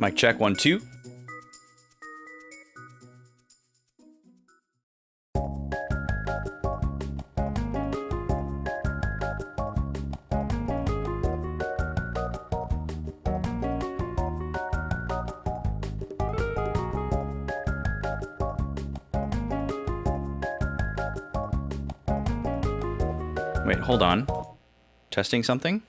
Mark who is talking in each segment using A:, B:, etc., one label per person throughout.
A: Mic check, 1, 2. Wait, hold on. Testing something?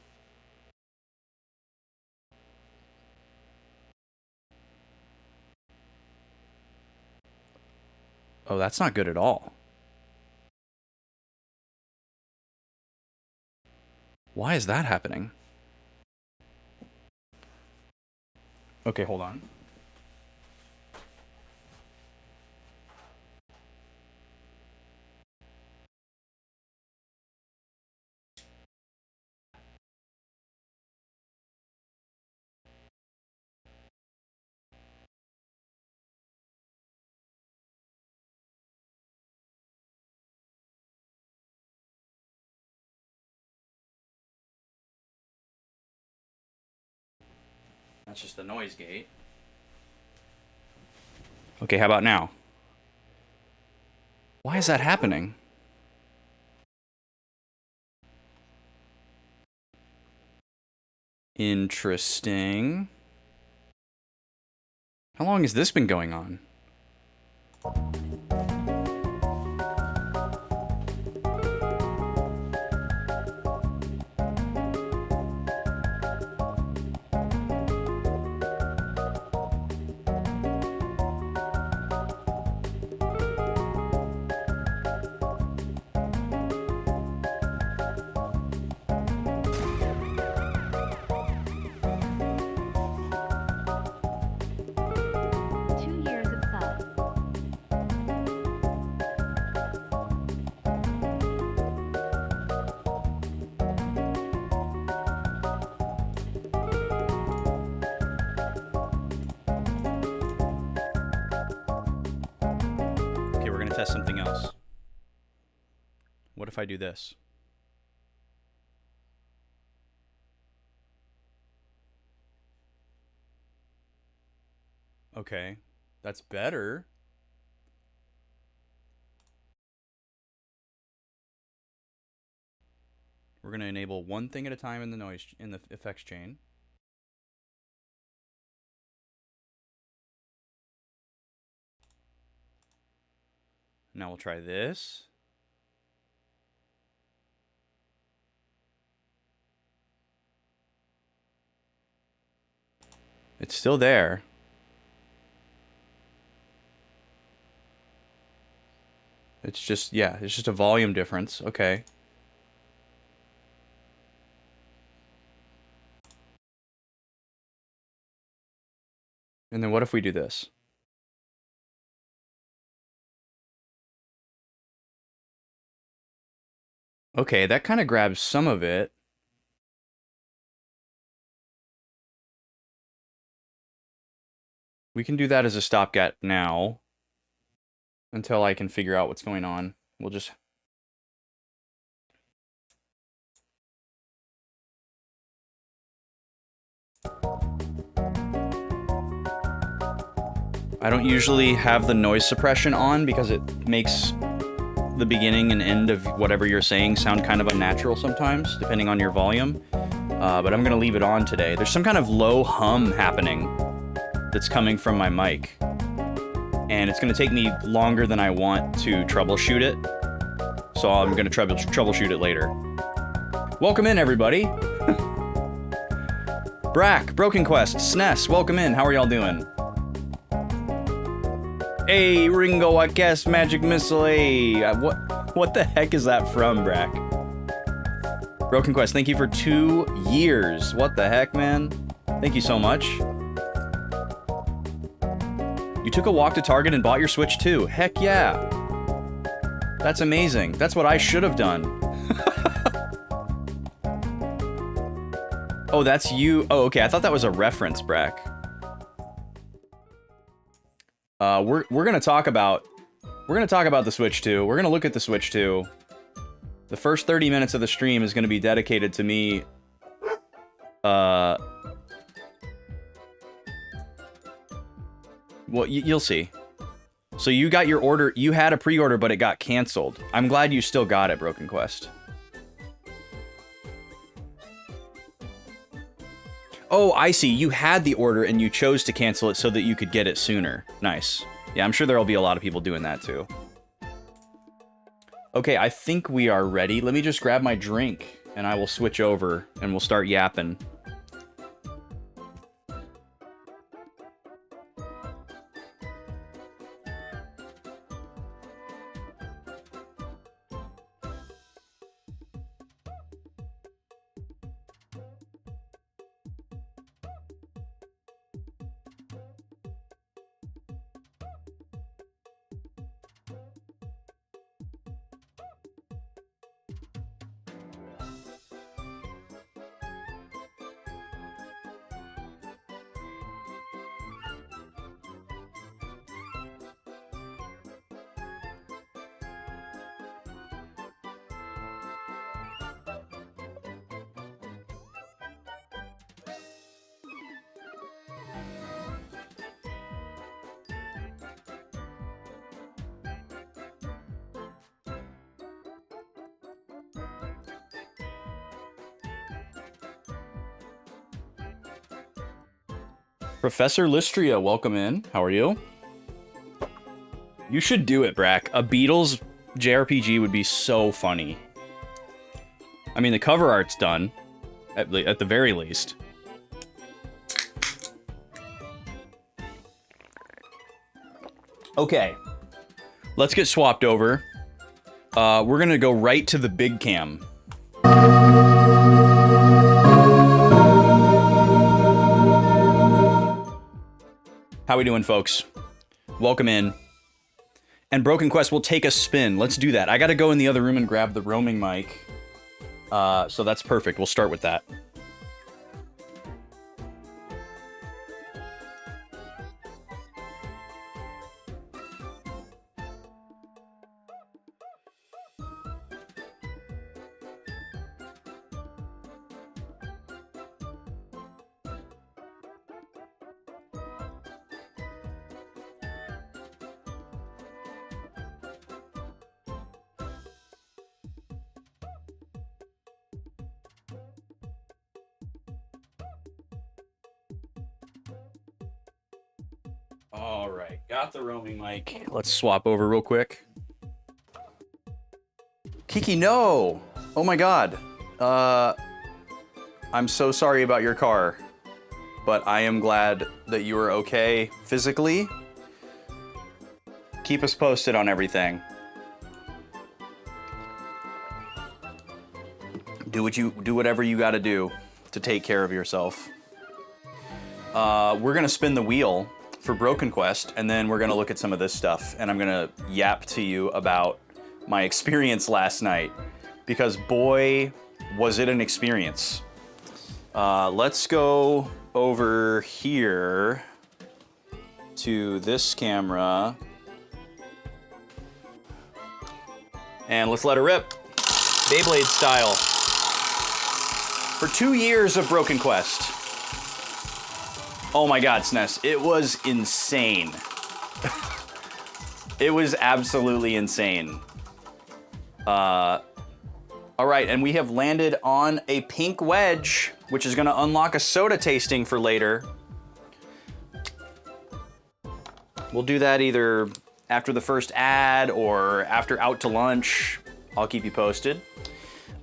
A: Oh, that's not good at all. Why is that happening? Okay, hold on. That's just the noise gate. Okay, how about now? Why is that happening? Interesting. How long has this been going on? Test something else. What if I do this? Okay, that's better. We're going to enable one thing at a time in the noise in the effects chain. Now we'll try this. It's still there. It's just, yeah, it's just a volume difference. Okay. And then what if we do this? Okay, that kind of grabs some of it. We can do that as a stopgap now until I can figure out what's going on. We'll just... I don't usually have the noise suppression on because it makes the beginning and end of whatever you're saying sound kind of unnatural sometimes, depending on your volume. But I'm going to leave it on today. There's some kind of low hum happening that's coming from my mic. And it's going to take me longer than I want to troubleshoot it. So I'm going to troubleshoot it later. Welcome in, everybody. Brack, Broken Quest, SNES, welcome in. How are y'all doing? Hey, Ringo, I cast Magic Missile. Hey, what the heck is that from, Brack? Broken Quest, thank you for 2 years. What the heck, man? Thank you so much. You took a walk to Target and bought your Switch too. Heck yeah. That's amazing. That's what I should have done. Oh, that's you. Oh, okay. I thought that was a reference, Brack. We're gonna talk about the Switch 2. We're gonna look at the Switch 2. The first 30 minutes of the stream is gonna be dedicated to me. Well, you'll see. So you got your order. You had a pre-order, but it got canceled. I'm glad you still got it, Broken Quest. Oh, I see. You had the order and you chose to cancel it so that you could get it sooner. Nice. Yeah, I'm sure there'll be a lot of people doing that too. Okay, I think we are ready. Let me just grab my drink and I will switch over and we'll start yapping. Professor Lystria, welcome in. How are you? You should do it, Brack. A Beatles JRPG would be so funny. I mean, the cover art's done, at the very least. Okay, let's get swapped over. We're gonna go right to the big cam. How we doing, folks? Welcome in. And Broken Quest will take a spin. Let's do that. I gotta go in the other room and grab the roaming mic. So that's perfect. We'll start with that. All right, got the roaming mic. Let's swap over real quick. Kiki, no! Oh my god. I'm so sorry about your car, but I am glad that you are okay physically. Keep us posted on everything. Do whatever you gotta do to take care of yourself. We're gonna spin the wheel for Broken Quest, and then we're gonna look at some of this stuff, and I'm gonna yap to you about my experience last night, because boy, was it an experience. Let's go over here to this camera, and let's let her rip, Beyblade style. For 2 years of Broken Quest. Oh my god, SNES, it was insane. It was absolutely insane. All right, and we have landed on a pink wedge, which is gonna unlock a soda tasting for later. We'll do that either after the first ad or after out to lunch. I'll keep you posted.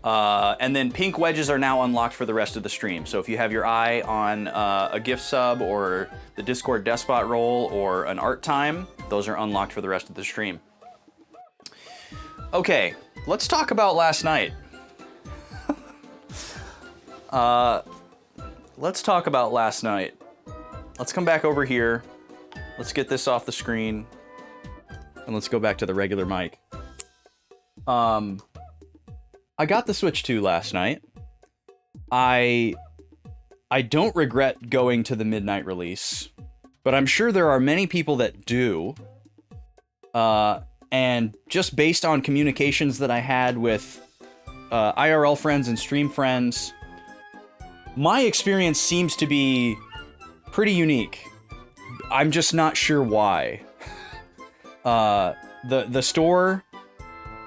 A: And then pink wedges are now unlocked for the rest of the stream. So if you have your eye on a gift sub or the Discord Despot role or an art time, those are unlocked for the rest of the stream. Okay, let's talk about last night. Let's talk about last night. Let's come back over here. Let's get this off the screen. And let's go back to the regular mic. I got the Switch 2 last night. I don't regret going to the midnight release, but I'm sure there are many people that do. And just based on communications that I had with IRL friends and stream friends, my experience seems to be pretty unique. I'm just not sure why. The store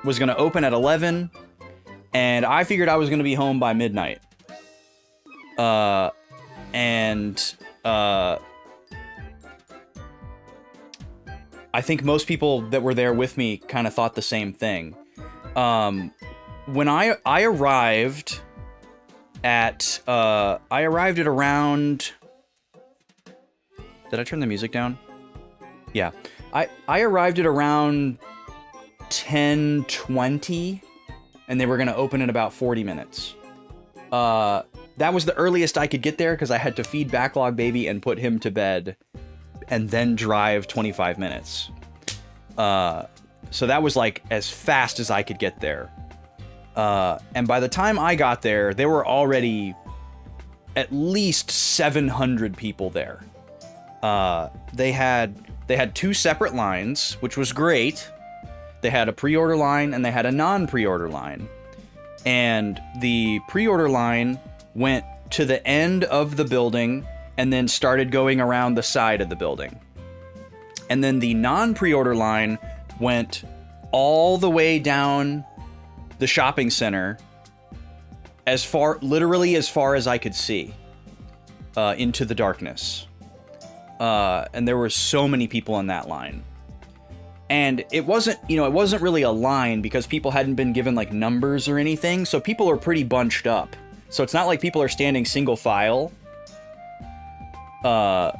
A: was going to open at 11, and I figured I was going to be home by midnight. I think most people that were there with me kind of thought the same thing. When I arrived at around... Did I turn the music down? Yeah. I arrived at around 10:20, and they were going to open in about 40 minutes. That was the earliest I could get there because I had to feed Backlog Baby and put him to bed and then drive 25 minutes. So that was like as fast as I could get there. And by the time I got there, there were already at least 700 people there. They had two separate lines, which was great. They had a pre-order line and they had a non-pre-order line. And the pre-order line went to the end of the building and then started going around the side of the building. And then the non-pre-order line went all the way down the shopping center literally as far as I could see, into the darkness. And there were so many people in that line. And it wasn't really a line because people hadn't been given like numbers or anything. So people are pretty bunched up. So it's not like people are standing single file. No,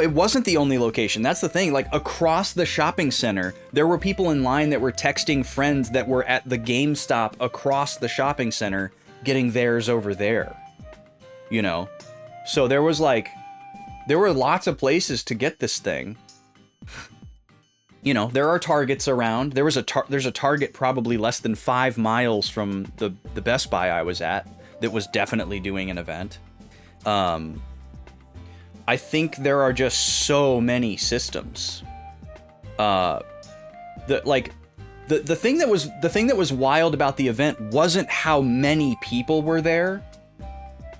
A: it wasn't the only location. That's the thing. Like across the shopping center, there were people in line that were texting friends that were at the GameStop across the shopping center getting theirs over there. You know? So there were lots of places to get this thing. You know, there are Targets around. There's a Target probably less than 5 miles from the Best Buy I was at that was definitely doing an event. I think there are just so many systems. The thing that was wild about the event wasn't how many people were there.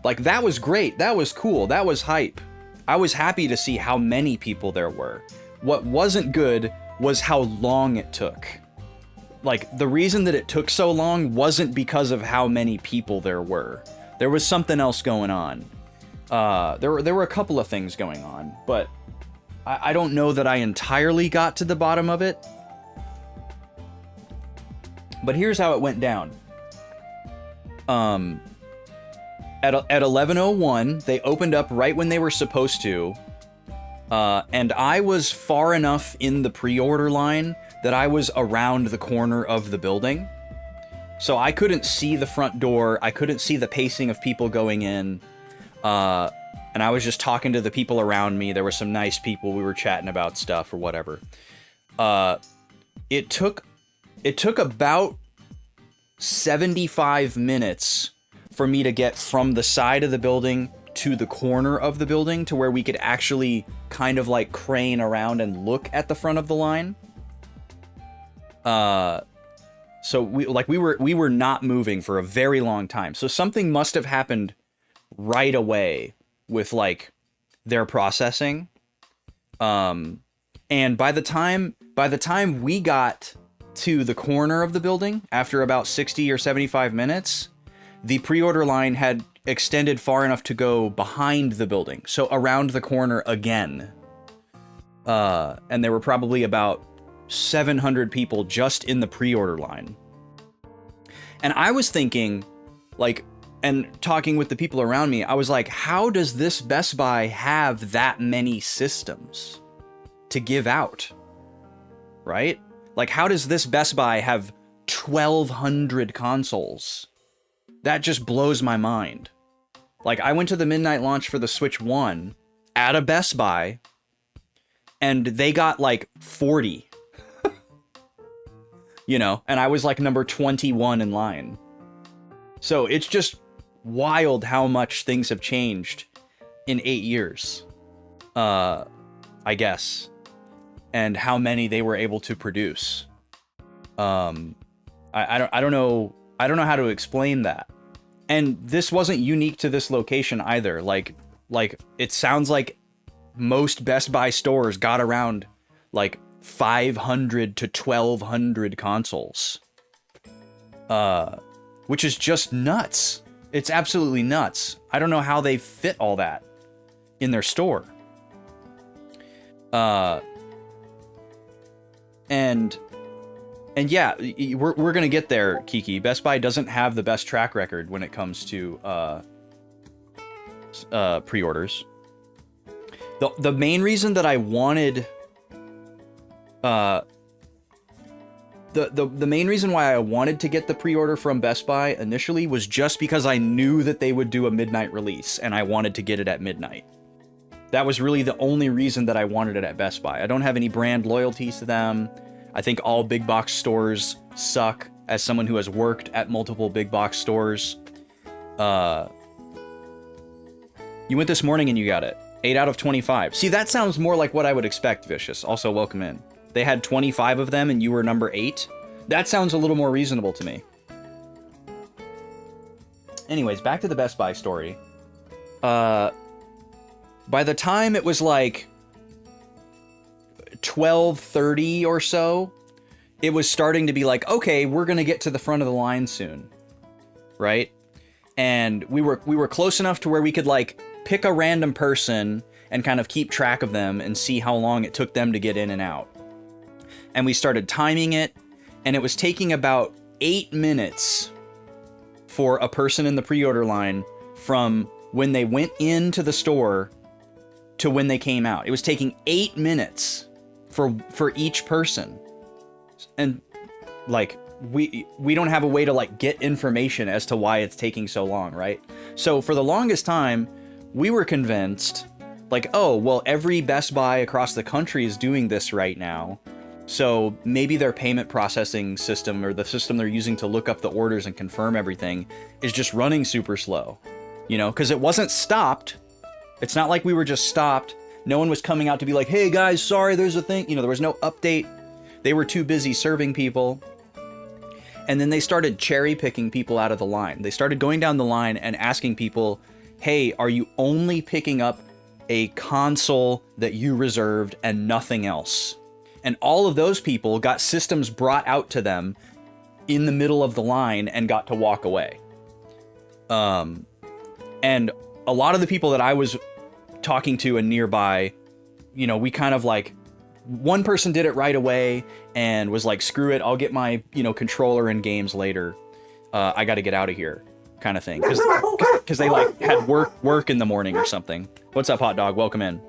A: Like, that was great. That was cool. That was hype. I was happy to see how many people there were. What wasn't good was how long it took. Like, the reason that it took so long wasn't because of how many people there were. There was something else going on. There were a couple of things going on, but I don't know that I entirely got to the bottom of it. But here's how it went down. At 11:01, they opened up right when they were supposed to, and I was far enough in the pre-order line that I was around the corner of the building. So I couldn't see the front door, I couldn't see the pacing of people going in, and I was just talking to the people around me. There were some nice people, we were chatting about stuff or whatever. It took about 75 minutes for me to get from the side of the building to the corner of the building to where we could actually kind of like crane around and look at the front of the line. So we were not moving for a very long time. So something must have happened right away with like their processing. And by the time we got to the corner of the building, after about 60 or 75 minutes, the pre-order line had extended far enough to go behind the building, so around the corner again. And there were probably about 700 people just in the pre-order line. And I was thinking, like, and talking with the people around me, I was like, how does this Best Buy have that many systems to give out? Right? Like, how does this Best Buy have 1,200 consoles? That just blows my mind. Like, I went to the midnight launch for the Switch 1 at a Best Buy, and they got like 40. You know, and I was like number 21 in line. So it's just wild how much things have changed in 8 years. I guess. And how many they were able to produce. I don't know how to explain that. And this wasn't unique to this location either. Like it sounds like most Best Buy stores got around like 500 to 1,200 consoles. Which is just nuts. It's absolutely nuts. I don't know how they fit all that in their store. And yeah, we're gonna get there, Kiki. Best Buy doesn't have the best track record when it comes to pre-orders. The main reason that I wanted the main reason why I wanted to get the pre-order from Best Buy initially was just because I knew that they would do a midnight release, and I wanted to get it at midnight. That was really the only reason that I wanted it at Best Buy. I don't have any brand loyalties to them. I think all big box stores suck, as someone who has worked at multiple big box stores. You went this morning and you got it. 8 out of 25. See, that sounds more like what I would expect, Vicious. Also, welcome in. They had 25 of them and you were number 8. That sounds a little more reasonable to me. Anyways, back to the Best Buy story. By the time it was like 12:30 or so, it was starting to be like, okay, we're gonna get to the front of the line soon, right? And we were close enough to where we could like pick a random person and kind of keep track of them and see how long it took them to get in and out. And we started timing it, and it was taking about 8 minutes for a person in the pre-order line from when they went into the store to when they came out. It was taking 8 minutes for each person. And like we don't have a way to like get information as to why it's taking so long, right? So for the longest time, we were convinced like, oh, well, every Best Buy across the country is doing this right now. So maybe their payment processing system, or the system they're using to look up the orders and confirm everything, is just running super slow, you know, because it wasn't stopped. It's not like we were just stopped. No one was coming out to be like, hey guys, sorry, there's a thing. You know, there was no update. They were too busy serving people. And then they started cherry picking people out of the line. They started going down the line and asking people, hey, are you only picking up a console that you reserved and nothing else? And all of those people got systems brought out to them in the middle of the line and got to walk away. And a lot of the people that I was talking to and nearby, you know, we kind of like, one person did it right away and was like, screw it, I'll get my, you know, controller and games later. I got to get out of here, kind of thing. Because they like had work in the morning or something. What's up, hot dog? Welcome in.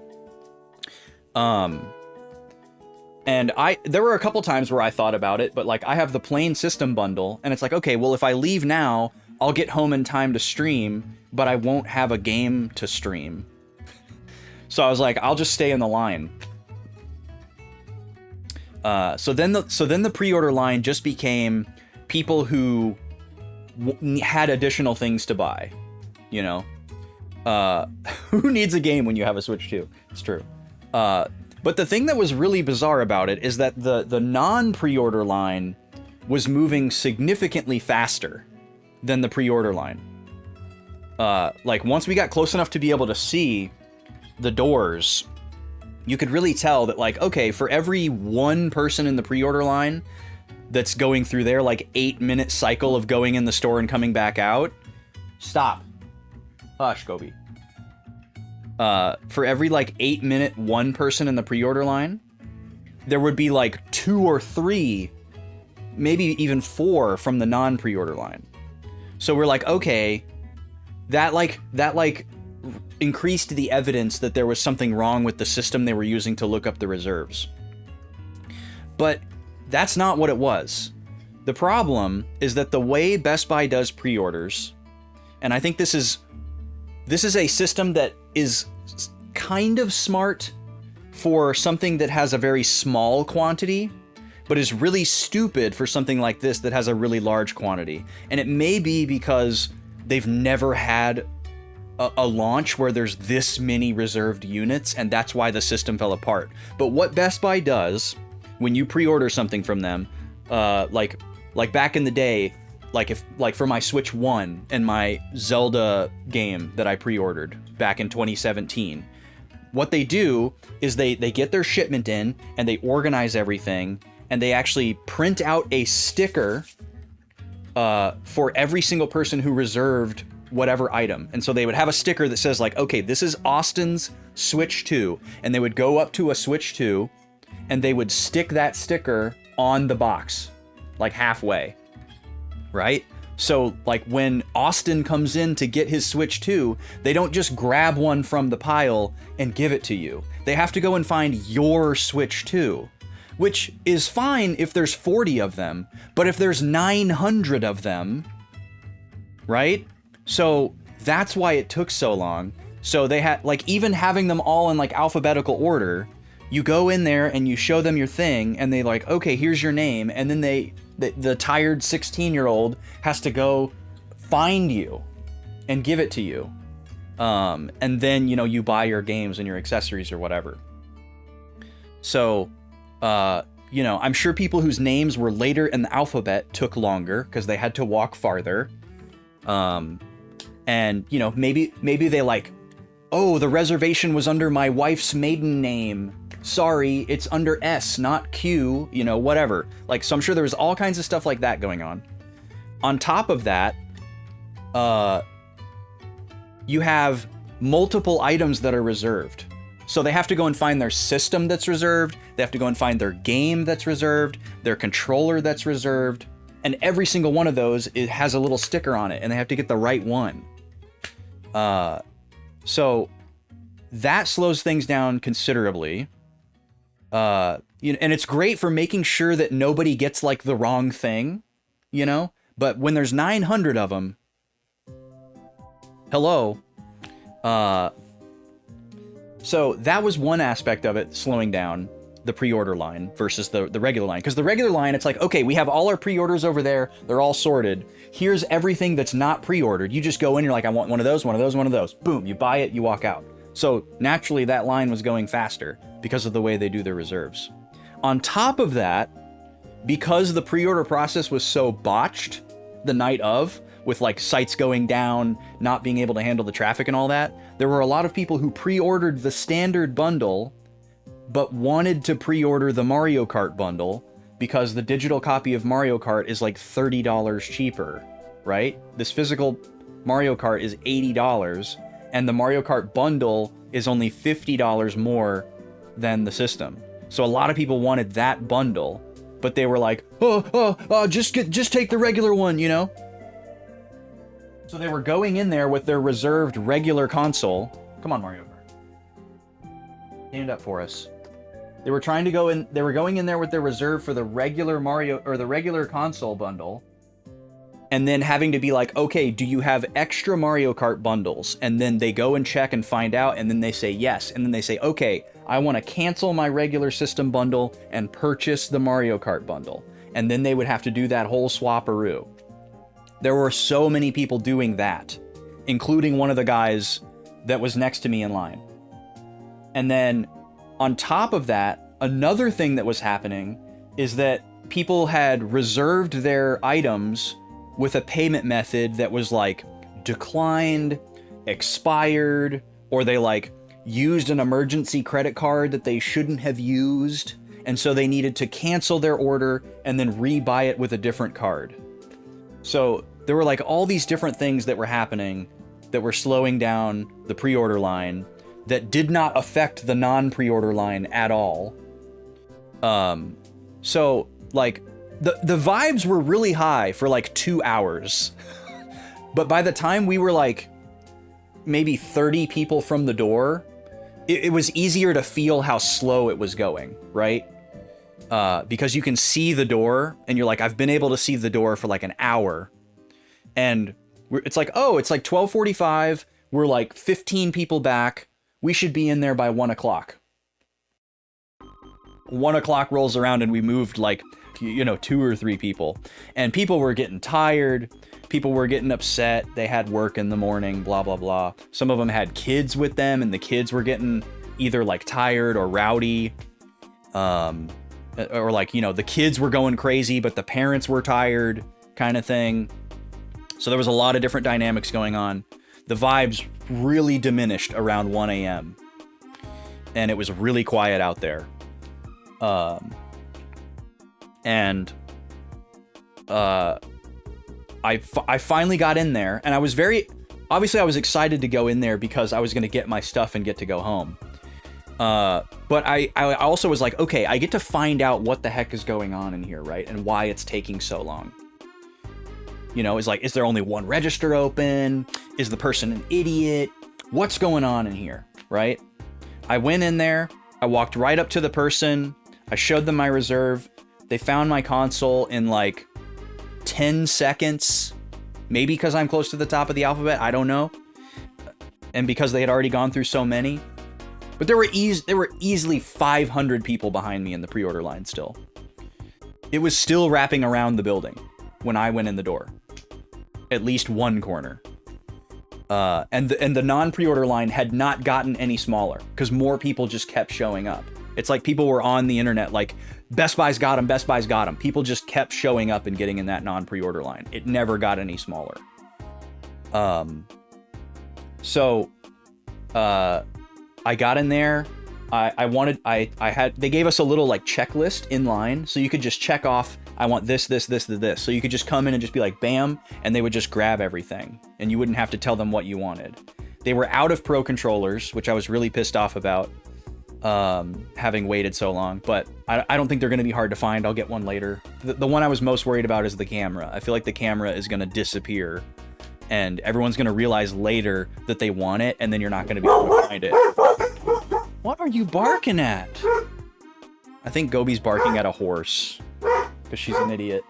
A: And there were a couple times where I thought about it, but like I have the plain system bundle and it's like, okay, well, if I leave now, I'll get home in time to stream, but I won't have a game to stream. So I was like, I'll just stay in the line. So then the pre-order line just became people who had additional things to buy, you know. Who needs a game when you have a Switch 2? It's true. But the thing that was really bizarre about it is that the non-pre-order line was moving significantly faster than the pre-order line. Like once we got close enough to be able to see the doors, you could really tell that like, okay, for every one person in the pre-order line that's going through their like 8-minute cycle of going in the store and coming back out. Stop. Hush, Gobi. For every like 8-minute one person in the pre-order line, there would be like 2 or 3, maybe even 4 from the non-pre-order line. So we're like, okay, that increased the evidence that there was something wrong with the system they were using to look up the reserves. But that's not what it was. The problem is that the way Best Buy does pre-orders, and I think this is a system that is kind of smart for something that has a very small quantity, but is really stupid for something like this that has a really large quantity. And it may be because they've never had a launch where there's this many reserved units, and that's why the system fell apart. But what Best Buy does when you pre-order something from them, like back in the day, like for my Switch 1 and my Zelda game that I pre-ordered back in 2017, what they do is they get their shipment in and they organize everything, and they actually print out a sticker for every single person who reserved whatever item. And so they would have a sticker that says like, okay, this is Austin's Switch 2. And they would go up to a Switch 2 and they would stick that sticker on the box, like halfway, right? So like when Austin comes in to get his Switch 2, they don't just grab one from the pile and give it to you. They have to go and find your Switch 2, which is fine if there's 40 of them, but if there's 900 of them, right? So that's why it took so long. So they had, like, even having them all in like alphabetical order, you go in there and you show them your thing and they like, okay, here's your name. And then the tired 16-year-old has to go find you and give it to you. And then, you know, you buy your games and your accessories or whatever. So, you know, I'm sure people whose names were later in the alphabet took longer because they had to walk farther. And, you know, maybe they like, oh, the reservation was under my wife's maiden name. Sorry, it's under S, not Q, you know, whatever. Like, so I'm sure there was all kinds of stuff like that going on. On top of that, you have multiple items that are reserved. So they have to go and find their system that's reserved. They have to go and find their game that's reserved, their controller that's reserved. And every single one of those, it has a little sticker on it, and they have to get the right one. So that slows things down considerably. You know, and it's great for making sure that nobody gets like the wrong thing, you know? But when there's 900 of them, hello. So that was one aspect of it slowing down the pre-order line versus the regular line. Because the regular line, it's like, okay, we have all our pre-orders over there. They're all sorted. Here's everything that's not pre-ordered. You just go in, you're like, I want one of those, one of those, one of those. Boom, you buy it, you walk out. So naturally that line was going faster because of the way they do their reserves. On top of that, because the pre-order process was so botched the night of, with like sites going down, not being able to handle the traffic and all that, there were a lot of people who pre-ordered the standard bundle but wanted to pre-order the Mario Kart bundle because the digital copy of Mario Kart is like $30 cheaper, right? This physical Mario Kart is $80, and the Mario Kart bundle is only $50 more than the system. So a lot of people wanted that bundle, but they were like, just take the regular one, you know? So they were going in there with their reserved regular console. Come on, Mario Kart. Stand up for us. They were trying to go in, they were going in there with their reserve for the regular Mario, or the regular console bundle, and then having to be like, okay, do you have extra Mario Kart bundles? And then they go and check and find out, and then they say yes. And then they say, okay, I want to cancel my regular system bundle and purchase the Mario Kart bundle. And then they would have to do that whole swapperoo. There were so many people doing that, including one of the guys that was next to me in line. And then on top of that, another thing that was happening is that people had reserved their items with a payment method that was like declined, expired, or they like used an emergency credit card that they shouldn't have used. And so they needed to cancel their order and then rebuy it with a different card. So there were like all these different things that were happening that were slowing down the pre-order line that did not affect the non-pre-order line at all. So like the vibes were really high for like 2 hours. But by the time we were like maybe 30 people from the door, it was easier to feel how slow it was going, right? Because you can see the door and you're like, I've been able to see the door for like an hour. And it's like, oh, it's like 12:45. We're like 15 people back. We should be in there by 1 o'clock. 1 o'clock rolls around and we moved like, 2 or 3 people. And people were getting tired. People were getting upset. They had work in the morning, blah, blah, blah. Some of them had kids with them and the kids were getting either like tired or rowdy. Or like, the kids were going crazy, but the parents were tired kind of thing. So there was a lot of different dynamics going on. The vibes really diminished around 1 a.m. And it was really quiet out there. I finally got in there, and I was obviously I was excited to go in there because I was going to get my stuff and get to go home. But I also was like, okay, I get to find out what the heck is going on in here, right? And why it's taking so long. It's like, is there only one register open? Is the person an idiot? What's going on in here, right? I went in there, I walked right up to the person, I showed them my reserve, they found my console in like 10 seconds, maybe because I'm close to the top of the alphabet, I don't know. And because they had already gone through so many. But there were easily 500 people behind me in the pre-order line still. It was still wrapping around the building when I went in the door. At least one corner. And the non-pre-order line had not gotten any smaller because more people just kept showing up. It's like people were on the internet like, Best Buy's got them, Best Buy's got them. People just kept showing up and getting in that non-pre-order line. It never got any smaller. I got in there. They gave us a little like checklist in line, so you could just check off, I want this. So you could just come in and just be like, bam, and they would just grab everything, and you wouldn't have to tell them what you wanted. They were out of Pro controllers, which I was really pissed off about, having waited so long, but I don't think they're going to be hard to find. I'll get one later. The one I was most worried about is the camera. I feel like the camera is going to disappear, and everyone's going to realize later that they want it, and then you're not going to be able to find it. What are you barking at? I think Gobi's barking at a horse because she's an idiot.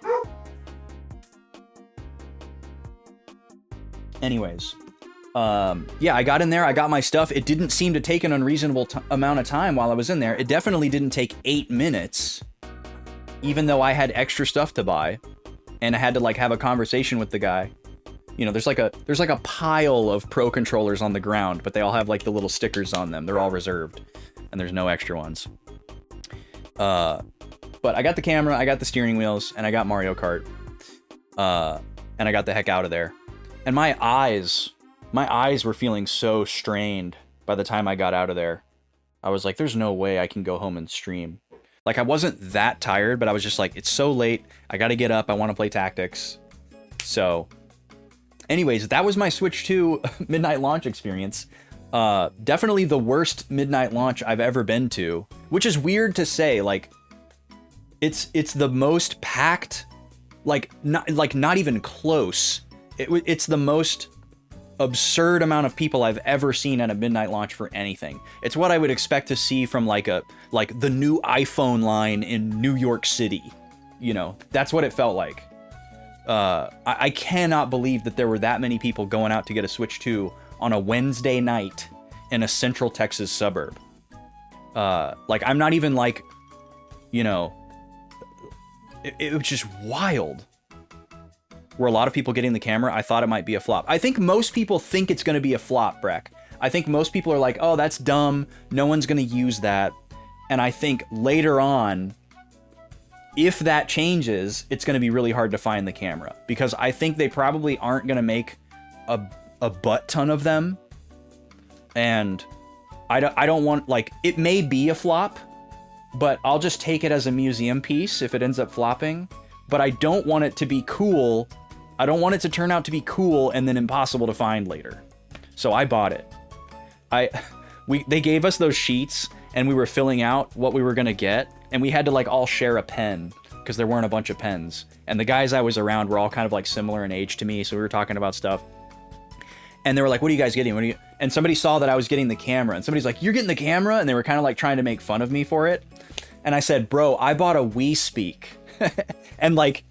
A: Anyways, yeah, I got in there, I got my stuff. It didn't seem to take an unreasonable amount of time while I was in there. It definitely didn't take 8 minutes, even though I had extra stuff to buy, and I had to like have a conversation with the guy. There's like a pile of Pro controllers on the ground, but they all have like the little stickers on them. They're all reserved, and there's no extra ones. But I got the camera, I got the steering wheels, and I got Mario Kart. And I got the heck out of there. And my eyes were feeling so strained by the time I got out of there. I was like, there's no way I can go home and stream. Like, I wasn't that tired, but I was just like, it's so late. I got to get up. I want to play Tactics. So, Anyways, that was my Switch 2 midnight launch experience. Definitely the worst midnight launch I've ever been to, which is weird to say. Like, it's the most packed, not even close. It's the most absurd amount of people I've ever seen at a midnight launch for anything. It's what I would expect to see from like the new iPhone line in New York City. You know, that's what it felt like. I cannot believe that there were that many people going out to get a Switch 2 on a Wednesday night in a central Texas suburb. Like, I'm not even like, you know, it was just wild. Were a lot of people getting the camera? I thought it might be a flop. I think most people think it's going to be a flop, Breck. I think most people are like, oh, that's dumb. No one's going to use that. And I think later on, if that changes, it's going to be really hard to find the camera, because I think they probably aren't going to make a butt ton of them. And I don't want, like, it may be a flop, but I'll just take it as a museum piece if it ends up flopping. But I don't want it to be cool. I don't want it to turn out to be cool and then impossible to find later. So I bought it. They gave us those sheets and we were filling out what we were going to get. And we had to like all share a pen because there weren't a bunch of pens. And the guys I was around were all kind of like similar in age to me. So we were talking about stuff. And they were like, what are you guys getting? And somebody saw that I was getting the camera. And somebody's like, you're getting the camera? And they were kind of like trying to make fun of me for it. And I said, bro, I bought a Wii Speak. And like,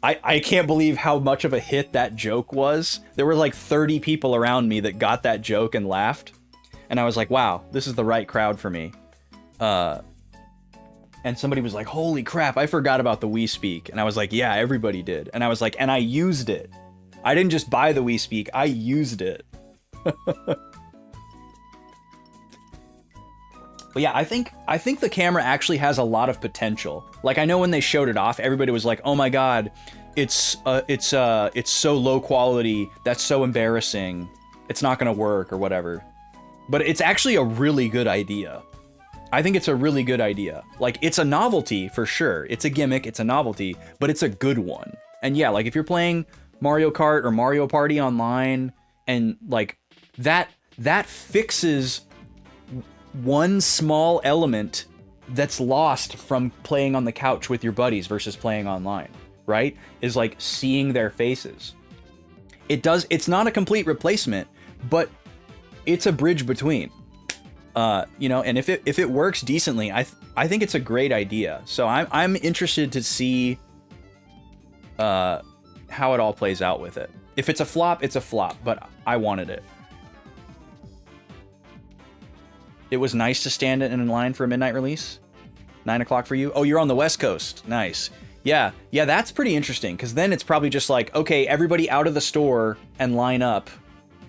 A: I can't believe how much of a hit that joke was. There were like 30 people around me that got that joke and laughed. And I was like, wow, this is the right crowd for me. And somebody was like, holy crap, I forgot about the Wii Speak. And I was like, yeah, everybody did. And I was like, and I used it. I didn't just buy the Wii Speak, I used it. But yeah, I think the camera actually has a lot of potential. Like, I know when they showed it off, everybody was like, "Oh my god, it's so low quality. That's so embarrassing. It's not gonna work or whatever." But it's actually a really good idea. I think it's a really good idea. Like, it's a novelty for sure. It's a gimmick. It's a novelty, but it's a good one. And yeah, like if you're playing Mario Kart or Mario Party online, and like that fixes one small element that's lost from playing on the couch with your buddies versus playing online, right? Is like seeing their faces. It's not a complete replacement, but it's a bridge between. You know, and if it works decently, I think it's a great idea. So I'm interested to see how it all plays out with it. If it's a flop, it's a flop, but I wanted it. It was nice to stand in line for a midnight release. 9 o'clock for you. Oh, you're on the West Coast. Nice. Yeah, that's pretty interesting, because then it's probably just like, okay, everybody out of the store and line up,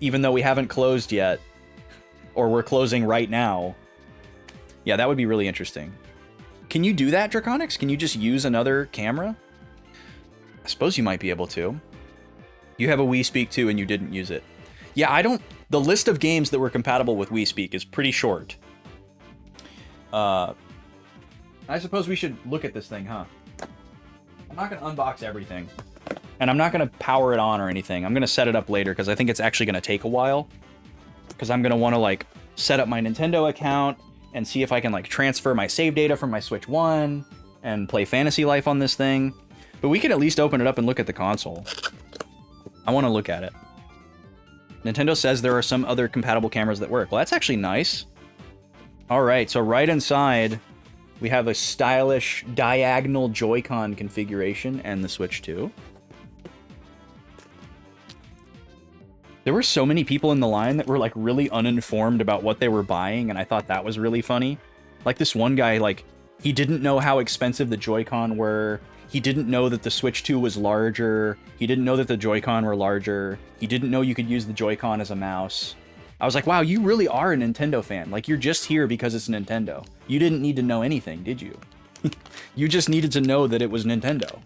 A: even though we haven't closed yet, or we're closing right now. Yeah, that would be really interesting. Can you do that, Draconics? Can you just use another camera? I suppose you might be able to. You have a Wii Speak too, and you didn't use it. Yeah, the list of games that were compatible with Wii Speak is pretty short. I suppose we should look at this thing, huh? I'm not going to unbox everything. And I'm not going to power it on or anything. I'm going to set it up later, because I think it's actually going to take a while. Because I'm going to want to, like, set up my Nintendo account and see if I can, like, transfer my save data from my Switch 1 and play Fantasy Life on this thing. But we can at least open it up and look at the console. I want to look at it. Nintendo says there are some other compatible cameras that work. Well, that's actually nice. All right, so right inside, we have a stylish diagonal Joy-Con configuration and the Switch 2. There were so many people in the line that were like really uninformed about what they were buying, and I thought that was really funny. Like this one guy, like, he didn't know how expensive the Joy-Con were. He didn't know that the Switch 2 was larger. He didn't know that the Joy-Con were larger. He didn't know you could use the Joy-Con as a mouse. I was like, wow, you really are a Nintendo fan. Like, you're just here because it's Nintendo. You didn't need to know anything, did you? You just needed to know that it was Nintendo.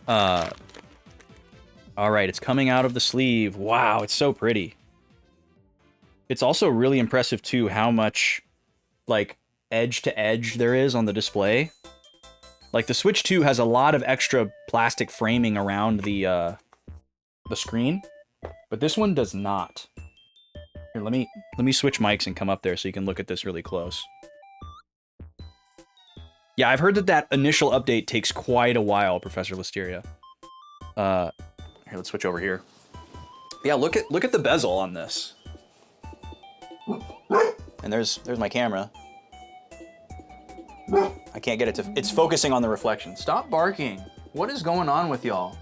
A: All right, it's coming out of the sleeve. Wow, it's so pretty. It's also really impressive, too, how much, like, edge to edge there is on the display. Like, the Switch 2 has a lot of extra plastic framing around the screen. But this one does not. Here, let me switch mics and come up there so you can look at this really close. Yeah, I've heard that initial update takes quite a while, Professor Listeria. Here, let's switch over here. Yeah, look at the bezel on this. And there's my camera. I can't get it to, it's focusing on the reflection. Stop barking. What is going on with y'all?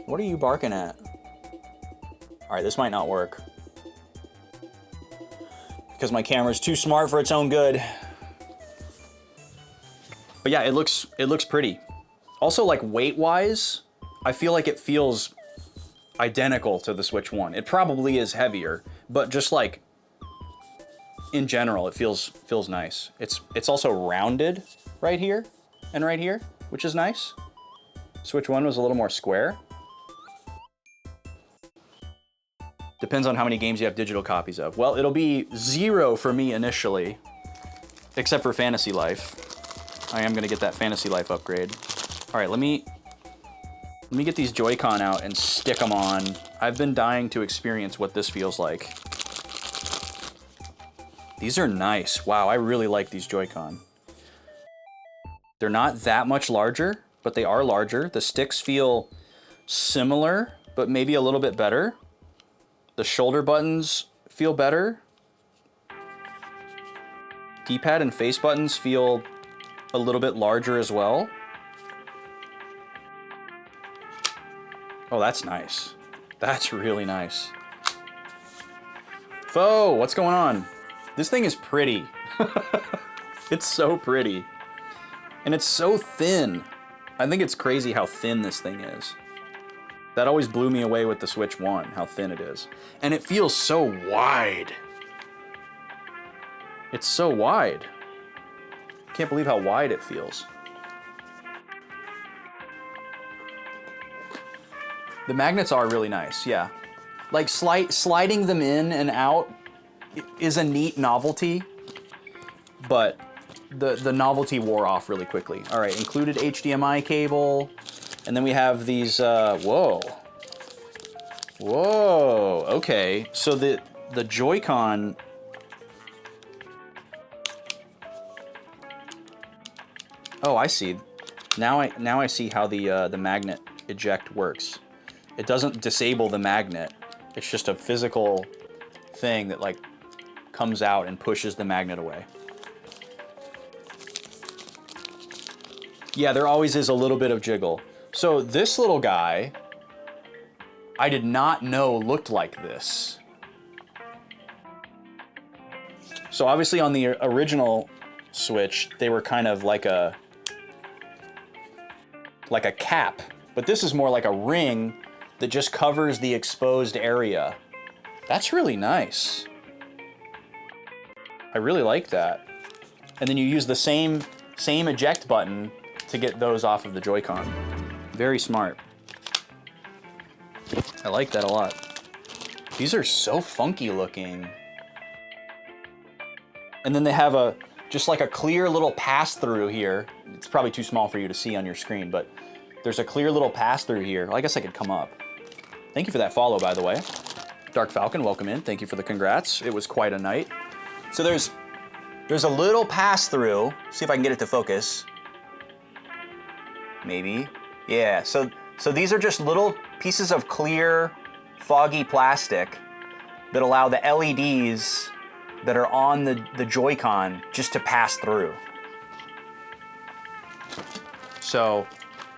A: What are you barking at? All right, this might not work. Because my camera's too smart for its own good. But yeah, it looks pretty. Also, like weight-wise, I feel like it feels identical to the Switch 1. It probably is heavier, but just like in general, it feels nice. It's also rounded right here and right here, which is nice. Switch 1 was a little more square. Depends on how many games you have digital copies of. Well, it'll be 0 for me initially, except for Fantasy Life. I am gonna get that Fantasy Life upgrade. All right, let me get these Joy-Con out and stick them on. I've been dying to experience what this feels like. These are nice. Wow, I really like these Joy-Con. They're not that much larger, but they are larger. The sticks feel similar, but maybe a little bit better. The shoulder buttons feel better. D-pad and face buttons feel a little bit larger as well. Oh, that's nice. That's really nice. Fo, what's going on? This thing is pretty. It's so pretty. And it's so thin. I think it's crazy how thin this thing is. That always blew me away with the Switch 1, how thin it is. And it feels so wide. It's so wide. Can't believe how wide it feels. The magnets are really nice, yeah. Like sliding them in and out is a neat novelty, but the novelty wore off really quickly. All right, included HDMI cable, and then we have these, whoa. Whoa, okay. So the Joy-Con, oh, I see. Now I see how the magnet eject works. It doesn't disable the magnet. It's just a physical thing that like comes out and pushes the magnet away. Yeah, there always is a little bit of jiggle. So this little guy, I did not know looked like this. So obviously on the original Switch, they were kind of like a cap, but this is more like a ring that just covers the exposed area. That's really nice. I really like that. And then you use the same eject button to get those off of the Joy-Con. Very smart. I like that a lot. These are so funky looking. And then they have just like a clear little pass-through here. It's probably too small for you to see on your screen, but there's a clear little pass-through here. Well, I guess I could come up. Thank you for that follow, by the way. Dark Falcon, welcome in. Thank you for the congrats. It was quite a night. So there's a little pass-through. See if I can get it to focus. Maybe. Yeah, so these are just little pieces of clear, foggy plastic that allow the LEDs that are on the Joy-Con just to pass through. So,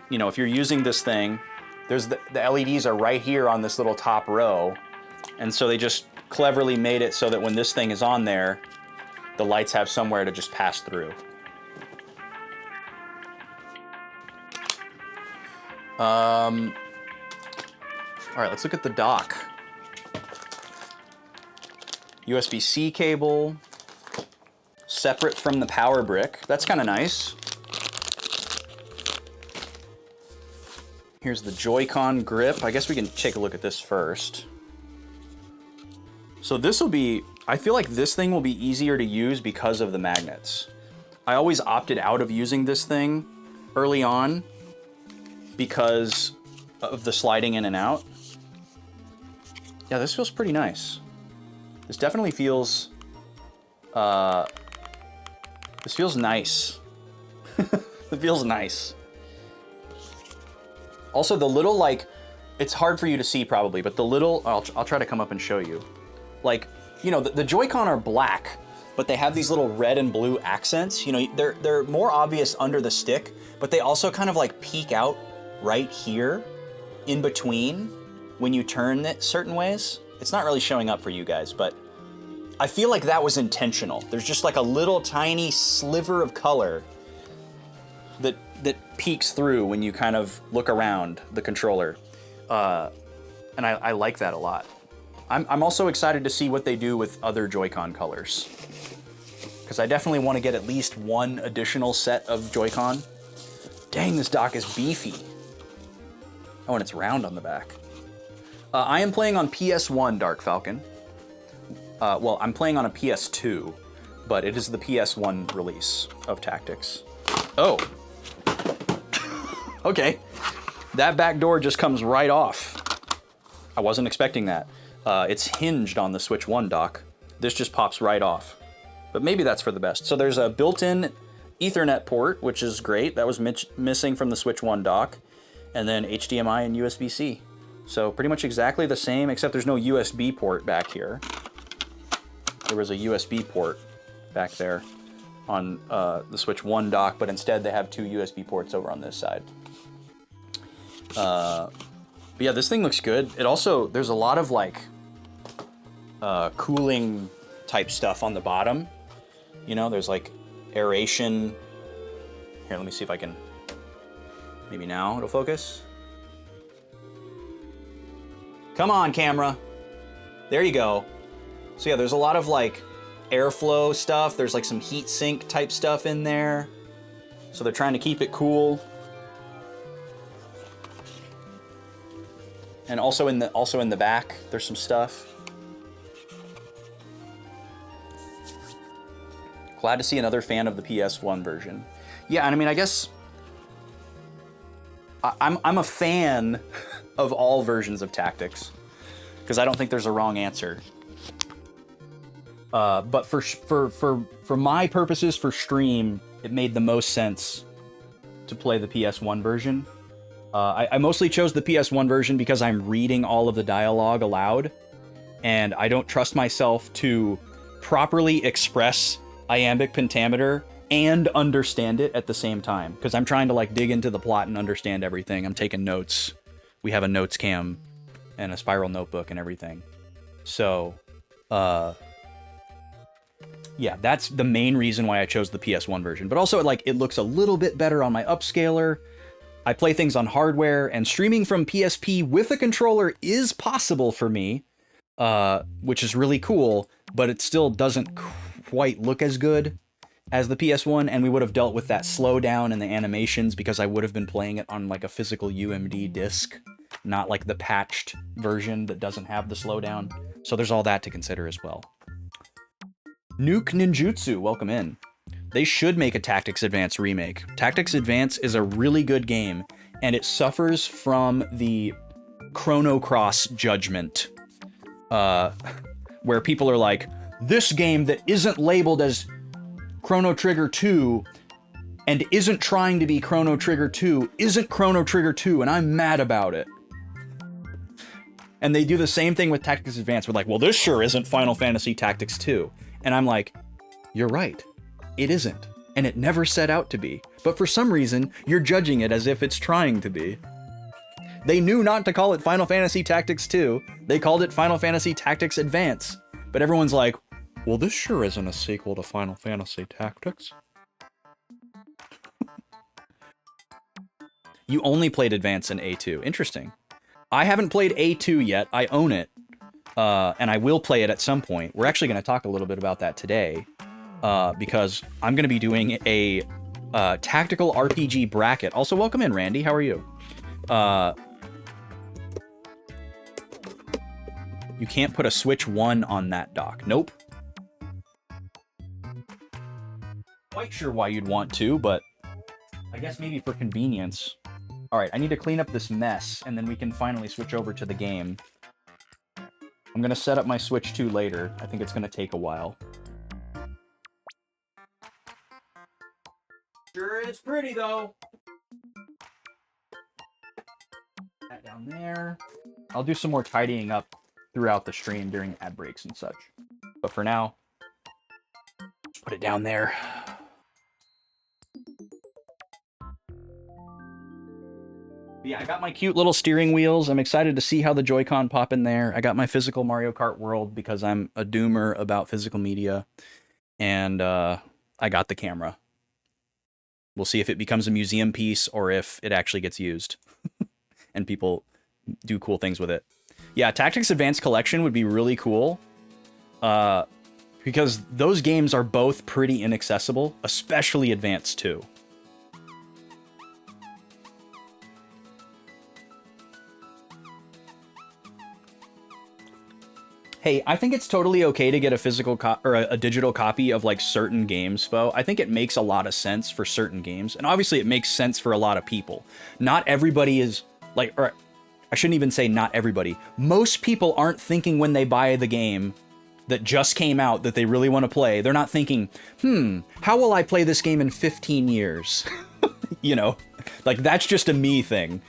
A: you know, if you're using this thing, there's the LEDs are right here on this little top row. And so they just cleverly made it so that when this thing is on there, the lights have somewhere to just pass through. All right, let's look at the dock. USB-C cable, separate from the power brick. That's kind of nice. Here's the Joy-Con grip. I guess we can take a look at this first. So this will be, I feel like this thing will be easier to use because of the magnets. I always opted out of using this thing early on because of the sliding in and out. Yeah, this feels pretty nice. This definitely feels, this feels nice. It feels nice. Also, the little, like, it's hard for you to see probably, but the little, I'll try to come up and show you. Like, you know, the Joy-Con are black, but they have these little red and blue accents. You know, they're more obvious under the stick, but they also kind of like peek out right here in between when you turn it certain ways. It's not really showing up for you guys, but I feel like that was intentional. There's just like a little tiny sliver of color that peeks through when you kind of look around the controller. And I like that a lot. I'm also excited to see what they do with other Joy-Con colors, because I definitely want to get at least one additional set of Joy-Con. Dang, this dock is beefy. Oh, and it's round on the back. I am playing on PS1, Dark Falcon. Well, I'm playing on a PS2, but it is the PS1 release of Tactics. Oh. Okay. That back door just comes right off. I wasn't expecting that. It's hinged on the Switch 1 dock. This just pops right off. But maybe that's for the best. So there's a built-in Ethernet port, which is great. That was missing from the Switch 1 dock. And then HDMI and USB-C. So pretty much exactly the same, except there's no USB port back here. There was a USB port back there on the Switch 1 dock, but instead they have two USB ports over on this side. But yeah, this thing looks good. It also, there's a lot of like cooling type stuff on the bottom. You know, there's like aeration. Here, let me see if I can, maybe now it'll focus. Come on, camera. There you go. So yeah, there's a lot of like airflow stuff. There's like some heat sink type stuff in there. So they're trying to keep it cool. And also in the back, there's some stuff. Glad to see another fan of the PS1 version. Yeah, and I mean, I guess I'm a fan of all versions of Tactics, because I don't think there's a wrong answer. But for my purposes for stream, it made the most sense to play the PS1 version. I mostly chose the PS1 version because I'm reading all of the dialogue aloud, and I don't trust myself to properly express iambic pentameter and understand it at the same time, because I'm trying to like dig into the plot and understand everything. I'm taking notes. We have a notes cam and a spiral notebook and everything. So, yeah, that's the main reason why I chose the PS1 version. But also, like, it looks a little bit better on my upscaler. I play things on hardware, and streaming from PSP with a controller is possible for me, which is really cool, but it still doesn't quite look as good as the PS1, and we would have dealt with that slowdown and the animations because I would have been playing it on like a physical UMD disc, not like the patched version that doesn't have the slowdown. So there's all that to consider as well. Nuke Ninjutsu, welcome in. They should make a Tactics Advance remake. Tactics Advance is a really good game, and it suffers from the Chrono Cross judgment, where people are like, this game that isn't labeled as Chrono Trigger 2 and isn't trying to be Chrono Trigger 2 isn't Chrono Trigger 2, and I'm mad about it. And they do the same thing with Tactics Advance. We're like, well, this sure isn't Final Fantasy Tactics 2. And I'm like, you're right. It isn't. And it never set out to be. But for some reason, you're judging it as if it's trying to be. They knew not to call it Final Fantasy Tactics 2. They called it Final Fantasy Tactics Advance. But everyone's like, well, this sure isn't a sequel to Final Fantasy Tactics. You only played Advance in A2. Interesting. I haven't played A2 yet. I own it. And I will play it at some point. We're actually going to talk a little bit about that today. Because I'm going to be doing a tactical RPG bracket. Also, welcome in, Randy. How are you? You can't put a Switch 1 on that dock. Nope. Quite sure why you'd want to, but I guess maybe for convenience. All right, I need to clean up this mess, and then we can finally switch over to the game. I'm gonna set up my Switch 2 later. I think it's gonna take a while. Sure is pretty though. That down there. I'll do some more tidying up throughout the stream during ad breaks and such. But for now, just put it down there. Yeah, I got my cute little steering wheels. I'm excited to see how the Joy-Con pop in there. I got my physical Mario Kart World because I'm a doomer about physical media. And I got the camera. We'll see if it becomes a museum piece or if it actually gets used. And people do cool things with it. Yeah, Tactics Advanced Collection would be really cool. Because those games are both pretty inaccessible, especially Advanced 2. Hey, I think it's totally okay to get a physical or a digital copy of like certain games, Fo. I think it makes a lot of sense for certain games, and obviously it makes sense for a lot of people. Not everybody is like, or I shouldn't even say not everybody. Most people aren't thinking when they buy the game that just came out that they really want to play. They're not thinking, how will I play this game in 15 years? You know, like that's just a me thing.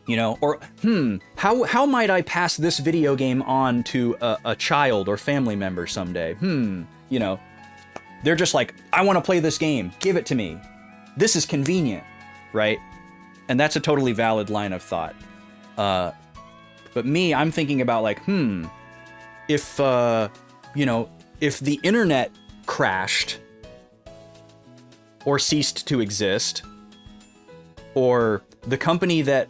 A: You know, or, how might I pass this video game on to a child or family member someday? You know, they're just like, I want to play this game. Give it to me. This is convenient, right? And that's a totally valid line of thought. But me, I'm thinking about like, if, you know, if the internet crashed or ceased to exist, or the company that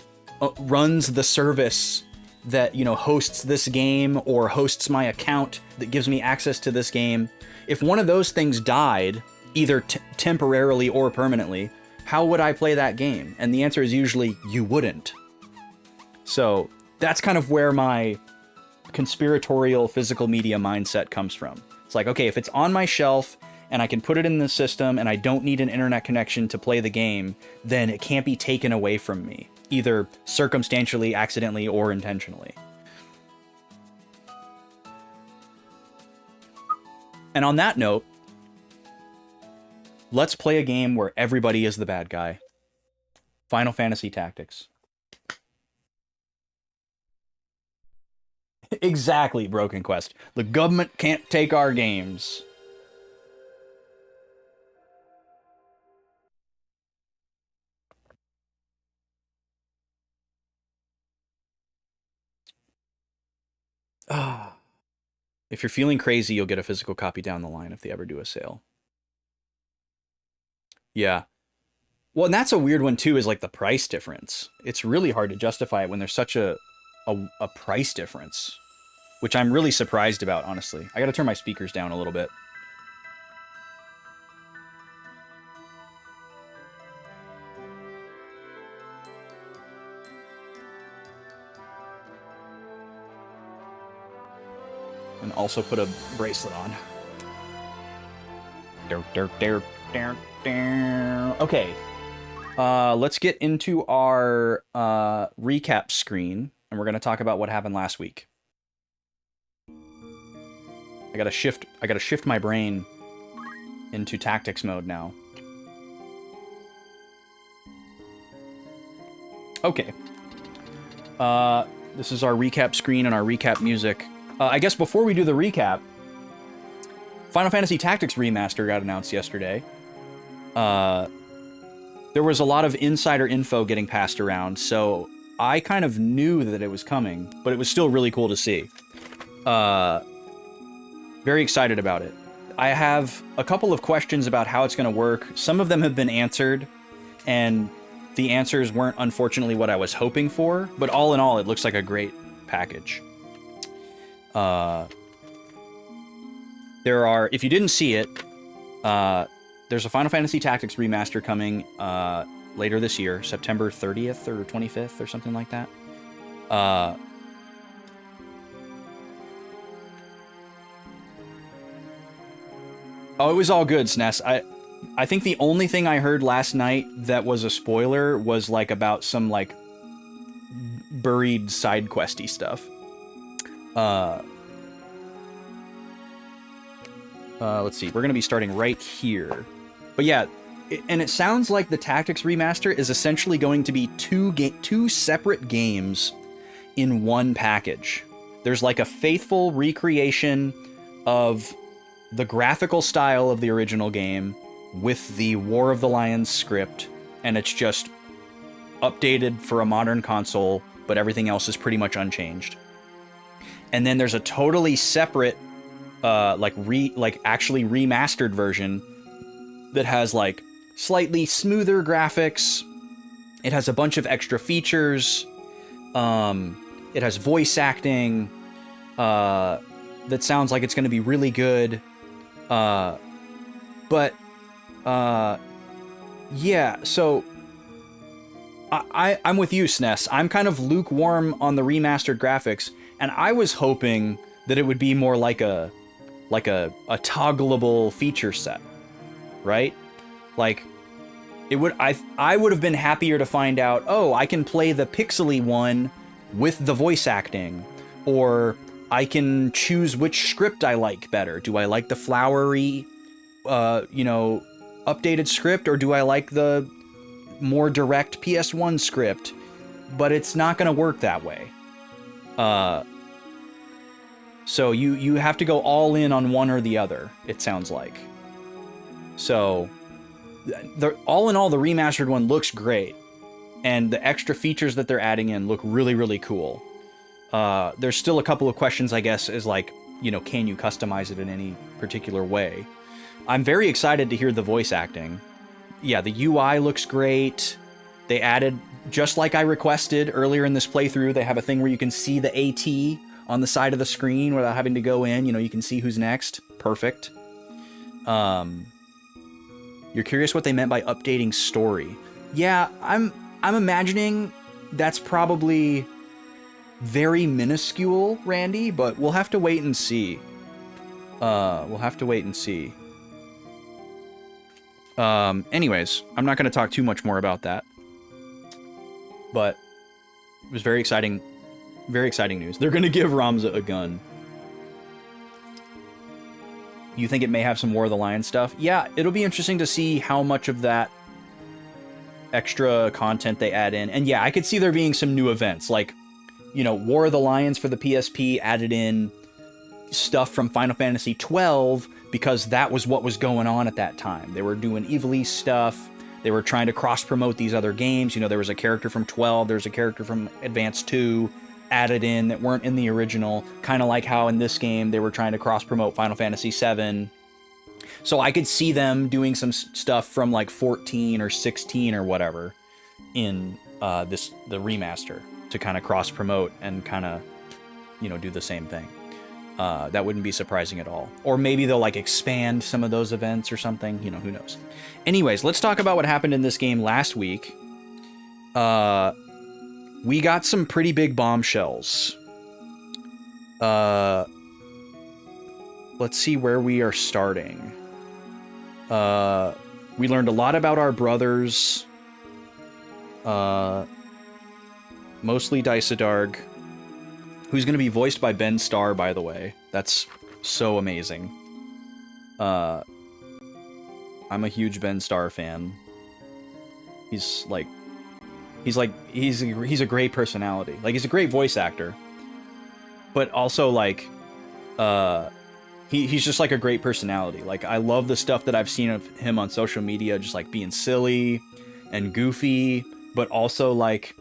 A: runs the service that, you know, hosts this game or hosts my account that gives me access to this game, if one of those things died, either temporarily or permanently, how would I play that game? And the answer is usually you wouldn't. So that's kind of where my conspiratorial physical media mindset comes from. It's like, okay, if it's on my shelf and I can put it in the system and I don't need an internet connection to play the game, then it can't be taken away from me, either circumstantially, accidentally, or intentionally. And on that note, let's play a game where everybody is the bad guy. Final Fantasy Tactics. Exactly, Broken Quest. The government can't take our games. If you're feeling crazy, you'll get a physical copy down the line if they ever do a sale. Yeah. Well, and that's a weird one too, is like the price difference. It's really hard to justify it when there's such a price difference, which I'm really surprised about, honestly. I gotta turn my speakers down a little bit. And also put a bracelet on. Okay. Let's get into our recap screen, and we're gonna talk about what happened last week. I gotta shift my brain into tactics mode now. Okay. This is our recap screen and our recap music. I guess before we do the recap, Final Fantasy Tactics Remaster got announced yesterday. There was a lot of insider info getting passed around, so I kind of knew that it was coming, but it was still really cool to see. Very excited about it. I have a couple of questions about how it's going to work. Some of them have been answered, and the answers weren't unfortunately what I was hoping for, but all in all, it looks like a great package. There are, if you didn't see it, there's a Final Fantasy Tactics Remaster coming later this year, September 30th or 25th or something like that. Oh, it was all good, SNES. I think the only thing I heard last night that was a spoiler was like about some like buried side questy stuff. Let's see. We're going to be starting right here. But yeah, and it sounds like the Tactics remaster is essentially going to be two separate games in one package. There's like a faithful recreation of the graphical style of the original game with the War of the Lions script, and it's just updated for a modern console, but everything else is pretty much unchanged. And then there's a totally separate actually remastered version that has like slightly smoother graphics. It has a bunch of extra features. It has voice acting that sounds like it's going to be really good. Yeah, so I'm with you, SNES. I'm kind of lukewarm on the remastered graphics, and I was hoping that it would be more like a toggleable feature set, right? Like, I would have been happier to find out, oh, I can play the pixely one with the voice acting, or I can choose which script I like better. Do I like the flowery, updated script, or do I like the more direct PS1 script? But it's not going to work that way. So you have to go all in on one or the other, it sounds like. So, all in all, the remastered one looks great. And the extra features that they're adding in look really, really cool. There's still a couple of questions, I guess, is like, can you customize it in any particular way? I'm very excited to hear the voice acting. Yeah, the UI looks great. They added, just like I requested earlier in this playthrough, they have a thing where you can see the AT on the side of the screen without having to go in. You can see who's next. Perfect. You're curious what they meant by updating story. Yeah, I'm imagining that's probably very minuscule, Randy, but we'll have to wait and see. Anyways, I'm not going to talk too much more about that. But it was very exciting news. They're going to give Ramza a gun. You think it may have some War of the Lions stuff? Yeah, it'll be interesting to see how much of that extra content they add in. And yeah, I could see there being some new events, like, War of the Lions for the PSP added in stuff from Final Fantasy XII because that was what was going on at that time. They were doing Evil East stuff. They were trying to cross-promote these other games. There was a character from 12, there was a character from Advance 2 added in that weren't in the original, kind of like how in this game they were trying to cross-promote Final Fantasy VII. So I could see them doing some stuff from like 14 or 16 or whatever in the remaster to kind of cross-promote and kind of, do the same thing. That wouldn't be surprising at all. Or maybe they'll like expand some of those events or something, who knows. Anyways, let's talk about what happened in this game last week. We got some pretty big bombshells. Let's see where we are starting. We learned a lot about our brothers. Mostly Dysadarg, who's going to be voiced by Ben Starr, by the way. That's so amazing. I'm a huge Ben Starr fan. He's a great personality. Like, he's a great voice actor. But also, like, he's just like a great personality. Like, I love the stuff that I've seen of him on social media, just like being silly and goofy, but also like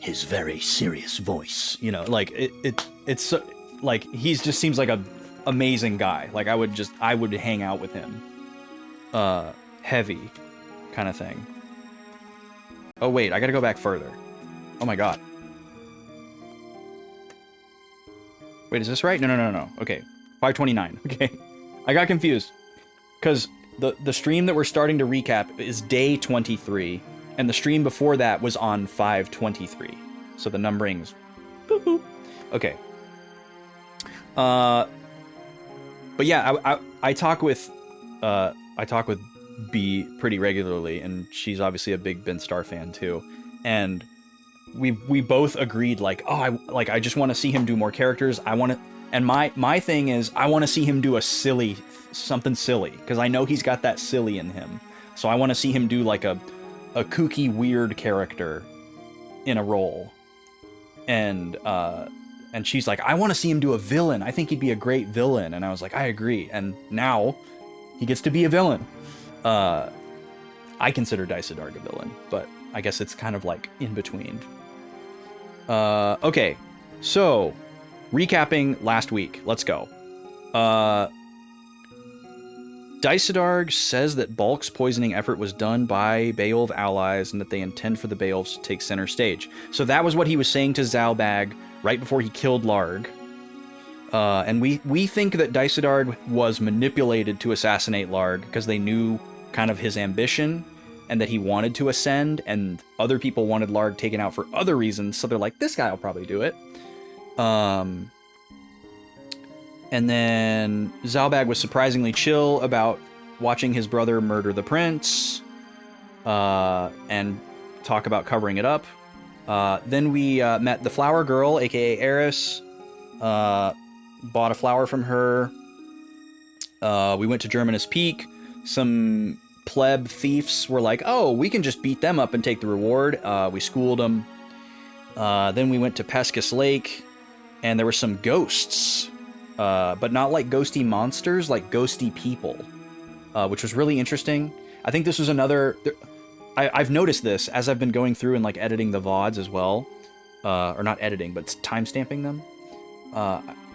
A: his very serious voice. Like it's like he just seems like a amazing guy. Like I would hang out with him. Heavy kind of thing. Oh wait, I gotta go back further. Oh my god. Wait, is this right? No. Okay, 529. Okay, I got confused because the stream that we're starting to recap is day 23, and the stream before that was on 523. So the numbering's okay. But yeah, I talk with B pretty regularly, and she's obviously a big Ben Starr fan too. And we both agreed like, oh, I just want to see him do more characters. I want to, and my thing is I want to see him do something silly, because I know he's got that silly in him. So I want to see him do like a kooky, weird character in a role. And she's like, I want to see him do a villain. I think he'd be a great villain. And I was like, I agree. And now he gets to be a villain. I consider Dicedarg a villain, but I guess it's kind of like in between. Okay, so recapping last week. Let's go. Dicedarg says that Balk's poisoning effort was done by Beowulf allies and that they intend for the Beowulfs to take center stage. So that was what he was saying to Zalbag right before he killed Larg. And we think that Dicedarg was manipulated to assassinate Larg because they knew kind of his ambition and that he wanted to ascend, and other people wanted Larg taken out for other reasons, so they're like, this guy will probably do it. And then Zalbag was surprisingly chill about watching his brother murder the prince, and talk about covering it up. Then we met the flower girl, aka Eris, bought a flower from her. We went to Germanus Peak. Some pleb thieves were like, oh, we can just beat them up and take the reward. We schooled them. Then we went to Pescus Lake, and there were some ghosts. But not like ghosty monsters, like ghosty people, which was really interesting. I think this was another... I've noticed this as I've been going through and like editing the VODs as well. Or not editing, but timestamping them.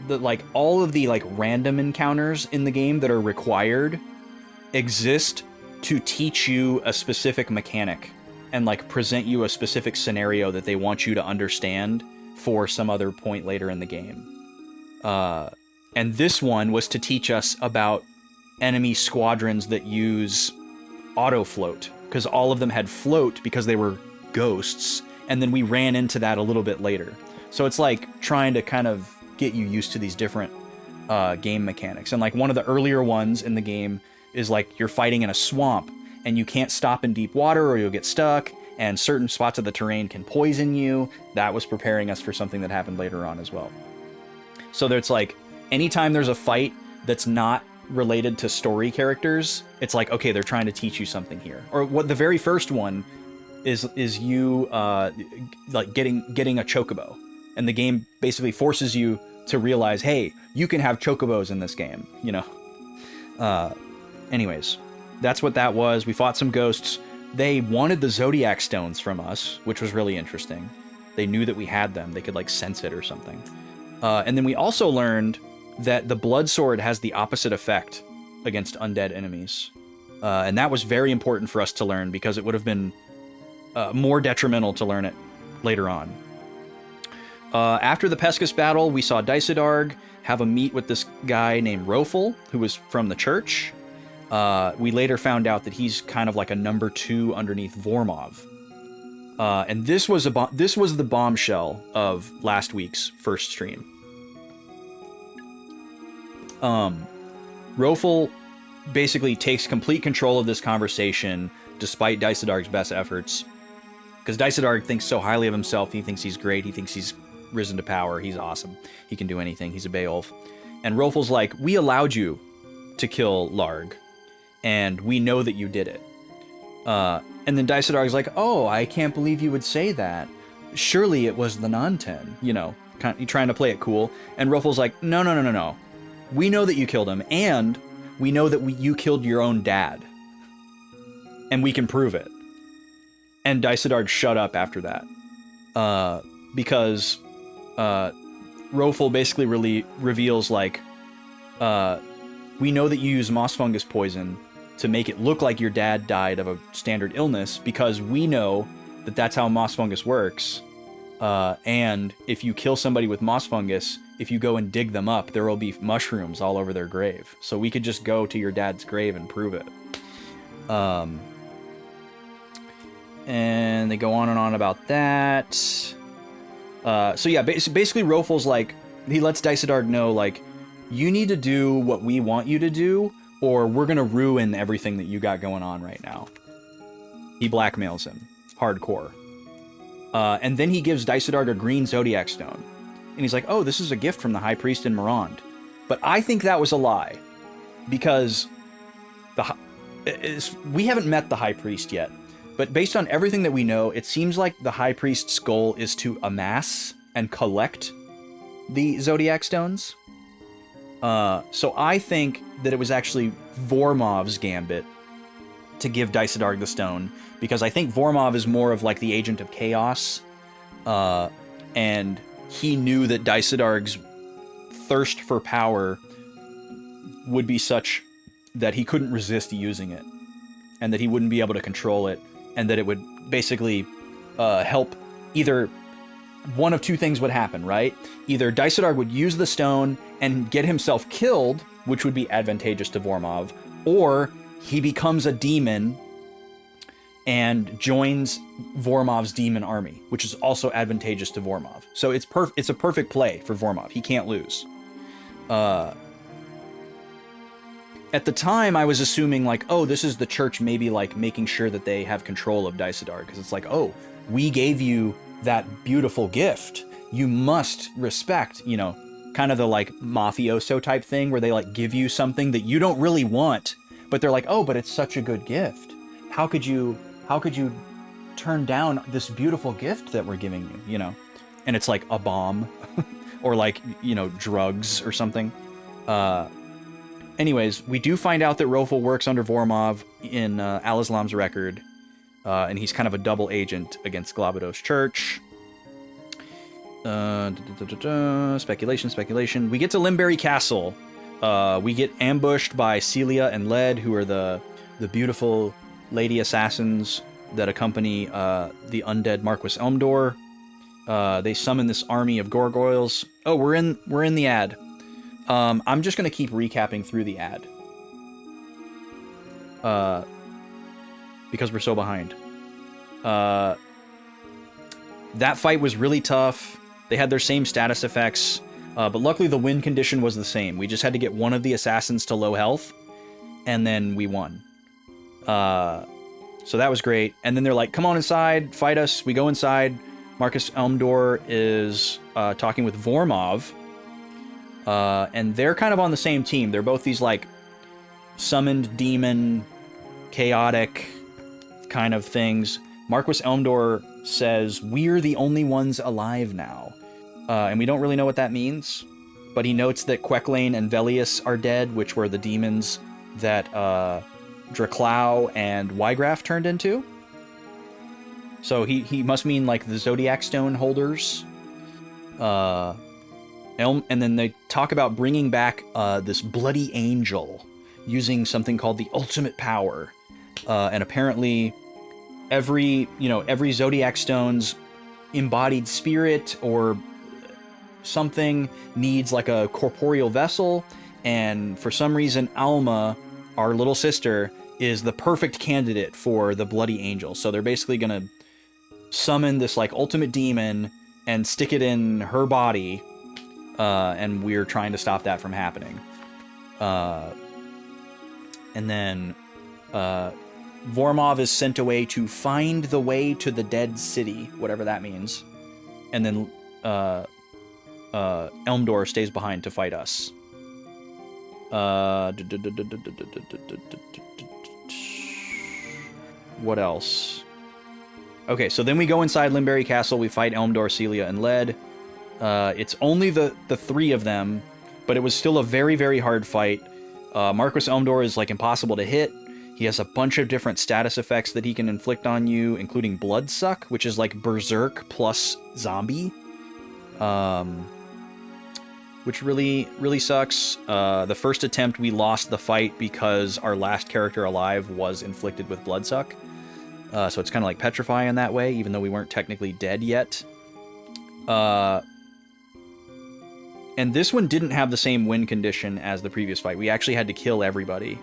A: Like all of the like random encounters in the game that are required exist to teach you a specific mechanic and like present you a specific scenario that they want you to understand for some other point later in the game. And this one was to teach us about enemy squadrons that use auto float, because all of them had float because they were ghosts, and then we ran into that a little bit later. So it's like trying to kind of get you used to these different game mechanics. And like one of the earlier ones in the game is like you're fighting in a swamp and you can't stop in deep water or you'll get stuck, and certain spots of the terrain can poison you. That was preparing us for something that happened later on as well. So there's like, anytime there's a fight that's not related to story characters, it's like, okay, they're trying to teach you something here. Or what the very first one is you like getting a chocobo, and the game basically forces you to realize, hey, you can have chocobos in this game, you know. Anyways, that's what that was. We fought some ghosts. They wanted the Zodiac stones from us, which was really interesting. They knew that we had them. They could like sense it or something. And then we also learned that the blood sword has the opposite effect against undead enemies. And that was very important for us to learn, because it would have been more detrimental to learn it later on. After the Pescus battle, we saw Dicedarg have a meet with this guy named Rofel, who was from the church. We later found out that he's kind of like a number 2 underneath Vormov. And this was the bombshell of last week's first stream. Rofel basically takes complete control of this conversation despite Dicedarg's best efforts. Because Dicedarg thinks so highly of himself, he thinks he's great, he thinks he's risen to power, he's awesome, he can do anything, he's a Beowulf. And Rofel's like, we allowed you to kill Larg, and we know that you did it. And then Dicedarg's like, oh, I can't believe you would say that. Surely it was the non-10, you know, kind of trying to play it cool. And Rofel's like, no. We know that you killed him, and we know that you killed your own dad. And we can prove it. And Dicedarg shut up after that. Because Rofel basically reveals, like, we know that you use moss fungus poison to make it look like your dad died of a standard illness, because we know that that's how moss fungus works. And if you kill somebody with moss fungus, if you go and dig them up, there will be mushrooms all over their grave. So we could just go to your dad's grave and prove it. And they go on and on about that. So yeah, basically Rofel's like, he lets Dicedarg know, like, you need to do what we want you to do, or we're going to ruin everything that you got going on right now. He blackmails him. Hardcore. And then he gives Daisadarg a green Zodiac Stone. And he's like, oh, this is a gift from the High Priest in Morond. But I think that was a lie. Because we haven't met the High Priest yet. But based on everything that we know, it seems like the High Priest's goal is to amass and collect the Zodiac Stones. So I think that it was actually Vormov's gambit to give Daisadarg the stone, because I think Vormov is more of like the agent of chaos, and he knew that Daisadarg's thirst for power would be such that he couldn't resist using it, and that he wouldn't be able to control it, and that it would basically help. Either one of two things would happen, right? Either Daisadarg would use the stone and get himself killed, which would be advantageous to Vormov, or he becomes a demon and joins Vormov's demon army, which is also advantageous to Vormov. So it's a perfect play for Vormov. He can't lose. At the time, I was assuming like, oh, this is the church maybe like making sure that they have control of Daisadarg, because it's like, oh, we gave you that beautiful gift. You must respect, you know, kind of the like mafioso type thing where they like give you something that you don't really want, but they're like, oh, but it's such a good gift. How could you turn down this beautiful gift that we're giving you, you know? And it's like a bomb or like, you know, drugs or something. Anyways, we do find out that Rofel works under Vormov in Al-Islam's record, and he's kind of a double agent against Glabados Church. Speculation. We get to Limberry Castle. We get ambushed by Celia and Led, who are the beautiful lady assassins that accompany the undead Marquis Elmdor. They summon this army of gargoyles. Oh, we're in the ad. I'm just gonna keep recapping through the ad. Because we're so behind. That fight was really tough. They had their same status effects, but luckily the win condition was the same. We just had to get one of the assassins to low health, and then we won. So that was great. And then they're like, come on inside, fight us. We go inside. Marcus Elmdor is talking with Vormov, and they're kind of on the same team. They're both these like summoned demon, chaotic kind of things. Marquis Elmdor says, we're the only ones alive now. And we don't really know what that means, but he notes that Queclane and Velius are dead, which were the demons that Draclau and Wygraf turned into. So he must mean like the Zodiac Stone holders. And then they talk about bringing back this bloody angel using something called the ultimate power. And apparently every Zodiac Stone's embodied spirit or something needs like a corporeal vessel, and for some reason Alma, our little sister, is the perfect candidate for the bloody angel. So they're basically gonna summon this like ultimate demon and stick it in her body, and we're trying to stop that from happening. And then Vormov is sent away to find the way to the dead city, whatever that means. And then Elmdor stays behind to fight us. What else? Okay, so then we go inside Limberry Castle. We fight Elmdor, Celia, and Led. It's only the three of them, but it was still a very, very hard fight. Marquis Elmdor is like impossible to hit. He has a bunch of different status effects that he can inflict on you, including Bloodsuck, which is like Berserk plus Zombie. Which really, really sucks. The first attempt, we lost the fight because our last character alive was inflicted with Bloodsuck. So it's kind of like petrifying in that way, even though we weren't technically dead yet. And this one didn't have the same win condition as the previous fight. We actually had to kill everybody.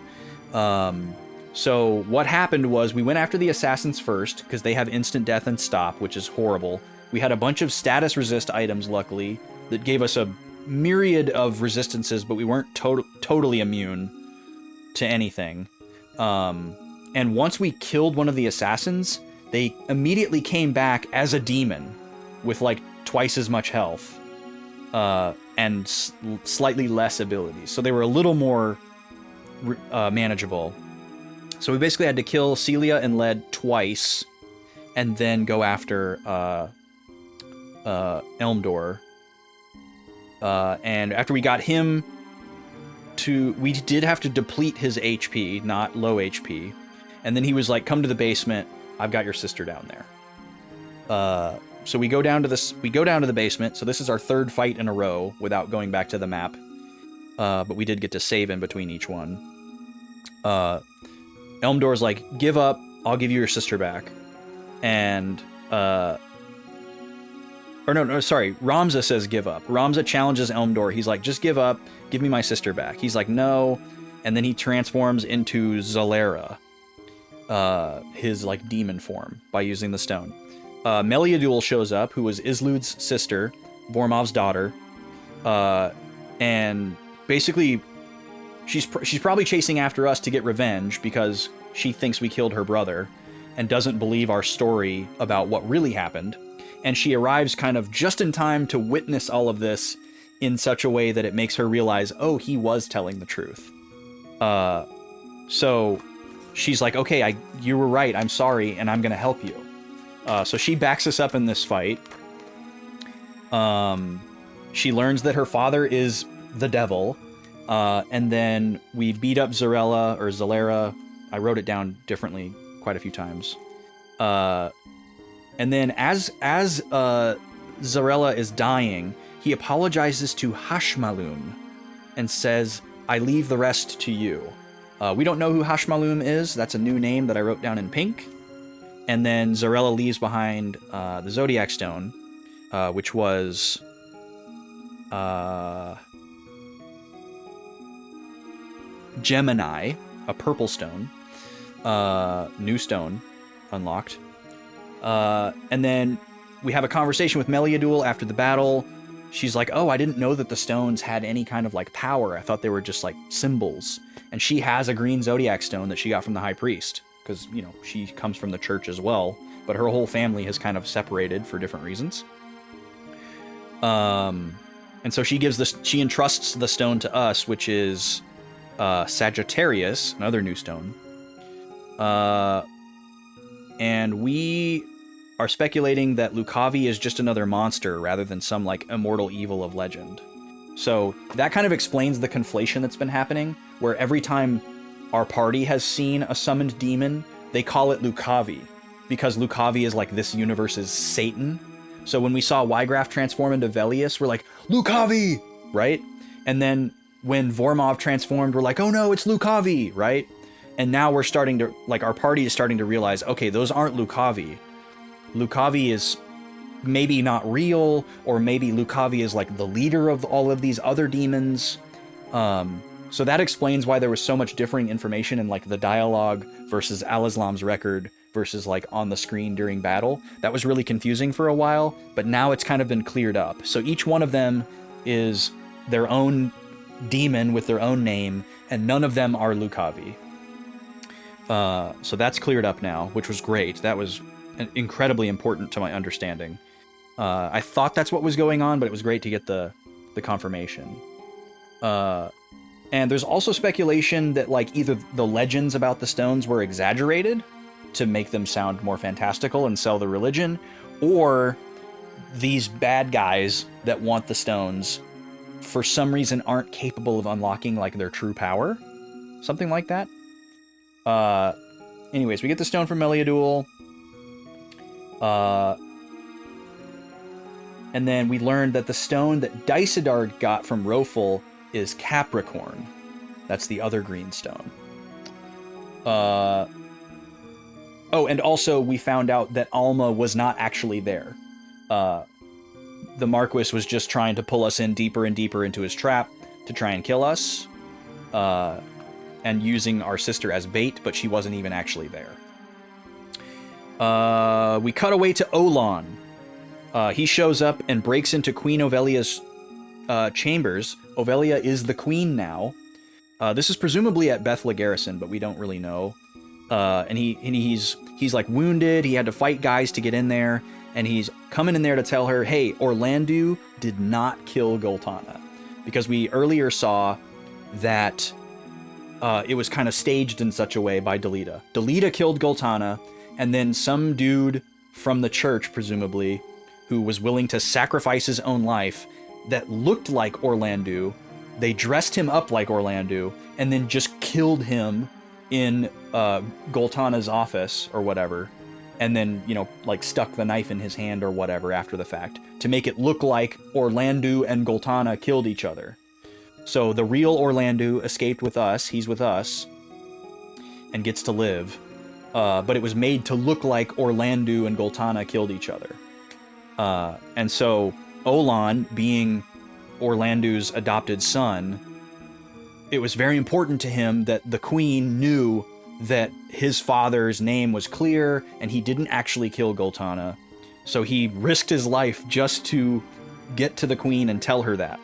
A: So what happened was we went after the assassins first, because they have instant death and stop, which is horrible. We had a bunch of status resist items, luckily, that gave us a myriad of resistances, but we weren't totally immune to anything. And once we killed one of the assassins, they immediately came back as a demon with like twice as much health and slightly less abilities. So they were a little more manageable. So we basically had to kill Celia and Led twice and then go after Elmdor. And after we got him we did have to deplete his HP, not low HP. And then he was like, come to the basement. I've got your sister down there. So we go down to the basement. So this is our third fight in a row without going back to the map. But we did get to save in between each one. Elmdor's like, give up. I'll give you your sister back. And, Ramza says give up. Ramza challenges Elmdor. He's like, just give up. Give me my sister back. He's like, no. And then he transforms into Zalera, his like demon form, by using the stone. Meliadul shows up, who was Islud's sister, Vormov's daughter. And basically, she's probably chasing after us to get revenge because she thinks we killed her brother and doesn't believe our story about what really happened. And she arrives kind of just in time to witness all of this in such a way that it makes her realize, oh, he was telling the truth. So she's like, okay, you were right, I'm sorry, and I'm going to help you. So she backs us up in this fight. She learns that her father is the devil. And then we beat up Zalera. I wrote it down differently quite a few times. And then as Zarella is dying, he apologizes to Hashmalum and says, I leave the rest to you. We don't know who Hashmalum is. That's a new name that I wrote down in pink. And then Zarella leaves behind the Zodiac Stone, which was Gemini, a purple stone, new stone, unlocked. And then we have a conversation with Meliadul after the battle. She's like, oh, I didn't know that the stones had any kind of like power. I thought they were just like symbols. And she has a green Zodiac stone that she got from the High Priest because, you know, she comes from the church as well. But her whole family has kind of separated for different reasons. And so she entrusts the stone to us, which is Sagittarius, another new stone. And we are speculating that Lucavi is just another monster rather than some like immortal evil of legend. So that kind of explains the conflation that's been happening, where every time our party has seen a summoned demon, they call it Lucavi, because Lucavi is like this universe's Satan. So when we saw Ygraf transform into Velius, we're like, Lucavi, right? And then when Vormov transformed, we're like, oh no, it's Lucavi, right? And now we're starting to, like, our party is starting to realize, okay, those aren't Lucavi. Lucavi is maybe not real, or maybe Lucavi is like the leader of all of these other demons. So that explains why there was so much differing information in like the dialogue versus Al-Islam's record versus like on the screen during battle. That was really confusing for a while, but now it's kind of been cleared up. So each one of them is their own demon with their own name, and none of them are Lucavi. So that's cleared up now, which was great. That was incredibly important to my understanding. I thought that's what was going on, but it was great to get the confirmation. And there's also speculation that like either the legends about the stones were exaggerated to make them sound more fantastical and sell the religion, or these bad guys that want the stones for some reason aren't capable of unlocking like their true power. Something like that. Anyways, we get the stone from Meliadul. And then we learned that the stone that Daisidar got from Rofel is Capricorn. That's the other green stone. Oh, and also we found out that Alma was not actually there. The Marquis was just trying to pull us in deeper and deeper into his trap to try and kill us. And using our sister as bait, but she wasn't even actually there. We cut away to Olan. He shows up and breaks into Queen Ovelia's chambers. Ovelia is the queen now. This is presumably at Bethla Garrison, but we don't really know. And he's he's like wounded. He had to fight guys to get in there, and he's coming in there to tell her, hey, Orlandu did not kill Goltana, because we earlier saw that it was kind of staged in such a way by Delita. Delita killed Goltana, and then some dude from the church, presumably, who was willing to sacrifice his own life, that looked like Orlandu. They dressed him up like Orlandu, and then just killed him in Goltana's office or whatever, and then, you know, like stuck the knife in his hand or whatever after the fact to make it look like Orlandu and Goltana killed each other. So the real Orlandu escaped with us, he's with us, and gets to live. But it was made to look like Orlandu and Goltana killed each other. And so Olan, being Orlandu's adopted son, it was very important to him that the queen knew that his father's name was clear and he didn't actually kill Goltana. So he risked his life just to get to the queen and tell her that.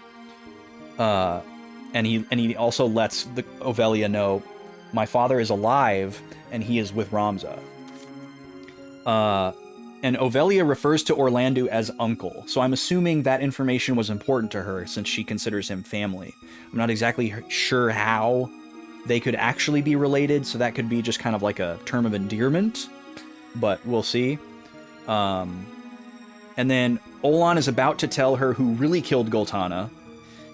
A: And he also lets Ovelia know, my father is alive and he is with Ramza. And Ovelia refers to Orlandu as uncle, so I'm assuming that information was important to her since she considers him family. I'm not exactly sure how they could actually be related, so that could be just kind of like a term of endearment, but we'll see. And then Olan is about to tell her who really killed Goltana,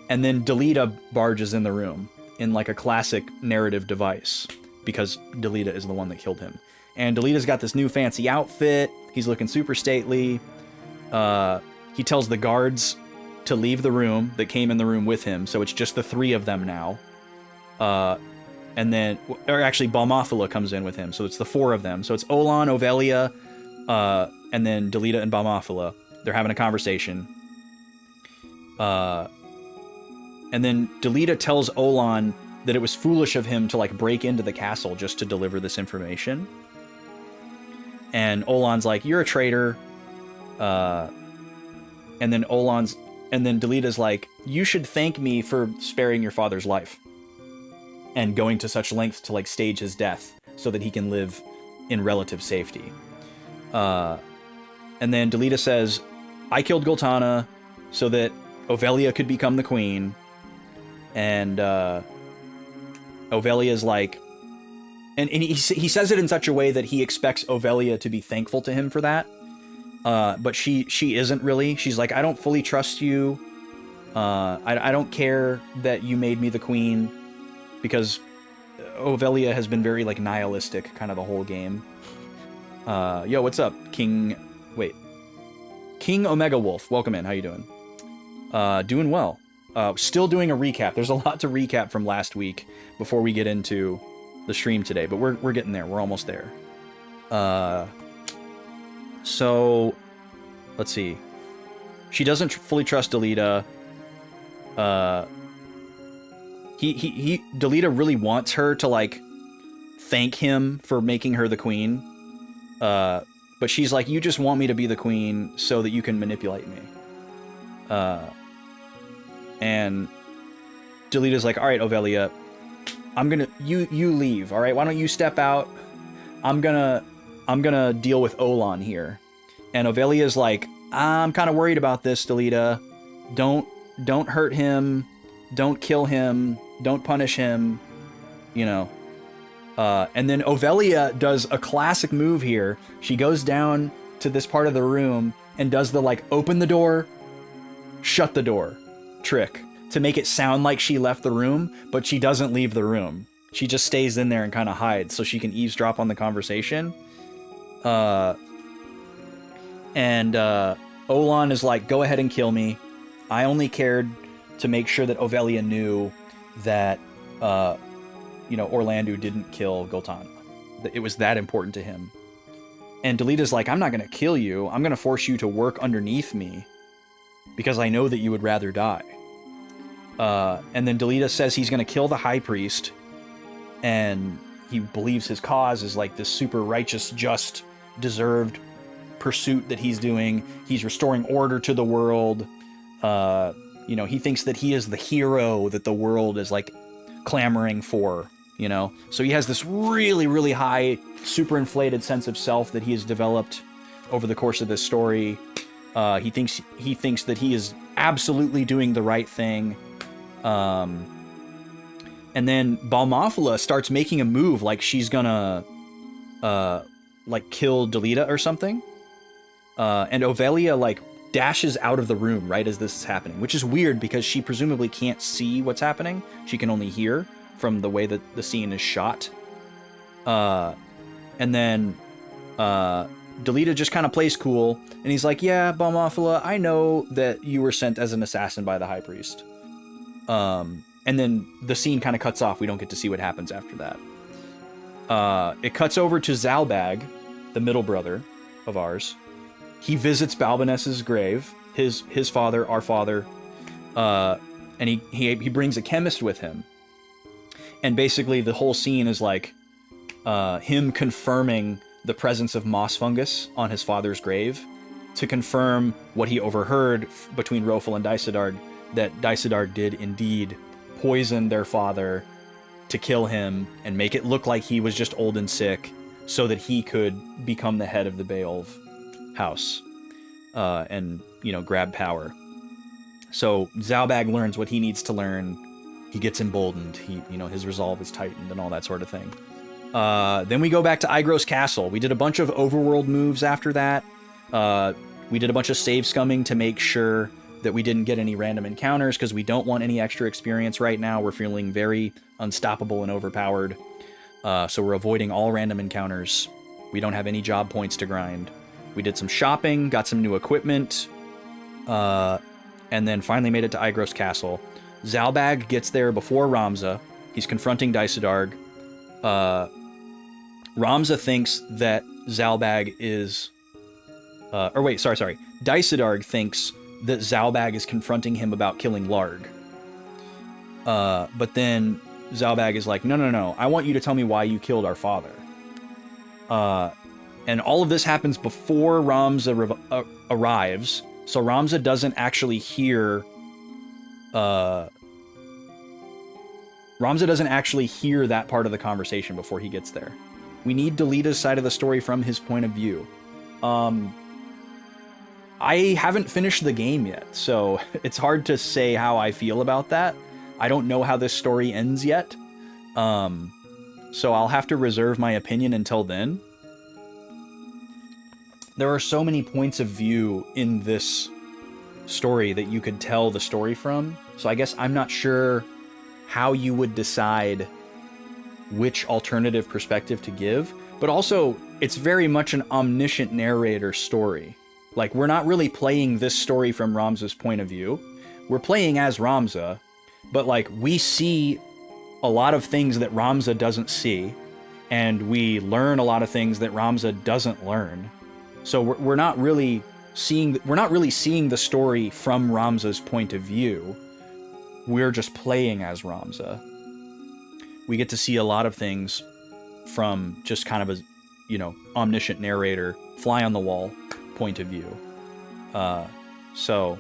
A: and then Delita barges in the room in like a classic narrative device, because Delita is the one that killed him. And Delita's got this new fancy outfit. He's looking super stately. He tells the guards to leave the room that came in the room with him, so it's just the three of them now. And then, or actually, Balmophila comes in with him, so it's the four of them. So it's Olan, Ovelia, and then Delita and Balmophila. They're having a conversation. And then Delita tells Olan that it was foolish of him to like break into the castle just to deliver this information. And Olan's like, you're a traitor. And then Delita's like, you should thank me for sparing your father's life and going to such lengths to like stage his death so that he can live in relative safety. And then Delita says, I killed Goltana so that Ovelia could become the queen. And Ovelia's like, and he says it in such a way that he expects Ovelia to be thankful to him for that. But she isn't really. She's like, I don't fully trust you. I don't care that you made me the queen, because Ovelia has been very like nihilistic kind of the whole game. Yo, what's up, King Omega Wolf? Welcome in. How you doing? Doing well. Still doing a recap. There's a lot to recap from last week before we get into the stream today, but we're getting there. We're almost there. So let's see. She doesn't fully trust Delita. Delita really wants her to like thank him for making her the queen. But she's like, you just want me to be the queen so that you can manipulate me. And Delita's like, all right, Ovelia, you leave. All right. Why don't you step out? I'm gonna deal with Olan here. And Ovelia's like, I'm kind of worried about this, Delita. Don't hurt him. Don't kill him. Don't punish him. You know. And then Ovelia does a classic move here. She goes down to this part of the room and does the like open the door, shut the door trick to make it sound like she left the room, but she doesn't leave the room. She just stays in there and kind of hides so she can eavesdrop on the conversation. And Olan is like, go ahead and kill me. I only cared to make sure that Ovelia knew that, Orlandu didn't kill Goltana. It was that important to him. And Delita's like, I'm not going to kill you. I'm going to force you to work underneath me because I know that you would rather die. And then Delita says he's going to kill the high priest, and he believes his cause is like this super righteous, just, deserved pursuit that he's doing. He's restoring order to the world. He thinks that he is the hero that the world is like clamoring for, you know? So he has this really, really high, super inflated sense of self that he has developed over the course of this story. He thinks that he is absolutely doing the right thing. And then Balmophila starts making a move like she's gonna like kill Delita or something. And Ovelia like dashes out of the room right as this is happening, which is weird because she presumably can't see what's happening. She can only hear from the way that the scene is shot. And then Delita just kind of plays cool, and he's like, yeah, Balmophila, I know that you were sent as an assassin by the High Priest. And then the scene kind of cuts off. We don't get to see what happens after that. It cuts over to Zalbag, the middle brother of ours. He visits Balbaness's grave, his father, our father, and he brings a chemist with him. And basically the whole scene is like him confirming the presence of moss fungus on his father's grave to confirm what he overheard between Rofel and Daisadarg, that Daisadarg did indeed poison their father to kill him and make it look like he was just old and sick so that he could become the head of the Beowulf house and, you know, grab power. So Zalbag learns what he needs to learn. He gets emboldened. His resolve is tightened and all that sort of thing. Then we go back to Igros Castle. We did a bunch of overworld moves after that. We did a bunch of save scumming to make sure that we didn't get any random encounters because we don't want any extra experience right now. We're feeling very unstoppable and overpowered. So we're avoiding all random encounters. We don't have any job points to grind. We did some shopping, got some new equipment, and then finally made it to Igros Castle. Zalbag gets there before Ramza. He's confronting Daisadarg. Ramza thinks that Zalbag is... Daisadarg thinks that Zalbag is confronting him about killing Larg. But then Zalbag is like, no, I want you to tell me why you killed our father. And all of this happens before Ramza arrives, so Ramza doesn't actually hear... Ramza doesn't actually hear that part of the conversation before he gets there. We need Delita's side of the story from his point of view. I haven't finished the game yet, so it's hard to say how I feel about that. I don't know how this story ends yet. So I'll have to reserve my opinion until then. There are so many points of view in this story that you could tell the story from, so I guess I'm not sure how you would decide which alternative perspective to give, but also it's very much an omniscient narrator story. Like, we're not really playing this story from Ramza's point of view. We're playing as Ramza, but like, we see a lot of things that Ramza doesn't see, and we learn a lot of things that Ramza doesn't learn. So we're not really seeing the story from Ramza's point of view. We're just playing as Ramza. We get to see a lot of things from just kind of a, omniscient narrator, fly on the wall point of view. So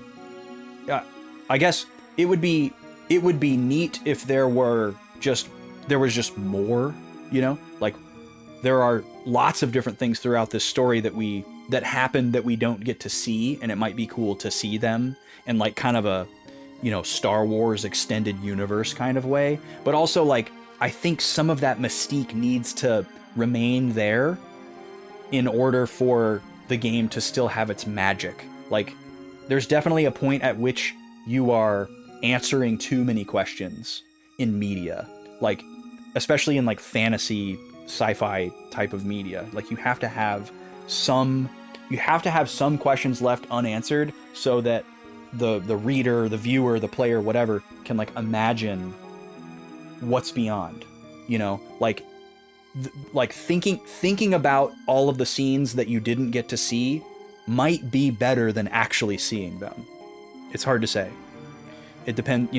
A: I guess it would be neat if there was just more, like there are lots of different things throughout this story that happen that we don't get to see, and it might be cool to see them in like kind of a, Star Wars extended universe kind of way. But also, like, I think some of that mystique needs to remain there in order for the game to still have its magic. Like, there's definitely a point at which you are answering too many questions in media, like especially in like fantasy, sci-fi type of media. Like, you have to have some questions left unanswered so that the reader, the viewer, the player, whatever, can like imagine what's beyond, like thinking about all of the scenes that you didn't get to see might be better than actually seeing them. It's hard to say. It depends,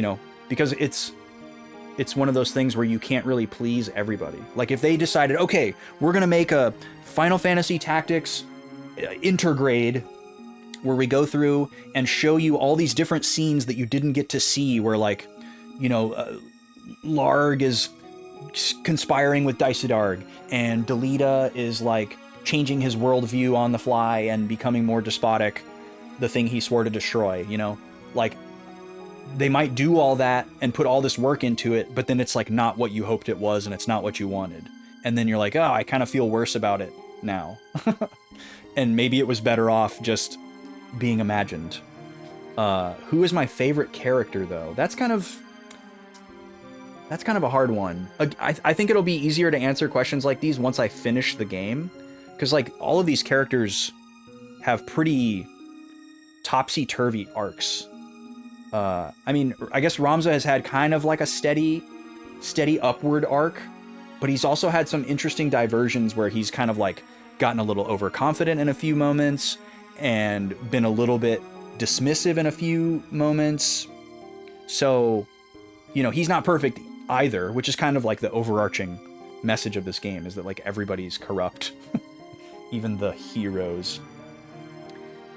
A: because it's one of those things where you can't really please everybody. Like, if they decided, okay, we're going to make a Final Fantasy Tactics intergrade where we go through and show you all these different scenes that you didn't get to see, where like, Larg is
B: conspiring with Dialog, and Delita is like changing his worldview on the fly and becoming more despotic, the thing he swore to destroy, you know? Like, they might do all that and put all this work into it, but then it's like not what you hoped it was and it's not what you wanted. And then you're like, oh, I kind of feel worse about it now. And maybe it was better off just being imagined. Who is my favorite character, though? That's kind of a hard one. I think it'll be easier to answer questions like these once I finish the game. Because, like, all of these characters have pretty topsy-turvy arcs. I mean, I guess Ramza has had kind of like a steady upward arc, but he's also had some interesting diversions where he's kind of like gotten a little overconfident in a few moments and been a little bit dismissive in a few moments. So, you know, he's not perfect either, which is kind of like the overarching message of this game, is that like everybody's corrupt, even the heroes.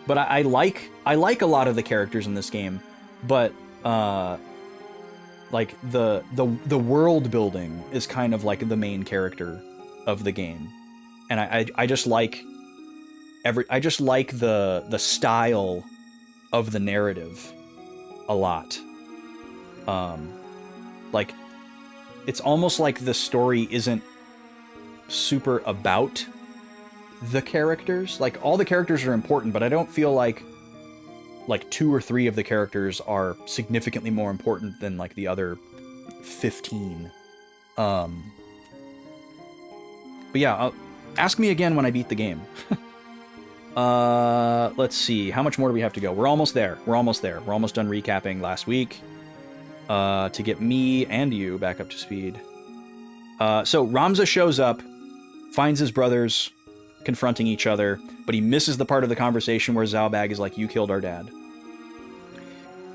B: But I like a lot of the characters in this game, but like the world building is kind of like the main character of the game, and I just like the style of the narrative a lot. Like, it's almost like the story isn't super about the characters. Like, all the characters are important, but I don't feel like 2 or 3 of the characters are significantly more important than like the other 15. But yeah, ask me again when I beat the game. Let's see, how much more do we have to go? We're almost there. We're almost done recapping last week, to get me and you back up to speed. So Ramza shows up, finds his brothers confronting each other, but he misses the part of the conversation where Zalbag is like, you killed our dad.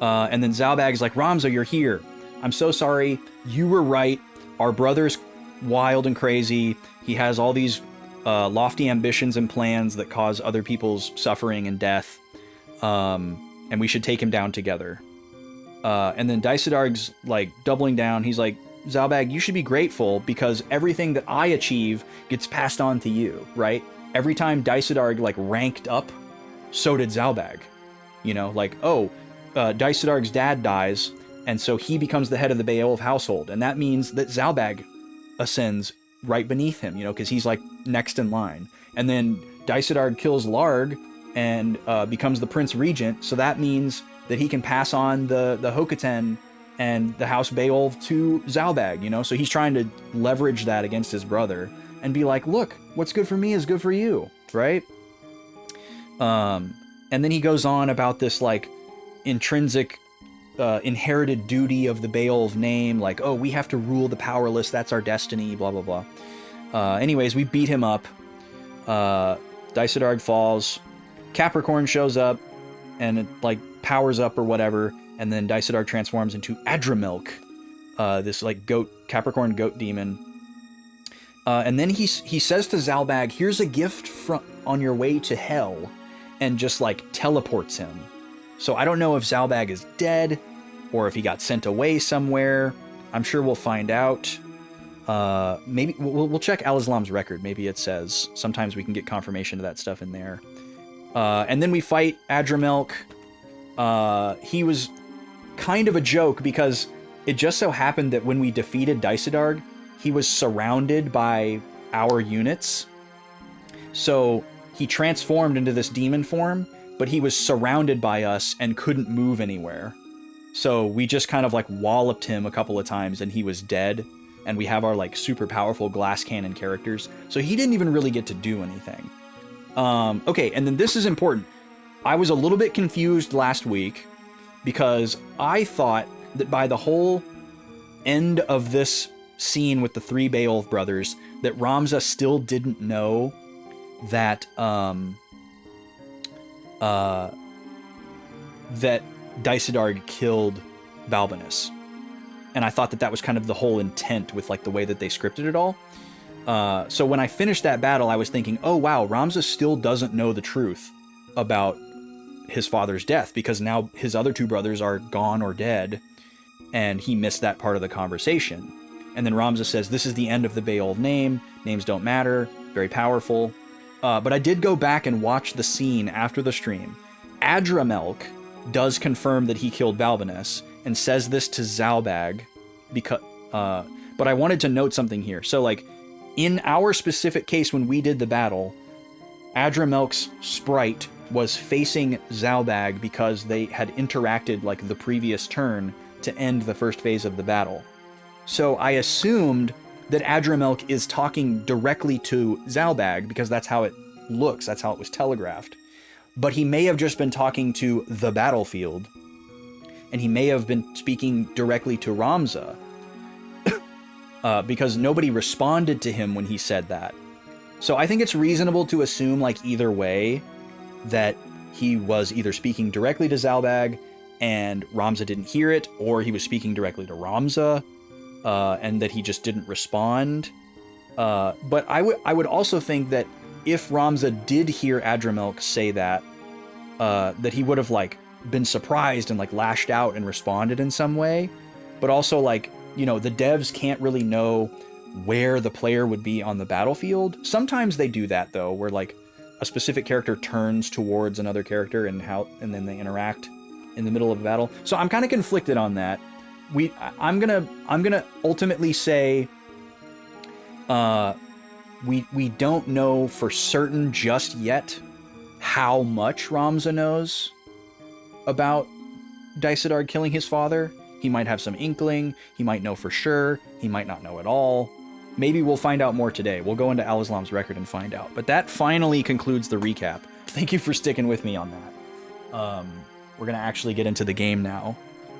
B: And then Zalbag is like, Ramza, you're here. I'm so sorry. You were right. Our brother's wild and crazy. He has all these lofty ambitions and plans that cause other people's suffering and death. And we should take him down together. And then Dialog's like doubling down. He's like, Zalbag, you should be grateful because everything that I achieve gets passed on to you, right? Every time Dialog like ranked up, so did Zalbag. You know, like, oh, Dialog's dad dies, and so he becomes the head of the Beowulf household, and that means that Zalbag ascends right beneath him, you know, because he's like next in line. And then Dialog kills Larg and becomes the Prince Regent, so that means that he can pass on the Hokoten and the House Beowulf to Zalbag, you know? So he's trying to leverage that against his brother and be like, look, what's good for me is good for you, right? And then he goes on about this, like, intrinsic, inherited duty of the Beowulf name, like, oh, we have to rule the powerless, that's our destiny, blah, blah, blah. Anyways, we beat him up. Dialog falls. Capricorn shows up, and it, like, powers up or whatever, and then Dialog transforms into Adramilk, this like Capricorn goat demon. And then he says to Zalbag, here's a gift on your way to hell, and just like teleports him. So I don't know if Zalbag is dead or if he got sent away somewhere. I'm sure we'll find out. Maybe we'll check Al-Islam's record. Maybe it says. Sometimes we can get confirmation of that stuff in there. And then we fight Adramilk. He was kind of a joke because it just so happened that when we defeated Dialog, he was surrounded by our units. So he transformed into this demon form, but he was surrounded by us and couldn't move anywhere. So we just kind of like walloped him a couple of times and he was dead. And we have our like super powerful glass cannon characters. So he didn't even really get to do anything. Okay, and then this is important. I was a little bit confused last week because I thought that by the whole end of this scene with the 3 Beowulf brothers, that Ramza still didn't know that that Dialog killed Balbinus. And I thought that that was kind of the whole intent with like the way that they scripted it all. So when I finished that battle, I was thinking, oh wow, Ramza still doesn't know the truth about his father's death because now his other 2 brothers are gone or dead, and he missed that part of the conversation. And then Ramza says, this is the end of the Beowulf name. Names don't matter. Very powerful. But I did go back and watch the scene after the stream. Adramelk does confirm that he killed Balbinus and says this to Zalbag because, but I wanted to note something here. So like in our specific case, when we did the battle, Adramelk's sprite was facing Zalbag because they had interacted like the previous turn to end the first phase of the battle. So I assumed that Adramelk is talking directly to Zalbag because that's how it looks, that's how it was telegraphed. But he may have just been talking to the battlefield, and he may have been speaking directly to Ramza because nobody responded to him when he said that. So I think it's reasonable to assume, like, either way, that he was either speaking directly to Zalbag and Ramza didn't hear it, or he was speaking directly to Ramza and that he just didn't respond. But I would also think that if Ramza did hear Adramelk say that, that he would have like been surprised and like lashed out and responded in some way. But also, like, you know, the devs can't really know where the player would be on the battlefield. Sometimes they do that though, where like a specific character turns towards another character and then they interact in the middle of a battle. So I'm kind of conflicted on that. I'm gonna ultimately say we don't know for certain just yet how much Ramza knows about Daisadar killing his father. He might have some inkling, he might know for sure, he might not know at all. Maybe we'll find out more today. We'll go into Al-Islam's record and find out. But that finally concludes the recap. Thank you for sticking with me on that. We're gonna actually get into the game now.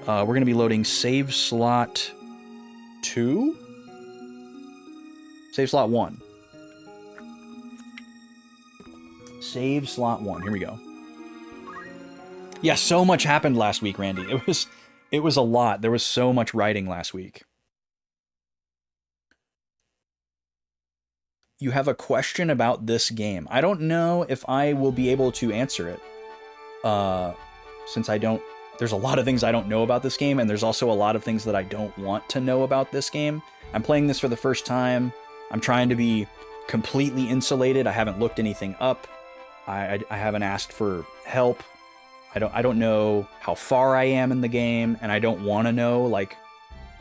B: We're gonna be loading save slot 2? Save slot 1. Save slot 1. Here we go. Yeah, so much happened last week, Randy. It was a lot. There was so much writing last week. You have a question about this game. I don't know if I will be able to answer it. Since there's a lot of things I don't know about this game, and there's also a lot of things that I don't want to know about this game. I'm playing this for the first time. I'm trying to be completely insulated. I haven't looked anything up. I haven't asked for help. I don't know how far I am in the game, and I don't want to know, like,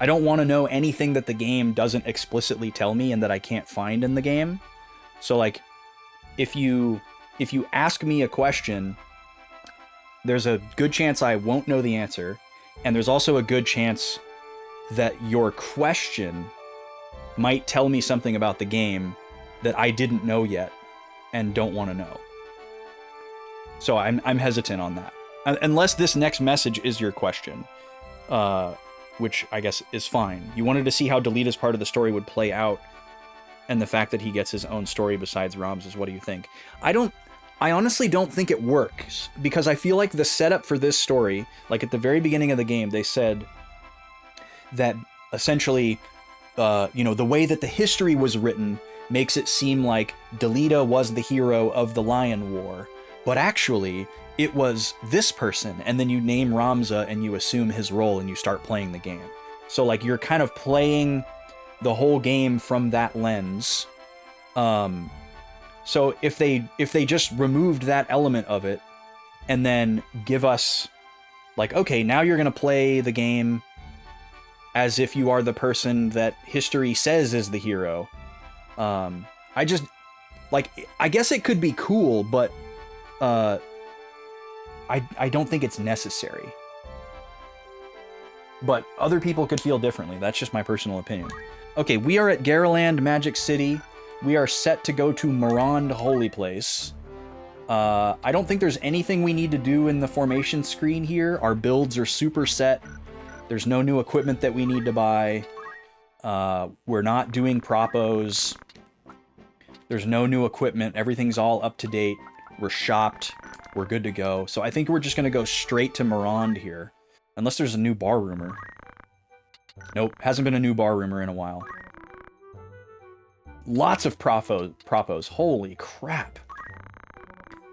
B: I don't want to know anything that the game doesn't explicitly tell me and that I can't find in the game. So, like, if you ask me a question, there's a good chance I won't know the answer, and there's also a good chance that your question might tell me something about the game that I didn't know yet and don't want to know. So I'm hesitant on that. Unless this next message is your question, which I guess is fine. You wanted to see how Delita's part of the story would play out, and the fact that he gets his own story besides Ram's. What do you think? I honestly don't think it works, because I feel like the setup for this story, like at the very beginning of the game, they said that essentially, the way that the history was written makes it seem like Delita was the hero of the Lion War, but actually it was this person, and then you name Ramza and you assume his role and you start playing the game. So like you're kind of playing the whole game from that lens. So if they just removed that element of it and then give us like, okay, now you're going to play the game as if you are the person that history says is the hero. I guess it could be cool, but I don't think it's necessary. But other people could feel differently. That's just my personal opinion. Okay, we are at Garaland Magic City. We are set to go to Morond Holy Place. I don't think there's anything we need to do in the formation screen here. Our builds are super set. There's no new equipment that we need to buy. We're not doing propos. There's no new equipment. Everything's all up to date. We're shopped. We're good to go. So I think we're just going to go straight to Morond here. Unless there's a new bar rumor. Nope, hasn't been a new bar rumor in a while. Lots of propos. Holy crap.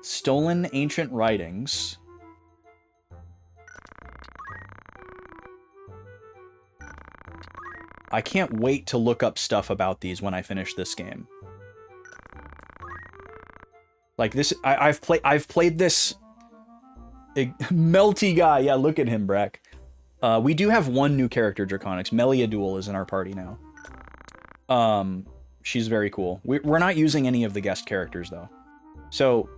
B: Stolen ancient writings. I can't wait to look up stuff about these when I finish this game. Like this, I've played this melty guy. Yeah, look at him, Brack. We do have one new character, Draconics. Melia Duel is in our party now. She's very cool. We're not using any of the guest characters though. So,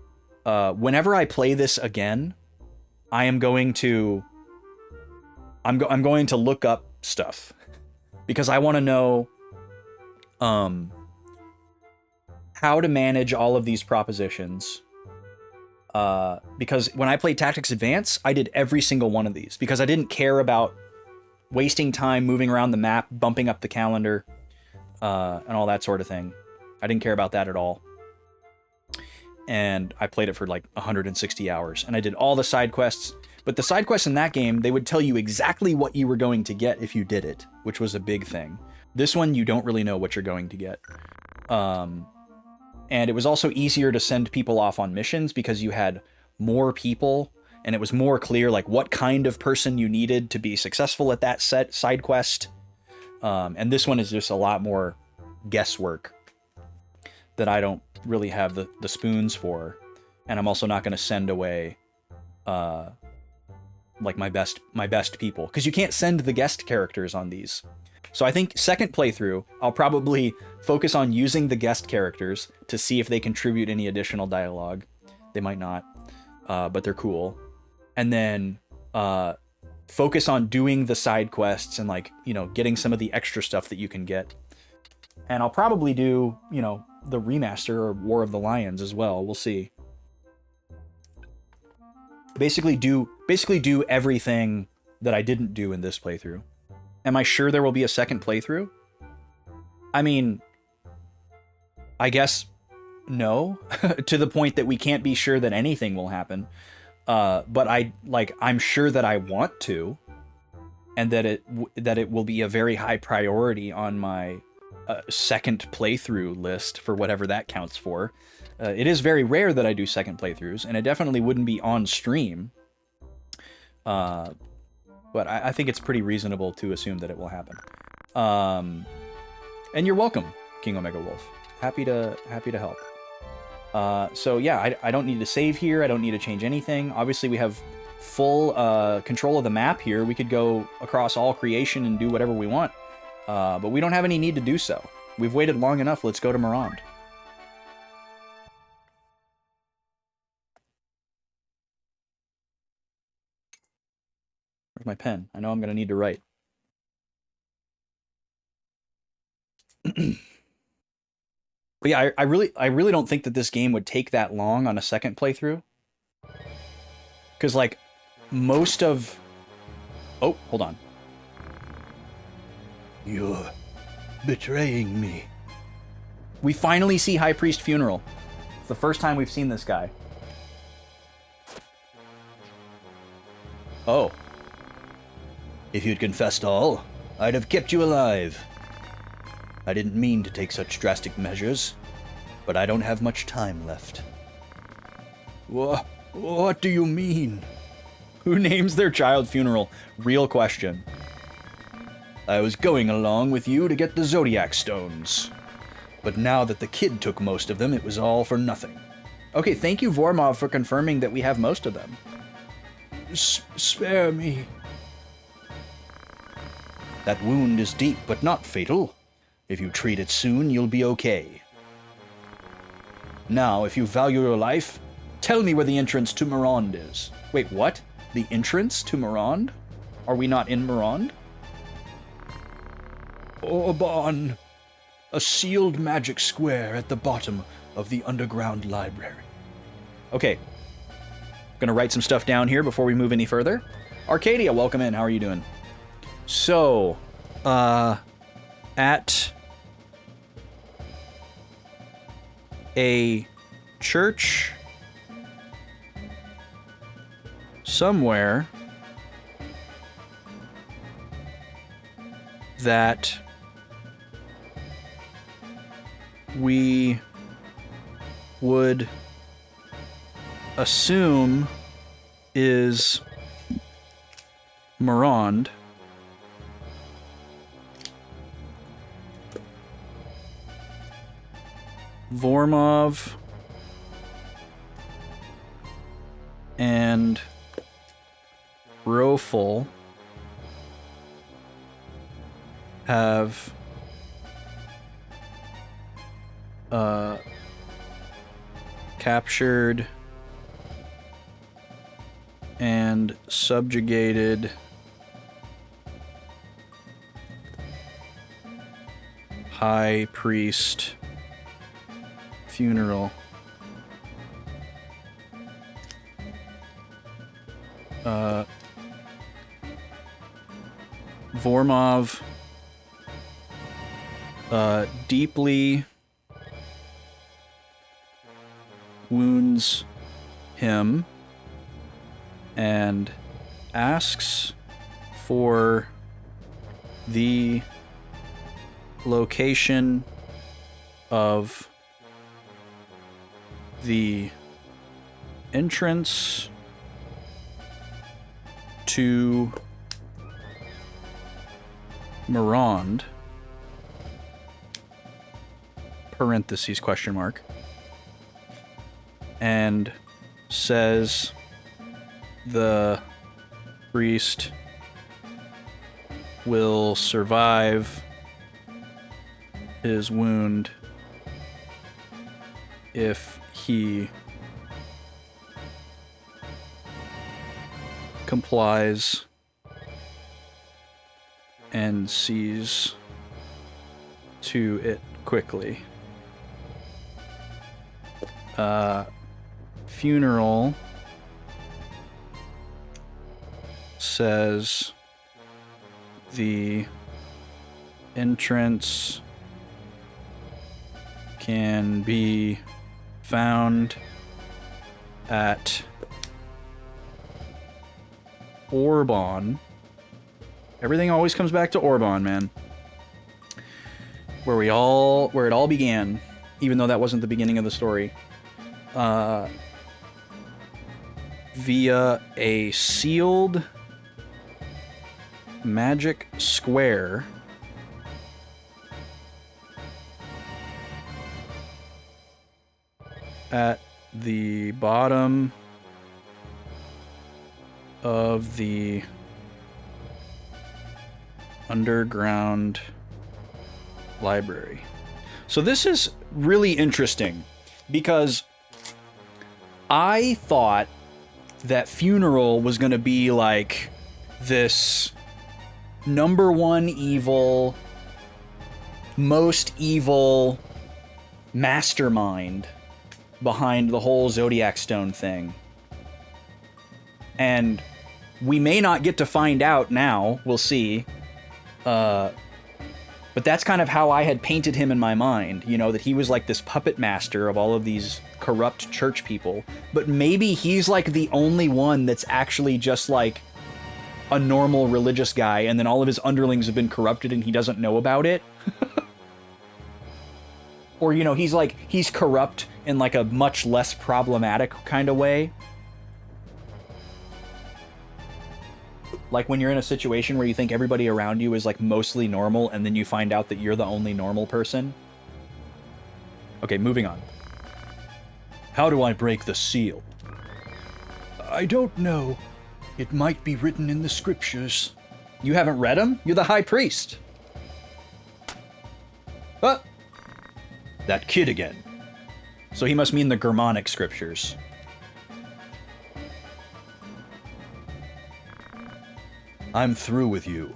B: whenever I play this again, I am going to I'm going to look up stuff because I want to know how to manage all of these propositions. Because when I played Tactics Advance, I did every single one of these because I didn't care about wasting time moving around the map, bumping up the calendar, and all that sort of thing. I didn't care about that at all. And I played it for like 160 hours, and I did all the side quests. But the side quests in that game, they would tell you exactly what you were going to get if you did it, which was a big thing. This one, you don't really know what you're going to get. And it was also easier to send people off on missions because you had more people, and it was more clear like what kind of person you needed to be successful at that side quest. And this one is just a lot more guesswork that I don't really have the spoons for. And I'm also not going to send away like my best people, because you can't send the guest characters on these. So I think second playthrough, I'll probably focus on using the guest characters to see if they contribute any additional dialogue. They might not, but they're cool. And then focus on doing the side quests and like, you know, getting some of the extra stuff that you can get. And I'll probably do, you know, the remaster or War of the Lions as well. We'll see. Basically do everything that I didn't do in this playthrough. Am I sure there will be a second playthrough? I mean, I guess no, to the point that we can't be sure that anything will happen. But I'm sure that I want to, and that it will be a very high priority on my second playthrough list for whatever that counts for. It is very rare that I do second playthroughs, and it definitely wouldn't be on stream. But I think it's pretty reasonable to assume that it will happen. And you're welcome, King Omega Wolf. Happy to help. So yeah, I don't need to save here. I don't need to change anything. Obviously, we have full control of the map here. We could go across all creation and do whatever we want. But we don't have any need to do so. We've waited long enough. Let's go to Morond. Where's my pen? I know I'm going to need to write. But yeah, I really don't think that this game would take that long on a second playthrough. Because, like, most of... Oh, hold on. You're betraying me. We finally see High Priest Funeral. It's the first time we've seen this guy. Oh. If you'd confessed all, I'd have kept you alive. I didn't mean to take such drastic measures, but I don't have much time left. What do you mean? Who names their child Funeral? Real question. I was going along with you to get the Zodiac Stones. But now that the kid took most of them, it was all for nothing. Okay, thank you, Vormov, for confirming that we have most of them. Spare me. That wound is deep, but not fatal. If you treat it soon, you'll be okay. Now, if you value your life, tell me where the entrance to Morond is. Wait, what? The entrance to Morond? Are we not in Morond? Orban. A sealed magic square at the bottom of the underground library. Okay. Gonna write some stuff down here before we move any further. Arcadia, welcome in. How are you doing? So, at a church somewhere that we would assume is Morond. Vormov and Rofel have captured and subjugated High Priest Funeral. Vormov deeply wounds him and asks for the location of the entrance to Morond, parentheses, question mark, and says the priest will survive his wound if he complies and sees to it quickly. Funeral says the entrance can be found at Orbon. Everything always comes back to Orbon, man. Where it all began, even though that wasn't the beginning of the story. Via a sealed magic square at the bottom of the underground library. So this is really interesting because I thought that Funeral was going to be like this number one evil, most evil mastermind behind the whole Zodiac Stone thing. And we may not get to find out now. We'll see. But that's kind of how I had painted him in my mind. You know, that he was like this puppet master of all of these corrupt church people. But maybe he's like the only one that's actually just like a normal religious guy, and then all of his underlings have been corrupted and he doesn't know about it. Or, you know, he's corrupt in like a much less problematic kind of way. Like when you're in a situation where you think everybody around you is like mostly normal, and then you find out that you're the only normal person. Okay, moving on. How do I break the seal? I don't know. It might be written in the scriptures. You haven't read them? You're the high priest. Ah! That kid again. So he must mean the Germanic scriptures. I'm through with you.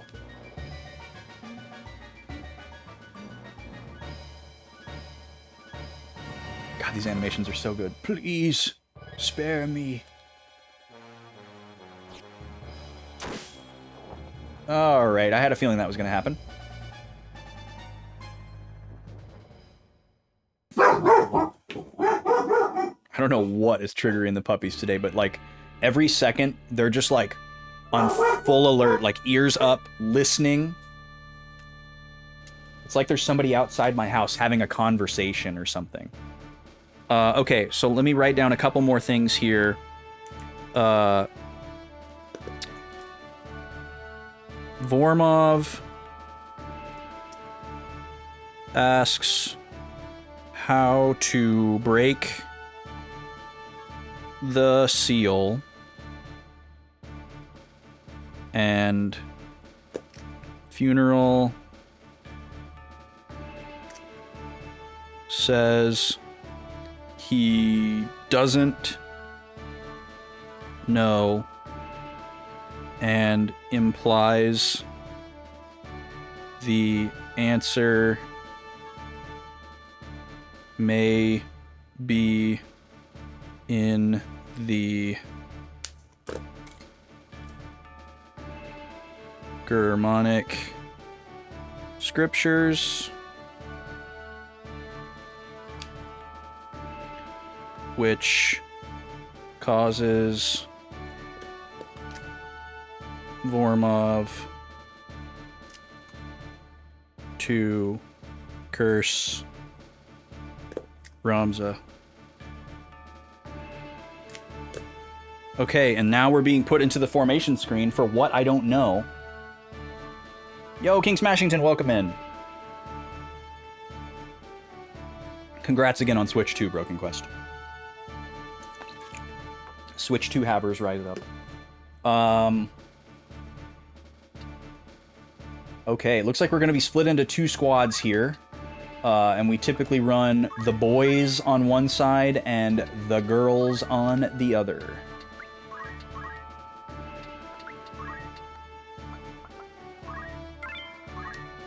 B: God, these animations are so good. Please, spare me. Alright, I had a feeling that was going to happen. I don't know what is triggering the puppies today, but like every second they're just like on full alert, like ears up, listening. It's like there's somebody outside my house having a conversation or something. Okay, so let me write down a couple more things here. Vormov asks how to break the seal and funeral says he doesn't know and implies the answer may be in the Germanic scriptures, which causes Vormov to curse Ramza. Okay, and now we're being put into the formation screen for what I don't know. Yo, King Smashington, welcome in. Congrats again on Switch 2, Broken Quest. Switch 2 havers, rise up. Okay, looks like we're going to be split into two squads here. And we typically run the boys on one side and the girls on the other.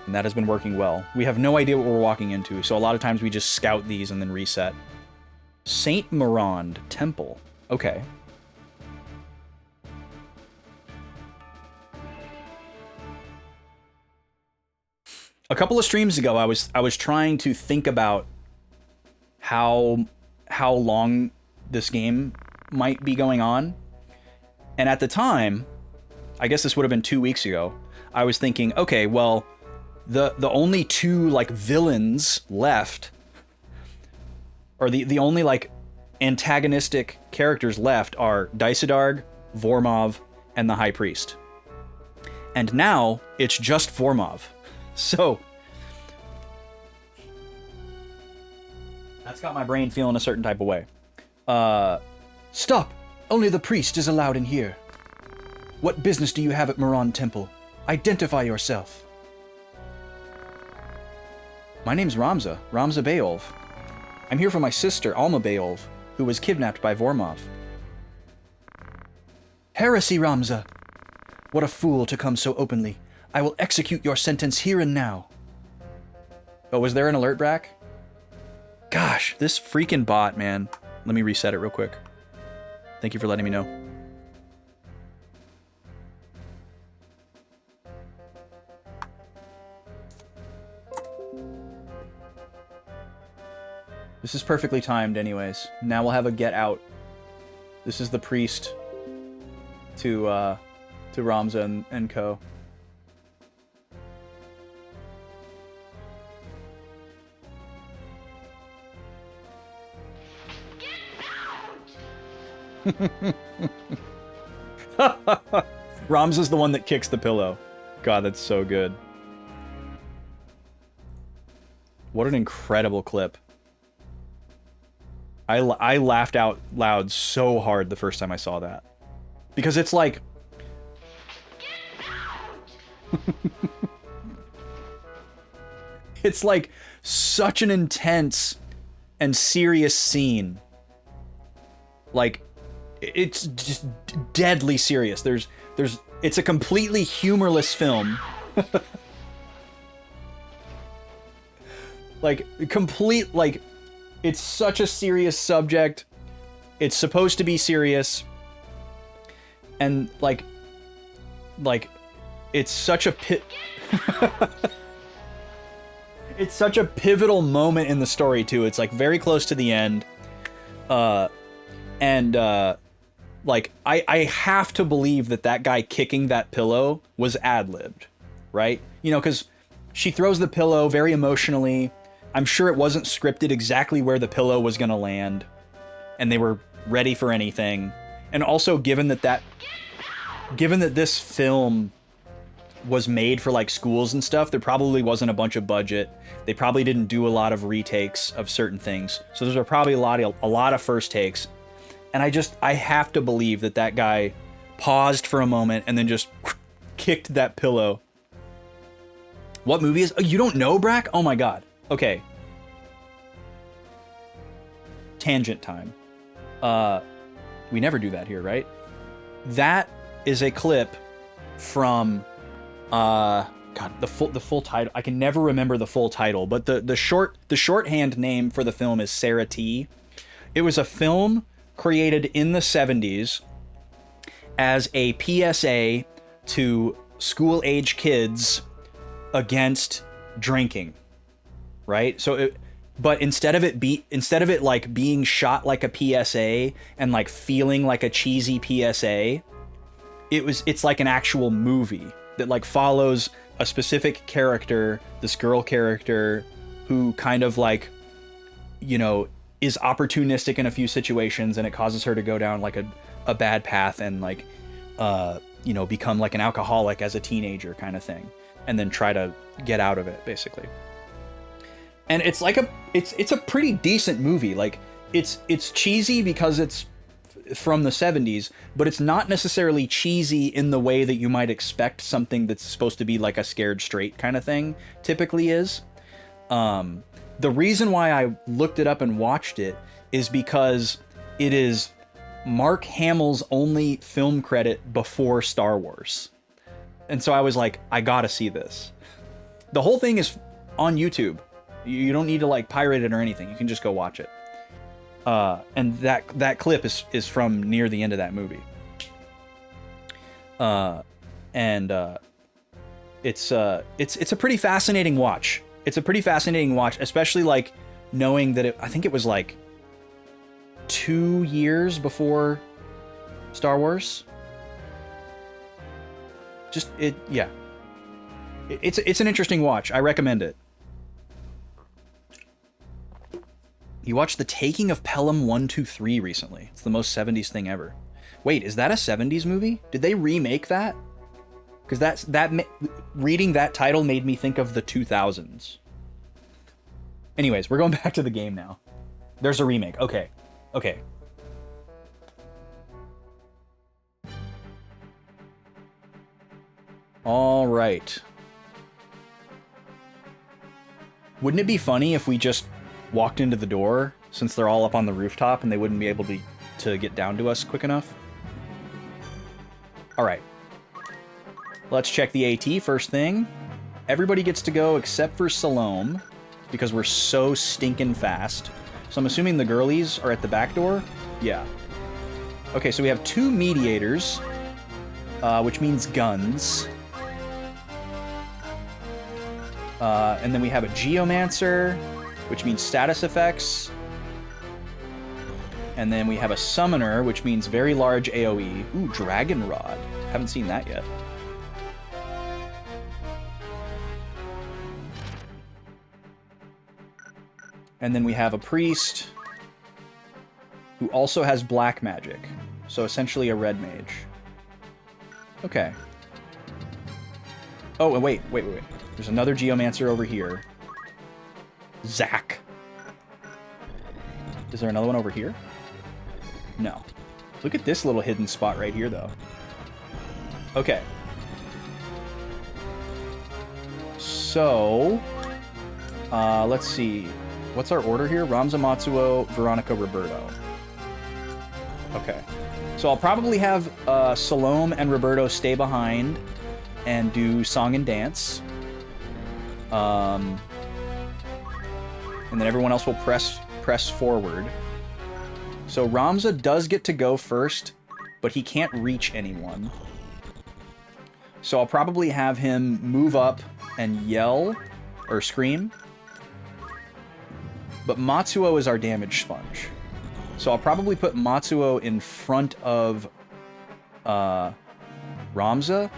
B: And that has been working well. We have no idea what we're walking into, so a lot of times we just scout these and then reset. Saint Morand Temple. Okay. A couple of streams ago, I was trying to think about how long this game might be going on, and at the time, I guess this would have been 2 weeks ago, I was thinking, okay, well, the only two like villains left, or the only like antagonistic characters left are Daisadarg, Vormov, and the High Priest. And now it's just Vormov. So that's got my brain feeling a certain type of way. Stop! Only the priest is allowed in here. What business do you have at Moran Temple? Identify yourself. My name's Ramza Beowulf. I'm here for my sister, Alma Beowulf, who was kidnapped by Vormov. Heresy, Ramza! What a fool to come so openly. I will execute your sentence here and now. Oh, was there an alert, Brack? Gosh, this freaking bot, man. Let me reset it real quick. Thank you for letting me know. This is perfectly timed anyways. Now we'll have a get out. This is the priest to Ramza and co. Ramza's the one that kicks the pillow. God, that's so good. What an incredible clip. I laughed out loud so hard the first time I saw that. Because it's like... it's like such an intense and serious scene. Like, it's just deadly serious. It's a completely humorless film. It's such a serious subject. It's supposed to be serious. And it's such a it's such a pivotal moment in the story too. It's like very close to the end. I have to believe that guy kicking that pillow was ad-libbed, right? You know, because she throws the pillow very emotionally. I'm sure it wasn't scripted exactly where the pillow was going to land, and they were ready for anything. And also, given that this film was made for like schools and stuff, there probably wasn't a bunch of budget. They probably didn't do a lot of retakes of certain things. So there's probably a lot of first takes. And I have to believe that guy paused for a moment and then just kicked that pillow. What movie is? Oh, you don't know, Brack? Oh my God. Okay. Tangent time. We never do that here, right? That is a clip from God, the full title. I can never remember the full title, but the shorthand name for the film is Sarah T. It was a film created in the 70s as a PSA to school-age kids against drinking, right? So but instead of it like being shot like a PSA and like feeling like a cheesy PSA, it's like an actual movie that like follows a specific character, this girl character, who kind of like, you know, is opportunistic in a few situations, and it causes her to go down like a bad path and like, you know, become like an alcoholic as a teenager kind of thing, and then try to get out of it basically. And it's like it's a pretty decent movie. Like it's cheesy because it's from the 70s, but it's not necessarily cheesy in the way that you might expect something that's supposed to be like a Scared Straight kind of thing typically is. The reason why I looked it up and watched it is because it is Mark Hamill's only film credit before Star Wars. And so I was like, I gotta see this. The whole thing is on YouTube. You don't need to like pirate it or anything. You can just go watch it. And that clip is from near the end of that movie. It's a pretty fascinating watch. It's a pretty fascinating watch, especially like knowing that I think it was like 2 years before Star Wars. It's an interesting watch. I recommend it. You watched The Taking of Pelham 123 recently. It's the most 70s thing ever. Wait, is that a 70s movie? Did they remake that? Because reading that title made me think of the 2000s. Anyways, we're going back to the game now. There's a remake. Okay. All right. Wouldn't it be funny if we just walked into the door, since they're all up on the rooftop and they wouldn't be able to get down to us quick enough? All right. Let's check the AT first thing. Everybody gets to go except for Salome, because we're so stinking fast. So I'm assuming the girlies are at the back door? Yeah. Okay, so we have 2 mediators, which means guns. And then we have a geomancer, which means status effects. And then we have a summoner, which means very large AoE. Ooh, dragon rod. Haven't seen that yet. And then we have a priest who also has black magic. So essentially a red mage. Okay. Oh, and wait. There's another geomancer over here. Zach. Is there another one over here? No. Look at this little hidden spot right here, though. Okay. So, let's see. What's our order here? Ramza, Matsuo, Veronica, Roberto. Okay. So I'll probably have Salome and Roberto stay behind and do song and dance. And then everyone else will press forward. So Ramza does get to go first, but he can't reach anyone. So I'll probably have him move up and yell or scream. But Matsuo is our damage sponge. So I'll probably put Matsuo in front of Ramza,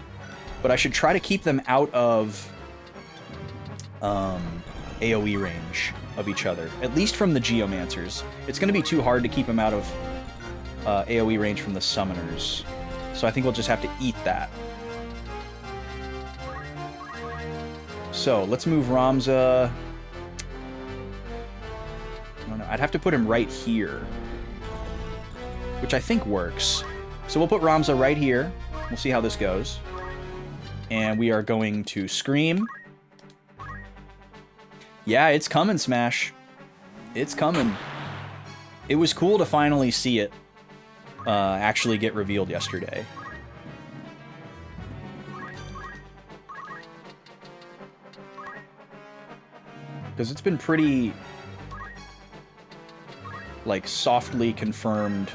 B: but I should try to keep them out of AoE range of each other, at least from the geomancers. It's going to be too hard to keep them out of AoE range from the summoners, so I think we'll just have to eat that. So let's move Ramza. I don't know. I'd have to put him right here, which I think works. So we'll put Ramza right here. We'll see how this goes. And we are going to Scream. Yeah, it's coming, Smash. It's coming. It was cool to finally see it actually get revealed yesterday. Because it's been pretty, like, softly confirmed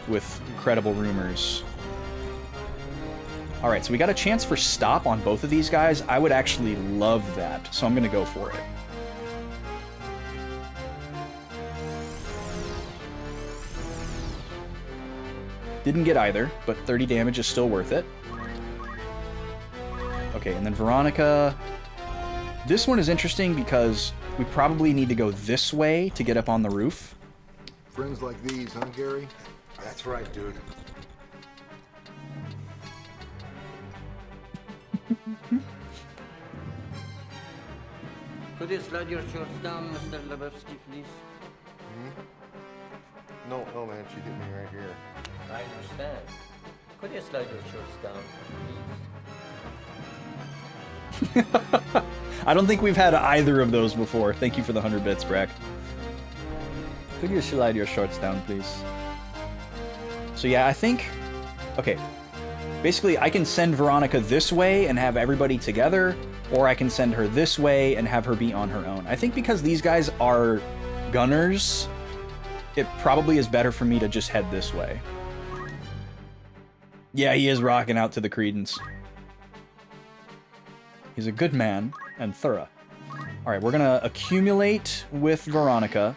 B: with credible rumors. Alright, so we got a chance for stop on both of these guys. I would actually love that, so I'm going to go for it. Didn't get either, but 30 damage is still worth it. Okay, and then Veronica. This one is interesting because we probably need to go this way to get up on the roof.
C: Friends like these, huh, Gary?
D: That's right, dude.
E: Could you slide your shorts down, Mr. Lebowski, please?
C: No, man, she hit me right here.
E: I understand. Could you slide your shorts down, please?
B: I don't think we've had either of those before. Thank you for the 100 bits, Breck. Could you slide your shorts down, please? So yeah, I think... Okay. Basically, I can send Veronica this way and have everybody together, or I can send her this way and have her be on her own. I think because these guys are gunners, it probably is better for me to just head this way. Yeah, he is rocking out to the Credence. He's a good man and thorough. Alright, we're gonna accumulate with Veronica.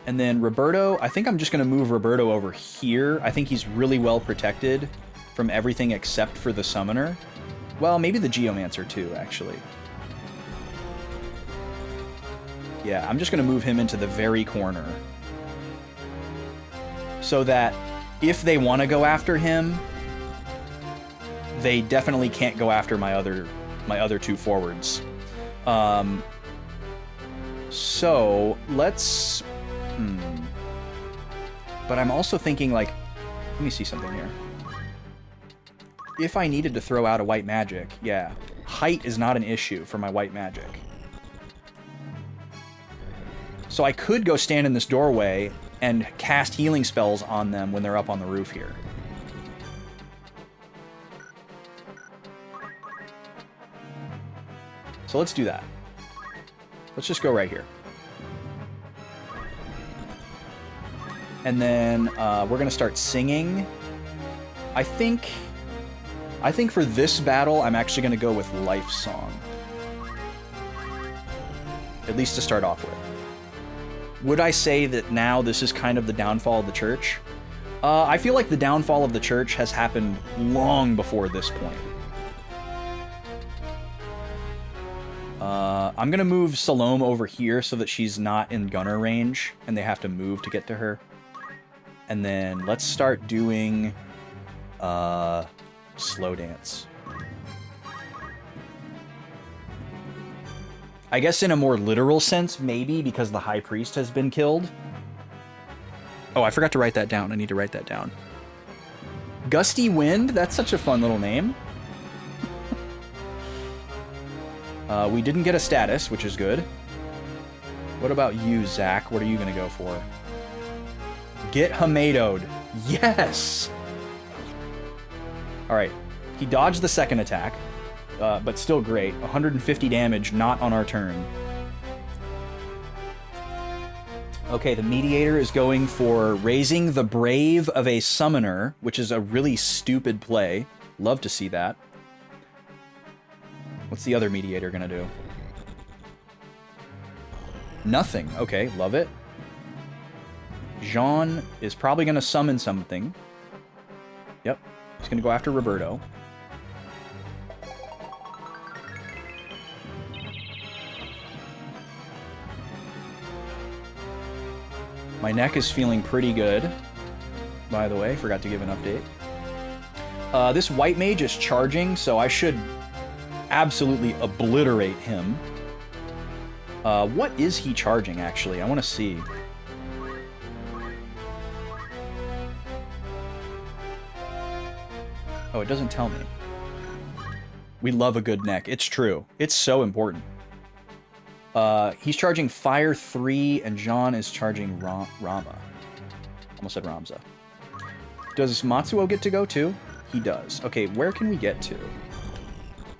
B: And then Roberto, I think I'm just gonna move Roberto over here. I think he's really well protected from everything except for the Summoner. Well, maybe the Geomancer too, actually. Yeah, I'm just gonna move him into the very corner. So that if they want to go after him, they definitely can't go after my other two forwards. So let's. But I'm also thinking, like, let me see something here. If I needed to throw out a white magic, yeah, height is not an issue for my white magic. So I could go stand in this doorway and cast healing spells on them when they're up on the roof here. So let's do that. Let's just go right here. And then we're going to start singing. I think for this battle, I'm actually going to go with Life Song. At least to start off with. Would I say that now this is kind of the downfall of the church? I feel like the downfall of the church has happened long before this point. I'm going to move Salome over here so that she's not in gunner range and they have to move to get to her. And then let's start doing slow dance. I guess in a more literal sense, maybe, because the High Priest has been killed. Oh, I forgot to write that down. I need to write that down. Gusty Wind? That's such a fun little name. We didn't get a status, which is good. What about you, Zach? What are you going to go for? Get Hamadoed. Yes! Alright. He dodged the second attack. But still great. 150 damage, not on our turn. Okay, the Mediator is going for raising the Brave of a Summoner, which is a really stupid play. Love to see that. What's the other Mediator gonna do? Nothing. Okay, love it. Jean is probably gonna summon something. Yep, he's gonna go after Roberto. My neck is feeling pretty good, by the way. Forgot to give an update. This white mage is charging, so I should absolutely obliterate him. What is he charging, actually? I want to see. Oh, it doesn't tell me. We love a good neck. It's true. It's so important. He's charging Fire 3, and John is charging Rama. Almost said Ramza. Does Matsuo get to go too? He does. Okay, where can we get to?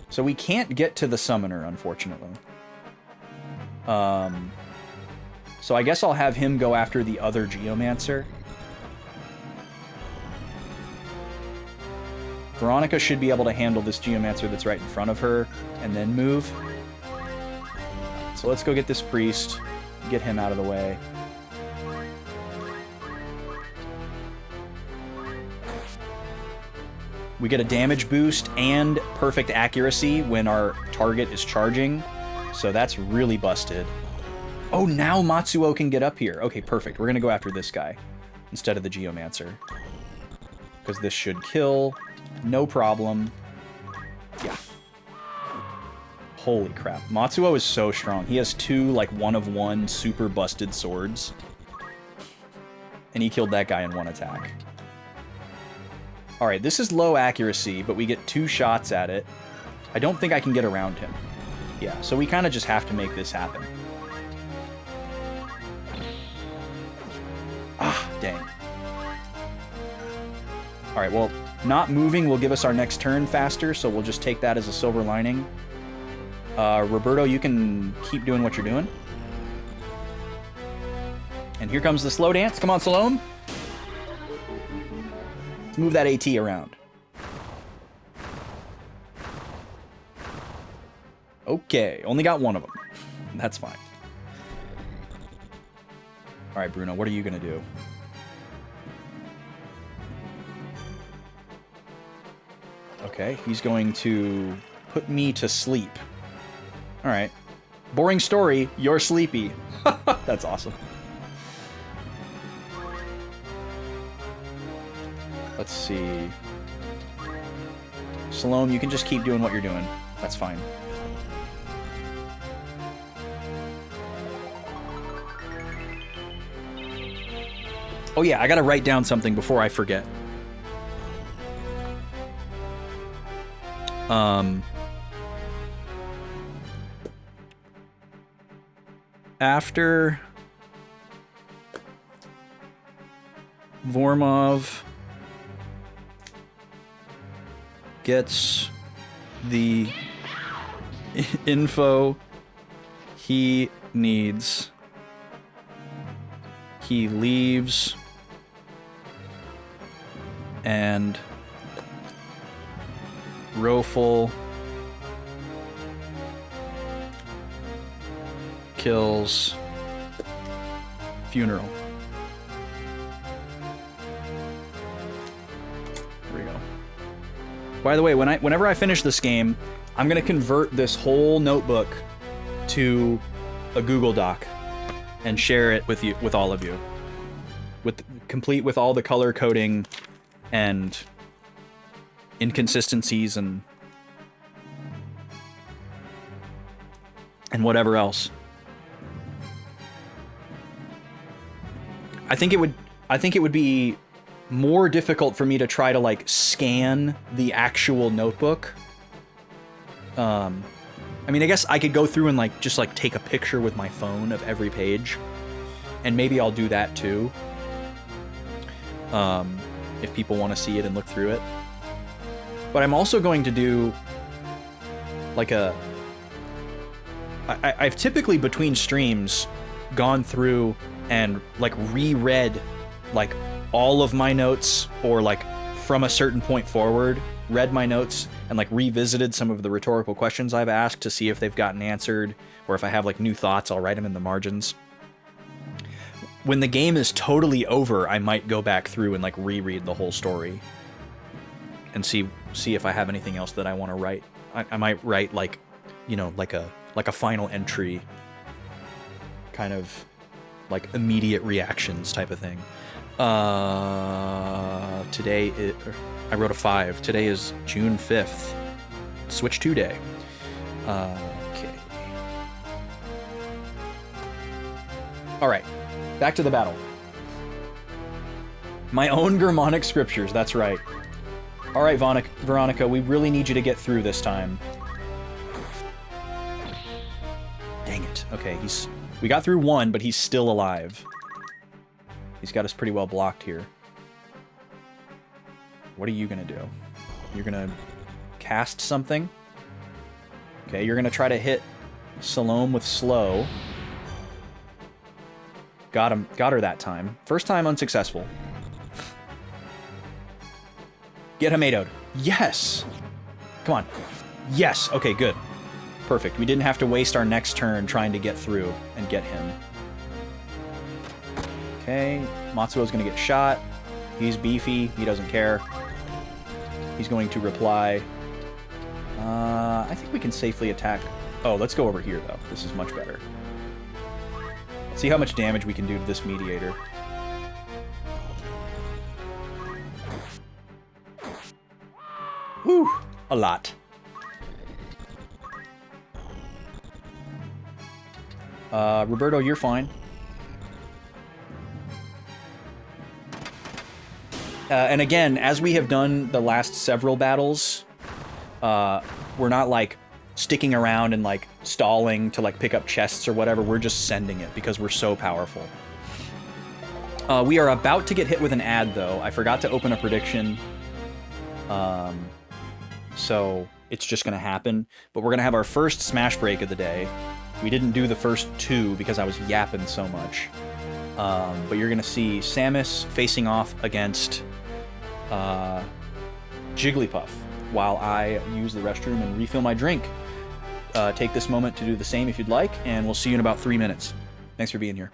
B: So we can't get to the summoner, unfortunately. So I guess I'll have him go after the other Geomancer. Veronica should be able to handle this Geomancer that's right in front of her, and then move. So let's go get this priest, get him out of the way. We get a damage boost and perfect accuracy when our target is charging, so that's really busted. Oh, now Matsuo can get up here. Okay, perfect. We're gonna go after this guy instead of the Geomancer, because this should kill. No problem. Yeah. Holy crap. Matsuo is so strong. He has 2, like, 1-of-1 super busted swords. And he killed that guy in 1 attack. Alright, this is low accuracy, but we get 2 shots at it. I don't think I can get around him. Yeah, so we kind of just have to make this happen. Ah, dang. Alright, well, not moving will give us our next turn faster, so we'll just take that as a silver lining. Roberto, you can keep doing what you're doing. And here comes the slow dance. Come on, Salome. Let's move that AT around. Okay, only got 1 of them. That's fine. All right, Bruno, what are you going to do? Okay, he's going to put me to sleep. All right. Boring story, you're sleepy. That's awesome. Let's see. Salome, you can just keep doing what you're doing. That's fine. Oh yeah, I gotta write down something before I forget. After Vormov gets the info he needs, he leaves and Rofel kills Funeral. There we go. By the way, whenever I finish this game, I'm gonna convert this whole notebook to a Google Doc and share it with all of you, complete with all the color coding and inconsistencies and whatever else. I think it would be more difficult for me to try to like scan the actual notebook. I mean, I guess I could go through and like just like take a picture with my phone of every page, and maybe I'll do that too. If people want to see it and look through it. But I'm also going to do like I've typically between streams gone through and like reread like all of my notes, or like from a certain point forward read my notes and like revisited some of the rhetorical questions I've asked to see if they've gotten answered, or if I have like new thoughts, I'll write them in the margins. When the game is totally over, I might go back through and like reread the whole story and see if I have anything else that I want to write. I might write like, you know, like a final entry, kind of like immediate reactions type of thing. I wrote a 5. Today is June 5th. Switch 2 day. Okay. All right. Back to the battle. My own Germanic scriptures. That's right. All right, Veronica, we really need you to get through this time. Dang it. Okay, we got through 1, but he's still alive. He's got us pretty well blocked here. What are you gonna do? You're gonna cast something? Okay, you're gonna try to hit Salome with slow. Got her that time. First time unsuccessful. Get Hamadoed. Yes! Come on. Yes! Okay, good. Perfect. We didn't have to waste our next turn trying to get through and get him. Okay, Matsuo's gonna get shot. He's beefy. He doesn't care. He's going to reply. I think we can safely attack. Oh, let's go over here, though. This is much better. Let's see how much damage we can do to this mediator. Whew! A lot. Roberto, you're fine. And again, as we have done the last several battles, we're not like sticking around and like stalling to like pick up chests or whatever. We're just sending it because we're so powerful. We are about to get hit with an ad though. I forgot to open a prediction. So it's just gonna happen. But we're gonna have our first smash break of the day. We didn't do the first 2 because I was yapping so much. But you're gonna see Samus facing off against Jigglypuff while I use the restroom and refill my drink. Take this moment to do the same if you'd like, and we'll see you in about 3 minutes. Thanks for being here.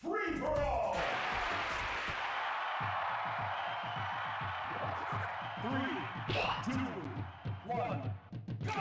D: Free for all! 3, 2, 1, go!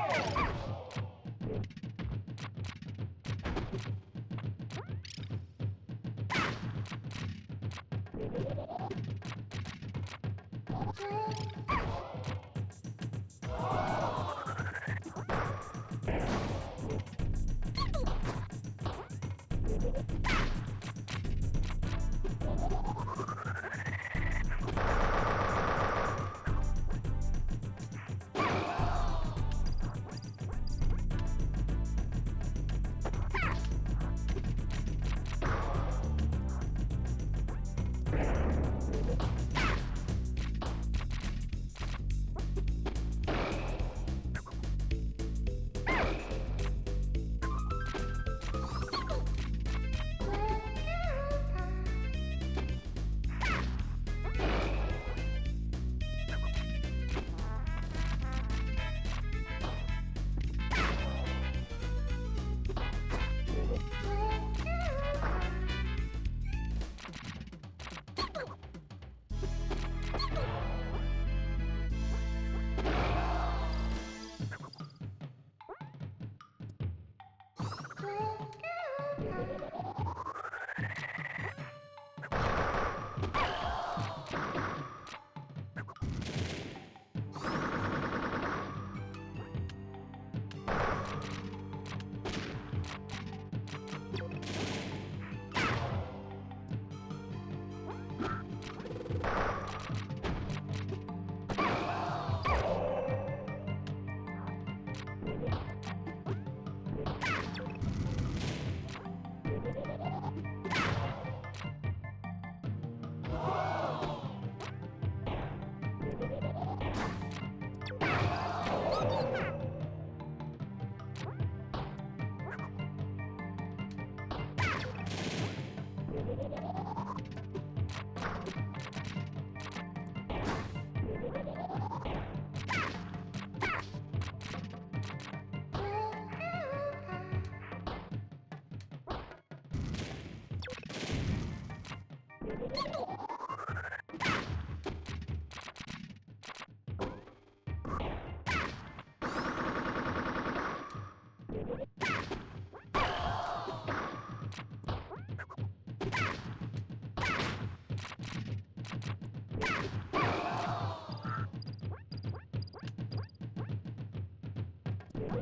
D: Four,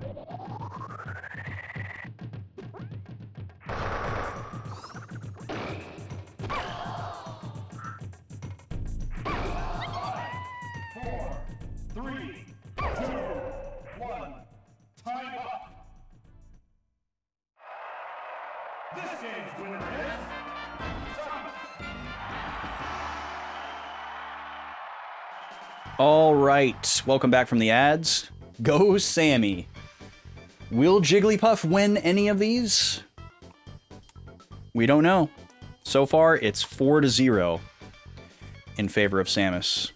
D: three, two, one. Time up. This game's winner is Simon.
B: All right, welcome back from the ads. Go Sammy. Will Jigglypuff win any of these? We don't know. So far, it's 4-0 in favor of Samus.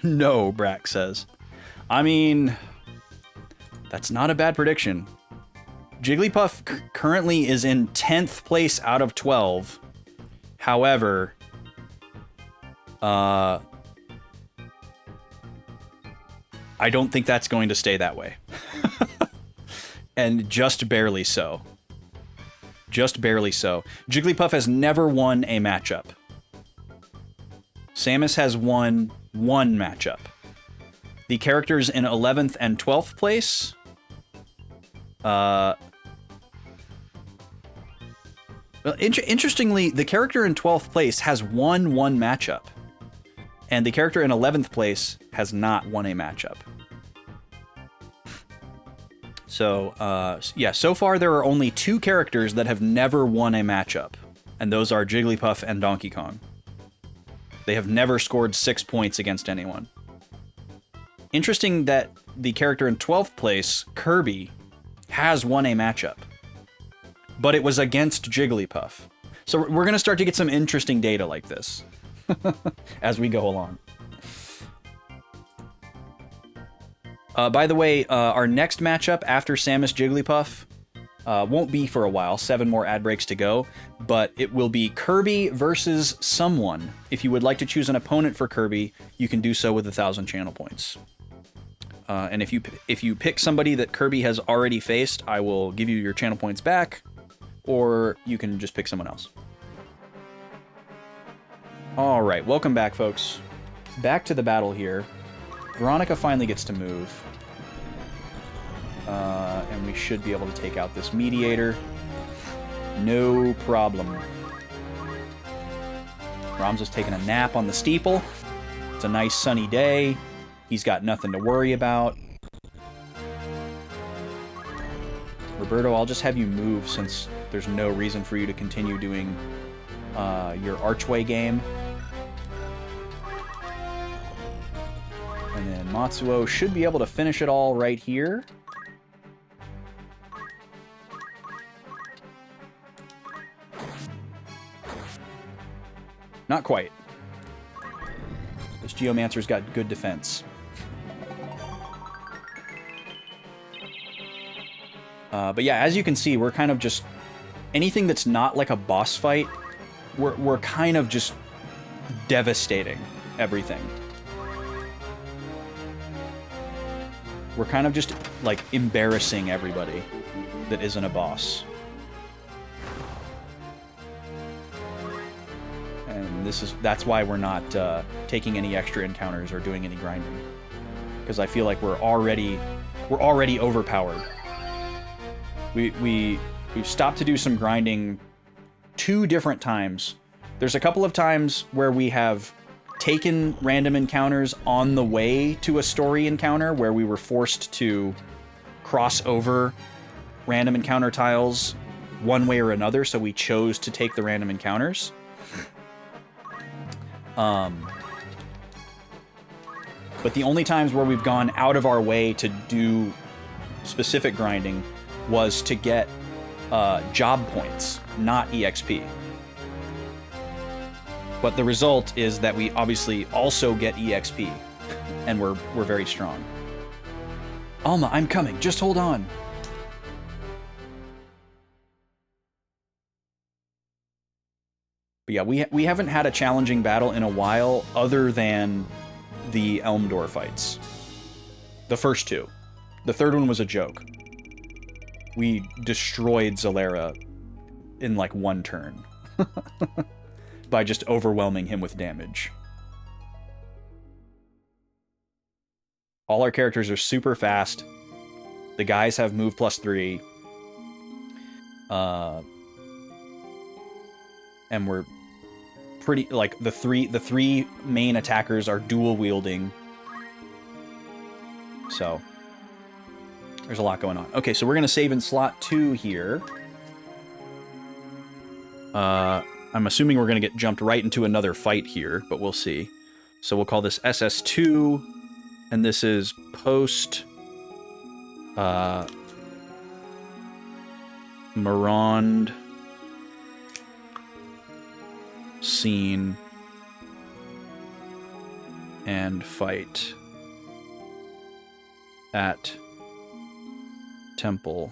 B: No, Brack says. I mean, that's not a bad prediction. Jigglypuff currently is in 10th place out of 12. However, I don't think that's going to stay that way. And just barely so. Just barely so. Jigglypuff has never won a matchup. Samus has won one matchup. The characters in 11th and 12th place, interestingly, the character in 12th place has won one matchup. And the character in 11th place has not won a matchup. So, yeah, so far there are only two characters that have never won a matchup. And those are Jigglypuff and Donkey Kong. They have never scored 6 points against anyone. Interesting that the character in 12th place, Kirby, has won a matchup. But it was against Jigglypuff. So we're going to start to get some interesting data like this as we go along. By the way, our next matchup after Samus Jigglypuff won't be for a while. 7 more ad breaks to go. But it will be Kirby versus someone. If you would like to choose an opponent for Kirby, you can do so with 1,000 channel points. And if you pick somebody that Kirby has already faced, I will give you your channel points back. Or you can just pick someone else. All right, welcome back, folks. Back to the battle here. Veronica finally gets to move. And we should be able to take out this mediator. No problem. Ram's just taking a nap on the steeple. It's a nice sunny day. He's got nothing to worry about. Roberto, I'll just have you move since there's no reason for you to continue doing your archway game. And then Matsuo should be able to finish it all right here. Not quite. This Geomancer's got good defense. But yeah, as you can see, we're kind of just... anything that's not like a boss fight, we're kind of just devastating everything. We're kind of just, like, embarrassing everybody that isn't a boss. And that's why we're not taking any extra encounters or doing any grinding. Because I feel like we're already overpowered. We've stopped to do some grinding 2 different times. There's a couple of times where we have taken random encounters on the way to a story encounter where we were forced to cross over random encounter tiles one way or another, so we chose to take the random encounters. But the only times where we've gone out of our way to do specific grinding was to get job points, not EXP. But the result is that we obviously also get EXP, and we're very strong. Alma, I'm coming. Just hold on. But yeah, we haven't had a challenging battle in a while other than the Elm Door fights. The first 2. The third one was a joke. We destroyed Zalera in like 1 turn. By just overwhelming him with damage. All our characters are super fast. The guys have move +3. And we're pretty, like, the three main attackers are dual wielding. So there's a lot going on. Okay, so we're gonna save in slot 2 here. I'm assuming we're gonna get jumped right into another fight here, but we'll see. So we'll call this SS2, and this is post Marond scene and fight at temple.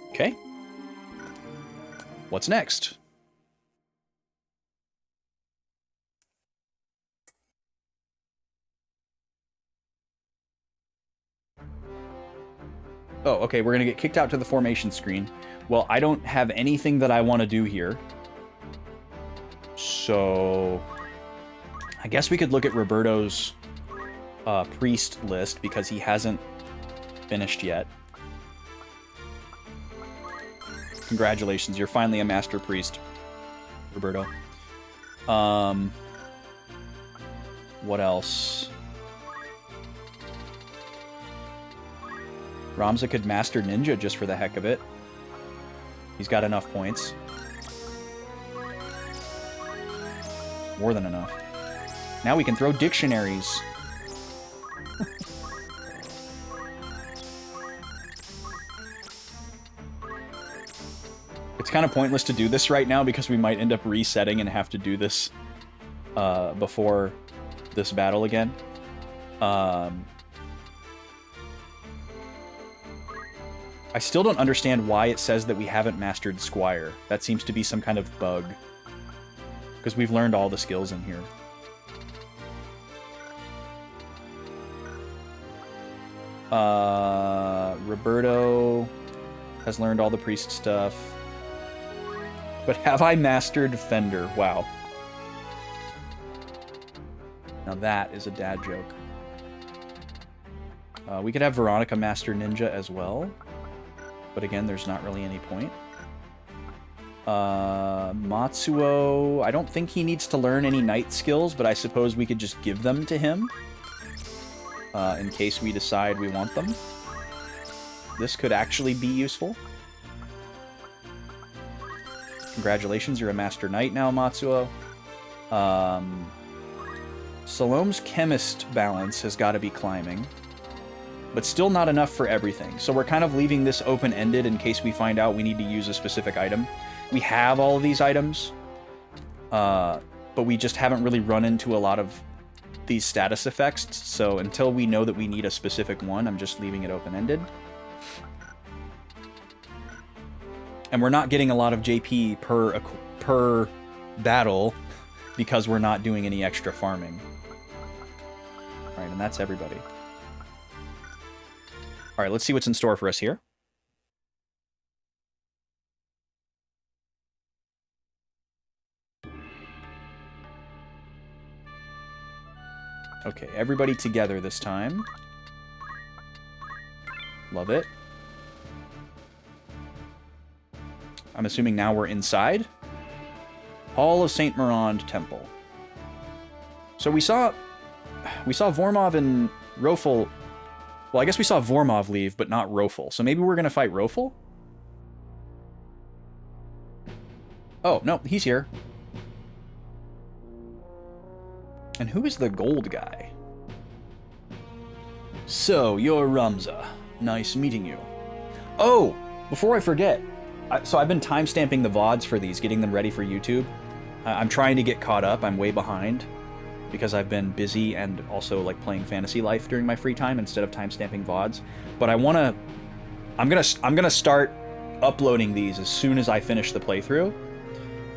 B: Okay. What's next? Oh, okay, we're gonna get kicked out to the formation screen. Well, I don't have anything that I want to do here. So I guess we could look at Roberto's priest list, because he hasn't finished yet. Congratulations, you're finally a master priest, Roberto. What else? Ramza could master ninja just for the heck of it. He's got enough points. More than enough. Now we can throw dictionaries. It's kind of pointless to do this right now because we might end up resetting and have to do this before this battle again. I still don't understand why it says that we haven't mastered Squire. That seems to be some kind of bug. Because we've learned all the skills in here. Roberto has learned all the priest stuff. But have I mastered Fender? Wow. Now that is a dad joke. We could have Veronica master ninja as well. But again, there's not really any point. Matsuo, I don't think he needs to learn any knight skills, but I suppose we could just give them to him. In case we decide we want them. This could actually be useful. Congratulations, you're a master knight now, Matsuo. Salome's chemist balance has got to be climbing. But still not enough for everything. So we're kind of leaving this open-ended in case we find out we need to use a specific item. We have all of these items, but we just haven't really run into a lot of these status effects. So until we know that we need a specific one, I'm just leaving it open-ended. And we're not getting a lot of JP per battle because we're not doing any extra farming. All right, and that's everybody. All right, let's see what's in store for us here. Okay, everybody together this time. Love it. I'm assuming now we're inside. Hall of St. Marond Temple. So we saw Vormov and Rofel. Well, I guess we saw Vormov leave, but not Rofel. So maybe we're going to fight Rofel? Oh, no, he's here. And who is the gold guy? So, you're Ramza. Nice meeting you. Oh, before I forget. So I've been timestamping the VODs for these, getting them ready for YouTube. I'm trying to get caught up. I'm way behind. Because I've been busy and also like playing Fantasy Life during my free time instead of timestamping VODs. But I'm gonna start uploading these as soon as I finish the playthrough.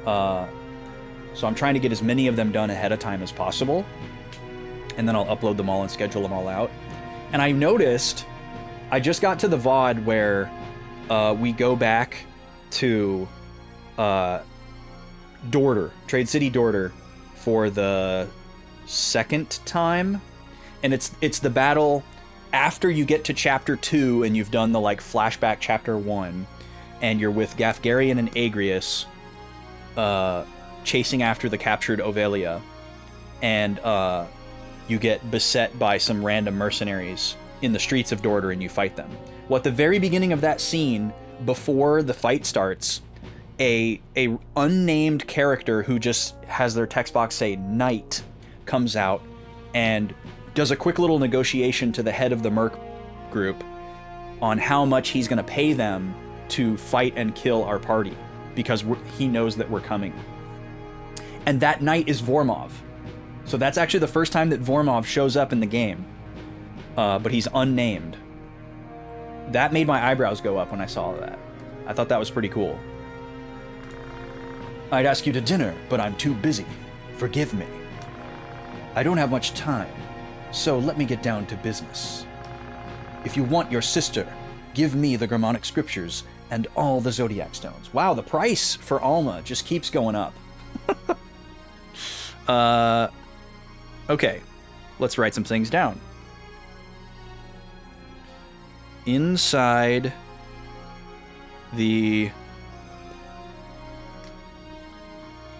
B: So I'm trying to get as many of them done ahead of time as possible. And then I'll upload them all and schedule them all out. And I noticed, I just got to the VOD where we go back to Dorter, Trade City Dorter, for the second time, and it's the battle after you get to chapter 2 and you've done the like flashback chapter 1, and you're with Gafgarian and Agrius chasing after the captured Ovelia, and you get beset by some random mercenaries in the streets of Dorder and you fight them. Well, at the very beginning of that scene, before the fight starts, a unnamed character who just has their text box say Knight comes out and does a quick little negotiation to the head of the Merc group on how much he's going to pay them to fight and kill our party, because he knows that we're coming. And that Knight is Vormov. So that's actually the first time that Vormov shows up in the game, but he's unnamed. That made my eyebrows go up when I saw that. I thought that was pretty cool. I'd ask you to dinner, but I'm too busy. Forgive me. I don't have much time, so let me get down to business. If you want your sister, give me the Germanic scriptures and all the Zodiac stones. Wow, the price for Alma just keeps going up. Okay, let's write some things down. Inside the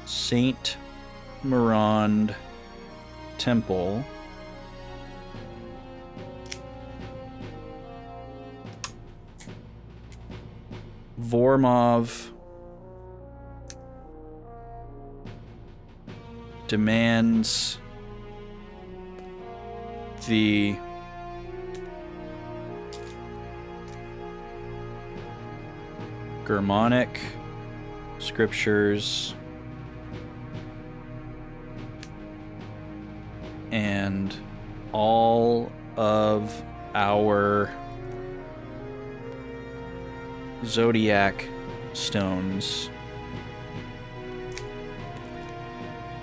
B: Saint Mirand Temple, Vormov demands the Germanic scriptures and all of our Zodiac stones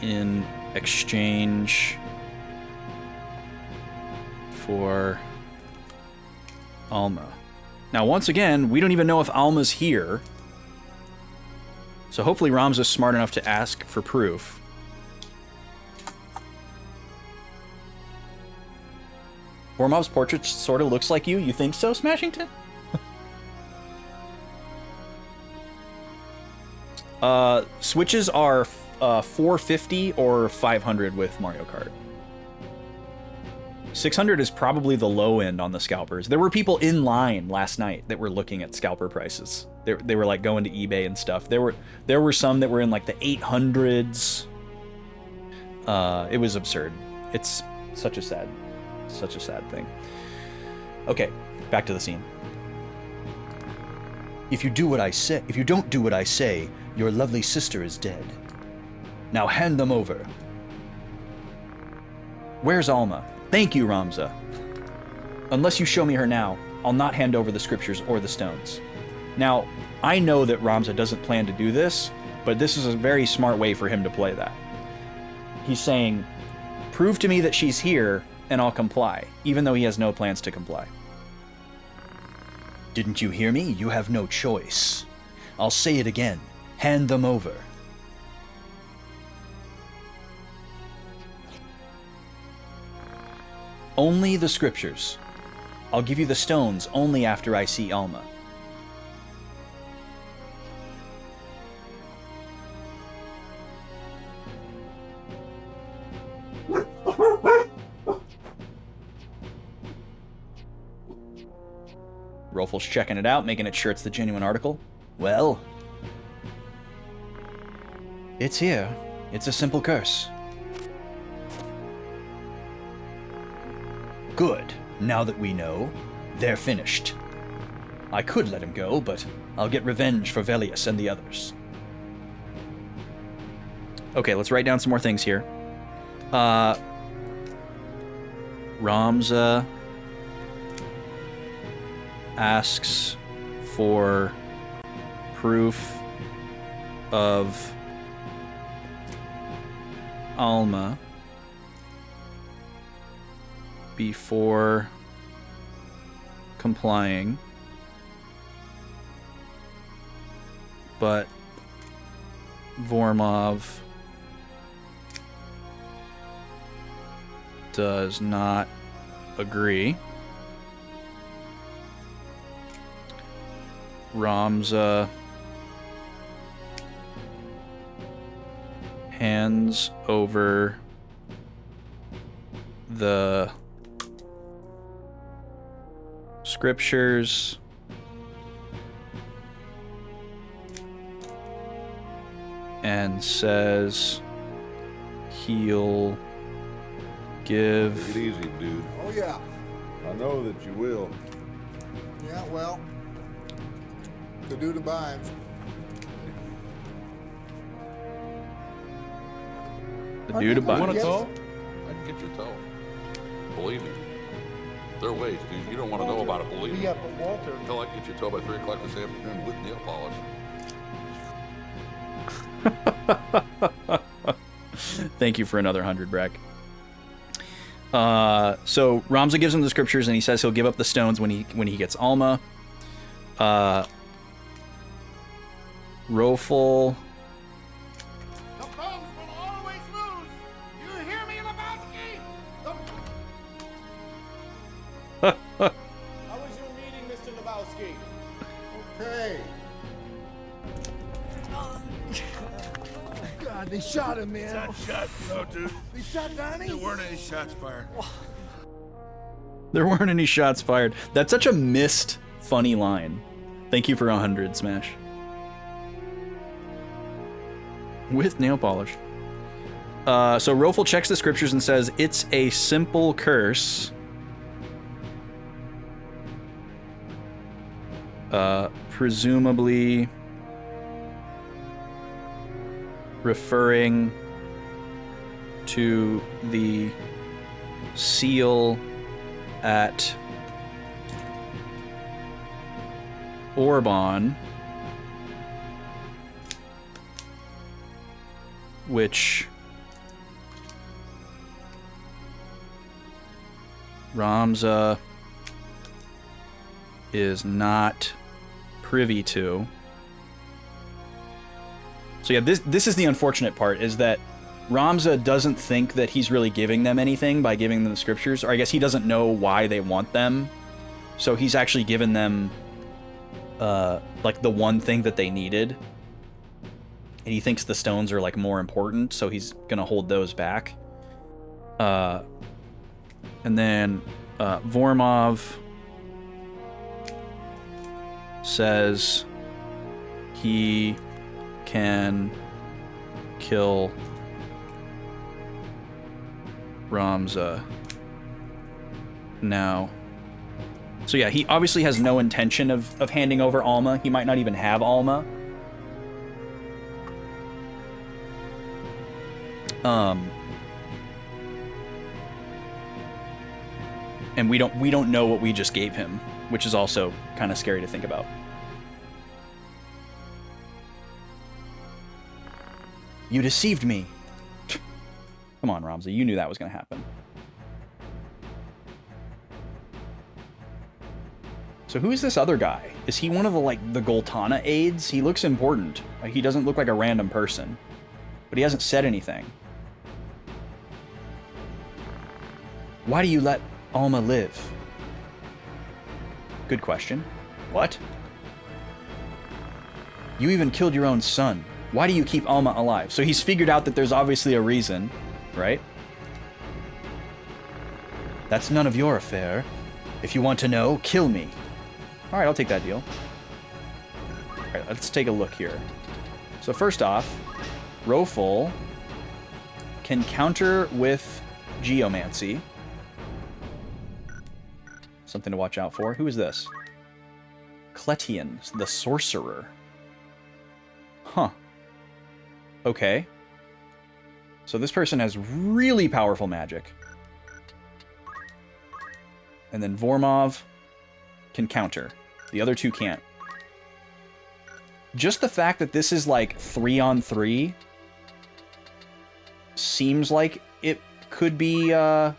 B: in exchange for Alma. Now, once again, we don't even know if Alma's here, so hopefully Ramza's smart enough to ask for proof. Vormov's portrait sort of looks like you. You think so, Smashington? Switches are 450 or 500 with Mario Kart. 600 is probably the low end on the scalpers. There were people in line last night that were looking at scalper prices. They were like going to eBay and stuff. There were some that were in like the 800s. It was absurd. It's such a sad thing. Okay, back to the scene. If you don't do what I say, your lovely sister is dead. Now hand them over. Where's Alma? Thank you, Ramza. Unless you show me her now, I'll not hand over the scriptures or the stones. Now, I know that Ramza doesn't plan to do this, but this is a very smart way for him to play that. He's saying, prove to me that she's here, and I'll comply, even though he has no plans to comply. Didn't you hear me? You have no choice. I'll say it again. Hand them over. Only the scriptures. I'll give you the stones only after I see Alma. Rolf's checking it out, making sure it's the genuine article. Well, it's here. It's a simple curse. Good. Now that we know, they're finished. I could let him go, but I'll get revenge for Velius and the others. Okay, let's write down some more things here. Ramza asks for proof of Alma before complying, but Vormov does not agree. Ramza hands over the scriptures and says he'll give...
F: Take it easy, dude.
C: Oh, yeah.
F: I know that you will.
C: Yeah, well, the dude abides.
B: The dude
F: You want
B: abides.
F: a tow? I can get you a tow. Believe me. There are ways, dude. You don't want to know about it, believe me.
C: Yeah, but Walter.
F: Until I can get you a tow by 3 o'clock this afternoon with nail polish.
B: Thank you for another 100, Breck. So Ramza gives him the scriptures and he says he'll give up the stones when he gets Alma. Rofel.
D: The Bones will always lose. You hear me, Lebowski?
G: How was your meeting, Mr. Lebowski?
C: Okay. God, they shot him, man.
D: Shot, no, dude.
C: They shot Donnie?
D: There weren't any shots fired.
B: There weren't any shots fired. That's such a missed, funny line. Thank you for 100, Smash. With nail polish. So Rofel checks the scriptures and says, it's a simple curse. Presumably referring to the seal at Orban, which Ramza is not privy to. So yeah, this is the unfortunate part, is that Ramza doesn't think that he's really giving them anything by giving them the scriptures, or I guess he doesn't know why they want them. So he's actually given them like the one thing that they needed. And he thinks the stones are like more important, so he's gonna hold those back. And then Vormov says he can kill Ramza now. So yeah, he obviously has no intention of handing over Alma. He might not even have Alma. And we don't know what we just gave him, which is also kind of scary to think about. You deceived me. Come on, Ramza, you knew that was going to happen. So who is this other guy? Is he one of the Goltana aides? He looks important. Like, he doesn't look like a random person. But he hasn't said anything. Why do you let Alma live? Good question. What? You even killed your own son. Why do you keep Alma alive? So he's figured out that there's obviously a reason, right? That's none of your affair. If you want to know, kill me. All right, I'll take that deal. All right, let's take a look here. So first off, Rofel can counter with Geomancy. Something to watch out for. Who is this? Cletian, the sorcerer. Huh. Okay. So this person has really powerful magic. And then Vormov can counter. The other two can't. Just the fact that this is like 3-on-3 seems like it could be a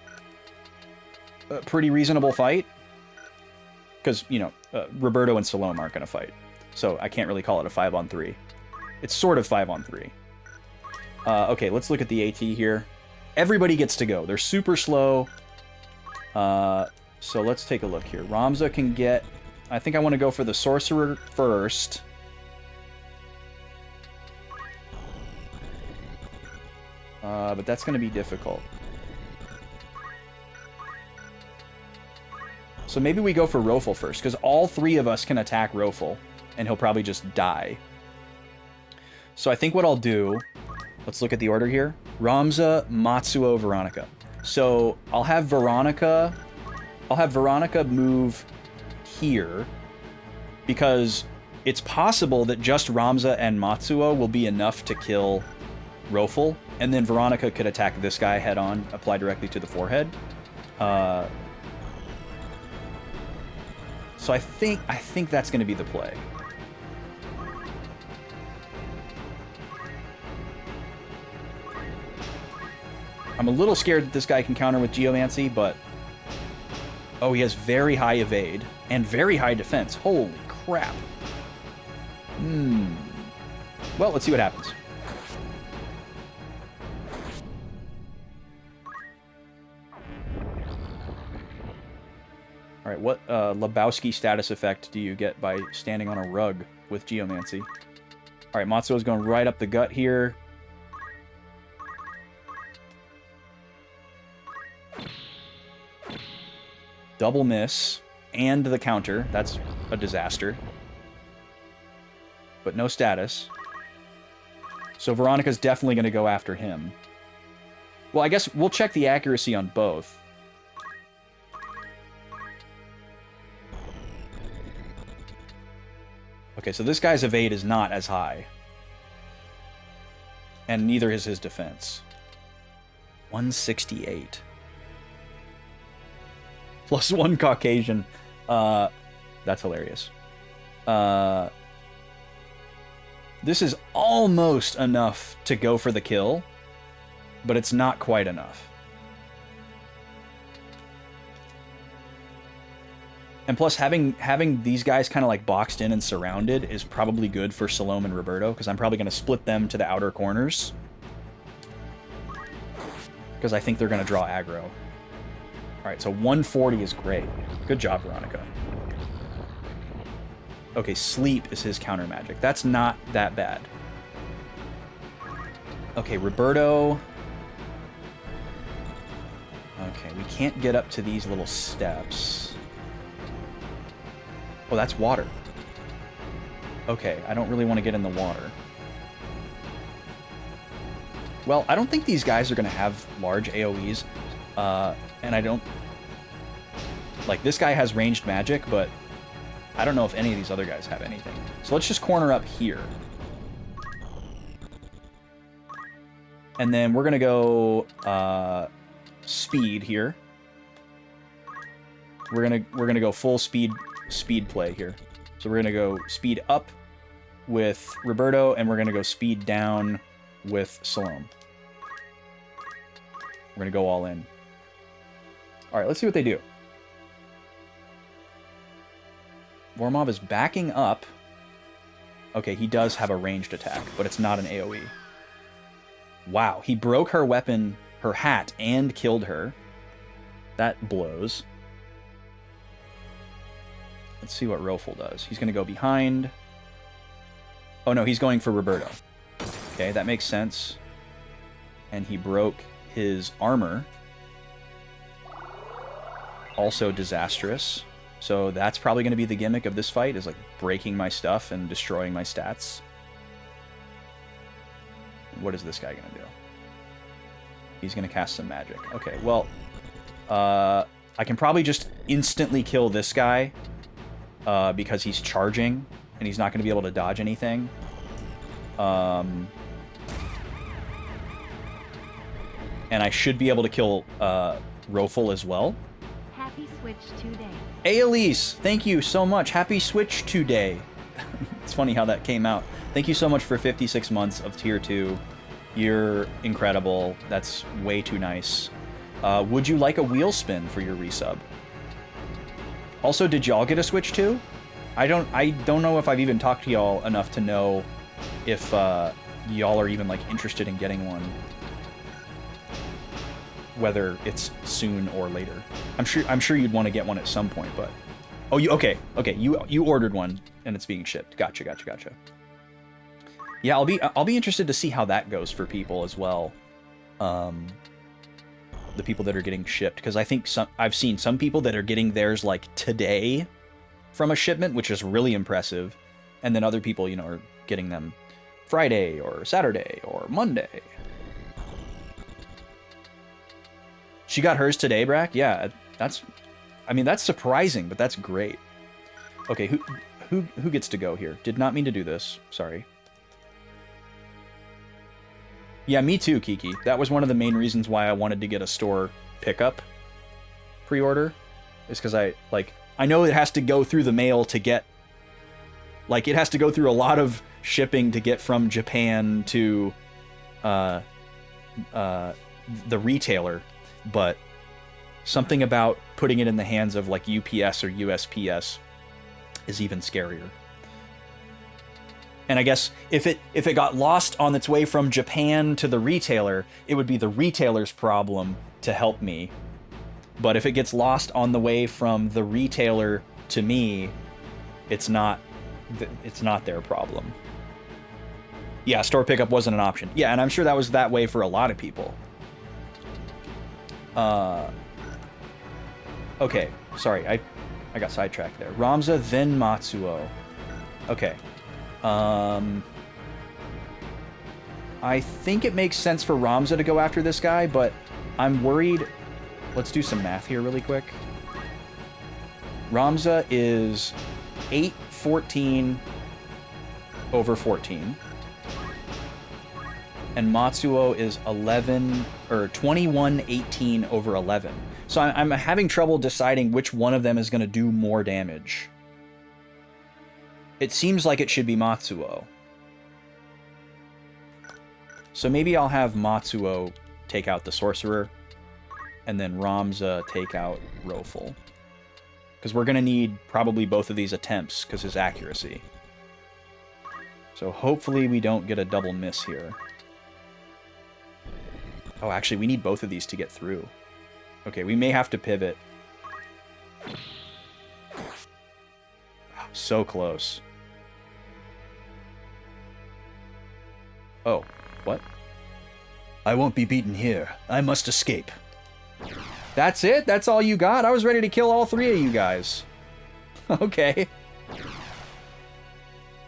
B: pretty reasonable fight. Because, you know, Roberto and Salome aren't going to fight. So I can't really call it a 5-on-3. It's sort of 5-on-3. Okay, let's look at the AT here. everybody gets to go. They're super slow. So let's take a look here. Ramza can get... I think I want to go for the sorcerer first. But that's going to be difficult. So maybe we go for Rofel first, because all three of us can attack Rofel, and he'll probably just die. So I think what I'll do... Let's look at the order here. Ramza, Matsuo, Veronica. So I'll have Veronica move here, because it's possible that just Ramza and Matsuo will be enough to kill Rofel, and then Veronica could attack this guy head on, apply directly to the forehead. So I think that's going to be the play. I'm a little scared that this guy can counter with Geomancy, but... Oh, he has very high evade and very high defense. Holy crap. Well, let's see what happens. All right, what Lebowski status effect do you get by standing on a rug with Geomancy? All right, Matsuo's going right up the gut here. Double miss and the counter. That's a disaster. But no status. So Veronica's definitely going to go after him. Well, I guess we'll check the accuracy on both. Okay, so this guy's evade is not as high. And neither is his defense. 168. +1 Caucasian. That's hilarious. This is almost enough to go for the kill, but it's not quite enough. And plus, having these guys kind of like boxed in and surrounded is probably good for Salome and Roberto, because I'm probably going to split them to the outer corners. Because I think they're going to draw aggro. Alright, so 140 is great. Good job, Veronica. Okay, sleep is his counter magic. That's not that bad. Okay, Roberto. Okay, we can't get up to these little steps. Oh, that's water. Okay, I don't really want to get in the water. Well, I don't think these guys are going to have large AoEs. And I don't... Like, this guy has ranged magic, but I don't know if any of these other guys have anything. So let's just corner up here. And then we're going to go speed here. We're gonna go full speed play here. So we're going to go speed up with Roberto, and we're going to go speed down with Salome. We're going to go all in. All right, let's see what they do. Vormov is backing up. Okay, he does have a ranged attack, but it's not an AoE. Wow, he broke her weapon, her hat, and killed her. That blows. Let's see what Rofel does. He's going to go behind. Oh no, he's going for Roberto. Okay, that makes sense. And he broke his armor. Also disastrous. So that's probably going to be the gimmick of this fight, is like breaking my stuff and destroying my stats. What is this guy going to do? He's going to cast some magic. Okay, well, I can probably just instantly kill this guy because he's charging and he's not going to be able to dodge anything. And I should be able to kill Rofel as well.
H: Happy Switch today.
B: Hey Elise, thank you so much. Happy Switch today. It's funny how that came out. Thank you so much for 56 months of Tier 2. You're incredible. That's way too nice. Would you like a wheel spin for your resub? Also, did y'all get a Switch too? I don't know if I've even talked to y'all enough to know if y'all are even like interested in getting one. whether it's soon or later. I'm sure you'd want to get one at some point, but oh, okay, you ordered one and it's being shipped. Gotcha. Yeah, I'll be interested to see how that goes for people as well. The people that are getting shipped, because I think I've seen some people that are getting theirs like today from a shipment, which is really impressive, and then other people, are getting them Friday or Saturday or Monday. She got hers today, Brack? Yeah, that's surprising, but that's great. Okay, who gets to go here? Did not mean to do this. Sorry. Yeah, me too, Kiki. That was one of the main reasons why I wanted to get a store pickup pre-order, is because I know it has to go through the mail to get, it has to go through a lot of shipping to get from Japan to the retailer, but something about putting it in the hands of UPS or USPS is even scarier. And I guess if it got lost on its way from Japan to the retailer, it would be the retailer's problem to help me. But if it gets lost on the way from the retailer to me, it's not their problem. Yeah, store pickup wasn't an option. Yeah, and I'm sure that was that way for a lot of people. Okay, sorry, I got sidetracked there. Ramza, then Matsuo. Okay. I think it makes sense for Ramza to go after this guy, but I'm worried. Let's do some math here really quick. Ramza is 814 over 14. And Matsuo is 2118 over 11. So I'm having trouble deciding which one of them is going to do more damage. It seems like it should be Matsuo. So maybe I'll have Matsuo take out the Sorcerer, and then Ramza take out Rofel. Because we're going to need probably both of these attempts, because his accuracy. So hopefully we don't get a double miss here. Oh, actually, we need both of these to get through. Okay, we may have to pivot. So close. Oh, what? I won't be beaten here. I must escape. That's it? That's all you got? I was ready to kill all three of you guys. Okay.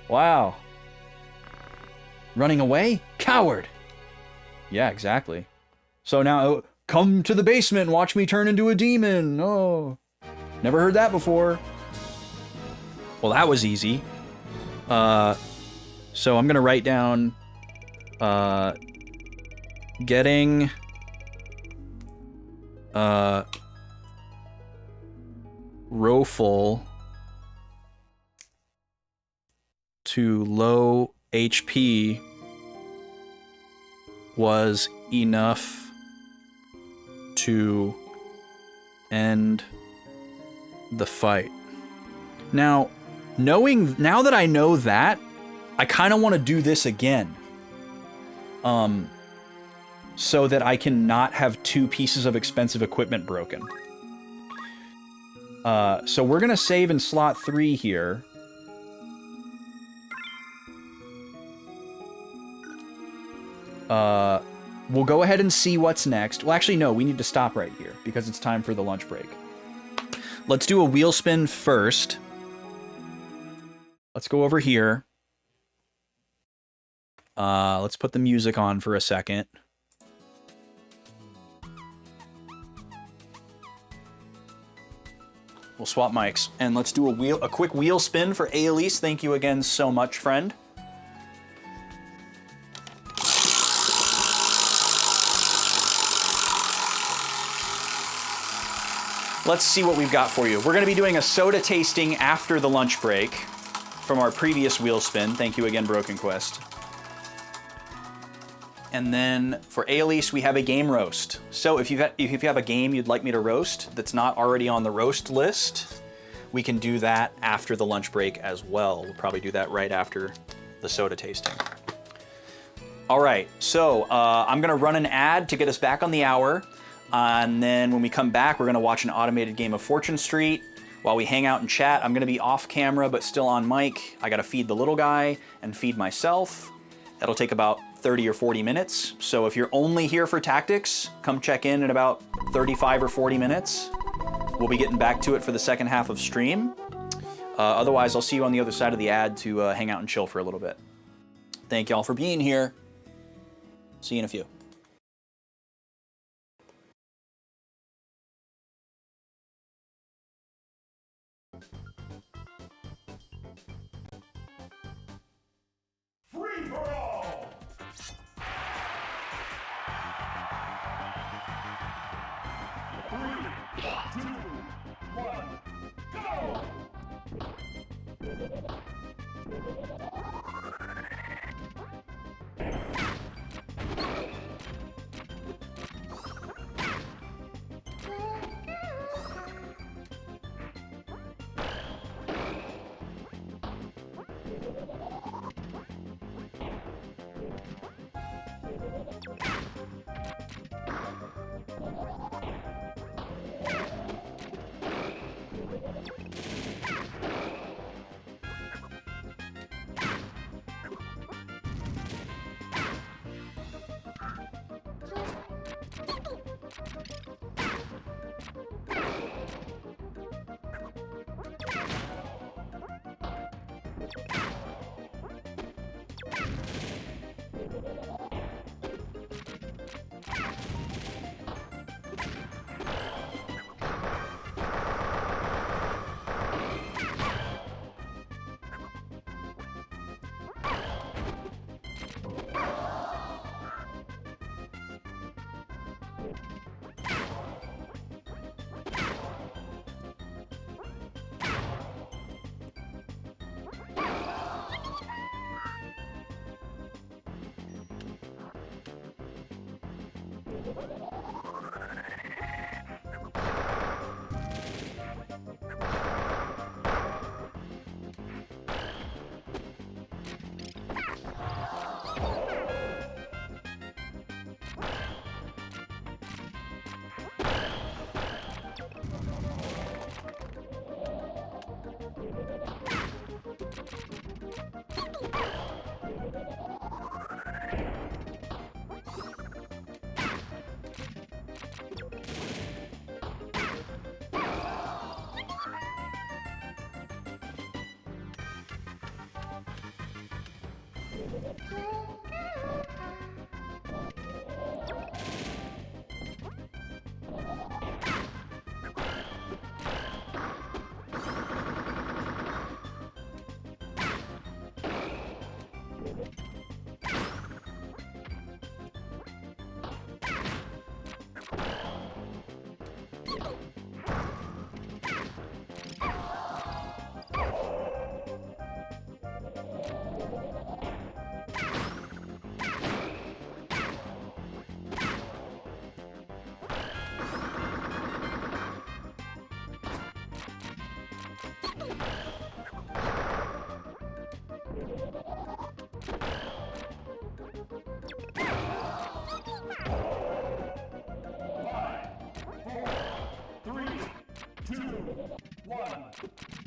B: Wow. Running away? Coward! Yeah, exactly. So now, come to the basement and watch me turn into a demon. Oh. Never heard that before. Well, that was easy. So I'm gonna write down getting Rofel to low HP was enough to end the fight. Now that I know that, I kind of want to do this again. So that I can not have two pieces of expensive equipment broken. So we're going to save in slot 3 here. We'll go ahead and see what's next. Well, actually, no, we need to stop right here because it's time for the lunch break. Let's do a wheel spin first. Let's go over here. Let's put the music on for a second. We'll swap mics and let's do a quick wheel spin for Aelise. Thank you again so much, friend. Let's see what we've got for you. We're going to be doing a soda tasting after the lunch break from our previous wheel spin. Thank you again, Broken Quest. And then for Aelise, we have a game roast. So if you have a game you'd like me to roast that's not already on the roast list, we can do that after the lunch break as well. We'll probably do that right after the soda tasting. All right, so I'm gonna run an ad to get us back on the hour. And then when we come back, we're gonna watch an automated game of Fortune Street. While we hang out and chat, I'm gonna be off camera, but still on mic. I gotta feed the little guy and feed myself. That'll take about 30 or 40 minutes. So if you're only here for tactics, come check in about 35 or 40 minutes. We'll be getting back to it for the second half of stream. Otherwise, I'll see you on the other side of the ad to hang out and chill for a little bit. Thank y'all for being here. See you in a few.
D: Free for all! Three, two, one, go!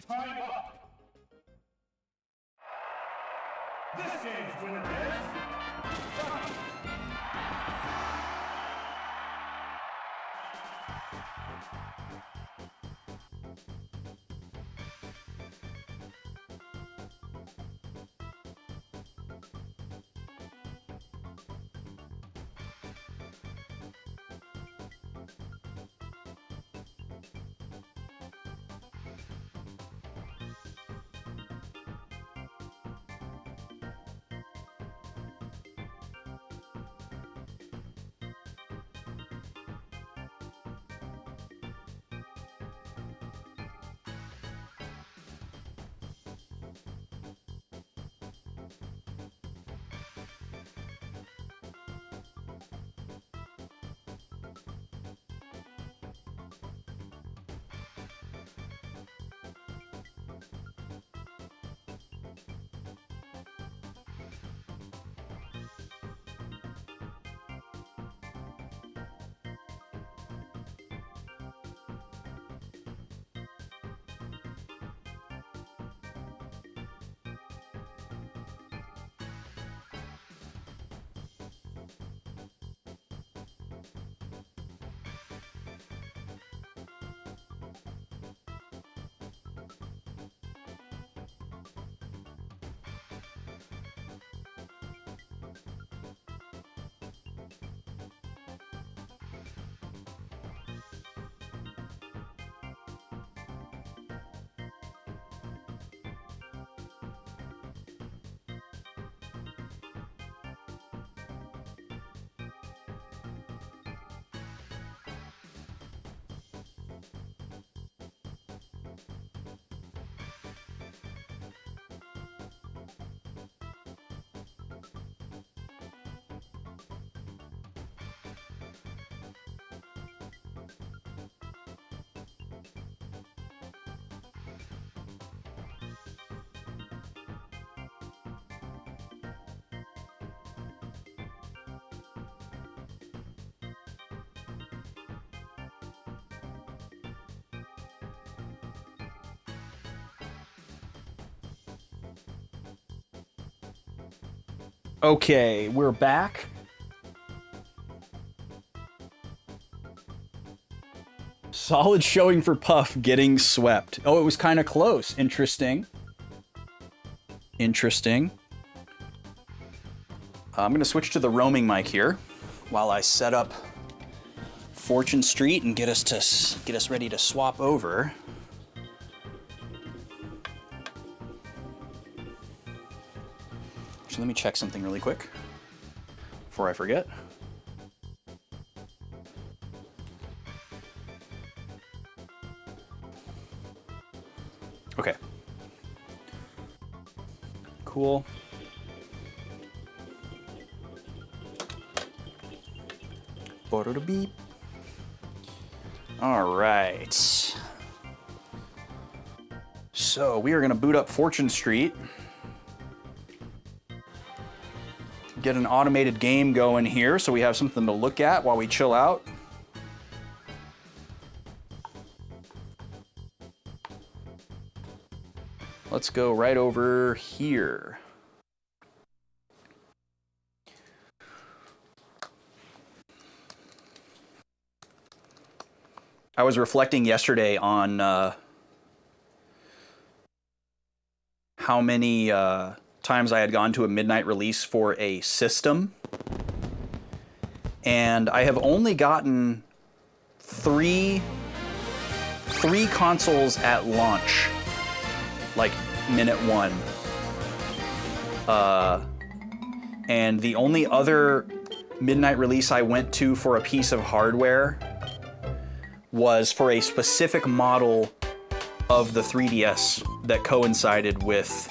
D: Time up! This game's winner is... Johnny!
B: Okay, we're back. Solid showing for Puff getting swept. Oh, it was kind of close. Interesting. Interesting. I'm going to switch to the roaming mic here while I set up Fortune Street and get us ready to swap over. So let me check something really quick before I forget. Okay. Cool. Beep. All right. So we are going to boot up Fortune Street. Get an automated game going here so we have something to look at while we chill out. Let's go right over here. I was reflecting yesterday on how many times I had gone to a midnight release for a system, and I have only gotten three consoles at launch, like minute one. And the only other midnight release I went to for a piece of hardware was for a specific model of the 3DS that coincided with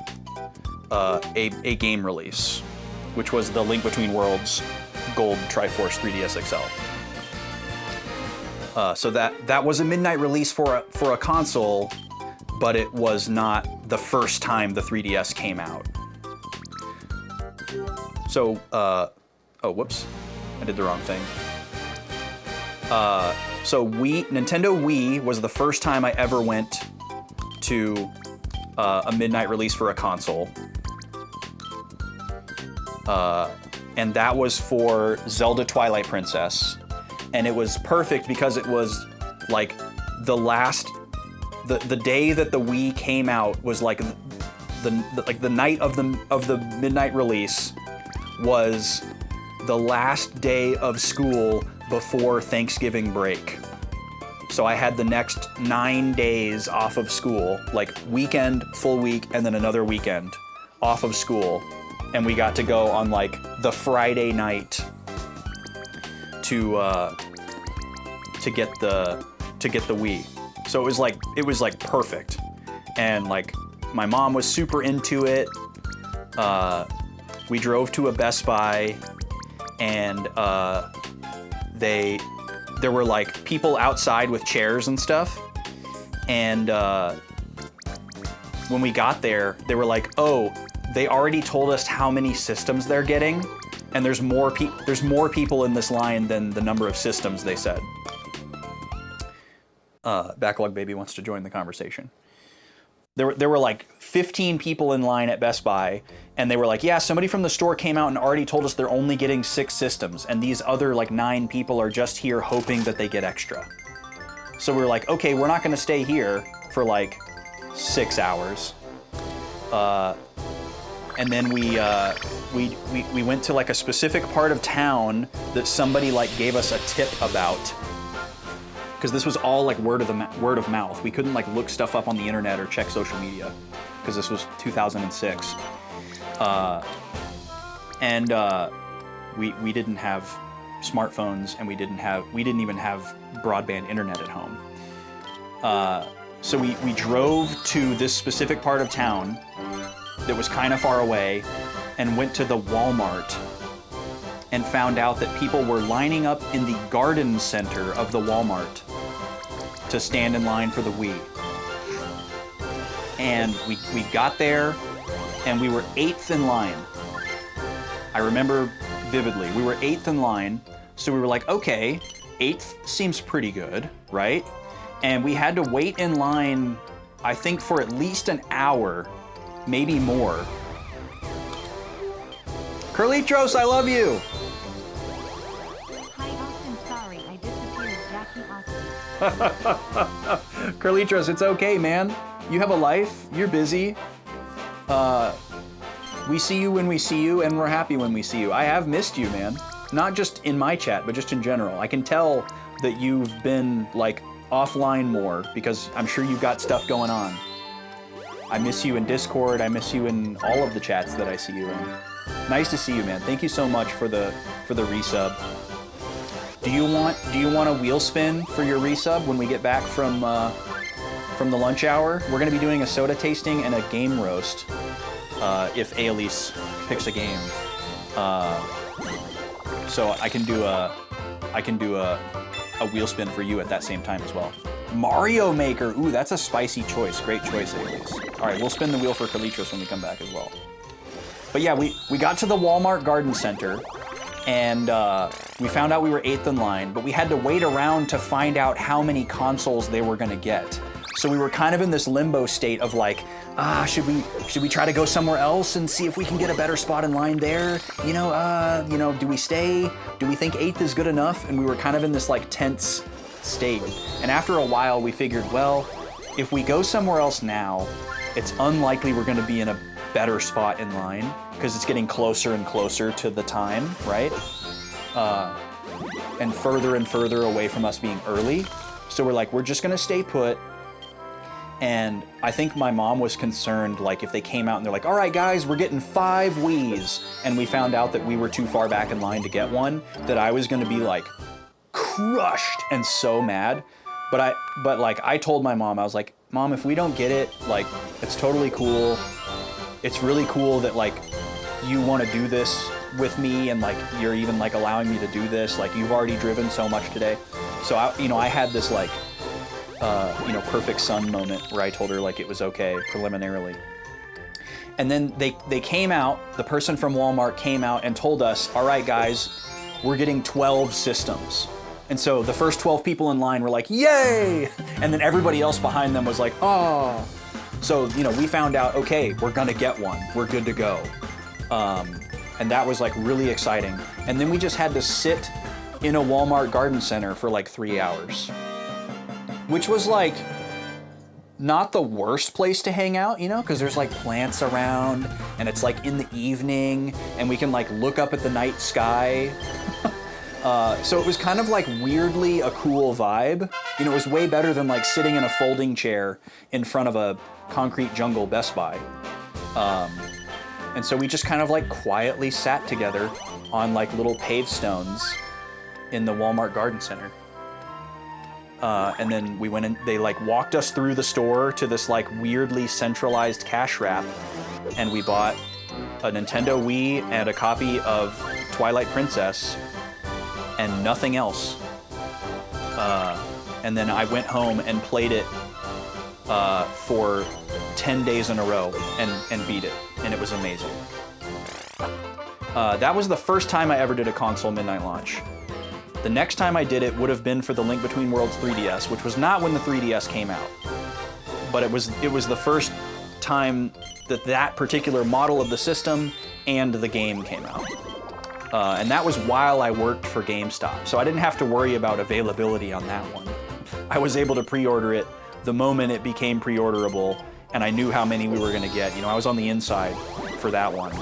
B: a game release, which was the Link Between Worlds Gold Triforce 3DS XL. So that was a midnight release for a console, but it was not the first time the 3DS came out. So, oh, whoops, I did the wrong thing. So Nintendo Wii was the first time I ever went to a midnight release for a console. And that was for Zelda Twilight Princess. And it was perfect because it was like the day that the Wii came out was like the night of the midnight release was the last day of school before Thanksgiving break. So I had the next 9 days off of school, like weekend, full week, and then another weekend off of school. And we got to go on like the Friday night to get the Wii. So it was like perfect. And like my mom was super into it. We drove to a Best Buy, and there were like people outside with chairs and stuff. And when we got there, they were like, "Oh, they already told us how many systems they're getting, and there's more people in this line than the number of systems," they said. Backlog Baby wants to join the conversation. There were like 15 people in line at Best Buy, and they were like, "Yeah, somebody from the store came out and already told us they're only getting 6 systems, and these other like 9 people are just here hoping that they get extra." So we were like, "Okay, we're not gonna stay here for like 6 hours." And then we went to like a specific part of town that somebody like gave us a tip about, because this was all like word of mouth. We couldn't like look stuff up on the internet or check social media because this was 2006, and we didn't have smartphones, and we didn't even have broadband internet at home. So we drove to this specific part of town that was kind of far away, and went to the Walmart and found out that people were lining up in the garden center of the Walmart to stand in line for the Wii. And we got there, and we were 8th in line. I remember vividly. We were 8th in line, so we were like, okay, 8th seems pretty good, right? And we had to wait in line, I think, for at least an hour, maybe more. Curlitros, I love you.
H: Hi Austin, sorry I disappeared. Jackie Austin.
B: Curlitros, it's okay, man. You have a life. You're busy. We see you when we see you, and we're happy when we see you. I have missed you, man. Not just in my chat, but just in general. I can tell that you've been, like, offline more, because I'm sure you've got stuff going on. I miss you in Discord. I miss you in all of the chats that I see you in. Nice to see you, man. Thank you so much for the resub. Do you want a wheel spin for your resub when we get back from the lunch hour? We're gonna be doing a soda tasting and a game roast. If Aelise picks a game, so I can do a wheel spin for you at that same time as well. Mario Maker, ooh, that's a spicy choice. Great choice, Aelise. All right, we'll spin the wheel for Curlitros when we come back as well. But yeah, we got to the Walmart Garden Center, and we found out we were 8th in line, but we had to wait around to find out how many consoles they were gonna get. So we were kind of in this limbo state of like, should we try to go somewhere else and see if we can get a better spot in line there? You know, do we stay? Do we think 8th is good enough? And we were kind of in this like tense state. And after a while, we figured, well, if we go somewhere else now, it's unlikely we're gonna be in a better spot in line because it's getting closer and closer to the time, right? And further away from us being early. So we're like, we're just gonna stay put. And I think my mom was concerned, like if they came out and they're like, all right guys, we're getting 5 Wiis, and we found out that we were too far back in line to get one, that I was gonna be like crushed and so mad. But like I told my mom, I was like, Mom, if we don't get it, like it's totally cool. It's really cool that like you wanna do this with me and like you're even like allowing me to do this. Like you've already driven so much today. So I had this like, perfect son moment where I told her like it was okay preliminarily. And then they came out, the person from Walmart came out and told us, all right guys, we're getting 12 systems. And so the first 12 people in line were like, yay! And then everybody else behind them was like, oh. So, we found out, okay, we're gonna get one, we're good to go. And that was like really exciting. And then we just had to sit in a Walmart garden center for like 3 hours. Which was like not the worst place to hang out, because there's like plants around and it's like in the evening and we can like look up at the night sky. So it was kind of like weirdly a cool vibe. It was way better than like sitting in a folding chair in front of a concrete jungle Best Buy. And so we just kind of like quietly sat together on like little paved stones in the Walmart Garden Center. And then we went in, they like walked us through the store to this like weirdly centralized cash wrap, and we bought a Nintendo Wii and a copy of Twilight Princess and nothing else. And then I went home and played it for 10 days in a row and beat it, and it was amazing. That was the first time I ever did a console midnight launch. The next time I did it would have been for the Link Between Worlds 3DS, which was not when the 3DS came out. But it was the first time that particular model of the system and the game came out. And that was while I worked for GameStop, so I didn't have to worry about availability on that one. I was able to pre-order it the moment it became pre-orderable, and I knew how many we were gonna get. I was on the inside for that one.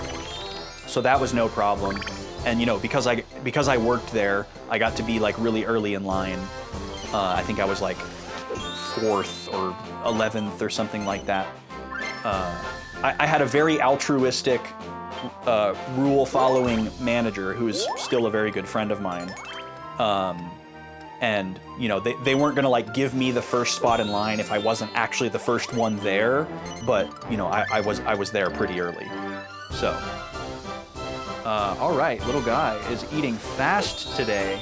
B: So that was no problem. And because I worked there, I got to be like really early in line. I think I was like 4th or 11th or something like that. I had a very altruistic, rule-following manager who is still a very good friend of mine. And they weren't gonna like give me the first spot in line if I wasn't actually the first one there. But I was there pretty early. So. All right, little guy is eating fast today.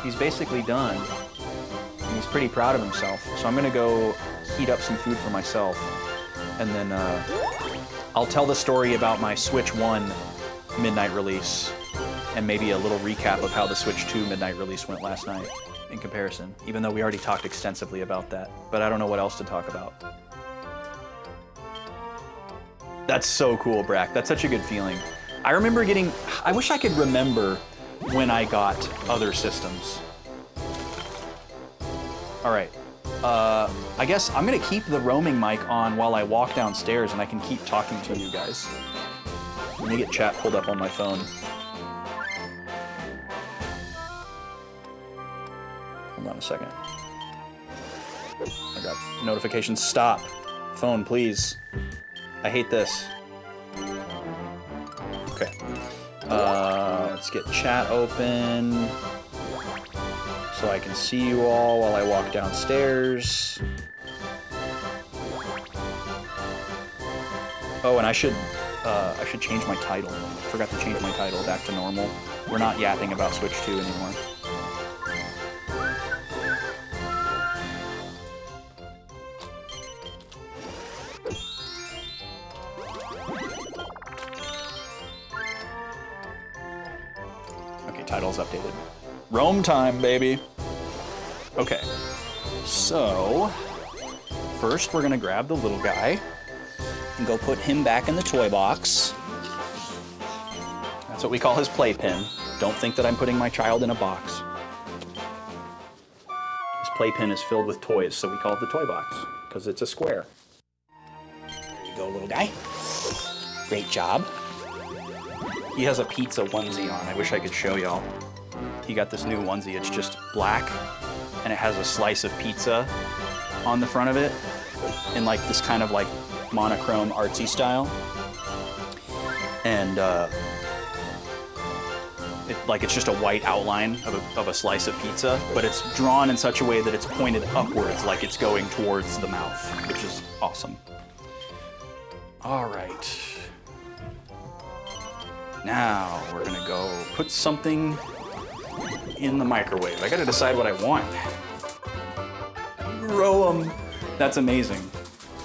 B: He's basically done. And he's pretty proud of himself. So I'm gonna go heat up some food for myself. And then I'll tell the story about my Switch 1 midnight release and maybe a little recap of how the Switch 2 midnight release went last night in comparison, even though we already talked extensively about that. But I don't know what else to talk about. That's so cool, Brack. That's such a good feeling. I remember getting, I wish I could remember when I got other systems. All right, I guess I'm gonna keep the roaming mic on while I walk downstairs and I can keep talking to you guys. Let me get chat pulled up on my phone. Hold on a second. I got notifications. Stop. Phone, please. I hate this. Okay. Let's get chat open so I can see you all while I walk downstairs. Oh, and I should change my title. Forgot to change my title back to normal. We're not yapping about Switch 2 anymore. Okay, title's updated. Roam time, baby. Okay, so first we're gonna grab the little guy and go put him back in the toy box. That's what we call his playpen. Don't think that I'm putting my child in a box. His playpen is filled with toys, so we call it the toy box, because it's a square. There you go, little guy. Great job. He has a pizza onesie on. I wish I could show y'all. He got this new onesie. It's just black, and it has a slice of pizza on the front of it in like this kind of like monochrome artsy style. And it's just a white outline of a slice of pizza, but it's drawn in such a way that it's pointed upwards, like it's going towards the mouth, which is awesome. All right. Now we're gonna go put something in the microwave. I gotta decide what I want. Roam. That's amazing.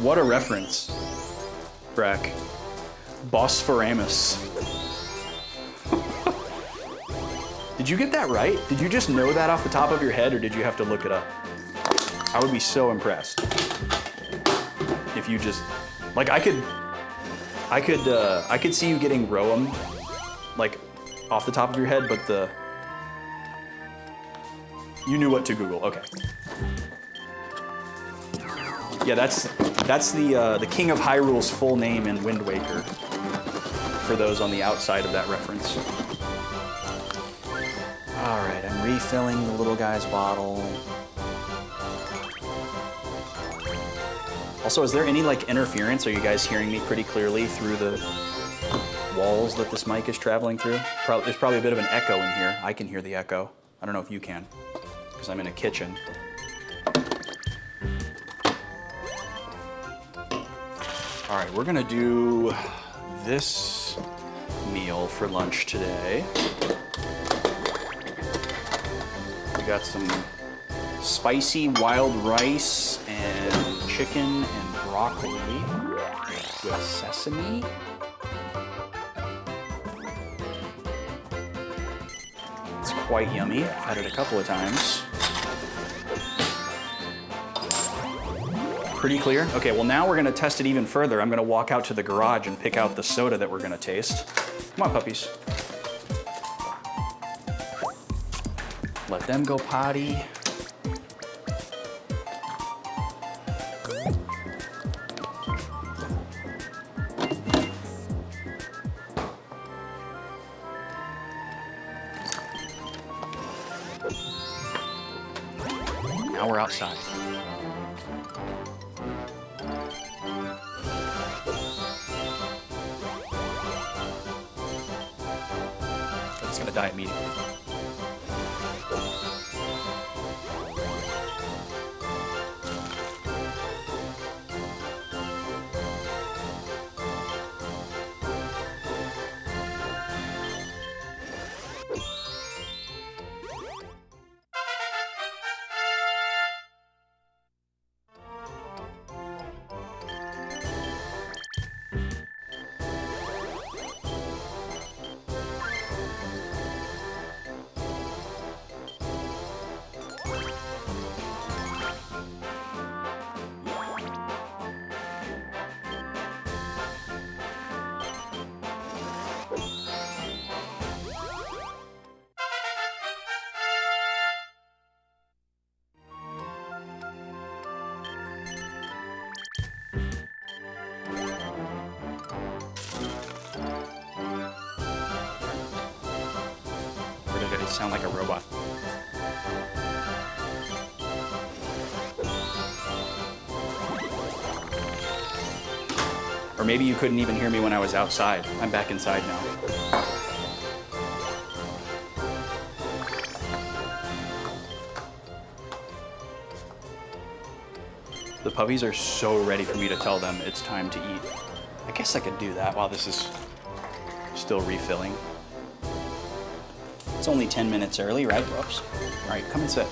B: What a reference, Brack. Bosphoramus. Did you get that right? Did you just know that off the top of your head, or did you have to look it up? I would be so impressed if you just, like, I could see you getting Roam, like, off the top of your head, but you knew what to Google. Okay. Yeah, that's the King of Hyrule's full name in Wind Waker, for those on the outside of that reference. All right, I'm refilling the little guy's bottle. Also, is there any like interference? Are you guys hearing me pretty clearly through the walls that this mic is traveling through? There's probably a bit of an echo in here. I can hear the echo. I don't know if you can, because I'm in a kitchen. All right, we're gonna do this meal for lunch today. We got some spicy wild rice and chicken and broccoli with sesame. It's quite yummy. I've had it a couple of times. Pretty clear? Okay, well now we're gonna test it even further. I'm gonna walk out to the garage and pick out the soda that we're gonna taste. Come on, puppies. Let them go potty. Now we're outside. It's gonna die immediately.
A: does sound like a robot. Or maybe you couldn't even hear me when I was outside. I'm back inside now. The puppies are so ready for me to tell them it's time to eat. I guess I could do that while this is still refilling. It's only 10 minutes early, right? Whoops. All right, come and sit.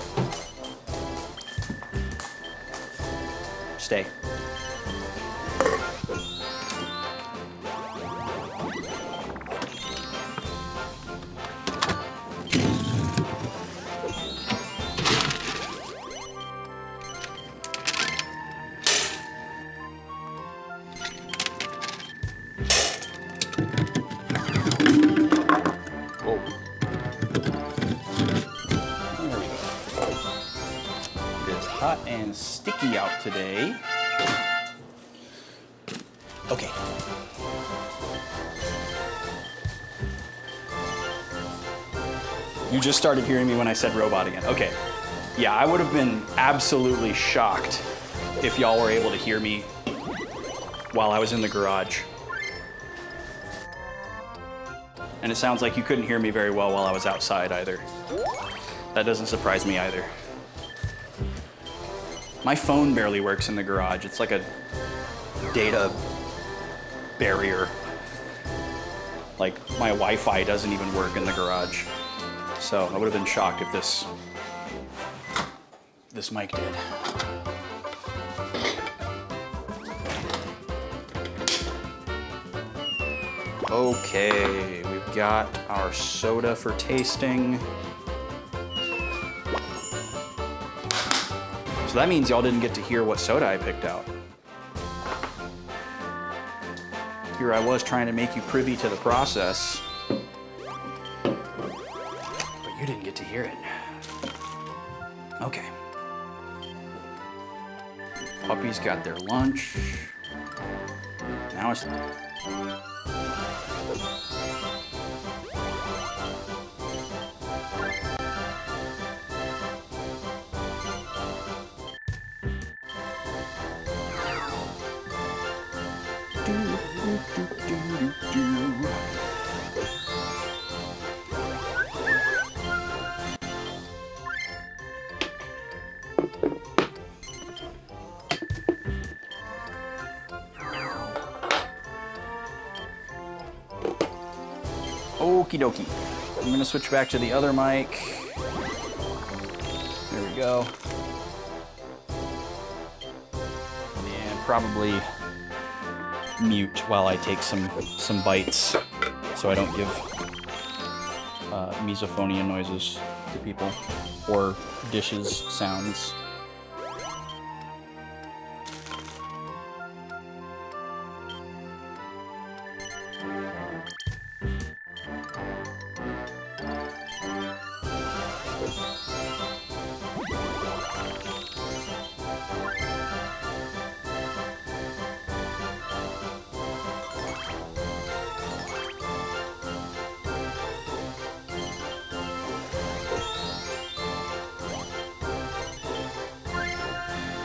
A: Stay. Sticky out today. Okay. You just started hearing me when I said robot again. Okay. Yeah, I would have been absolutely shocked if y'all were able to hear me while I was in the garage. And it sounds like you couldn't hear me very well while I was outside either. That doesn't surprise me either. My phone barely works in the garage. It's like a data barrier. Like, my Wi-Fi doesn't even work in the garage. So I would have been shocked if this mic did. Okay, we've got our soda for tasting. So that means y'all didn't get to hear what soda I picked out. Here I was trying to make you privy to the process, but you didn't get to hear it. Okay. Puppies got their lunch. Now it's... Okie dokie. I'm gonna switch back to the other mic. There we go. And probably mute while I take some bites so I don't give misophonia noises to people or dishes sounds.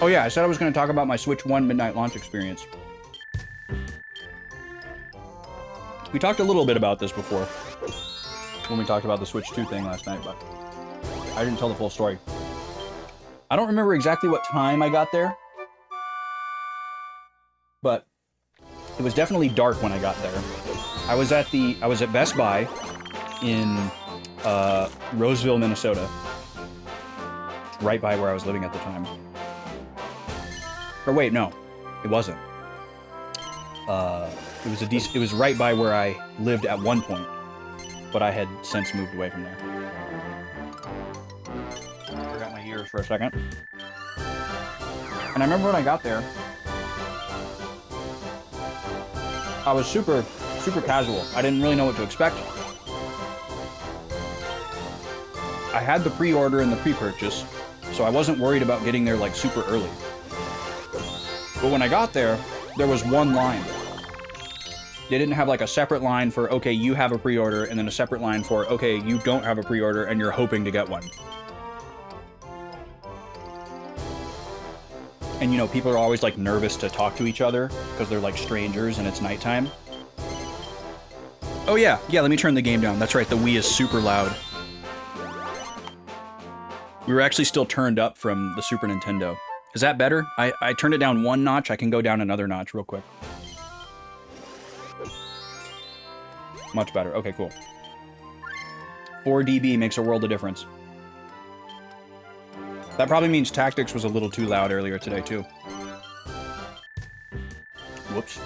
A: Oh yeah, I said I was going to talk about my Switch 1 midnight launch experience. We talked a little bit about this before, when we talked about the Switch 2 thing last night, but I didn't tell the full story. I don't remember exactly what time I got there, but it was definitely dark when I got there. I was at Best Buy in Roseville, Minnesota, right by where I was living at the time. Or wait, no, it wasn't. It was right by where I lived at one point, but I had since moved away from there. Forgot my ears for a second. And I remember when I got there, I was super casual. I didn't really know what to expect. I had the pre-order and the pre-purchase, so I wasn't worried about getting there like super early. But when I got there, there was one line.
B: They didn't have like a separate line for, okay, you have a pre-order, and then a separate line for, okay, you don't have a pre-order and you're hoping to get one. And you know, people are always like nervous to talk to each other because they're like strangers and it's nighttime. Oh yeah, let me turn the game down. That's right, the Wii is super loud. We were actually still turned up from the Super Nintendo. Is that better? I turned it down one notch. I can go down another notch real quick. Much better. Okay, cool. 4 dB makes a world of difference. That probably means Tactics was a little too loud earlier today, too. Whoops.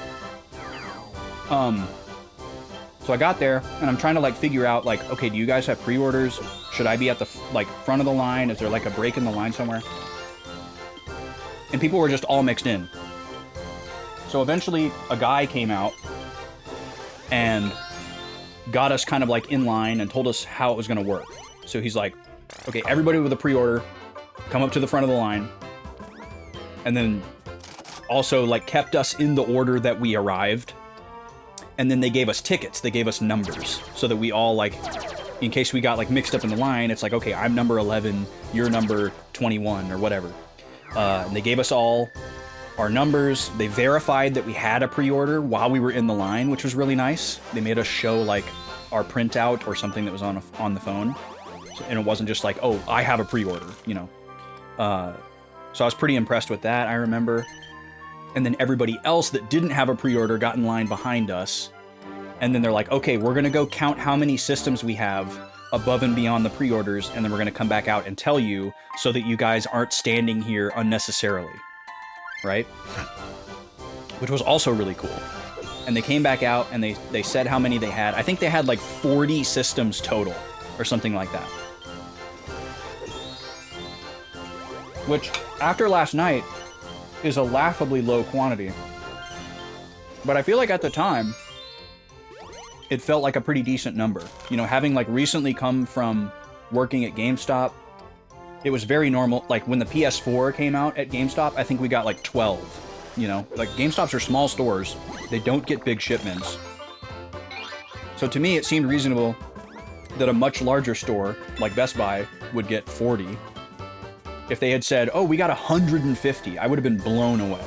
B: So I got there, and I'm trying to, like, figure out, like, okay, do you guys have pre-orders? Should I be at the, like, front of the line? Is there, like, a break in the line somewhere? And people were just all mixed in. So eventually, a guy came out and got us kind of, like, in line and told us how it was going to work. So he's like, okay, everybody with a pre-order, come up to the front of the line. And then also, like, kept us in the order that we arrived. And then they gave us tickets. They gave us numbers so that we all, like, in case we got, like, mixed up in the line, it's like, okay, I'm number 11, you're number 21 or whatever. And they gave us all our numbers. They verified that we had a pre-order while we were in the line, which was really nice. They made us show, like, our printout or something that was on the phone. And it wasn't just like, oh, I have a pre-order, you know. So I was pretty impressed with that, I remember. And then everybody else that didn't have a pre-order got in line behind us. And then they're like, okay, we're going to go count how many systems we have above and beyond the pre-orders, and then we're going to come back out and tell you so that you guys aren't standing here unnecessarily. Right? Which was also really cool. And they came back out and they said how many they had. I think they had like 40 systems total or something like that. Which, after last night, is a laughably low quantity. But I feel like at the time, it felt like a pretty decent number. You know, having like recently come from working at GameStop, it was very normal. Like when the PS4 came out at GameStop, I think we got like 12. You know, like GameStops are small stores. They don't get big shipments. So to me, it seemed reasonable that a much larger store, like Best Buy, would get 40. If they had said, oh, we got 150, I would have been blown away.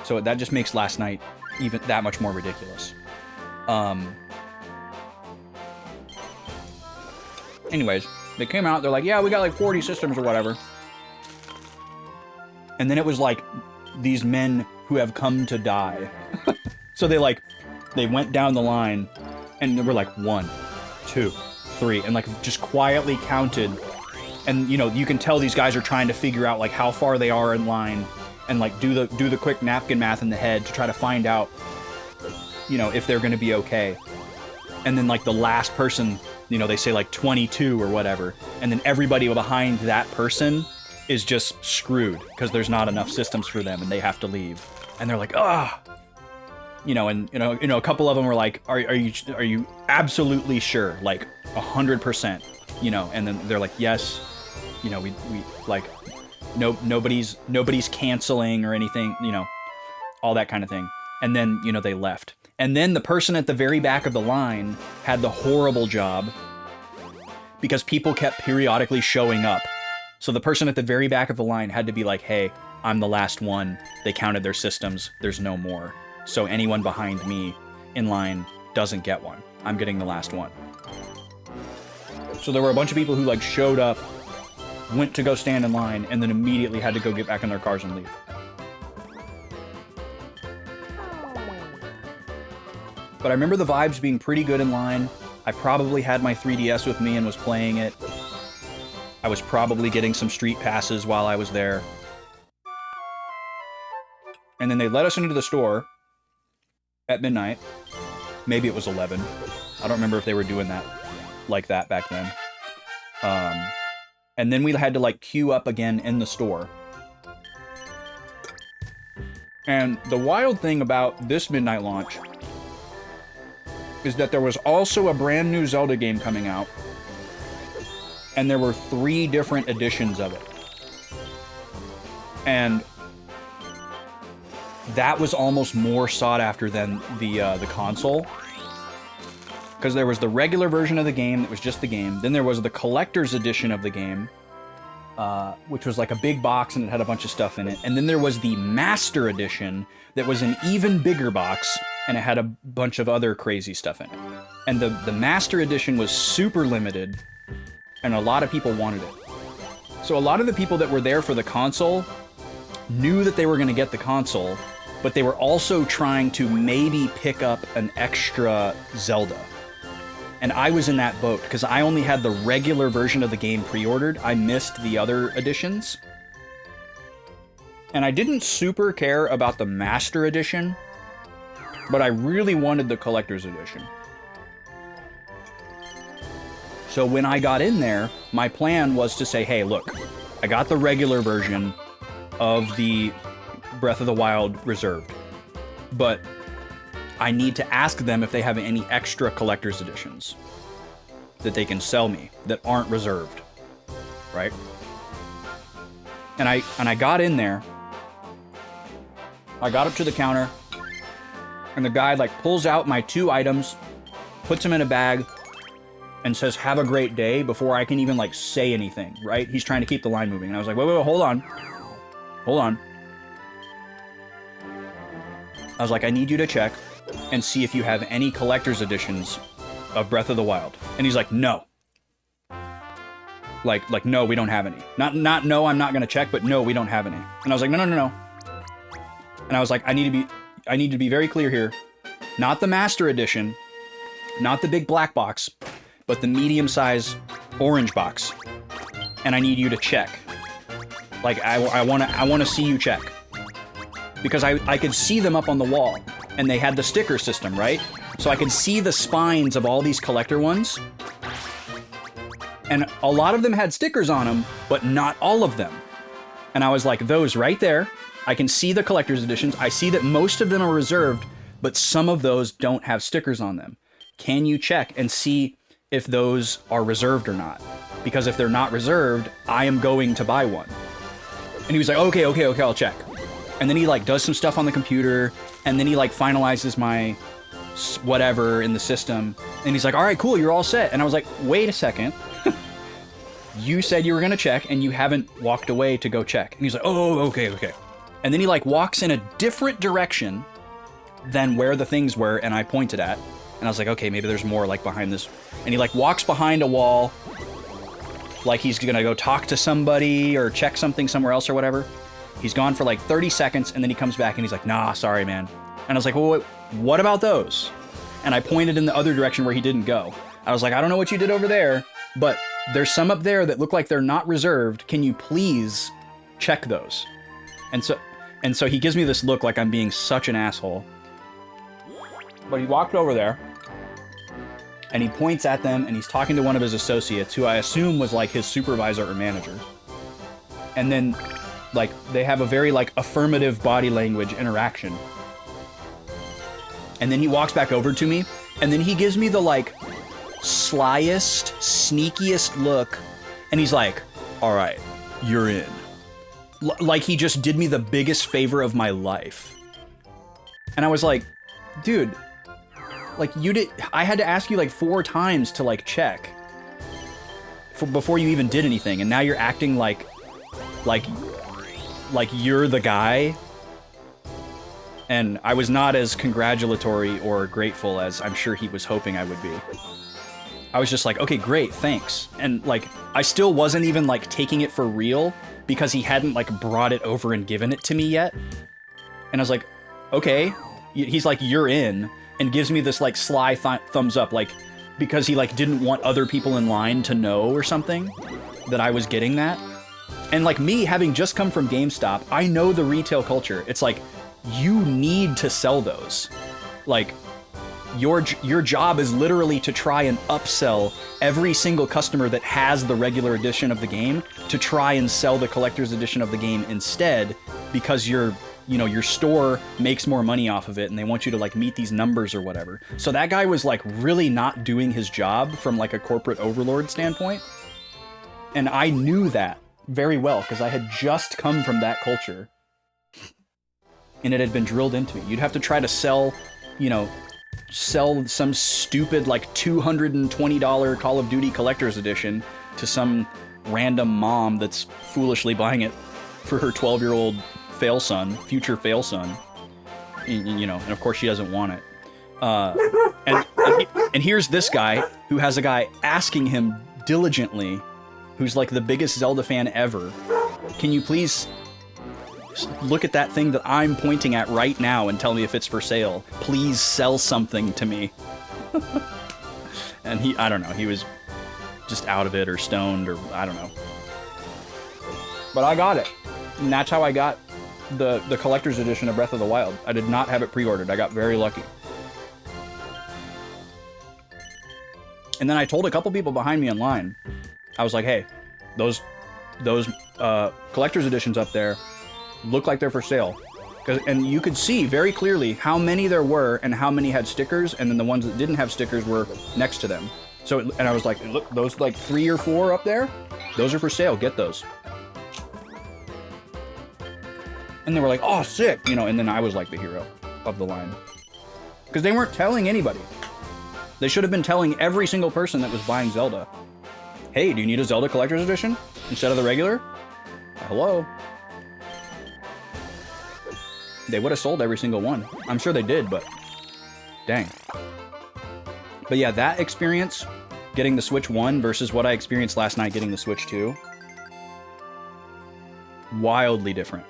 B: So that just makes last night even that much more ridiculous. Anyways, they came out, they're like, yeah, we got like 40 systems or whatever. And then it was like these men who have come to die. So they went down the line and they were like 1, 2, 3, and like just quietly counted. And you know, you can tell these guys are trying to figure out like how far they are in line and like do the quick napkin math in the head to try to find out, you know, if they're going to be okay. And then like the last person, you know, they say like 22 or whatever, and then everybody behind that person is just screwed because there's not enough systems for them and they have to leave. And they're like, ah, you know, and you know, a couple of them were like, are you absolutely sure, like 100%, you know? And then they're like, yes, you know, we like, nobody's canceling or anything, you know, all that kind of thing. And then, you know, they left. And then the person at the very back of the line had the horrible job because people kept periodically showing up. So the person at the very back of the line had to be like, hey, I'm the last one. They counted their systems. There's no more. So anyone behind me in line doesn't get one. I'm getting the last one. So there were a bunch of people who like showed up, went to go stand in line, and then immediately had to go get back in their cars and leave. But I remember the vibes being pretty good in line. I probably had my 3DS with me and was playing it. I was probably getting some street passes while I was there. And then they let us into the store at midnight. Maybe it was 11. I don't remember if they were doing that like that back then. And then we had to like queue up again in the store. And the wild thing about this midnight launch is that there was also a brand new Zelda game coming out, and there were 3 different editions of it. And that was almost more sought after than the console. Because there was the regular version of the game that was just the game. Then there was the collector's edition of the game, which was like a big box and it had a bunch of stuff in it. And then there was the master edition that was an even bigger box and it had a bunch of other crazy stuff in it. And the master edition was super limited and a lot of people wanted it. So a lot of the people that were there for the console knew that they were going to get the console, but they were also trying to maybe pick up an extra Zelda. And I was in that boat because I only had the regular version of the game pre-ordered. I missed the other editions. And I didn't super care about the Master Edition, but I really wanted the Collector's Edition. So when I got in there, my plan was to say, hey, look, I got the regular version of the Breath of the Wild Reserved, but I need to ask them if they have any extra collector's editions that they can sell me that aren't reserved, right? And I got in there. I got up to the counter, and the guy like pulls out my 2 items, puts them in a bag, and says, "Have a great day," before I can even like say anything, right? He's trying to keep the line moving, and I was like, wait, hold on. I was like, I need you to check and see if you have any collector's editions of Breath of the Wild. And he's like, no. Like, no, we don't have any. Not no, I'm not gonna check, but no, we don't have any. And I was like, no. And I was like, I need to be very clear here. Not the Master Edition, not the big black box, but the medium-size orange box. And I need you to check. Like, I wanna see you check. Because I could see them up on the wall. And they had the sticker system, right? So I could see the spines of all these collector ones. And a lot of them had stickers on them, but not all of them. And I was like, those right there, I can see the collector's editions. I see that most of them are reserved, but some of those don't have stickers on them. Can you check and see if those are reserved or not? Because if they're not reserved, I am going to buy one. And he was like, okay, I'll check. And then he like does some stuff on the computer, and then he like finalizes my whatever in the system, and he's like, all right, cool, you're all set. And I was like, wait a second. You said you were gonna check, and you haven't walked away to go check. And he's like, oh, okay. And then he like walks in a different direction than where the things were, and I pointed at. And I was like, okay, maybe there's more like behind this. And he like walks behind a wall, like he's gonna go talk to somebody or check something somewhere else or whatever. He's gone for like 30 seconds, and then he comes back and he's like, nah, sorry, man. And I was like, well, what about those? And I pointed in the other direction where he didn't go. I was like, I don't know what you did over there, but there's some up there that look like they're not reserved. Can you please check those? And so he gives me this look like I'm being such an asshole. But he walked over there, and he points at them, and he's talking to one of his associates, who I assume was like his supervisor or manager. And then like they have a very like affirmative body language interaction. And then he walks back over to me, and then he gives me the like slyest, sneakiest look, and he's like, all right, you're in. Like he just did me the biggest favor of my life. And I was like, dude, like I had to ask you like 4 times to like check before you even did anything, and now you're acting like you're the guy. And I was not as congratulatory or grateful as I'm sure he was hoping I would be. I was just like, okay, great, thanks. And like, I still wasn't even like taking it for real because he hadn't like brought it over and given it to me yet. And I was like, okay. He's like, you're in, and gives me this like sly thumbs up, like because he like didn't want other people in line to know or something that I was getting that. And like me having just come from GameStop, I know the retail culture. It's like, you need to sell those. Like, your job is literally to try and upsell every single customer that has the regular edition of the game to try and sell the collector's edition of the game instead, because your store makes more money off of it, and they want you to like meet these numbers or whatever. So that guy was like really not doing his job from like a corporate overlord standpoint. And I knew that very well because I had just come from that culture. and it had been drilled into me. You'd have to try to sell, you know, sell some stupid like $220 Call of Duty Collector's Edition to some random mom that's foolishly buying it for her 12-year-old future fail son. You know, and of course she doesn't want it. And here's this guy who has a guy asking him diligently, who's like the biggest Zelda fan ever, can you please look at that thing that I'm pointing at right now and tell me if it's for sale? Please sell something to me. And I don't know, he was just out of it or stoned or I don't know. But I got it. And that's how I got the collector's edition of Breath of the Wild. I did not have it pre-ordered. I got very lucky. And then I told a couple people behind me in line, I was like, hey, those collector's editions up there look like they're for sale. And you could see very clearly how many there were and how many had stickers, and then the ones that didn't have stickers were next to them. So, and I was like, look, those like 3 or 4 up there, those are for sale, get those. And they were like, oh, sick, you know, and then I was like the hero of the line. Because they weren't telling anybody. They should have been telling every single person that was buying Zelda, hey, do you need a Zelda Collector's Edition instead of the regular? Hello? They would have sold every single one. I'm sure they did, but dang. But yeah, that experience, getting the Switch 1 versus what I experienced last night getting the Switch 2, wildly different.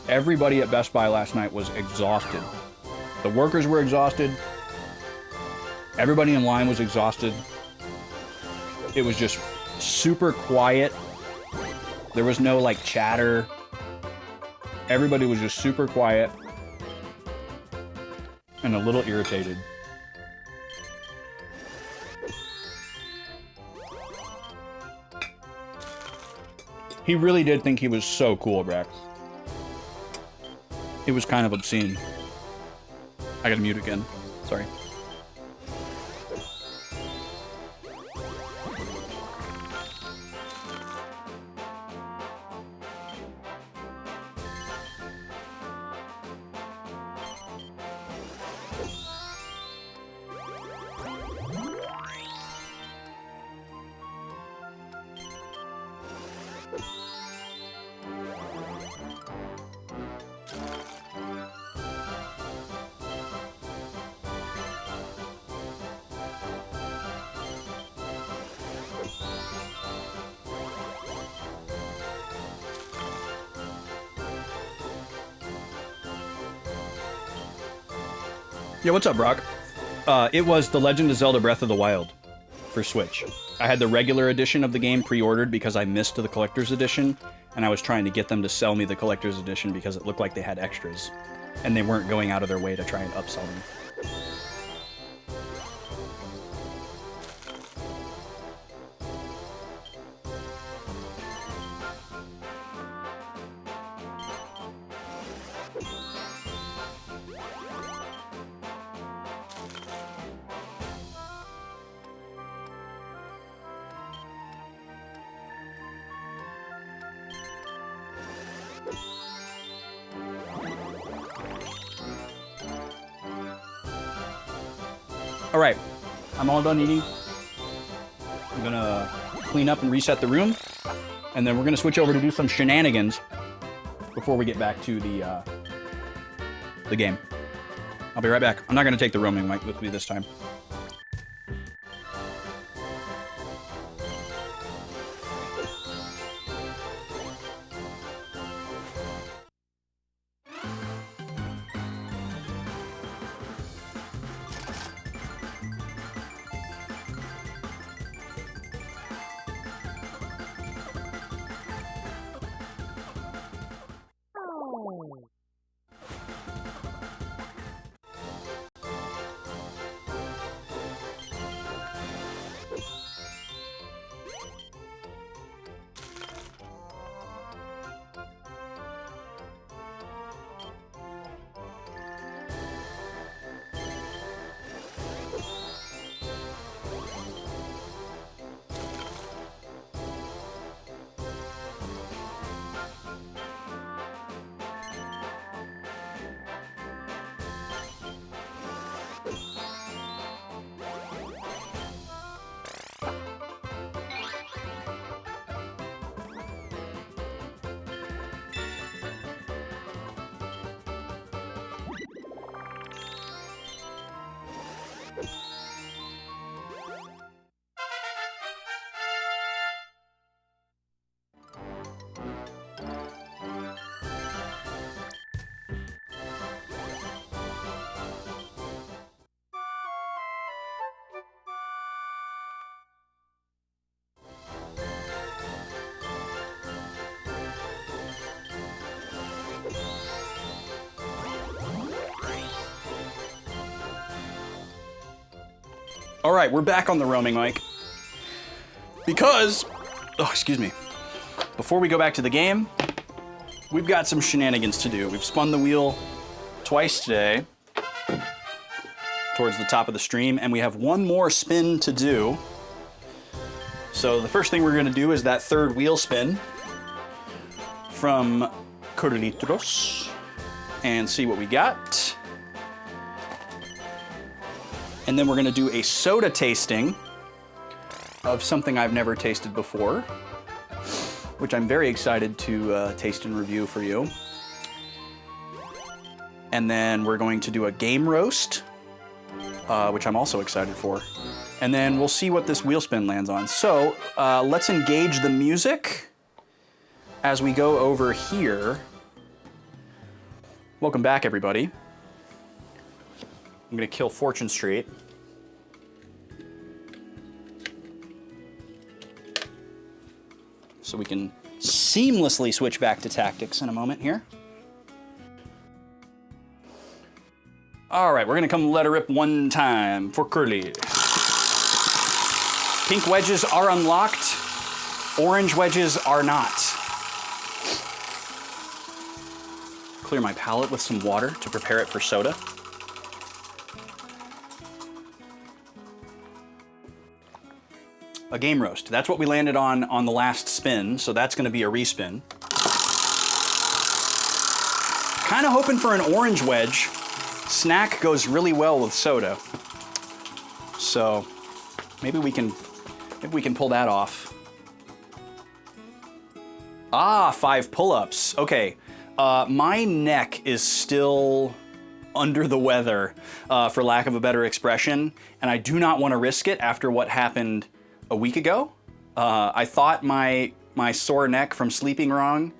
B: Everybody at Best Buy last night was exhausted. The workers were exhausted. Everybody in line was exhausted. It was just super quiet. There was no like chatter. Everybody was just super quiet and a little irritated. He really did think he was so cool, Brax. It was kind of obscene. I gotta mute again. Sorry. Yeah, what's up, Brock? It was The Legend of Zelda Breath of the Wild for Switch. I had the regular edition of the game pre-ordered because I missed the collector's edition, and I was trying to get them to sell me the collector's edition because it looked like they had extras, and they weren't going out of their way to try and upsell me. All right, I'm all done eating. I'm gonna clean up and reset the room, and then we're gonna switch over to do some shenanigans before we get back to the game. I'll be right back. I'm not gonna take the roaming mic with me this time. All right, we're back on the roaming mic. Because, oh, excuse me. Before we go back to the game, we've got some shenanigans to do. We've spun the wheel twice today towards the top of the stream, and we have one more spin to do. So the first thing we're gonna do is that third wheel spin from Corlitos and see what we got. And then we're gonna do a soda tasting of something I've never tasted before, which I'm very excited to taste and review for you. And then we're going to do a game roast, which I'm also excited for. And then we'll see what this wheel spin lands on. So let's engage the music as we go over here. Welcome back, everybody. I'm gonna kill Fortune Street. So we can seamlessly switch back to tactics in a moment here. All right, we're gonna come let her rip one time for Curly. Pink wedges are unlocked. Orange wedges are not. Clear my palate with some water to prepare it for soda. A game roast. That's what we landed on the last spin, so that's gonna be a respin. Kinda hoping for an orange wedge. Snack goes really well with soda. So maybe we can pull that off. Ah, 5 pull-ups. Okay, my neck is still under the weather, for lack of a better expression, and I do not want to risk it after what happened a week ago. I thought my sore neck from sleeping wrong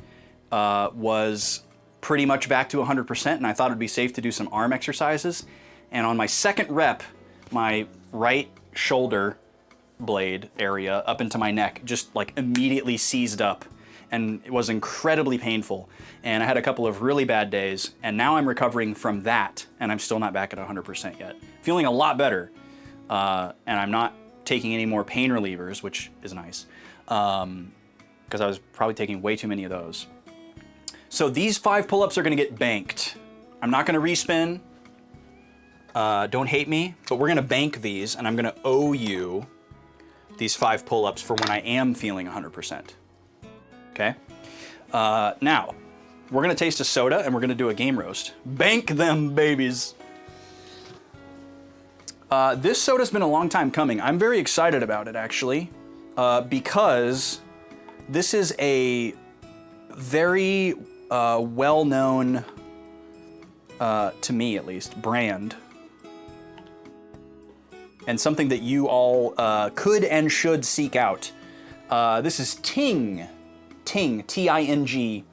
B: was pretty much back to 100%, and I thought it'd be safe to do some arm exercises. And on my second rep, my right shoulder blade area up into my neck just like immediately seized up, and it was incredibly painful. And I had a couple of really bad days, and now I'm recovering from that, and I'm still not back at 100% yet. Feeling a lot better, and I'm not taking any more pain relievers, which is nice, because I was probably taking way too many of those. So these 5 pull-ups are gonna get banked. I'm not gonna respin. Don't hate me, but we're gonna bank these, and I'm gonna owe you these 5 pull-ups for when I am feeling 100%. Okay? Now, we're gonna taste a soda, and we're gonna do a game roast. Bank them, babies. This soda's been a long time coming. I'm very excited about it, actually, because this is a very well-known, to me at least, brand, and something that you all could and should seek out. This is Ting. Ting, T-I-N-G.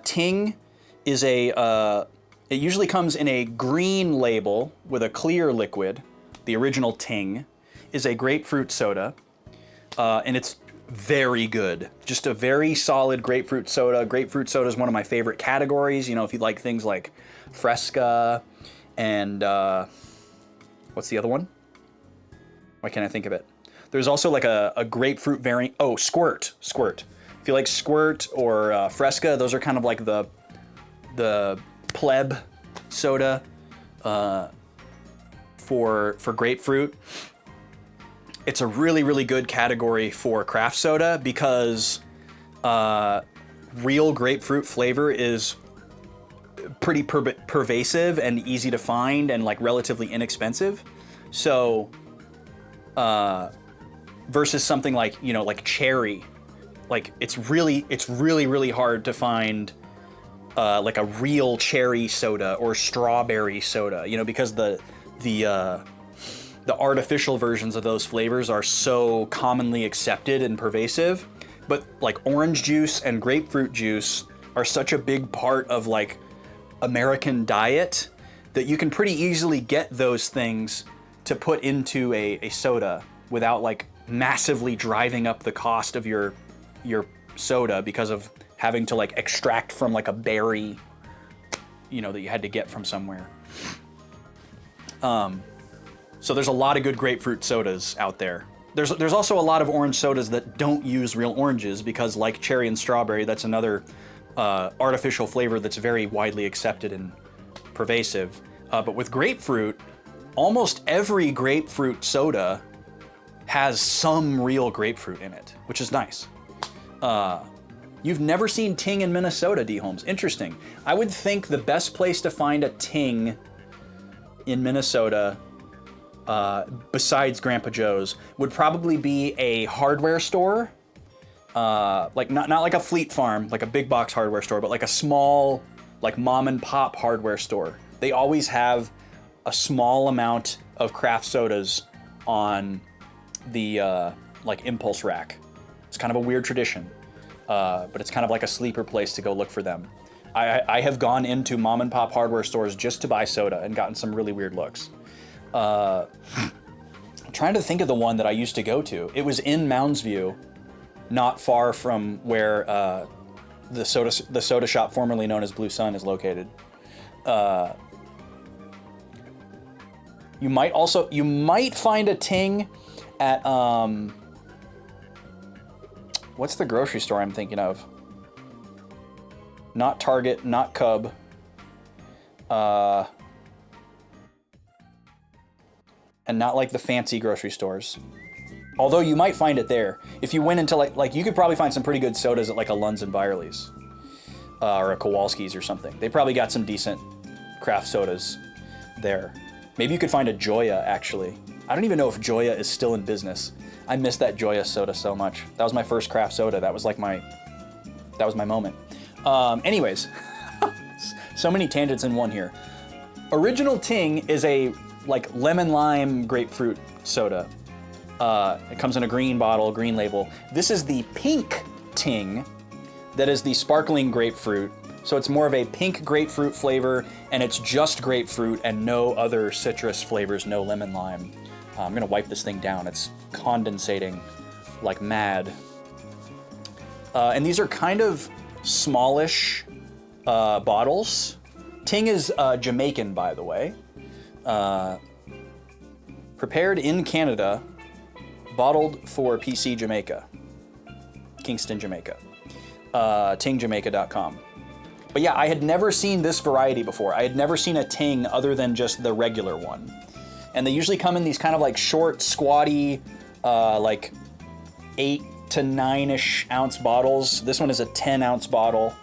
B: Ting is it usually comes in a green label with a clear liquid. The original Ting is a grapefruit soda, and it's very good. Just a very solid grapefruit soda. Grapefruit soda is one of my favorite categories. You know, if you like things like Fresca and what's the other one? Why can't I think of it? There's also like a grapefruit variant. Oh, Squirt. Squirt. If you like Squirt or Fresca, those are kind of like the pleb soda for grapefruit. It's a really, really good category for craft soda because real grapefruit flavor is pretty pervasive and easy to find and like relatively inexpensive. So versus something like, you know, like cherry, like it's really, really hard to find like a real cherry soda or strawberry soda, you know, because the the artificial versions of those flavors are so commonly accepted and pervasive. But like orange juice and grapefruit juice are such a big part of like American diet that you can pretty easily get those things to put into a soda without like massively driving up the cost of your soda because of having to like extract from like a berry, you know, that you had to get from somewhere. So there's a lot of good grapefruit sodas out there. There's also a lot of orange sodas that don't use real oranges because, like cherry and strawberry, that's another artificial flavor that's very widely accepted and pervasive. But with grapefruit, almost every grapefruit soda has some real grapefruit in it, which is nice. You've never seen Ting in Minnesota, D. Holmes. Interesting. I would think the best place to find a Ting in Minnesota, besides Grandpa Joe's, would probably be a hardware store. Like not like a Fleet Farm, like a big box hardware store, but like a small, like mom and pop hardware store. They always have a small amount of craft sodas on the like impulse rack. It's kind of a weird tradition, but it's kind of like a sleeper place to go look for them. I have gone into mom and pop hardware stores just to buy soda and gotten some really weird looks. I'm trying to think of the one that I used to go to. It was in Mounds View, not far from where the soda shop formerly known as Blue Sun is located. You might find a Ting at what's the grocery store I'm thinking of? Not Target, not Cub. And not like the fancy grocery stores. Although you might find it there. If you went into like you could probably find some pretty good sodas at like a Lunds and Byerly's. Or a Kowalski's or something. They probably got some decent craft sodas there. Maybe you could find a Joya, actually. I don't even know if Joya is still in business. I miss that Joya soda so much. That was my first craft soda. That was my moment. Anyways, so many tangents in one here. Original Ting is a like lemon lime grapefruit soda. It comes in a green bottle, green label. This is the pink Ting that is the sparkling grapefruit. So it's more of a pink grapefruit flavor, and it's just grapefruit and no other citrus flavors, no lemon lime. I'm gonna wipe this thing down. It's condensating like mad. And these are kind of smallish bottles. Ting is Jamaican, by the way. Prepared in Canada, bottled for PC Jamaica, Kingston, Jamaica. TingJamaica.com. But yeah, I had never seen this variety before. I had never seen a Ting other than just the regular one. And they usually come in these kind of like short, squatty, like 8 to 9-ish ounce bottles. This one is a 10-ounce bottle.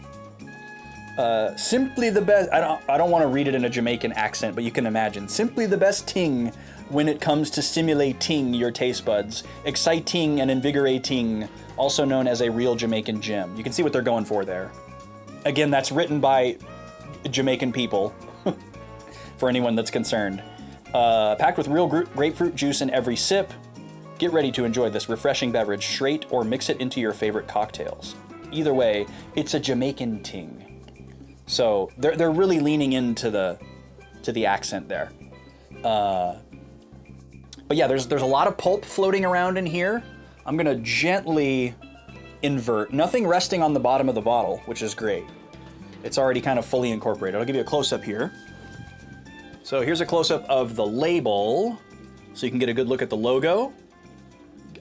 B: Simply the best. I don't want to read it in a Jamaican accent, but you can imagine. Simply the best Ting when it comes to stimulating your taste buds. Exciting and invigorating, also known as a real Jamaican gem. You can see what they're going for there. Again, that's written by Jamaican people, for anyone that's concerned. Packed with real grapefruit juice in every sip. Get ready to enjoy this refreshing beverage straight or mix it into your favorite cocktails. Either way, it's a Jamaican Ting. So they're really leaning into the accent there. But yeah, there's a lot of pulp floating around in here. I'm gonna gently invert. Nothing resting on the bottom of the bottle, which is great. It's already kind of fully incorporated. I'll give you a close-up here. So here's a close-up of the label, so you can get a good look at the logo.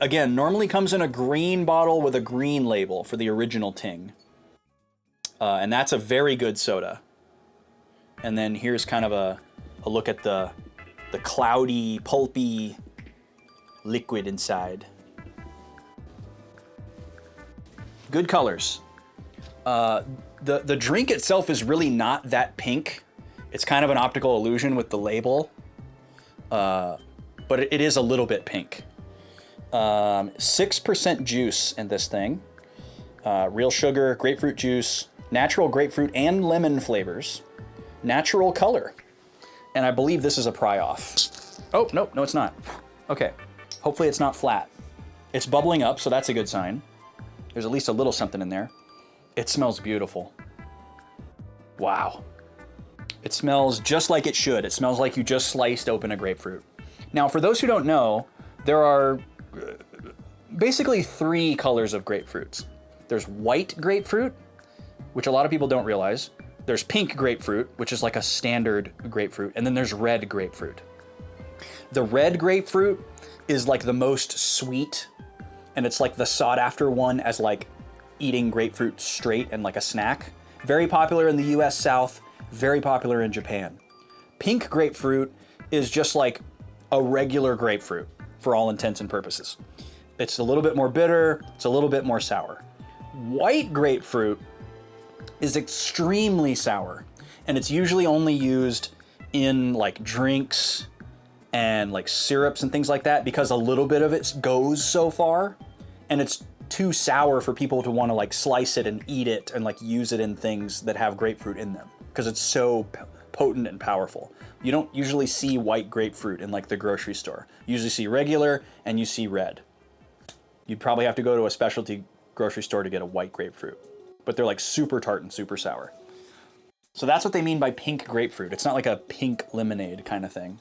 B: Again, normally comes in a green bottle with a green label for the original Ting. And that's a very good soda. And then here's kind of a look at the cloudy, pulpy liquid inside. Good colors. The drink itself is really not that pink. It's kind of an optical illusion with the label, but it is a little bit pink. 6% juice in this thing. Real sugar, grapefruit juice, natural grapefruit and lemon flavors. Natural color. And I believe this is a pry-off. Oh, no, it's not. Okay, hopefully it's not flat. It's bubbling up, so that's a good sign. There's at least a little something in there. It smells beautiful. Wow. It smells just like it should. It smells like you just sliced open a grapefruit. Now, for those who don't know, there are basically 3 colors of grapefruits. There's white grapefruit, which a lot of people don't realize. There's pink grapefruit, which is like a standard grapefruit, and then there's red grapefruit. The red grapefruit is like the most sweet, and it's like the sought after one as like eating grapefruit straight and like a snack. Very popular in the US South, very popular in Japan. Pink grapefruit is just like a regular grapefruit for all intents and purposes. It's a little bit more bitter, it's a little bit more sour. White grapefruit is extremely sour, and it's usually only used in like drinks and like syrups and things like that because a little bit of it goes so far, and it's too sour for people to want to like slice it and eat it and like use it in things that have grapefruit in them because it's so potent and powerful. You don't usually see white grapefruit in like the grocery store. You usually see regular and you see red. You'd probably have to go to a specialty grocery store to get a white grapefruit, but they're like super tart and super sour. So that's what they mean by pink grapefruit. It's not like a pink lemonade kind of thing.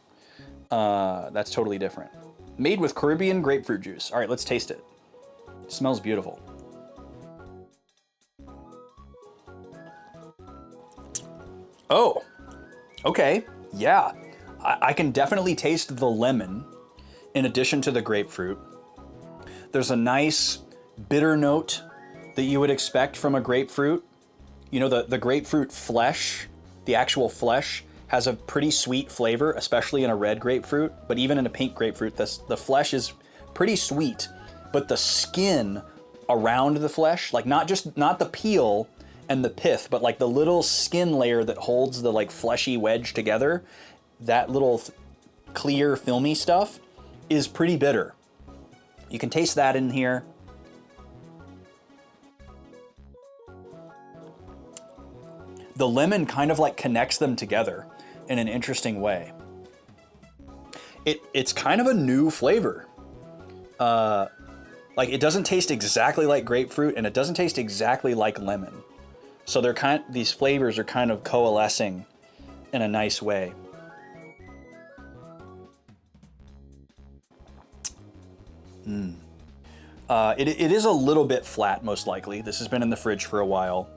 B: That's totally different. Made with Caribbean grapefruit juice. All right, let's taste it. It smells beautiful. Oh, okay, yeah. I can definitely taste the lemon in addition to the grapefruit. There's a nice bitter note that you would expect from a grapefruit. You know, the grapefruit flesh, the actual flesh, has a pretty sweet flavor, especially in a red grapefruit, but even in a pink grapefruit, the flesh is pretty sweet, but the skin around the flesh, like not the peel and the pith, but like the little skin layer that holds the like fleshy wedge together, that little clear filmy stuff is pretty bitter. You can taste that in here. The lemon kind of like connects them together in an interesting way. It's kind of a new flavor. Like it doesn't taste exactly like grapefruit and it doesn't taste exactly like lemon. So these flavors are kind of coalescing in a nice way. It is a little bit flat, most likely. This has been in the fridge for a while.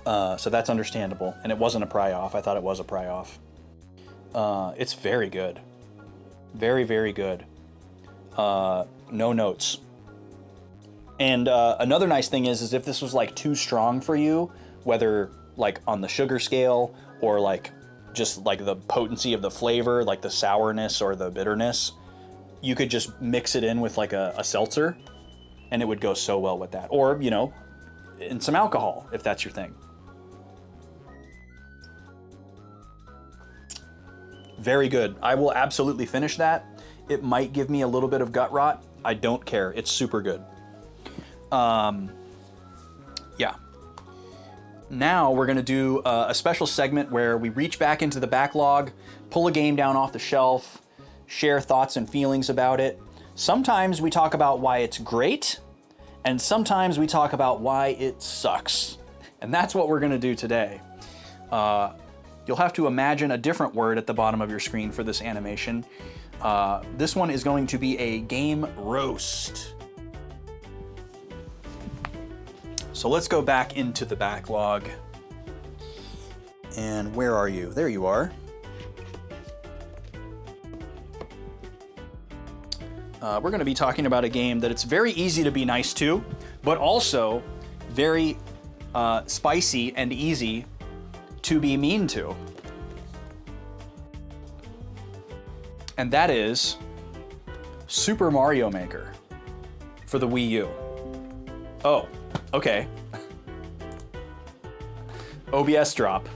B: So that's understandable. And it wasn't a pry-off. I thought it was a pry-off. It's very good. Very, very good. No notes. And another nice thing is if this was like too strong for you, whether like on the sugar scale or like just like the potency of the flavor, like the sourness or the bitterness, you could just mix it in with like a seltzer and it would go so well with that. Or, you know, in some alcohol, if that's your thing. Very good. I will absolutely finish that. It might give me a little bit of gut rot. I don't care. It's super good. Yeah. Now we're gonna do a special segment where we reach back into the backlog, pull a game down off the shelf, share thoughts and feelings about it. Sometimes we talk about why it's great, and sometimes we talk about why it sucks. And that's what we're gonna do today. You'll have to imagine a different word at the bottom of your screen for this animation. This one is going to be a game roast. So let's go back into the backlog. And where are you? There you are. We're going to be talking about a game that it's very easy to be nice to, but also very spicy and easy to be mean to. And that is Super Mario Maker for the Wii U. Oh, okay. OBS drop.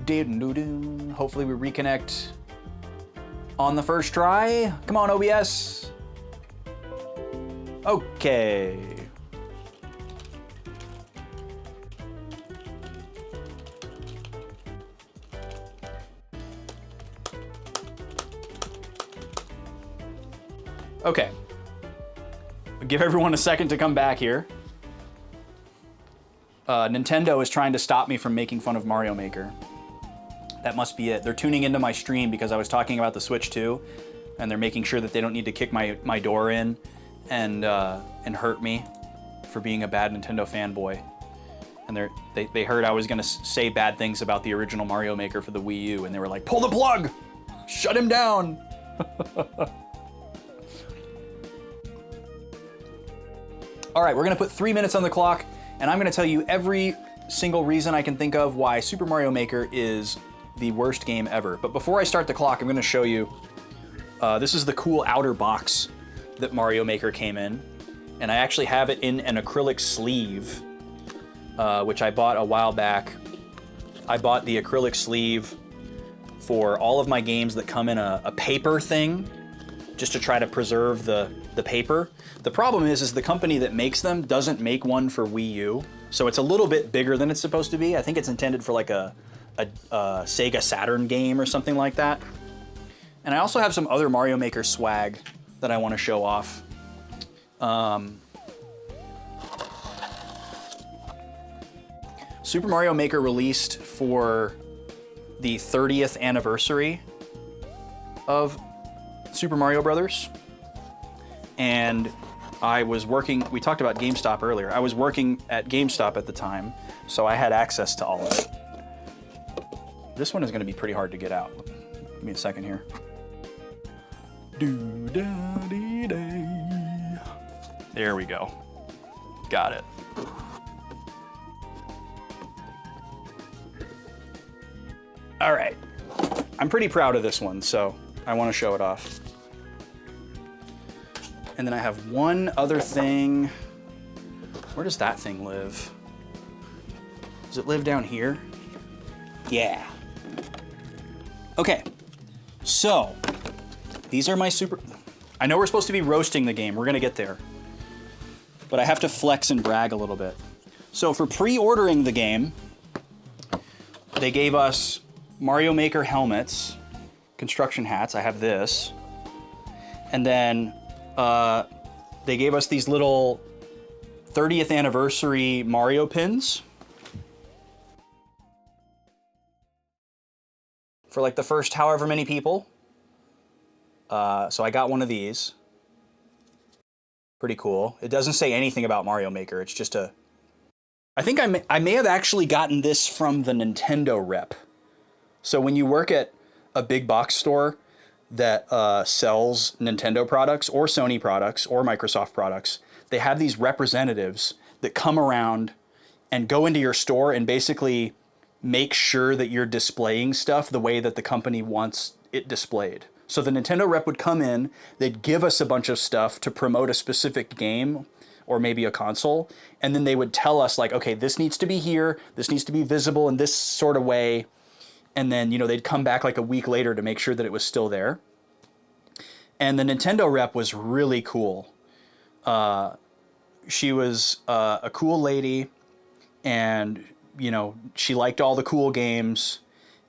B: Hopefully we reconnect on the first try. Come on, OBS. Okay. Okay. Give everyone a second to come back here. Nintendo is trying to stop me from making fun of Mario Maker. That must be it. They're tuning into my stream because I was talking about the Switch 2, and they're making sure that they don't need to kick my door in and hurt me for being a bad Nintendo fanboy. And they heard I was gonna say bad things about the original Mario Maker for the Wii U, and they were like, pull the plug! Shut him down! All right, we're gonna put 3 minutes on the clock, and I'm gonna tell you every single reason I can think of why Super Mario Maker is the worst game ever. But before I start the clock, I'm gonna show you, this is the cool outer box that Mario Maker came in. And I actually have it in an acrylic sleeve, which I bought a while back. I bought the acrylic sleeve for all of my games that come in a paper thing, just to try to preserve the paper. The problem is the company that makes them doesn't make one for Wii U, so it's a little bit bigger than it's supposed to be. I think it's intended for like a Sega Saturn game or something like that. And I also have some other Mario Maker swag that I want to show off. Super Mario Maker released for the 30th anniversary of Super Mario Brothers. And I was working, we talked about GameStop earlier. I was working at GameStop at the time, so I had access to all of it. This one is gonna be pretty hard to get out. Give me a second here. There we go. Got it. All right. I'm pretty proud of this one, so I want to show it off. And then I have one other thing. Where does that thing live? Does it live down here? Yeah. Okay. So, these are my super... I know we're supposed to be roasting the game. We're going to get there. But I have to flex and brag a little bit. So for pre-ordering the game, they gave us Mario Maker helmets, construction hats. I have this. And then they gave us these little 30th anniversary Mario pins for like the first however many people. So I got one of these. Pretty cool. It doesn't say anything about Mario Maker. It's just a... I think I may have actually gotten this from the Nintendo rep. So when you work at a big box store that sells Nintendo products or Sony products or Microsoft products, they have these representatives that come around and go into your store and basically make sure that you're displaying stuff the way that the company wants it displayed. So the Nintendo rep would come in, they'd give us a bunch of stuff to promote a specific game or maybe a console, and then they would tell us like, okay, this needs to be here, this needs to be visible in this sort of way, and then, you know, they'd come back like a week later to make sure that it was still there. And the Nintendo rep was really cool. She was a cool lady, and, you know, she liked all the cool games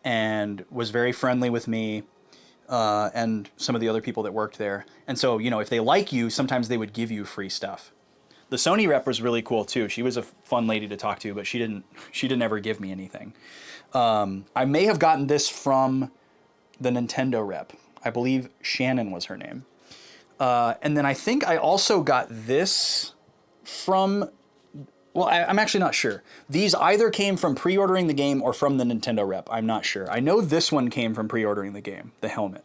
B: and was very friendly with me. And some of the other people that worked there. And so, you know, if they like you, sometimes they would give you free stuff. The Sony rep was really cool too. She was a fun lady to talk to, but she didn't ever give me anything. I may have gotten this from the Nintendo rep. I believe Shannon was her name. And then I think I also got this from... Well, I'm actually not sure. These either came from pre-ordering the game or from the Nintendo rep. I'm not sure. I know this one came from pre-ordering the game, the helmet.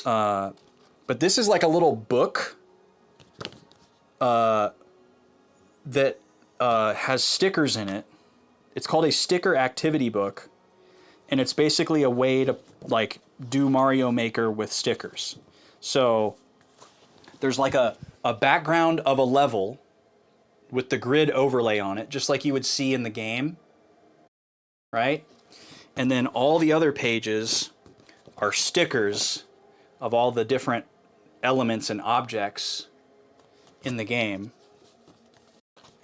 B: But this is like a little book that has stickers in it. It's called a sticker activity book. And it's basically a way to like do Mario Maker with stickers. So there's like a background of a level with the grid overlay on it, just like you would see in the game, right? And then all the other pages are stickers of all the different elements and objects in the game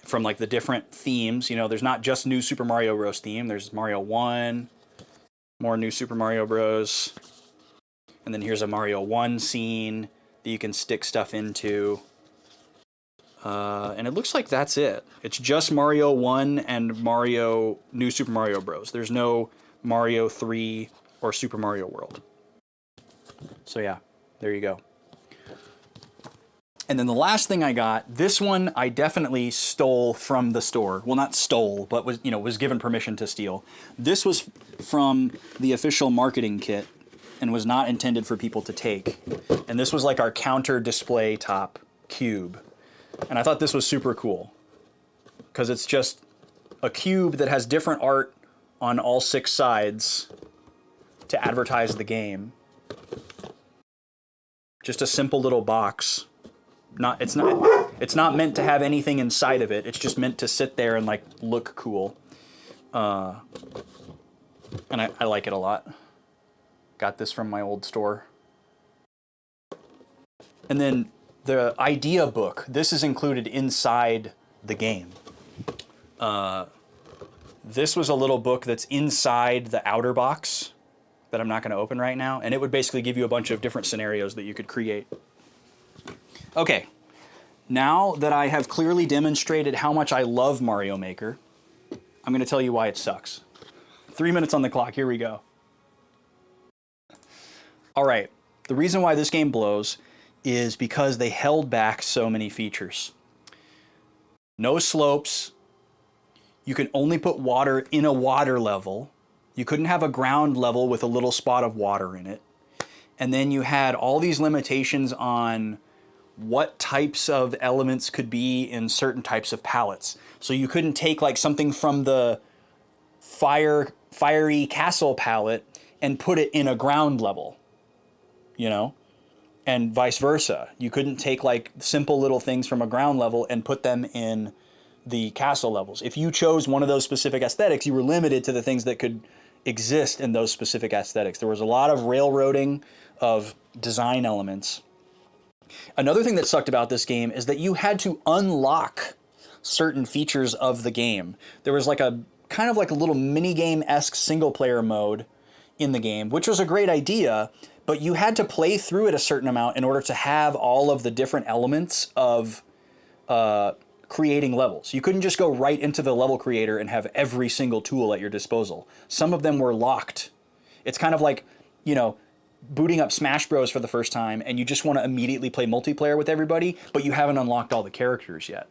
B: from like the different themes. You know, there's not just New Super Mario Bros. Theme, there's Mario 1, more New Super Mario Bros. And then here's a Mario 1 scene, that you can stick stuff into. And it looks like that's it. It's just Mario 1 and New Super Mario Bros. There's no Mario 3 or Super Mario World. So yeah, there you go. And then the last thing I got, this one I definitely stole from the store. Well, not stole, but was given permission to steal. This was from the official marketing kit and was not intended for people to take. And this was like our counter display top cube. And I thought this was super cool because it's just a cube that has different art on all 6 sides to advertise the game. Just a simple little box. It's not meant to have anything inside of it. It's just meant to sit there and like look cool. And I like it a lot. Got this from my old store. And then the idea book. This is included inside the game. This was a little book that's inside the outer box that I'm not going to open right now. And it would basically give you a bunch of different scenarios that you could create. Okay, now that I have clearly demonstrated how much I love Mario Maker, I'm going to tell you why it sucks. 3 minutes on the clock, here we go. All right, the reason why this game blows is because they held back so many features. No slopes. You can only put water in a water level. You couldn't have a ground level with a little spot of water in it. And then you had all these limitations on what types of elements could be in certain types of palettes. So you couldn't take like something from the fiery castle palette and put it in a ground level, you know? And vice versa. You couldn't take like simple little things from a ground level and put them in the castle levels. If you chose one of those specific aesthetics, you were limited to the things that could exist in those specific aesthetics. There was a lot of railroading of design elements. Another thing that sucked about this game is that you had to unlock certain features of the game. There was like a kind of like a little mini game-esque single player mode in the game, which was a great idea, but you had to play through it a certain amount in order to have all of the different elements of creating levels. You couldn't just go right into the level creator and have every single tool at your disposal. Some of them were locked. It's kind of like, you know, booting up Smash Bros for the first time and you just want to immediately play multiplayer with everybody, but you haven't unlocked all the characters yet.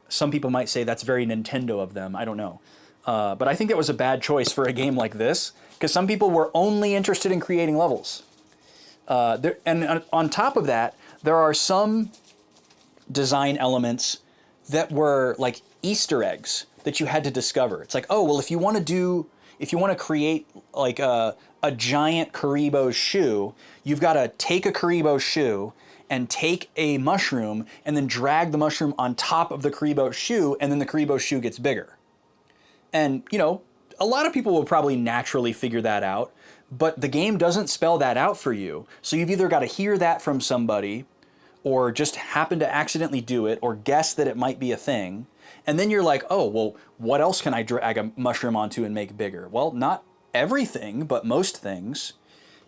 B: Some people might say that's very Nintendo of them. I don't know. But I think that was a bad choice for a game like this because some people were only interested in creating levels. And on top of that, there are some design elements that were like Easter eggs that you had to discover. It's like, oh, well, if you want to create like a giant Karibo shoe, you've got to take a Karibo shoe and take a mushroom and then drag the mushroom on top of the Karibo shoe, and then the Karibo shoe gets bigger. And, you know, a lot of people will probably naturally figure that out, but the game doesn't spell that out for you. So you've either got to hear that from somebody or just happen to accidentally do it or guess that it might be a thing. And then you're like, oh, well, what else can I drag a mushroom onto and make bigger? Well, not everything, but most things.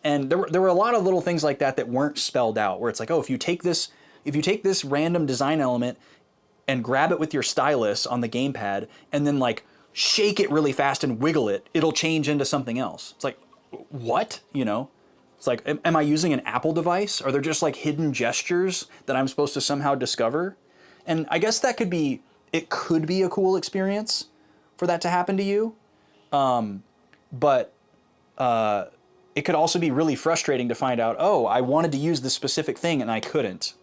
B: And there were a lot of little things like that that weren't spelled out, where it's like, oh, if you take this random design element and grab it with your stylus on the gamepad and then like shake it really fast and wiggle it, it'll change into something else. It's like, what? You know? It's like, am I using an Apple device? Are there just like hidden gestures that I'm supposed to somehow discover? And I guess it could be a cool experience for that to happen to you. But it could also be really frustrating to find out, oh, I wanted to use this specific thing and I couldn't.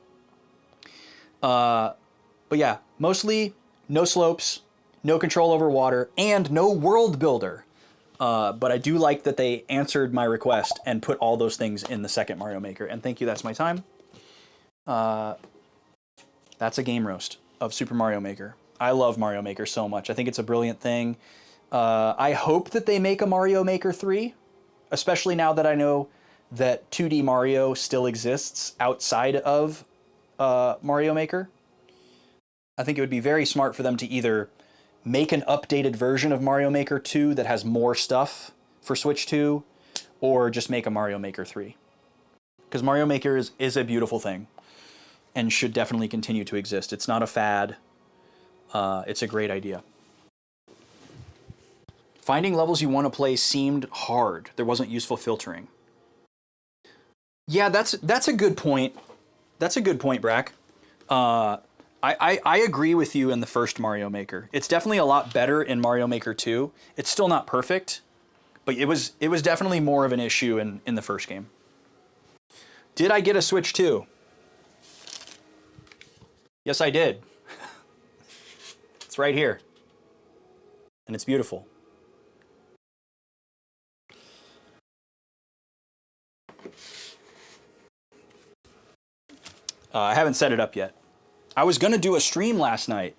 B: But yeah, mostly no slopes, no control over water, and no world builder. But I do like that they answered my request and put all those things in the second Mario Maker. And thank you, that's my time. That's a game roast of Super Mario Maker. I love Mario Maker so much. I think it's a brilliant thing. I hope that they make a Mario Maker 3, especially now that I know that 2D Mario still exists outside of Mario Maker. I think it would be very smart for them to either make an updated version of Mario Maker 2 that has more stuff for Switch 2, or just make a Mario Maker 3. Because Mario Maker is a beautiful thing and should definitely continue to exist. It's not a fad. It's a great idea. Finding levels you want to play seemed hard. There wasn't useful filtering. Yeah, that's a good point. That's a good point, Brack. I agree with you in the first Mario Maker. It's definitely a lot better in Mario Maker 2. It's still not perfect, but it was definitely more of an issue in the first game. Did I get a Switch 2? Yes, I did. It's right here. And it's beautiful. I haven't set it up yet. I was gonna do a stream last night.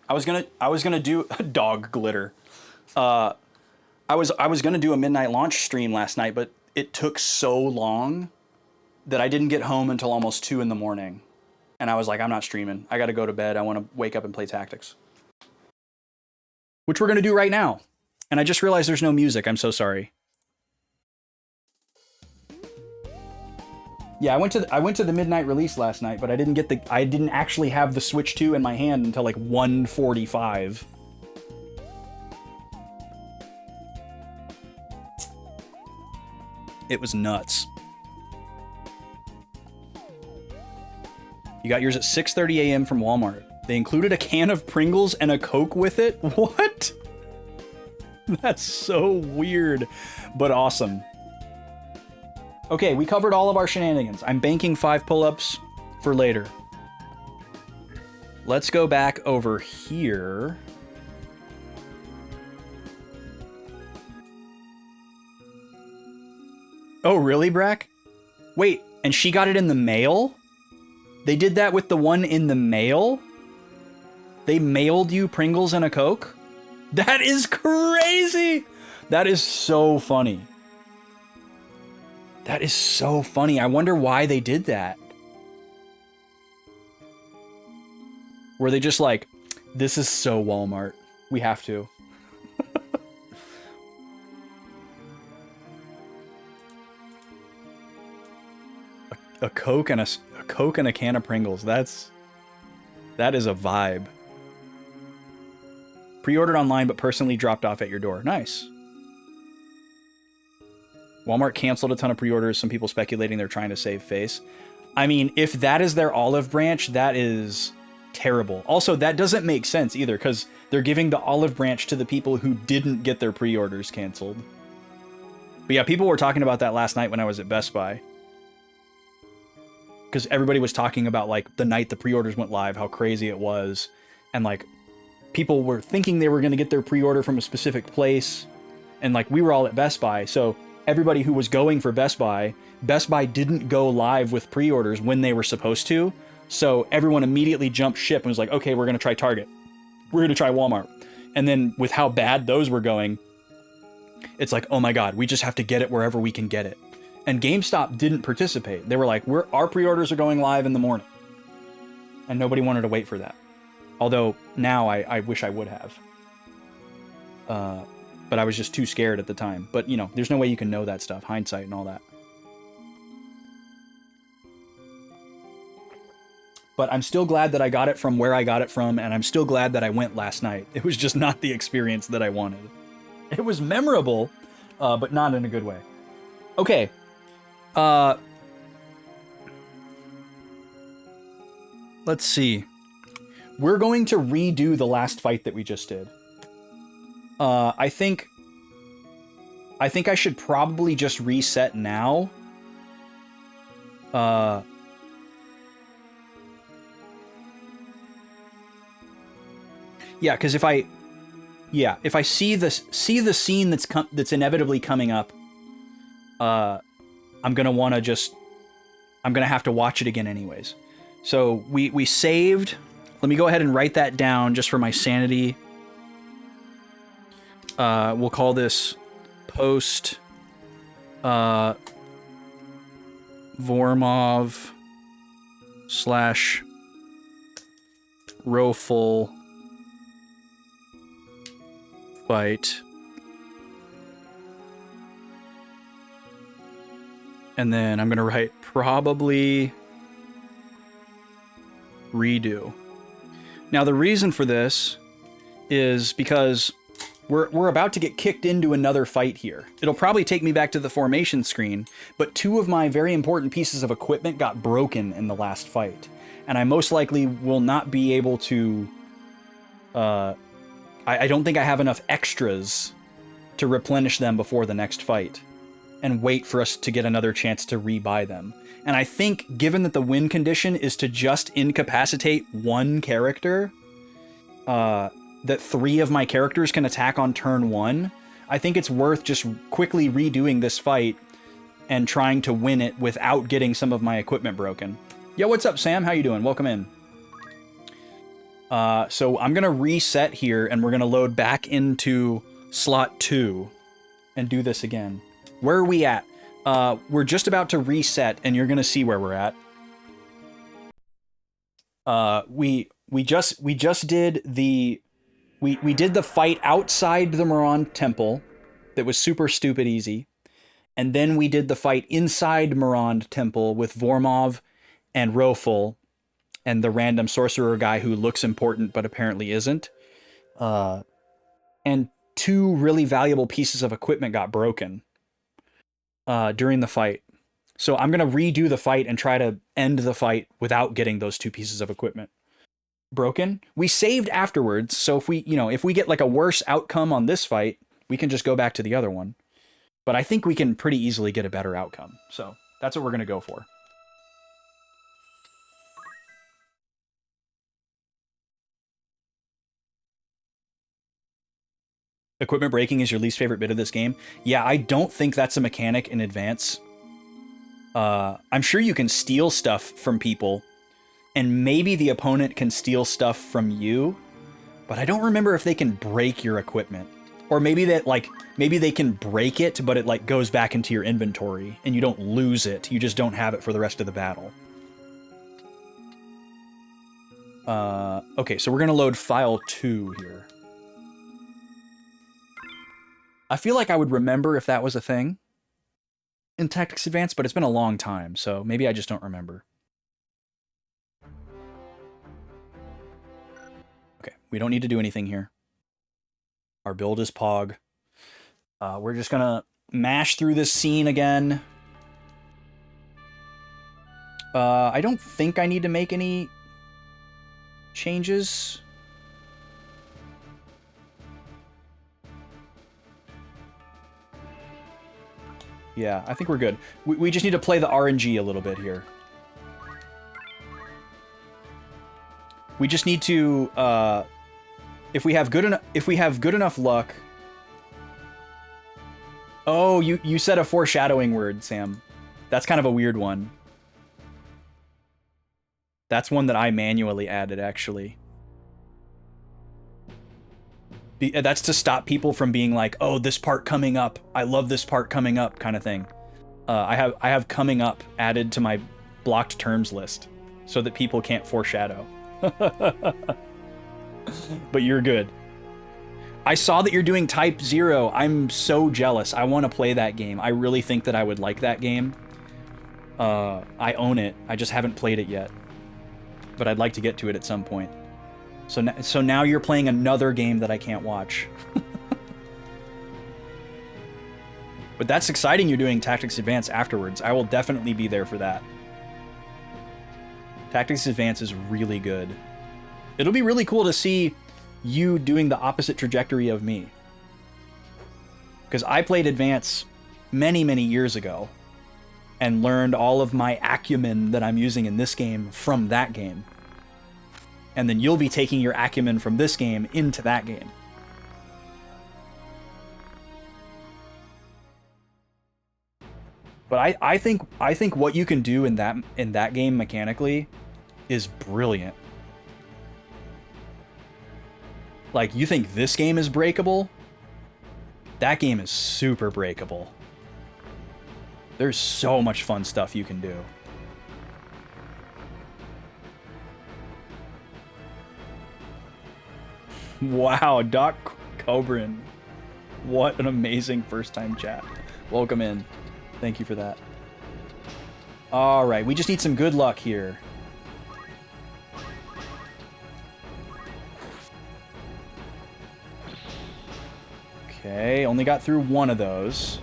B: I was gonna do dog glitter. I was gonna do a midnight launch stream last night, but it took so long that I didn't get home until almost 2 in the morning. And I was like, I'm not streaming. I gotta go to bed. I wanna wake up and play Tactics. Which we're gonna do right now. And I just realized there's no music. I'm so sorry. Yeah, I went to the midnight release last night, but I didn't actually have the Switch 2 in my hand until like 1:45. It was nuts. You got yours at 6:30 a.m. from Walmart. They included a can of Pringles and a Coke with it? What? That's so weird, but awesome. Okay, we covered all of our shenanigans. I'm banking 5 pull-ups for later. Let's go back over here. Oh, really, Brack? Wait, and she got it in the mail? They did that with the one in the mail? They mailed you Pringles and a Coke? That is crazy! That is so funny. That is so funny. I wonder why they did that. Were they just like, this is so Walmart. We have to. a Coke and a can of Pringles. That is a vibe. Pre-ordered online, but personally dropped off at your door. Nice. Walmart canceled a ton of pre-orders. Some people speculating they're trying to save face. I mean, if that is their olive branch, that is terrible. Also, that doesn't make sense either, because they're giving the olive branch to the people who didn't get their pre-orders canceled. But yeah, people were talking about that last night when I was at Best Buy. Because everybody was talking about, like, the night the pre-orders went live, how crazy it was. And, like, people were thinking they were going to get their pre-order from a specific place. And, like, we were all at Best Buy, so everybody who was going for Best Buy didn't go live with pre-orders when they were supposed to. So everyone immediately jumped ship and was like, okay, we're going to try Target. We're going to try Walmart. And then with how bad those were going, it's like, oh my God, we just have to get it wherever we can get it. And GameStop didn't participate. They were like, our pre-orders are going live in the morning. And nobody wanted to wait for that. Although now I wish I would have. But I was just too scared at the time. But, you know, there's no way you can know that stuff. Hindsight and all that. But I'm still glad that I got it from where I got it from, and I'm still glad that I went last night. It was just not the experience that I wanted. It was memorable, but not in a good way. Okay. Let's see. We're going to redo the last fight that we just did. I think I should probably just reset now. Yeah, because if I see the scene that's inevitably coming up, I'm gonna have to watch it again anyways. So we saved. Let me go ahead and write that down just for my sanity. We'll call this post Vormov / Roful fight. And then I'm going to write probably redo. Now, the reason for this is because we're about to get kicked into another fight here. It'll probably take me back to the formation screen, but 2 of my very important pieces of equipment got broken in the last fight. And I most likely will not be able to... I don't think I have enough extras to replenish them before the next fight and wait for us to get another chance to rebuy them. And I think, given that the win condition is to just incapacitate 1 character, that 3 of my characters can attack on turn 1, I think it's worth just quickly redoing this fight and trying to win it without getting some of my equipment broken. Yo, what's up, Sam? How you doing? Welcome in. So I'm going to reset here, and we're going to load back into slot 2 and do this again. Where are we at? We're just about to reset, and you're going to see where we're at. We just did the... We did the fight outside the Moran Temple that was super stupid easy. And then we did the fight inside Moran Temple with Vormov and Roful and the random sorcerer guy who looks important but apparently isn't. And 2 really valuable pieces of equipment got broken during the fight. So I'm going to redo the fight and try to end the fight without getting those 2 pieces of equipment broken. We saved afterwards, so if we get like a worse outcome on this fight, we can just go back to the other one. But I think we can pretty easily get a better outcome. So that's what we're going to go for. Equipment breaking is your least favorite bit of this game? Yeah, I don't think that's a mechanic in Advance. I'm sure you can steal stuff from people, and maybe the opponent can steal stuff from you, but I don't remember if they can break your equipment. Or maybe maybe they can break it, but it like goes back into your inventory and you don't lose it. You just don't have it for the rest of the battle. Okay, so we're gonna load file 2 here. I feel like I would remember if that was a thing in Tactics Advance, but it's been a long time, so maybe I just don't remember. Okay, we don't need to do anything here. Our build is Pog. We're just gonna mash through this scene again. I don't think I need to make any changes. Yeah, I think we're good. We just need to play the RNG a little bit here. We just need to, if we have good enough luck. Oh, you said a foreshadowing word, Sam. That's kind of a weird one. That's one that I manually added, actually. That's to stop people from being like, oh, this part coming up. I love this part coming up, kind of thing. I have coming up added to my blocked terms list so that people can't foreshadow. But you're good. I saw that you're doing Type 0. I'm so jealous. I want to play that game. I really think that I would like that game. I own it. I just haven't played it yet. But I'd like to get to it at some point. So now you're playing another game that I can't watch. But that's exciting, you're doing Tactics Advance afterwards. I will definitely be there for that. Tactics Advance is really good. It'll be really cool to see you doing the opposite trajectory of me. Because I played Advance many, many years ago and learned all of my acumen that I'm using in this game from that game. And then you'll be taking your acumen from this game into that game. But I think what you can do in that game mechanically is brilliant. Like, you think this game is breakable? That game is super breakable. There's so much fun stuff you can do. Wow, Doc Cobrin. What an amazing first time chat. Welcome in. Thank you for that. All right, we just need some good luck here. Okay, only got through one of those.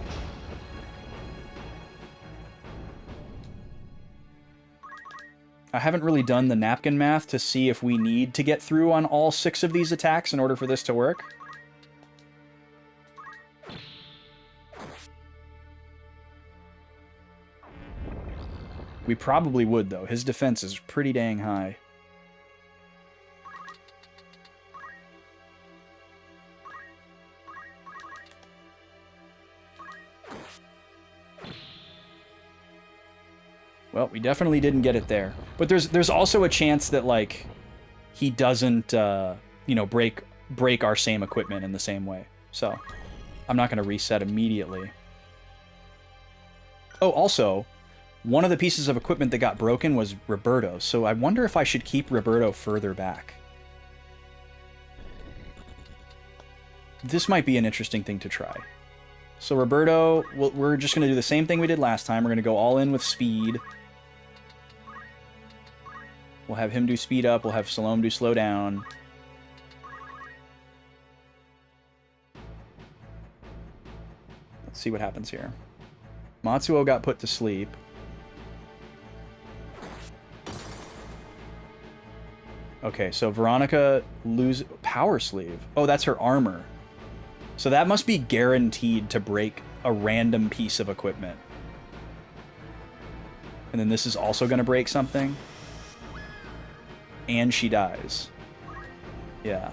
B: I haven't really done the napkin math to see if we need to get through on all 6 of these attacks in order for this to work. We probably would, though. His defense is pretty dang high. Well, we definitely didn't get it there. But there's also a chance that, like, he doesn't, you know, break our same equipment in the same way. So, I'm not going to reset immediately. Oh, also, one of the pieces of equipment that got broken was Roberto, so I wonder if I should keep Roberto further back. This might be an interesting thing to try. So Roberto, we're just going to do the same thing we did last time. We're going to go all in with speed. We'll have him do speed up. We'll have Salome do slow down. Let's see what happens here. Matsuo got put to sleep. Okay, so Veronica lose power sleeve. Oh, that's her armor. So that must be guaranteed to break a random piece of equipment. And then this is also going to break something. And she dies. Yeah.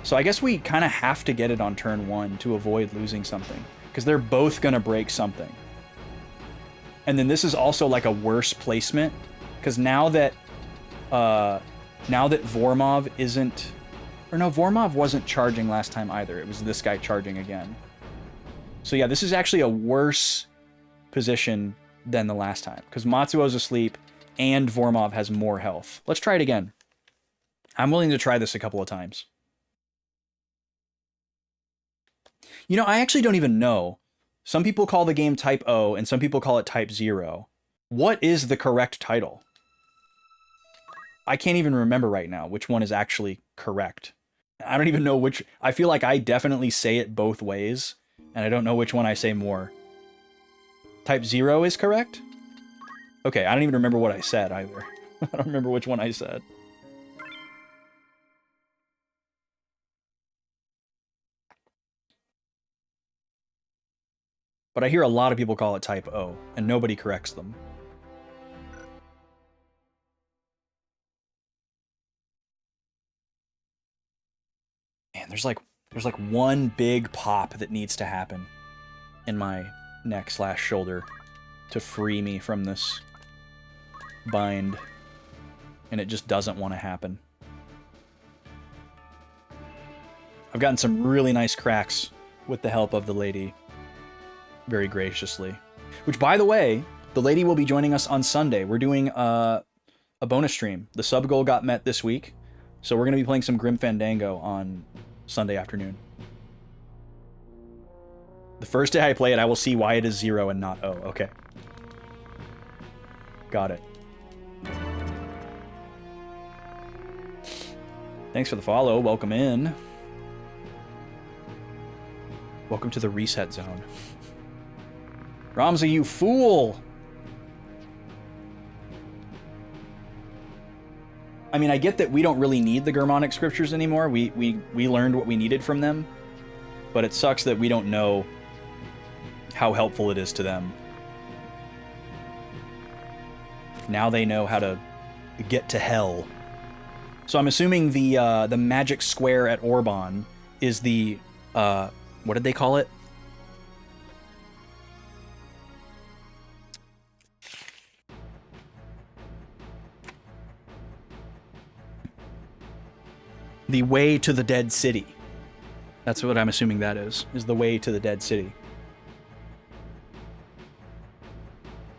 B: So I guess we kind of have to get it on turn 1 to avoid losing something. Because they're both going to break something. And then this is also like a worse placement. Because now that Vormov isn't... Or no, Vormov wasn't charging last time either. It was this guy charging again. So yeah, this is actually a worse position than the last time. Because Matsuo's asleep and Vormov has more health. Let's try it again. I'm willing to try this a couple of times. You know, I actually don't even know. Some people call the game Type O and some people call it Type 0. What is the correct title? I can't even remember right now which one is actually correct. I don't even know which... I feel like I definitely say it both ways, and I don't know which one I say more. Type 0 is correct? Okay, I don't even remember what I said either. I don't remember which one I said. But I hear a lot of people call it Type O, and nobody corrects them. Man, there's like one big pop that needs to happen in my neck/shoulder to free me from this bind, and it just doesn't want to happen. I've gotten some really nice cracks with the help of the lady, very graciously. Which, by the way, the lady will be joining us on Sunday. We're doing a bonus stream. The sub goal got met this week, so we're going to be playing some Grim Fandango on Sunday afternoon. The first day I play it, I will see why it is 0 and not O. Okay. Got it. Thanks for the follow. Welcome in. Welcome to the reset zone. Ramza, you fool! I mean, I get that we don't really need the Germanic scriptures anymore. We learned what we needed from them. But it sucks that we don't know how helpful it is to them. Now they know how to get to hell. So I'm assuming the magic square at Orban is the... what did they call it? The way to the dead city. That's what I'm assuming that is the way to the dead city.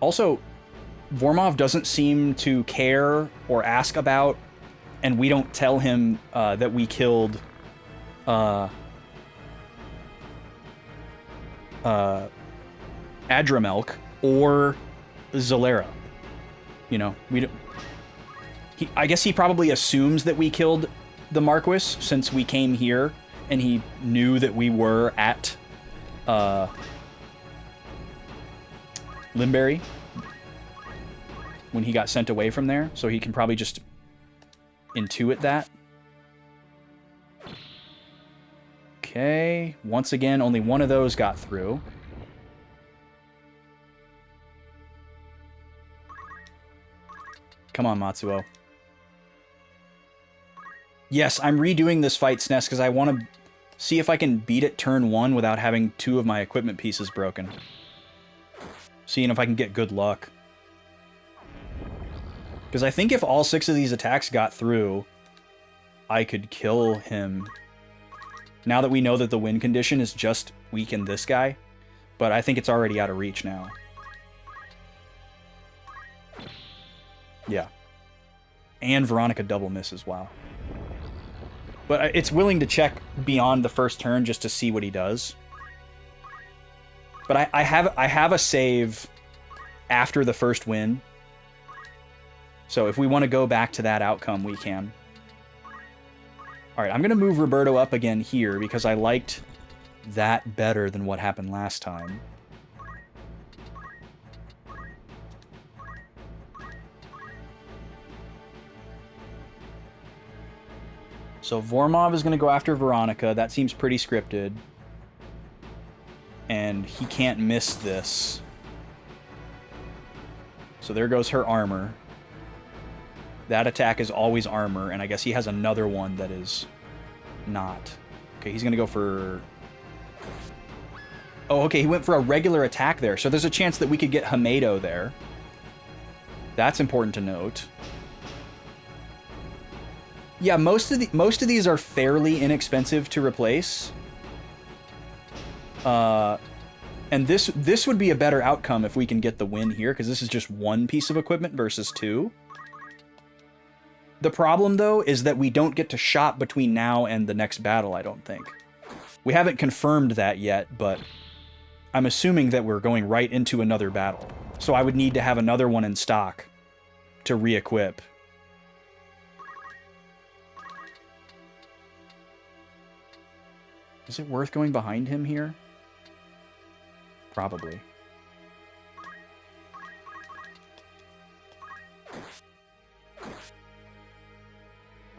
B: Also, Vormov doesn't seem to care or ask about, and we don't tell him that we killed Adramelk or Zolera. You know, we don't... I guess he probably assumes that we killed the Marquis since we came here, and he knew that we were at Limberry when he got sent away from there, so he can probably just intuit that. Okay, once again, only one of those got through. Come on, Matsuo. Yes, I'm redoing this fight, SNES, because I want to see if I can beat it turn 1 without having 2 of my equipment pieces broken. Seeing if I can get good luck. Because I think if all 6 of these attacks got through, I could kill him. Now that we know that the win condition is just weaken this guy. But I think it's already out of reach now. Yeah. And Veronica double misses, wow. But it's willing to check beyond the first turn just to see what he does. But I have a save after the first win. So if we want to go back to that outcome, we can. Alright, I'm going to move Roberto up again here because I liked that better than what happened last time. So Vormov is going to go after Veronica. That seems pretty scripted. And he can't miss this. So there goes her armor. That attack is always armor, and I guess he has another one that is not. Okay, he's going to go for... Oh, okay, he went for a regular attack there. So there's a chance that we could get Hamedo there. That's important to note. Yeah, most of these are fairly inexpensive to replace. And this would be a better outcome if we can get the win here, because this is just 1 piece of equipment versus 2. The problem, though, is that we don't get to shop between now and the next battle, I don't think. We haven't confirmed that yet, but I'm assuming that we're going right into another battle. So I would need to have another one in stock to re-equip. Is it worth going behind him here? Probably.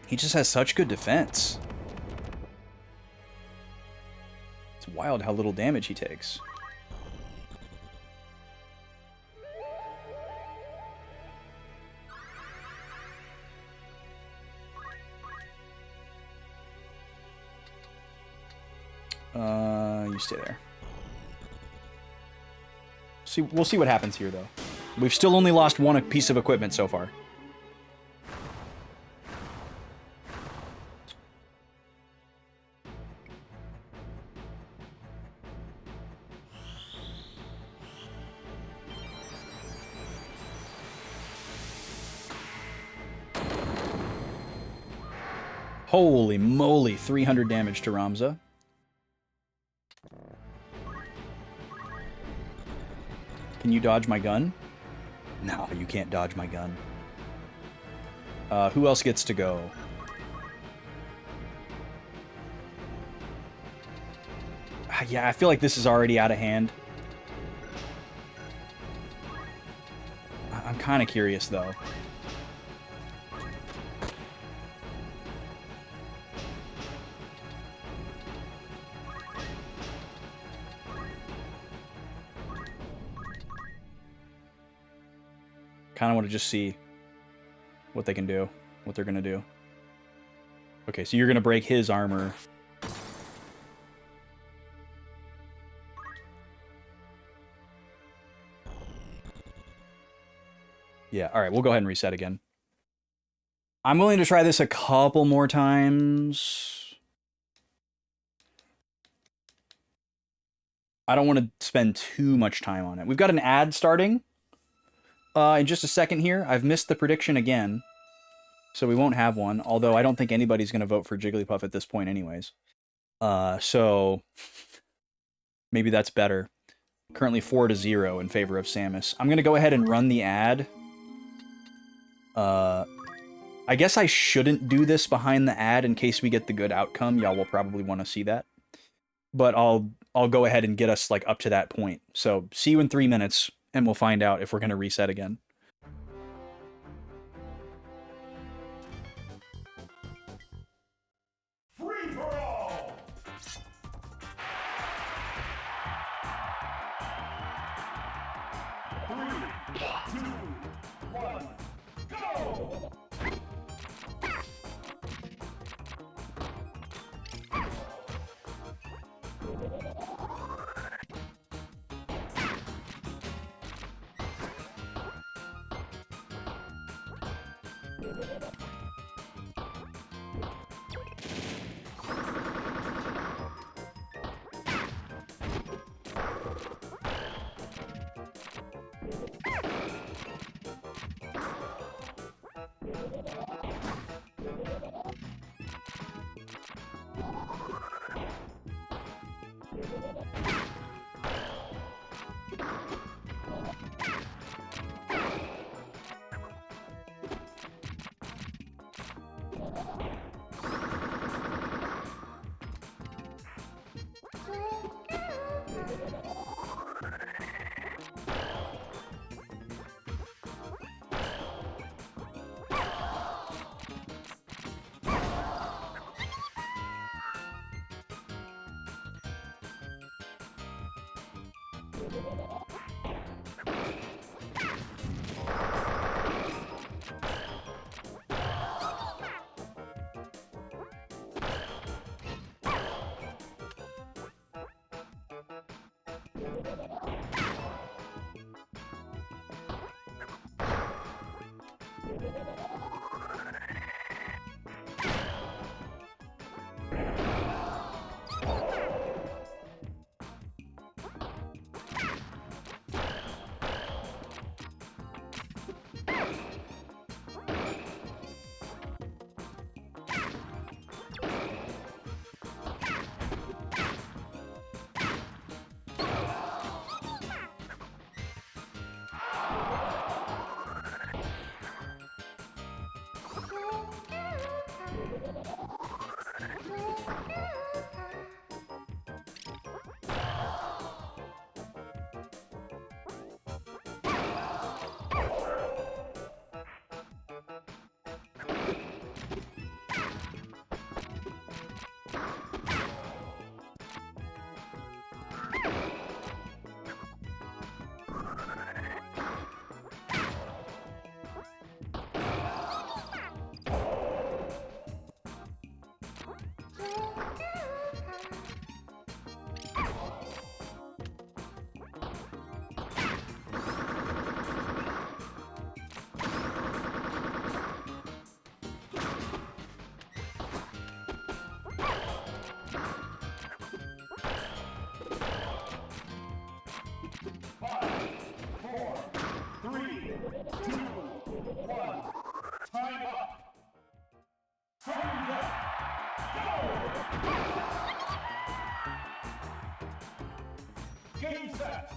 B: He just has such good defense. It's wild how little damage he takes. You stay there. We'll see what happens here, though. We've still only lost 1 piece of equipment so far. Holy moly, 300 damage to Ramza. Can you dodge my gun? No, you can't dodge my gun. Who else gets to go? Yeah, I feel like this is already out of hand. I'm kind of curious, though. Kind of want to just see what they can do, what they're going to do. Okay, so you're going to break his armor. Yeah, all right, we'll go ahead and reset again. I'm willing to try this a couple more times. I don't want to spend too much time on it. We've got an ad starting. In just a second here. I've missed the prediction again, so we won't have one, although I don't think anybody's going to vote for Jigglypuff at this point anyways. So maybe that's better. Currently 4-0 in favor of Samus. I'm going to go ahead and run the ad I guess I shouldn't do this behind the ad in case we get the good outcome. Y'all will probably want to see that. But I'll go ahead and get us like up to that point. So see you in 3 minutes, and we'll find out if we're going to reset again.
D: Free for all! Three, two, one, go! Time up! Time up! Go! Game set!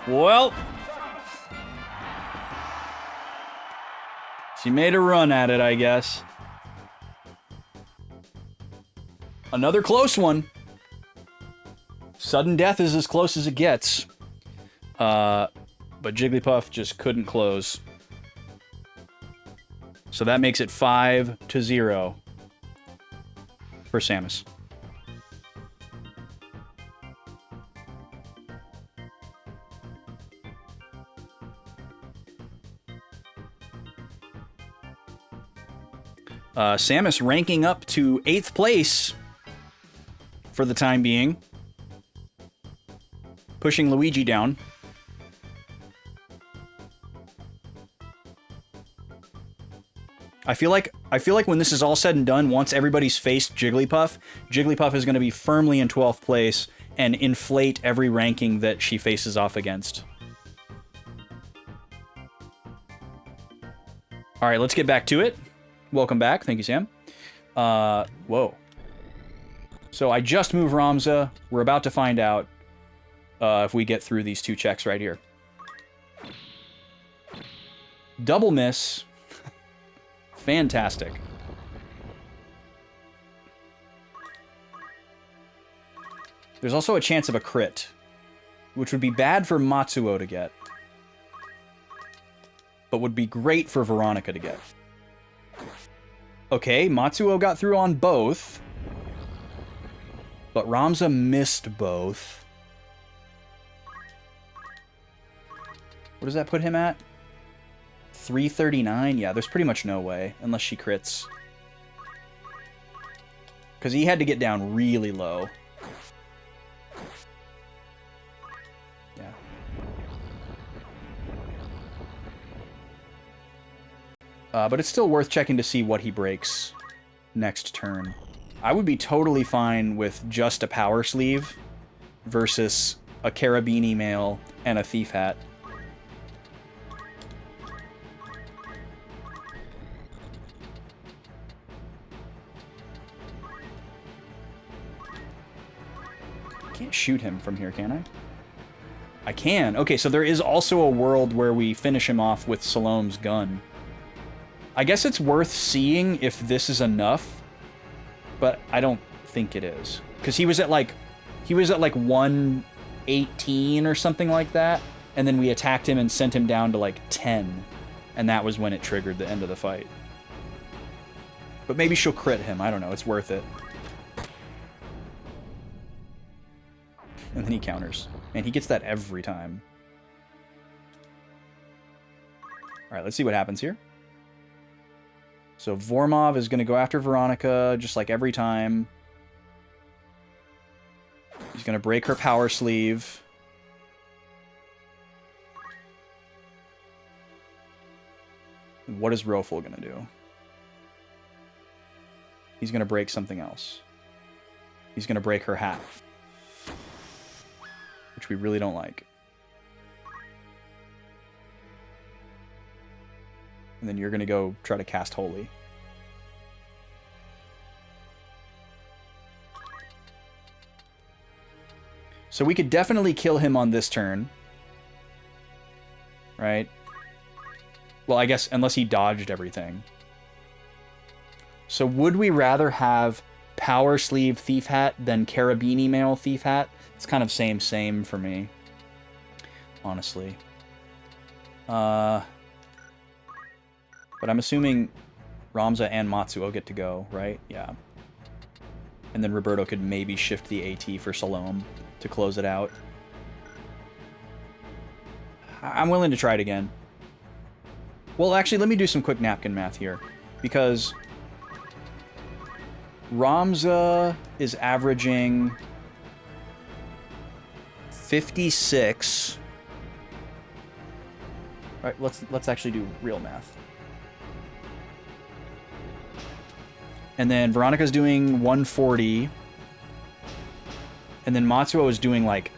B: Well, she made a run at it, I guess. Another close one. Sudden death is as close as it gets. But Jigglypuff just couldn't close. So that makes it 5-0 for Samus. Samus ranking up to 8th place for the time being. Pushing Luigi down. I feel like when this is all said and done, once everybody's faced Jigglypuff, Jigglypuff is going to be firmly in 12th place and inflate every ranking that she faces off against. All right, let's get back to it. Welcome back. Thank you, Sam. Whoa. So I just moved Ramza. We're about to find out if we get through these two checks right here. Double miss. Fantastic. There's also a chance of a crit, which would be bad for Matsuo to get, but would be great for Veronica to get. Okay, Matsuo got through on both, but Ramza missed both. What does that put him at? 339? Yeah, there's pretty much no way, unless she crits. Because he had to get down really low. Yeah. But it's still worth checking to see what he breaks next turn. I would be totally fine with just a power sleeve versus a carabini mail and a thief hat. Can't shoot him from here, can I? I can. Okay, so there is also a world where we finish him off with Salome's gun. I guess it's worth seeing if this is enough, but I don't think it is. Because he was at like 118 or something like that, and then we attacked him and sent him down to like 10, and that was when it triggered the end of the fight. But maybe she'll crit him. I don't know. It's worth it. And then he counters. And he gets that every time. Alright, let's see what happens here. So Vormov is going to go after Veronica, just like every time. He's going to break her power sleeve. And what is Roful going to do? He's going to break something else. He's going to break her hat. Which we really don't like. And then you're going to go try to cast Holy. So we could definitely kill him on this turn. Right? Well, I guess unless he dodged everything. So would we rather have Power Sleeve Thief Hat than Carabini Mail Thief Hat? It's kind of same for me. Honestly. But I'm assuming Ramza and Matsuo get to go, right? Yeah. And then Roberto could maybe shift the AT for Salome to close it out. I'm willing to try it again. Well, actually, let me do some quick napkin math here. Because Ramza is averaging 56. All right, let's actually do real math. And then Veronica's doing 140. And then Matsuo is doing like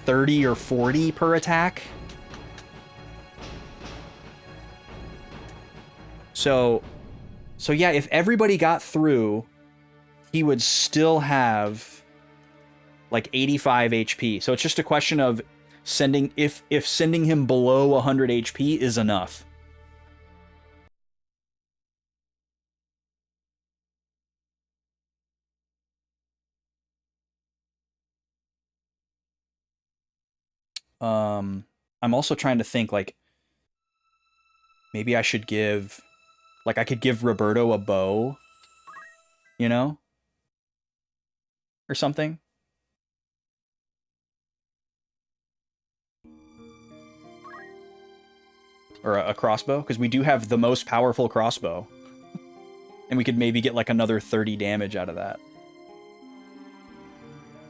B: 30 or 40 per attack. So yeah, if everybody got through, he would still have like 85 HP. So it's just a question of sending if sending him below 100 HP is enough. I'm also trying to think, like, maybe I should give, like, I could give Roberto a bow, you know? Or something. Or a crossbow, because we do have the most powerful crossbow. And we could maybe get, like, another 30 damage out of that.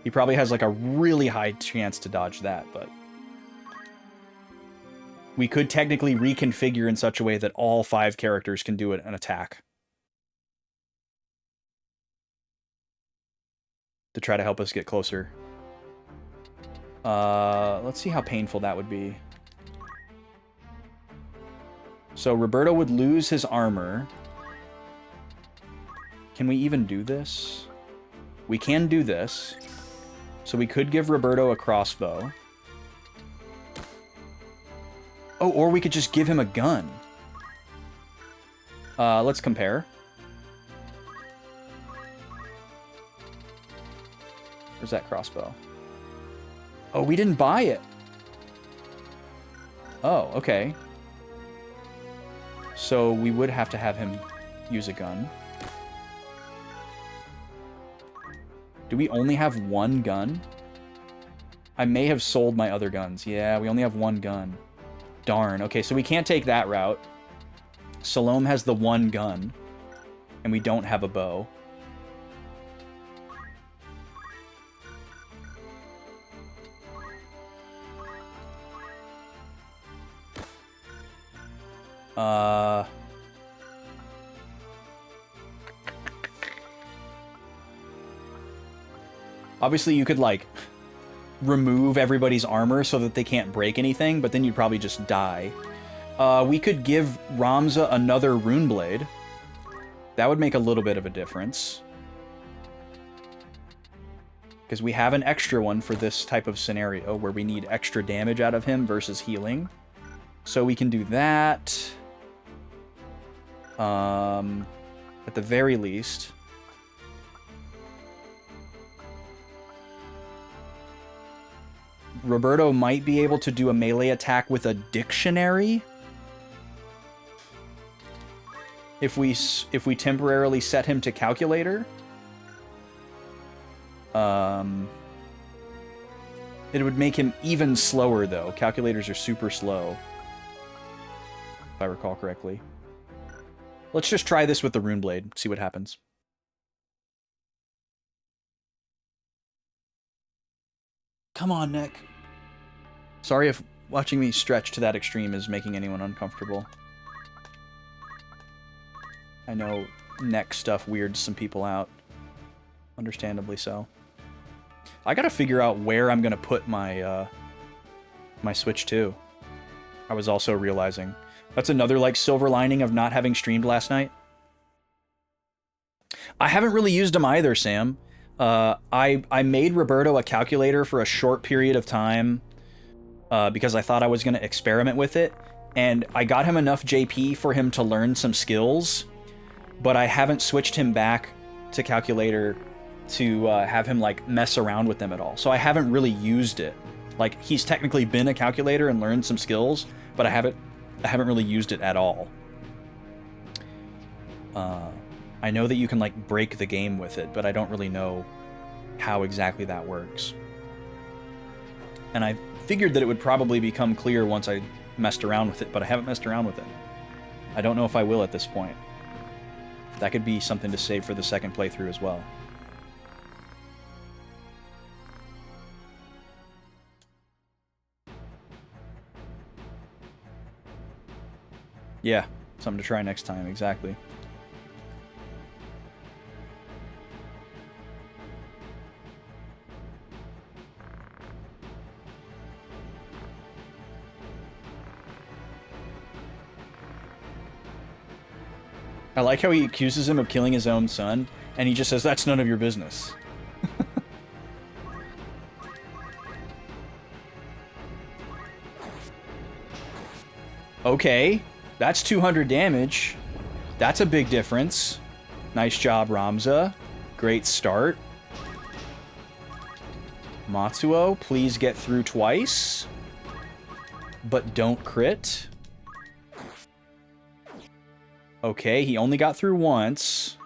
B: He probably has, like, a really high chance to dodge that, but we could technically reconfigure in such a way that all 5 characters can do an attack. To try to help us get closer. Let's see how painful that would be. So Roberto would lose his armor. Can we even do this? We can do this. So we could give Roberto a crossbow. Oh, or we could just give him a gun. Let's compare. Where's that crossbow? Oh, we didn't buy it. Oh, okay. So we would have to have him use a gun. Do we only have one gun? I may have sold my other guns. Yeah, we only have one gun. Darn. Okay, so we can't take that route. Salome has the one gun, and we don't have a bow. Obviously you could, like, remove everybody's armor so that they can't break anything, but then you'd probably just die. We could give Ramza another rune blade. That would make a little bit of a difference. Because we have an extra one for this type of scenario where we need extra damage out of him versus healing. So we can do that. At the very least. Roberto might be able to do a melee attack with a dictionary. If we temporarily set him to calculator. It would make him even slower, though. Calculators are super slow, if I recall correctly. Let's just try this with the rune blade, see what happens. Come on, Nick. Sorry if watching me stretch to that extreme is making anyone uncomfortable. I know neck stuff weirds some people out. Understandably so. I gotta figure out where I'm gonna put my my Switch 2. I was also realizing. That's another, like, silver lining of not having streamed last night. I haven't really used them either, Sam. I made Roberto a calculator for a short period of time because I thought I was going to experiment with it, and I got him enough JP for him to learn some skills, but I haven't switched him back to calculator to have him, like, mess around with them at all. So I haven't really used it. Like, he's technically been a calculator and learned some skills, but I haven't really used it at all. I know that you can, like, break the game with it, but I don't really know how exactly that works. And I figured that it would probably become clear once I messed around with it, but I haven't messed around with it. I don't know if I will at this point. That could be something to save for the second playthrough as well. Yeah, something to try next time, exactly. I like how he accuses him of killing his own son, and he just says, that's none of your business. Okay, that's 200 damage. That's a big difference. Nice job, Ramza. Great start. Matsuo, please get through twice. But don't crit. Okay, he only got through once.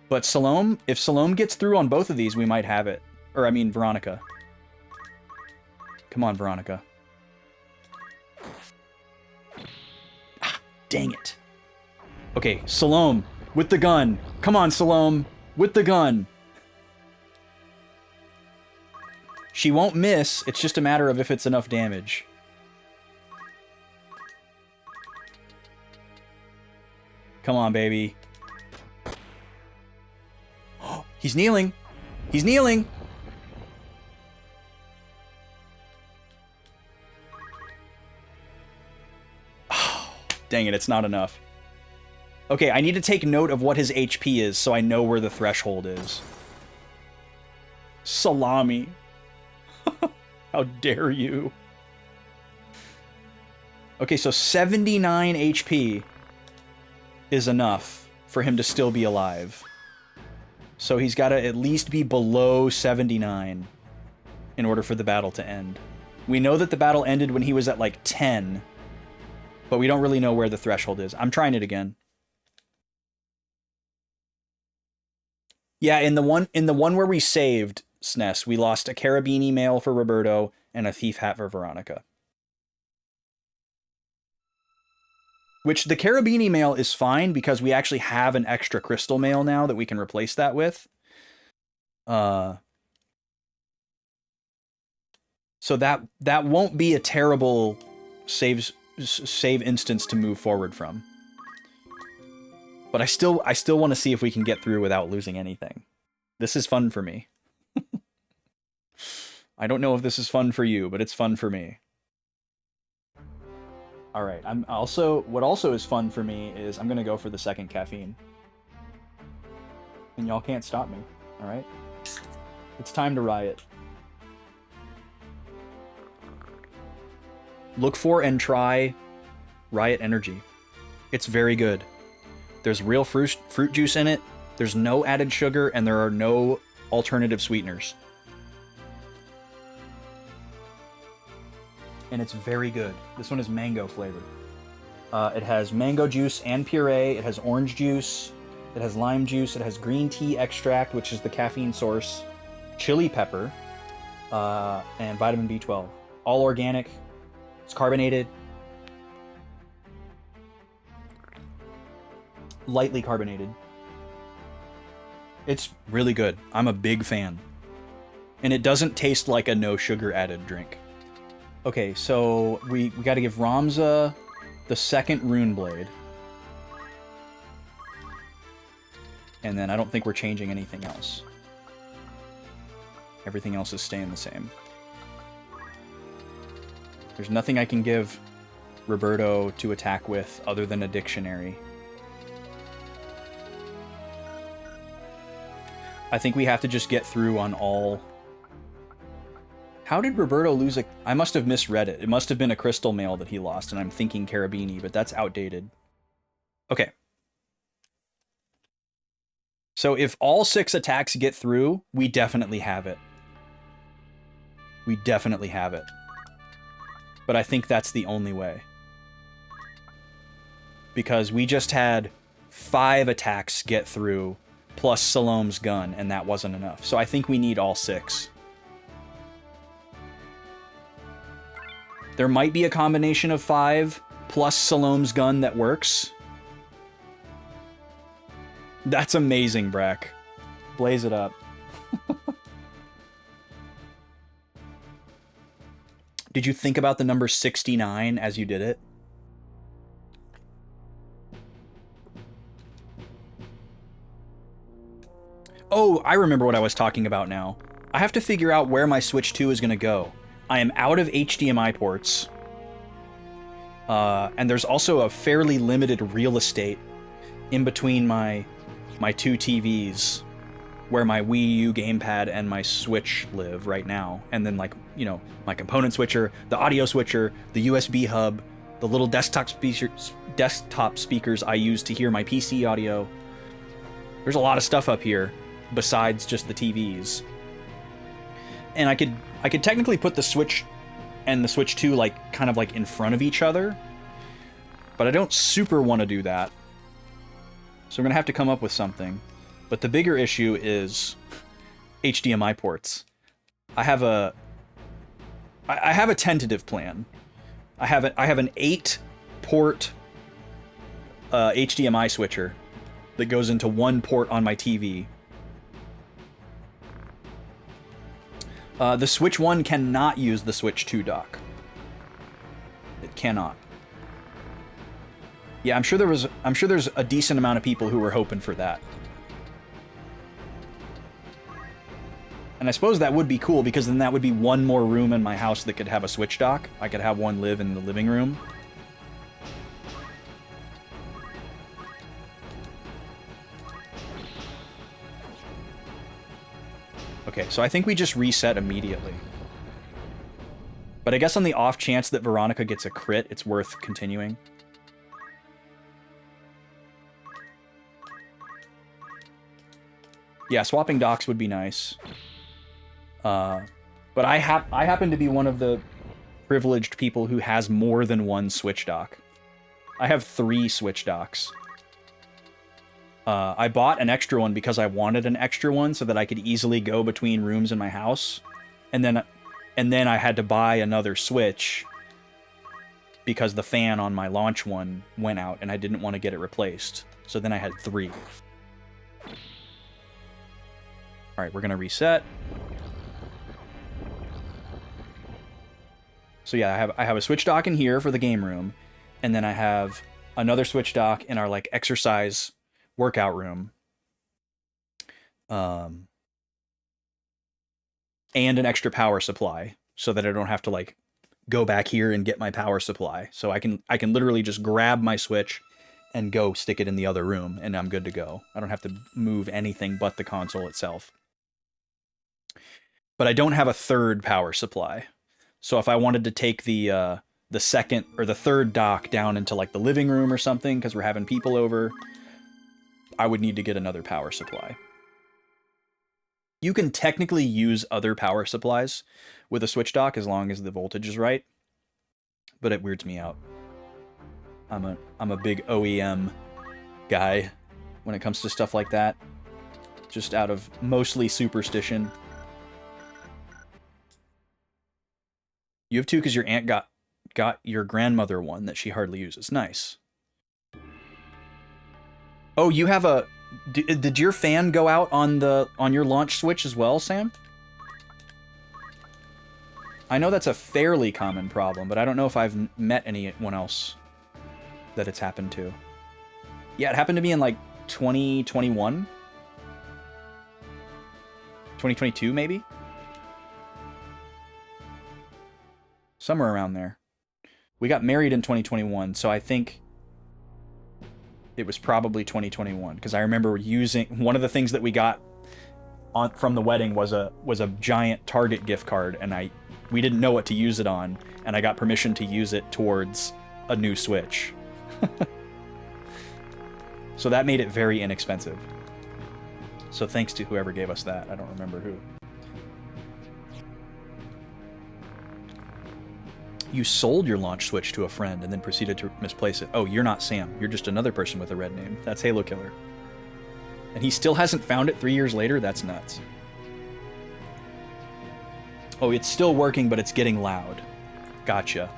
B: But Salome, if Salome gets through on both of these, we might have it. Or, I mean, Veronica. Come on, Veronica. Ah, dang it. Okay, Salome, with the gun. Come on, Salome, with the gun. She won't miss, it's just a matter of if it's enough damage. Come on, baby. He's kneeling. He's kneeling. Oh, dang it, it's not enough. Okay, I need to take note of what his HP is so I know where the threshold is. Salami. How dare you? Okay, so 79 HP is enough for him to still be alive. So he's got to at least be below 79 in order for the battle to end. We know that the battle ended when he was at like 10, but we don't really know where the threshold is. I'm trying it again. Yeah, in the one where we saved SNES, we lost a Carabini mail for Roberto and a thief hat for Veronica. Which the Carabini mail is fine because we actually have an extra crystal mail now that we can replace that with. So that won't be a terrible save instance to move forward from. But I still want to see if we can get through without losing anything. This is fun for me. I don't know if this is fun for you, but it's fun for me. All right. What also is fun for me is I'm gonna go for the second caffeine, and y'all can't stop me. All right. It's time to riot. Look for and try Riot Energy. It's very good. There's real fruit juice in it. There's no added sugar, and there are no alternative sweeteners. And it's very good. This one is mango flavored. It has mango juice and puree. It has orange juice. It has lime juice. It has green tea extract, which is the caffeine source, chili pepper, and vitamin B12. All organic. It's carbonated. Lightly carbonated. It's really good. I'm a big fan. And it doesn't taste like a no sugar added drink. Okay, so we got to give Ramza the second rune blade. And then I don't think we're changing anything else. Everything else is staying the same. There's nothing I can give Roberto to attack with other than a dictionary. I think we have to just get through on all... How did Roberto lose a... I must have misread it. It must have been a crystal mail that he lost, and I'm thinking Carabini, but that's outdated. Okay. So if all 6 attacks get through, we definitely have it. We definitely have it. But I think that's the only way. Because we just had 5 attacks get through, plus Salome's gun, and that wasn't enough. So I think we need all 6. There might be a combination of 5 plus Salome's gun that works. That's amazing, Brack. Blaze it up. Did you think about the number 69 as you did it? Oh, I remember what I was talking about now. I have to figure out where my Switch 2 is going to go. I am out of HDMI ports. And there's also a fairly limited real estate in between my 2 TVs, where my Wii U gamepad and my Switch live right now. And then, like, you know, my component switcher, the audio switcher, the USB hub, the little desktop speakers I use to hear my PC audio. There's a lot of stuff up here besides just the TVs. And I could technically put the Switch and the Switch 2 like kind of like in front of each other, but I don't super want to do that. So I'm gonna have to come up with something. But the bigger issue is HDMI ports. I have a tentative plan. I have an 8-port HDMI switcher that goes into 1 port on my TV. The Switch 1 cannot use the Switch 2 dock. It cannot. Yeah, I'm sure there's a decent amount of people who were hoping for that. And I suppose that would be cool, because then that would be one more room in my house that could have a Switch dock. I could have one live in the living room. Okay, so I think we just reset immediately. But I guess on the off chance that Veronica gets a crit, it's worth continuing. Yeah, swapping docks would be nice. But I happen to be one of the privileged people who has more than one Switch dock. I have 3 Switch docks. I bought an extra one because I wanted an extra one so that I could easily go between rooms in my house. And then I had to buy another Switch because the fan on my launch one went out and I didn't want to get it replaced. So then I had 3. All right, we're going to reset. So yeah, I have a Switch dock in here for the game room, and then I have another Switch dock in our like exercise workout room. And an extra power supply so that I don't have to like go back here and get my power supply. So I can literally just grab my Switch and go stick it in the other room and I'm good to go. I don't have to move anything but the console itself. But I don't have a third power supply. So if I wanted to take the second or the third dock down into like the living room or something because we're having people over, I would need to get another power supply. You can technically use other power supplies with a Switch dock as long as the voltage is right, but it weirds me out. I'm a big OEM guy when it comes to stuff like that, just out of mostly superstition. You have 2 because your aunt got your grandmother one that she hardly uses. Nice. Oh, you have a... Did your fan go out on your launch Switch as well, Sam? I know that's a fairly common problem, but I don't know if I've met anyone else that it's happened to. Yeah, it happened to me in like 2021? 2022, maybe? Somewhere around there. We got married in 2021, so I think it was probably 2021 because I remember using one of the things that we got from the wedding was a giant Target gift card, and we didn't know what to use it on, and I got permission to use it towards a new Switch. So that made it very inexpensive. So thanks to whoever gave us that. I don't remember who. You sold your launch Switch to a friend and then proceeded to misplace it. Oh, you're not Sam. You're just another person with a red name. That's Halo Killer. And he still hasn't found it 3 years later? That's nuts. Oh, it's still working, but it's getting loud. Gotcha.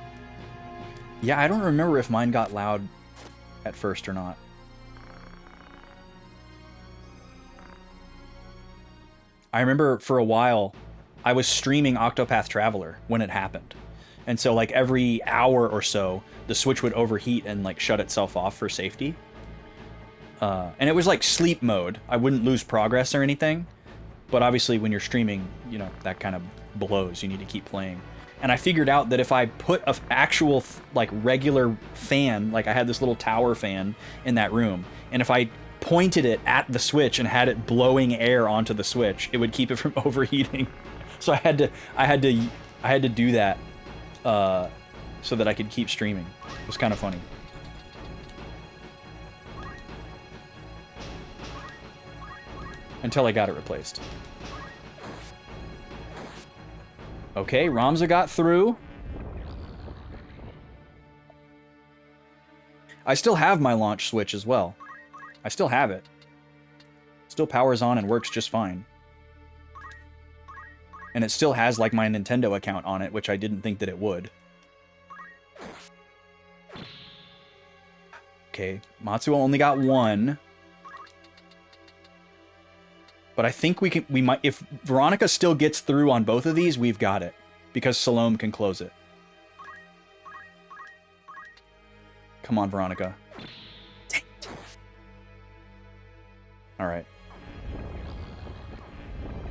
B: Yeah, I don't remember if mine got loud at first or not. I remember for a while, I was streaming Octopath Traveler when it happened. And so like every hour or so, the Switch would overheat and like shut itself off for safety. And it was like sleep mode. I wouldn't lose progress or anything. But obviously when you're streaming, you know, that kind of blows. You need to keep playing. And I figured out that if I put an actual like regular fan, like I had this little tower fan in that room, and if I pointed it at the Switch and had it blowing air onto the Switch, it would keep it from overheating. So I had to do that. So that I could keep streaming. It was kind of funny. Until I got it replaced. Okay, Ramza got through. I still have my launch Switch as well. I still have it. Still powers on and works just fine. And it still has like my Nintendo account on it, which I didn't think that it would. Okay, Matsuo only got 1. But I think we might, if Veronica still gets through on both of these, we've got it. Because Salome can close it. Come on, Veronica. Dang it. All right.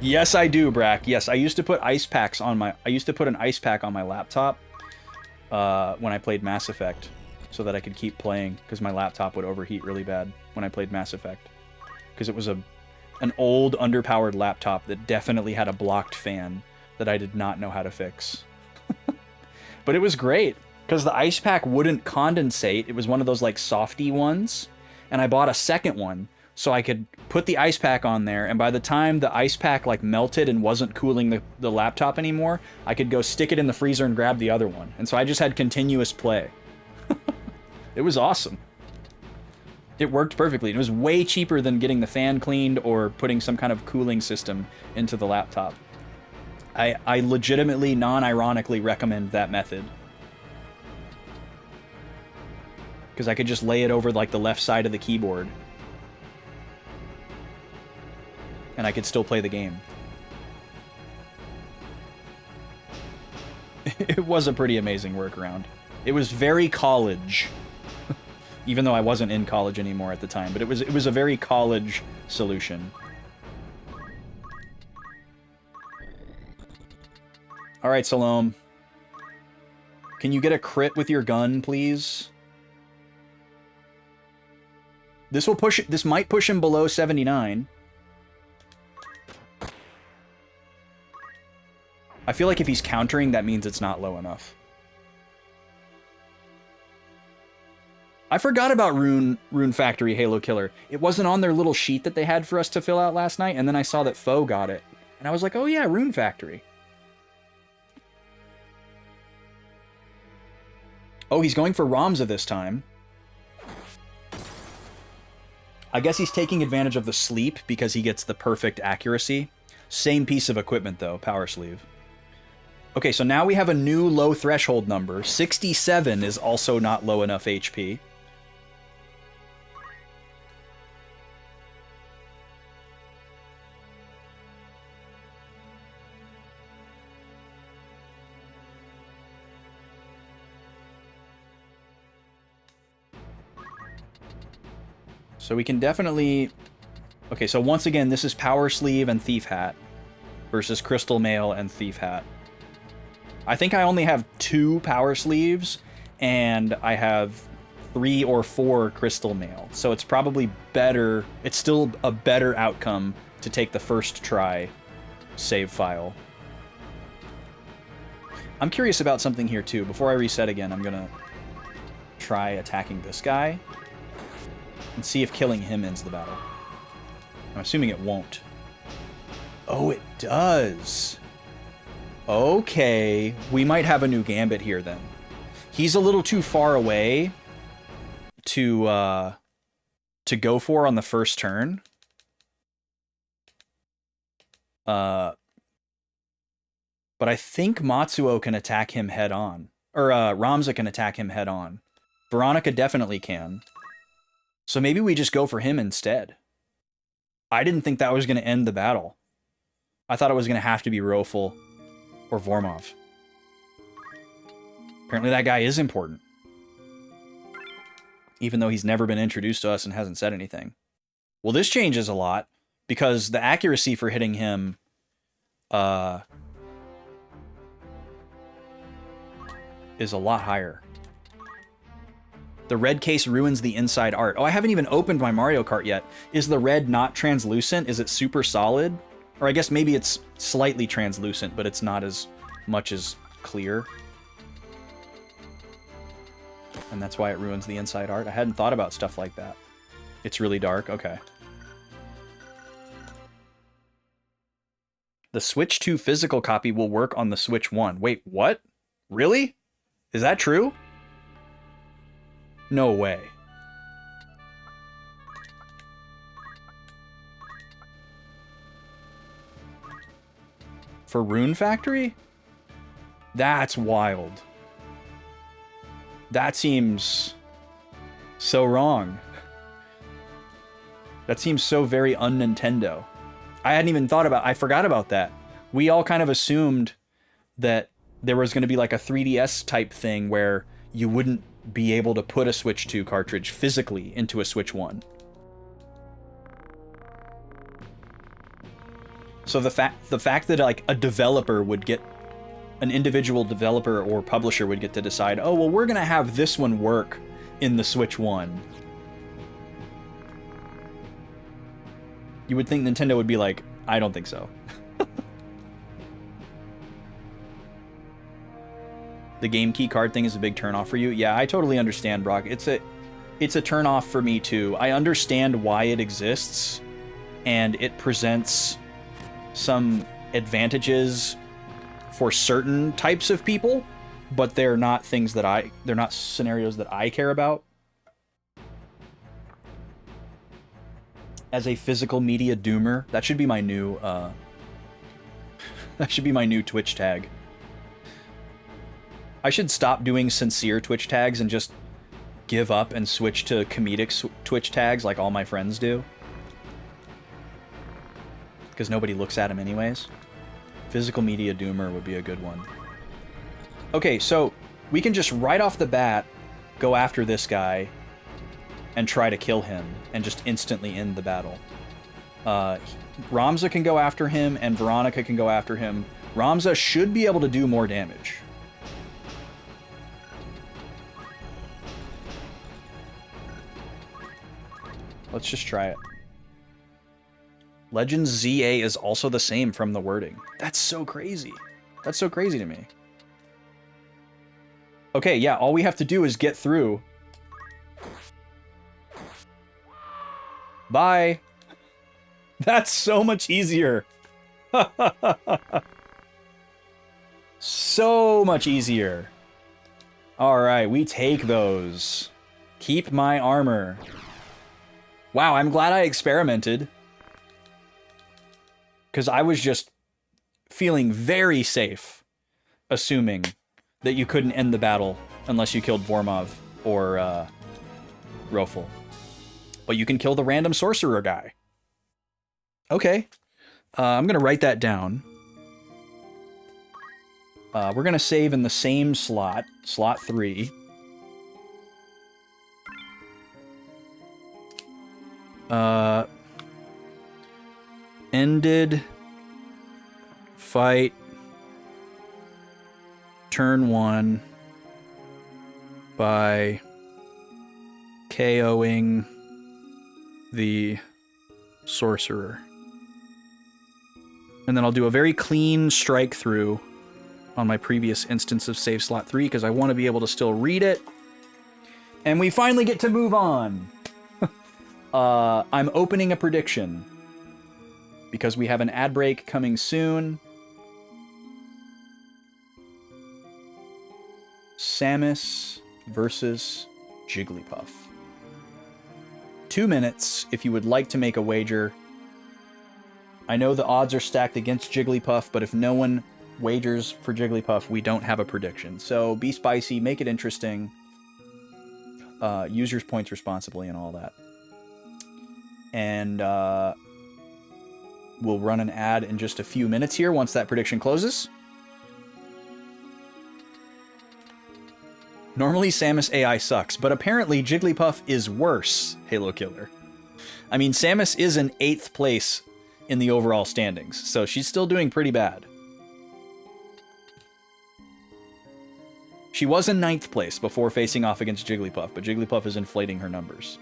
B: Yes, I do, Brack. Yes, I used to put ice packs on my... I used to put an ice pack on my laptop when I played Mass Effect so that I could keep playing because my laptop would overheat really bad when I played Mass Effect. Because it was an old, underpowered laptop that definitely had a blocked fan that I did not know how to fix. But it was great because the ice pack wouldn't condensate. It was one of those like softy ones, and I bought a second one so I could put the ice pack on there, and by the time the ice pack like melted and wasn't cooling the laptop anymore, I could go stick it in the freezer and grab the other one. And so I just had continuous play. It was awesome. It worked perfectly. It was way cheaper than getting the fan cleaned or putting some kind of cooling system into the laptop. I legitimately, non-ironically recommend that method. Because I could just lay it over like the left side of the keyboard. And I could still play the game. It was a pretty amazing workaround. It was very college. Even though I wasn't in college anymore at the time, but it was a very college solution. All right, Salome. Can you get a crit with your gun, please? This will push. This might push him below 79. I feel like if he's countering, that means it's not low enough. I forgot about Rune Factory Halo Killer. It wasn't on their little sheet that they had for us to fill out last night, and then I saw that Foe got it. And I was like, oh yeah, Rune Factory. Oh, he's going for Ramza this time. I guess he's taking advantage of the sleep because he gets the perfect accuracy. Same piece of equipment though, power sleeve. Okay, so now we have a new low threshold number. 67 is also not low enough HP. So we can definitely... Okay, so once again, this is Power Sleeve and Thief Hat versus Crystal Mail and Thief Hat. I think I only have 2 Power Sleeves, and I have 3 or 4 Crystal Mail. So it's probably better... It's still a better outcome to take the first try save file. I'm curious about something here, too. Before I reset again, I'm gonna try attacking this guy and see if killing him ends the battle. I'm assuming it won't. Oh, it does. Okay, we might have a new gambit here then. He's a little too far away to go for on the first turn. But I think Matsuo can attack him head on. Or Ramza can attack him head on. Veronica definitely can. So maybe we just go for him instead. I didn't think that was going to end the battle. I thought it was going to have to be Rofel or Vormov. Apparently that guy is important. Even though he's never been introduced to us and hasn't said anything. Well, this changes a lot, because the accuracy for hitting him... is a lot higher. The red case ruins the inside art. Oh, I haven't even opened my Mario Kart yet. Is the red not translucent? Is it super solid? Or I guess maybe it's slightly translucent, but it's not as much as clear. And that's why it ruins the inside art. I hadn't thought about stuff like that. It's really dark. Okay. The Switch 2 physical copy will work on the Switch 1. Wait, what? Really? Is that true? No way. For Rune Factory? That's wild. That seems so wrong. That seems so very un-Nintendo. I hadn't even thought about... I forgot about that. We all kind of assumed that there was going to be like a 3DS type thing where you wouldn't be able to put a Switch 2 cartridge physically into a Switch 1. So the fact that like a developer would get, an individual developer or publisher would get to decide, oh, well, we're going to have this one work in the Switch 1. You would think Nintendo would be like, I don't think so. the game key card thing is a big turnoff for you. Yeah, I totally understand, Brock. It's a turnoff for me too. I understand why it exists, and it presents some advantages for certain types of people, but they're not they're not scenarios that I care about. As a physical media doomer, that should be my new that should be my new Twitch tag. I should stop doing sincere Twitch tags and just give up and switch to comedic Twitch tags like all my friends do. Because nobody looks at them anyways. Physical media doomer would be a good one. Okay, so we can just right off the bat go after this guy and try to kill him and just instantly end the battle. Ramza can go after him and Veronica can go after him. Ramza should be able to do more damage. Let's just try it. Legends ZA is also the same from the wording. That's so crazy. That's so crazy to me. Okay, yeah, all we have to do is get through. Bye. That's so much easier. So much easier. All right, we take those. Keep my armor. Wow, I'm glad I experimented. Because I was just feeling very safe, assuming that you couldn't end the battle unless you killed Vormov or Rofel. But you can kill the random sorcerer guy. Okay. I'm going to write that down. We're going to save in the same slot, slot 3. Ended fight turn 1 by KOing the sorcerer. And then I'll do a very clean strike through on my previous instance of save slot 3 because I want to be able to still read it. And we finally get to move on. I'm opening a prediction because we have an ad break coming soon. Samus versus Jigglypuff. 2 minutes if you would like to make a wager. I know the odds are stacked against Jigglypuff, but if no one wagers for Jigglypuff, we don't have a prediction. So be spicy, make it interesting. Use your points responsibly and all that. And we'll run an ad in just a few minutes here once that prediction closes. Normally Samus AI sucks, but apparently Jigglypuff is worse, Halo Killer. I mean, Samus is in 8th place in the overall standings, so she's still doing pretty bad. She was in 9th place before facing off against Jigglypuff, but Jigglypuff is inflating her numbers.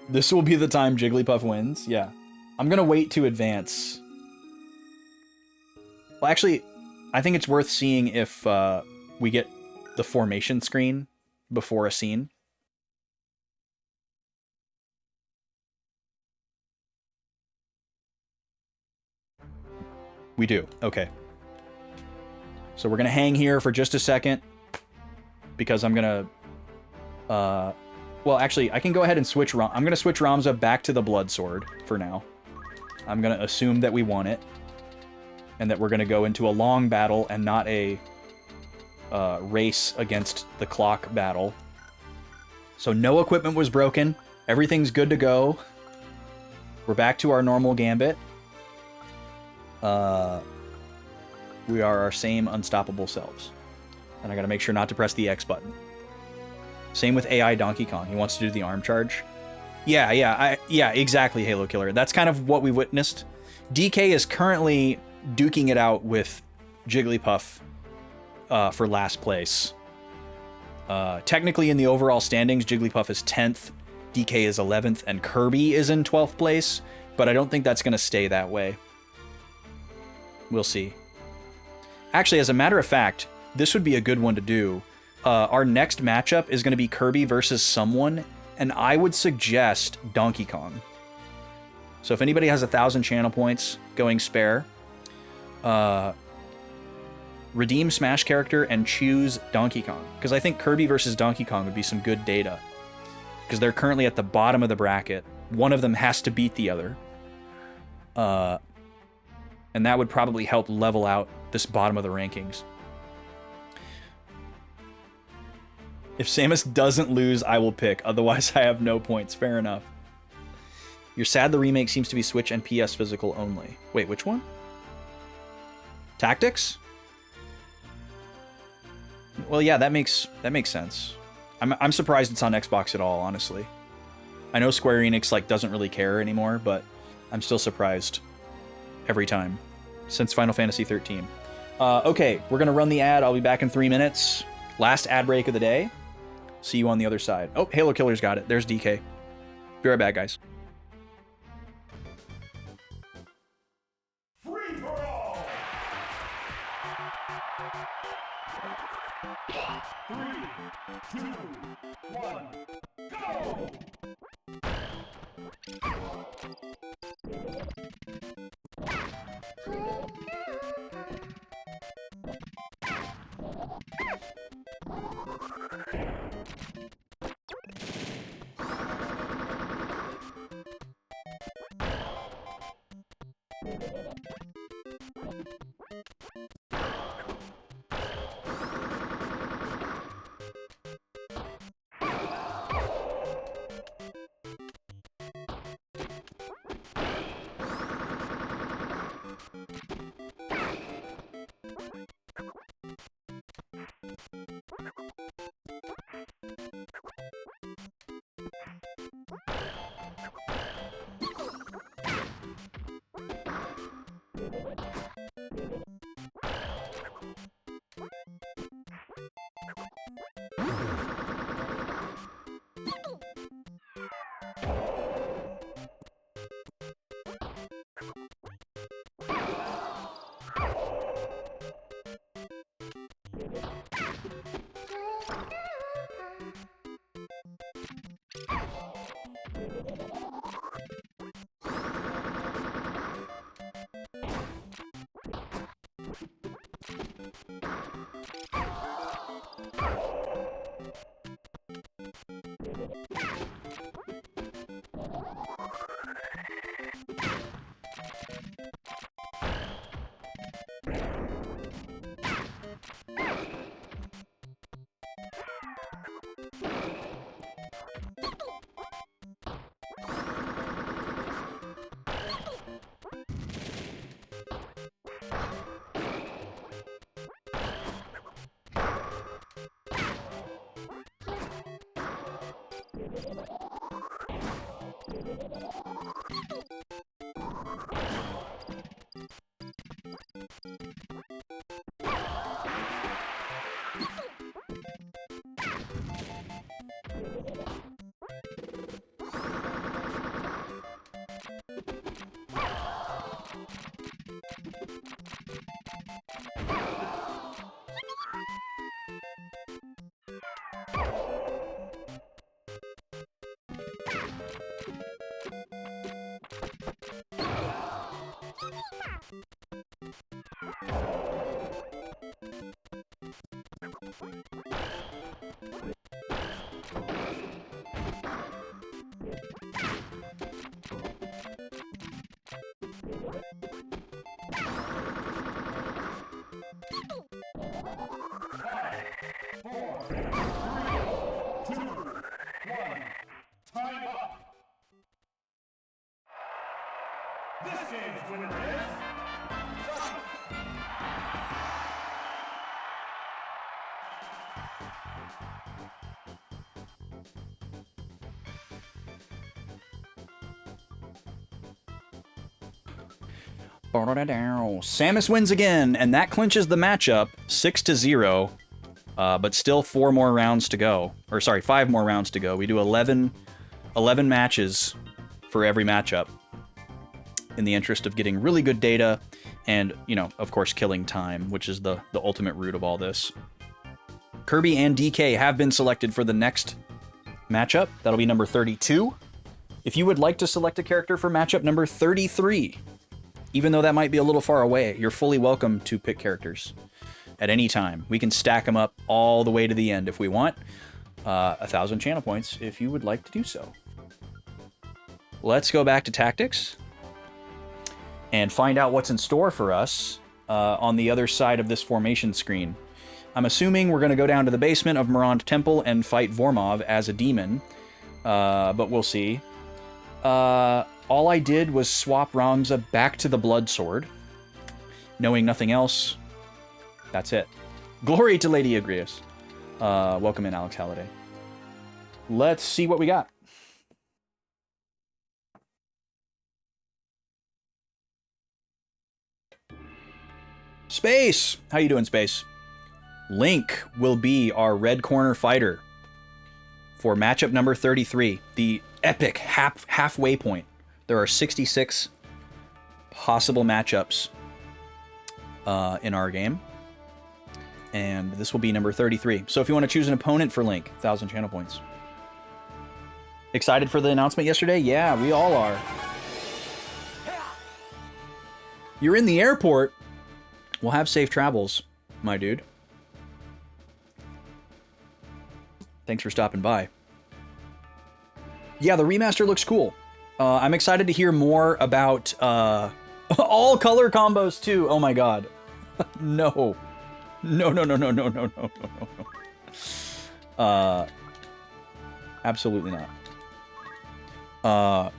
B: This will be the time Jigglypuff wins? Yeah. I'm gonna wait to advance. Well, actually, I think it's worth seeing if we get the formation screen before a scene. We do. Okay. So we're going to hang here for just a second because I'm going to... well, actually, I can go ahead and switch... I'm going to switch Ramza back to the Blood Sword for now. I'm going to assume that we want it. And that we're going to go into a long battle and not a race against the clock battle. So no equipment was broken. Everything's good to go. We're back to our normal gambit. We are our same unstoppable selves. And I gotta make sure not to press the X button. Same with AI Donkey Kong. He wants to do the arm charge. Yeah, exactly, Halo Killer. That's kind of what we witnessed. DK is currently duking it out with Jigglypuff for last place. Technically in the overall standings, Jigglypuff is 10th, DK is 11th, and Kirby is in 12th place. but I don't think that's going to stay that way. We'll see. Actually, as a matter of fact, this would be a good one to do. Our next matchup is going to be Kirby versus someone, and I would suggest Donkey Kong. So if anybody has 1,000 channel points going spare, redeem Smash character and choose Donkey Kong. Because I think Kirby versus Donkey Kong would be some good data. Because they're currently at the bottom of the bracket. One of them has to beat the other. And that would probably help level out this bottom of the rankings. If Samus doesn't lose, I will pick. Otherwise, I have no points. Fair enough. You're sad the remake seems to be Switch and PS physical only. Wait, which one? Tactics? Well, yeah, that makes sense. I'm surprised it's on Xbox at all, honestly. I know Square Enix like doesn't really care anymore, but I'm still surprised every time since Final Fantasy 13. Okay, we're gonna run the ad. I'll be back in 3 minutes. Last ad break of the day. See you on the other side. Oh, Halo Killer's got it. There's DK. Be right back, guys.
D: Free for all! 3, 2, 1, go! This game's winner is Sonic.
B: Samus wins again, and that clinches the matchup 6-0. But still 4 more rounds to go. Or sorry, 5 more rounds to go. We do 11 matches for every matchup. in the interest of getting really good data and, you know, of course, killing time, which is the ultimate root of all this. Kirby and DK have been selected for the next matchup. That'll be number 32. If you would like to select a character for matchup number 33, even though that might be a little far away, you're fully welcome to pick characters at any time. We can stack them up all the way to the end if we want. 1,000 channel points if you would like to do so. Let's go back to tactics and find out what's in store for us on the other side of this formation screen. I'm assuming we're going to go down to the basement of Morond Temple and fight Vormov as a demon, but we'll see. All I did was swap Ramza back to the Blood Sword. Knowing nothing else, that's it. Glory to Lady Agrias. Welcome in, Alex Halliday. Let's see what we got. Space! How you doing, Space? Link will be our red corner fighter for matchup number 33, the epic halfway point. There are 66 possible matchups in our game, and this will be number 33. So if you want to choose an opponent for Link, 1,000 channel points. Excited for the announcement yesterday? Yeah, we all are. You're in the airport. We'll have safe travels, my dude. Thanks for stopping by. Yeah, the remaster looks cool. I'm excited to hear more about all color combos too. Oh my god. No. No. Absolutely not.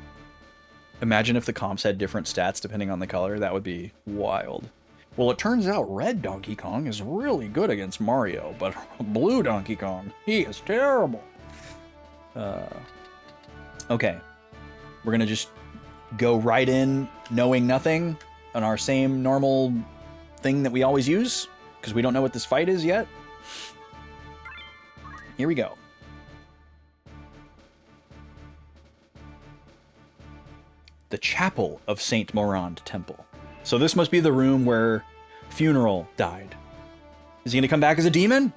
B: Imagine if the comps had different stats depending on the color. That would be wild. Well, it turns out red Donkey Kong is really good against Mario, but blue Donkey Kong, he is terrible. Okay. We're gonna just go right in knowing nothing on our same normal thing that we always use, because we don't know what this fight is yet. Here we go. The Chapel of Saint Morond Temple. So this must be the room where Funeral died. Is he going to come back as a demon?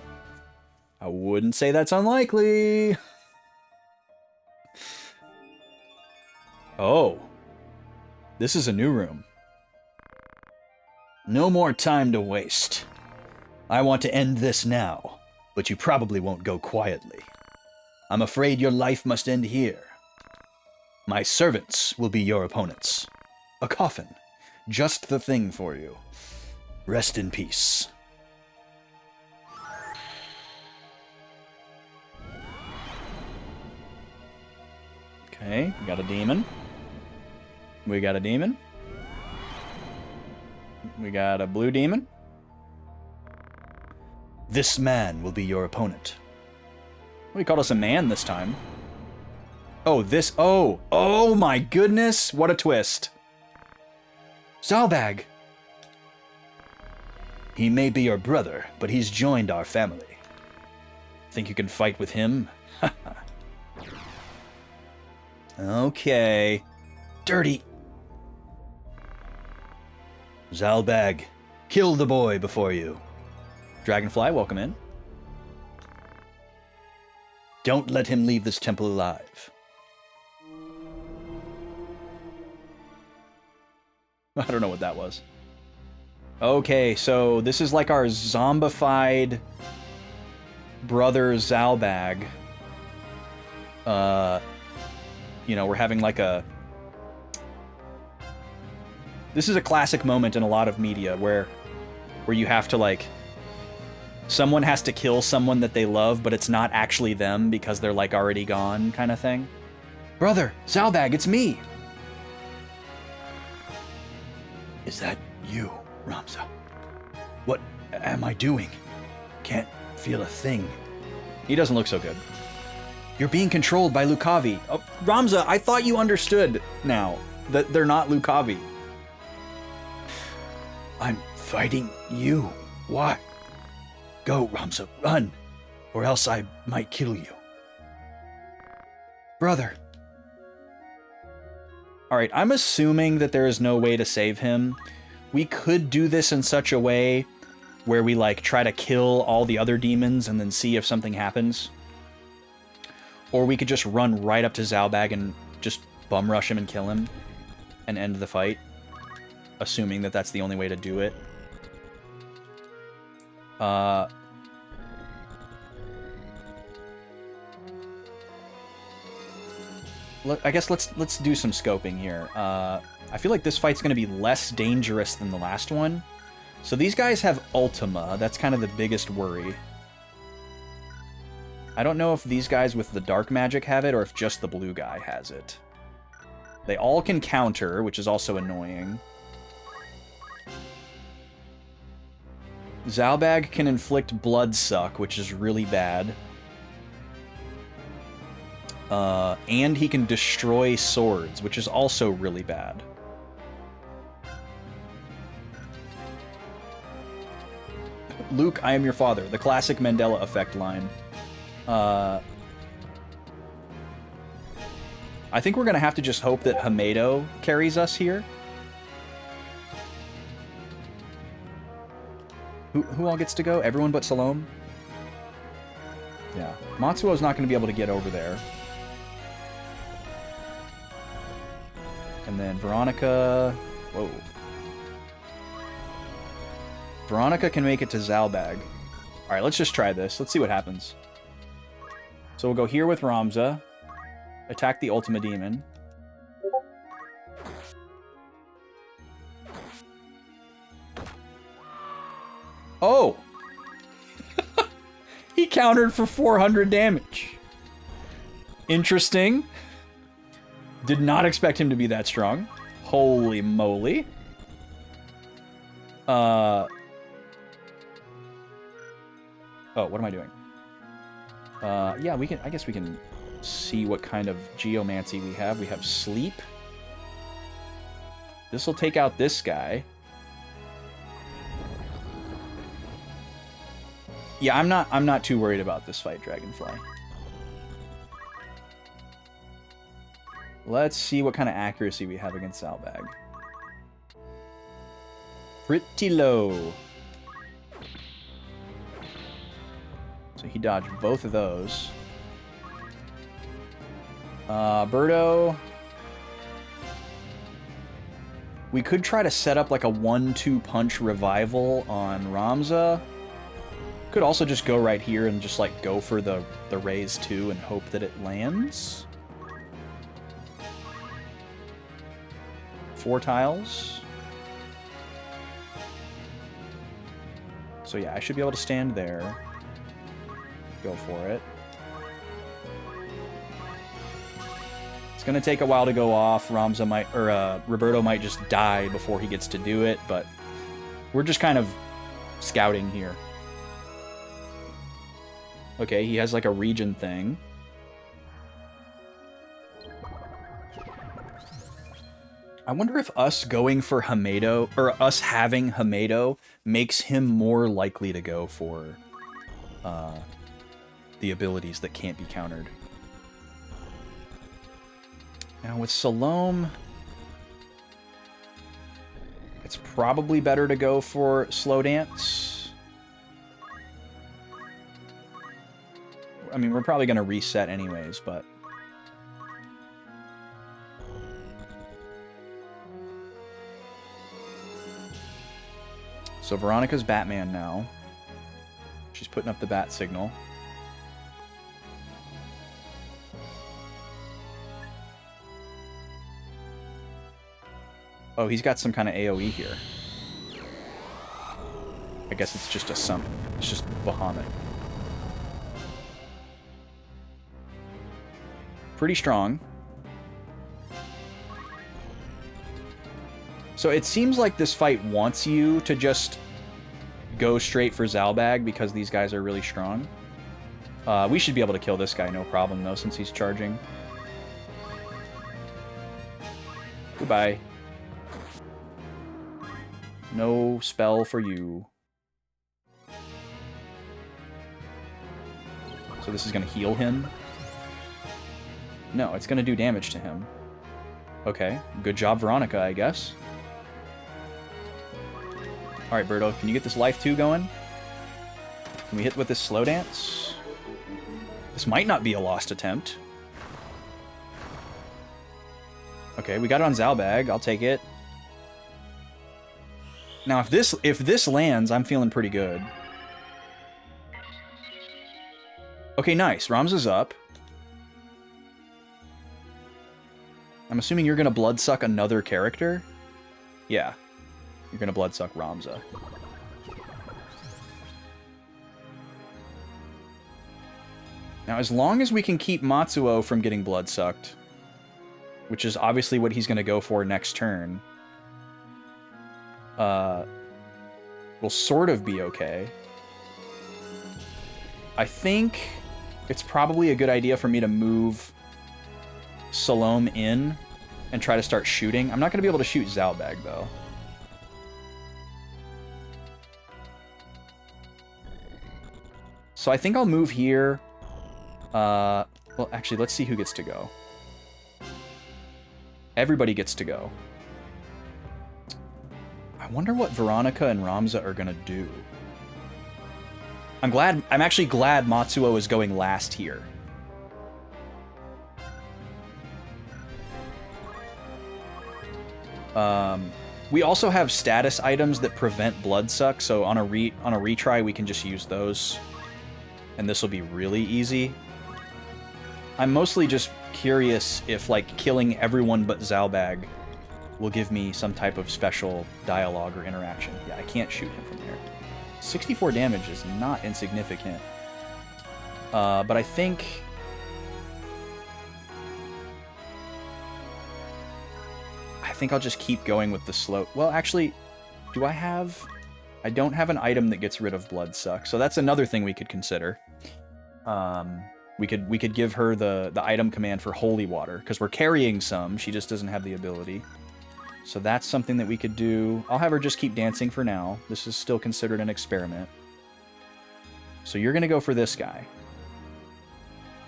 B: I wouldn't say that's unlikely. Oh. This is a new room. No more time to waste. I want to end this now, but you probably won't go quietly. I'm afraid your life must end here. My servants will be your opponents. A coffin. Just the thing for you. Rest in peace. Okay, we got a demon. We got a demon. We got a blue demon. This man will be your opponent. Well, he called us a man this time. Oh, this... Oh my goodness! What a twist. Zalbag! He may be your brother, but he's joined our family. Think you can fight with him? Okay. Dirty. Zalbag, kill the boy before you. Dragonfly, welcome in. Don't let him leave this temple alive. I don't know what that was. Okay, so this is like our zombified brother Zalbag. You know, we're having like a... This is a classic moment in a lot of media where you have to like... Someone has to kill someone that they love, but it's not actually them because they're like already gone kind of thing. Brother, Zalbag, it's me! Is that you, Ramza? What am I doing? Can't feel a thing. He doesn't look so good. You're being controlled by Lucavi. Oh, Ramza, I thought you understood now that they're not Lucavi. I'm fighting you. Why? Go, Ramza, run, or else I might kill you. Brother. Alright, I'm assuming that there is no way to save him. We could do this in such a way where we, like, try to kill all the other demons and then see if something happens. Or we could just run right up to Zalbag and just bum rush him and kill him and end the fight. Assuming that that's the only way to do it. I guess let's do some scoping here. I feel like this fight's going to be less dangerous than the last one. So these guys have Ultima. That's kind of the biggest worry. I don't know if these guys with the dark magic have it or if just the blue guy has it. They all can counter, which is also annoying. Zalbag can inflict blood suck, which is really bad. And he can destroy swords, which is also really bad. Luke, I am your father. The classic Mandela effect line. I think we're going to have to just hope that Hamedo carries us here. Who all gets to go? Everyone but Salome? Yeah. Matsuo's not going to be able to get over there. And then Veronica... Whoa. Veronica can make it to Zalbag. Alright, let's just try this. Let's see what happens. So we'll go here with Ramza. Attack the Ultima Demon. Oh! He countered for 400 damage. Interesting. Did not expect him to be that strong. Holy moly. Oh, what am I doing? Yeah, we can. I guess we can see what kind of geomancy we have. We have sleep. This will take out this guy. Yeah, I'm not too worried about this fight, Dragonfly. Let's see what kind of accuracy we have against Zalbag. Pretty low. So he dodged both of those. Birdo. We could try to set up like a 1-2 punch revival on Ramza. Could also just go right here and just like go for the raise 2 and hope that it lands. 4 tiles. So yeah, I should be able to stand there. Go for it. It's gonna take a while to go off. Ramza might, or Roberto might just die before he gets to do it, but we're just kind of scouting here. Okay, he has like a region thing. I wonder if us going for Hamedo, or us having Hamedo, makes him more likely to go for the abilities that can't be countered. Now with Salome, it's probably better to go for Slow Dance. I mean, we're probably going to reset anyways, but... So Veronica's Batman now. She's putting up the bat signal. Oh, he's got some kind of AoE here. I guess it's just a summon. It's just Bahamut. Pretty strong. So it seems like this fight wants you to just go straight for Zalbag because these guys are really strong. We should be able to kill this guy no problem though, since he's charging. Goodbye. No spell for you. So this is going to heal him? No, it's going to do damage to him. Okay, good job, Veronica, I guess. Alright, Birdo, can you get this life 2 going? Can we hit with this slow dance? This might not be a lost attempt. Okay, we got it on Zalbag. I'll take it. Now, if this lands, I'm feeling pretty good. Okay, nice. Ramza's up. I'm assuming you're gonna bloodsuck another character? Yeah. You're gonna bloodsuck Ramza. Now, as long as we can keep Matsuo from getting bloodsucked, which is obviously what he's gonna go for next turn, we'll sort of be okay. I think it's probably a good idea for me to move Salome in and try to start shooting. I'm not going to be able to shoot Zalbag, though. So I think I'll move here. Well, actually, let's see who gets to go. Everybody gets to go. I wonder what Veronica and Ramza are going to do. I'm actually glad Matsuo is going last here. We also have status items that prevent bloodsuck, so on a retry we can just use those. And this will be really easy. I'm mostly just curious if, like, killing everyone but Zalbag will give me some type of special dialogue or interaction. Yeah, I can't shoot him from there. 64 damage is not insignificant. But I think... I'll just keep going with the slow... Well, actually, do I have... I don't have an item that gets rid of bloodsuck, so that's another thing we could consider. We could give her the item command for holy water, because we're carrying some, she just doesn't have the ability. So that's something that we could do. I'll have her just keep dancing for now. This is still considered an experiment. So you're going to go for this guy.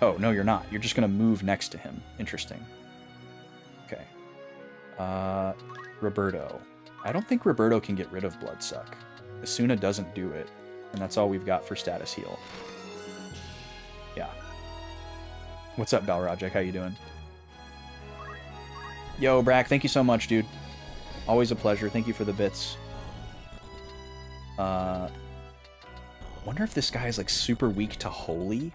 B: Oh, no, you're not. You're just going to move next to him. Interesting. Okay. Roberto. I don't think Roberto can get rid of Bloodsuck. Asuna doesn't do it. And that's all we've got for status heal. Yeah. What's up, Balrajek? How you doing? Yo, Brack, thank you so much, dude. Always a pleasure. Thank you for the bits. Wonder if this guy is, like, super weak to Holy?